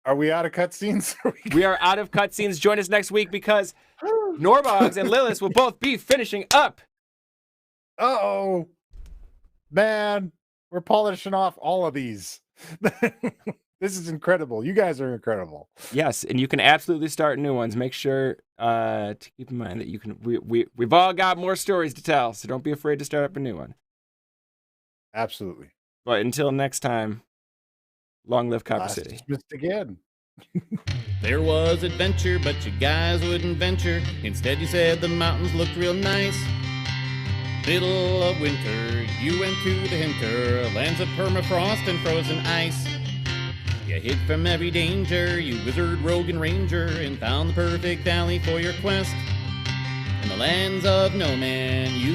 [SPEAKER 2] Are we out of cutscenes?
[SPEAKER 1] We are out of cutscenes. Join us next week because Norbogs and Lilith will both be finishing up.
[SPEAKER 2] Uh-oh. Man, we're polishing off all of these. This is incredible. You guys are incredible.
[SPEAKER 1] Yes, and you can absolutely start new ones. Make sure to keep in mind that you can. We've all got more stories to tell, so don't be afraid to start up a new one.
[SPEAKER 2] Absolutely.
[SPEAKER 1] But until next time, long live Copper City.
[SPEAKER 2] Dismissed again.
[SPEAKER 12] There was adventure, but you guys wouldn't venture. Instead, you said the mountains looked real nice. Middle of winter, you went to the hinter, lands of permafrost and frozen ice. You hid from every danger, you wizard, rogue, and ranger, and found the perfect valley for your quest. In the lands of no man, you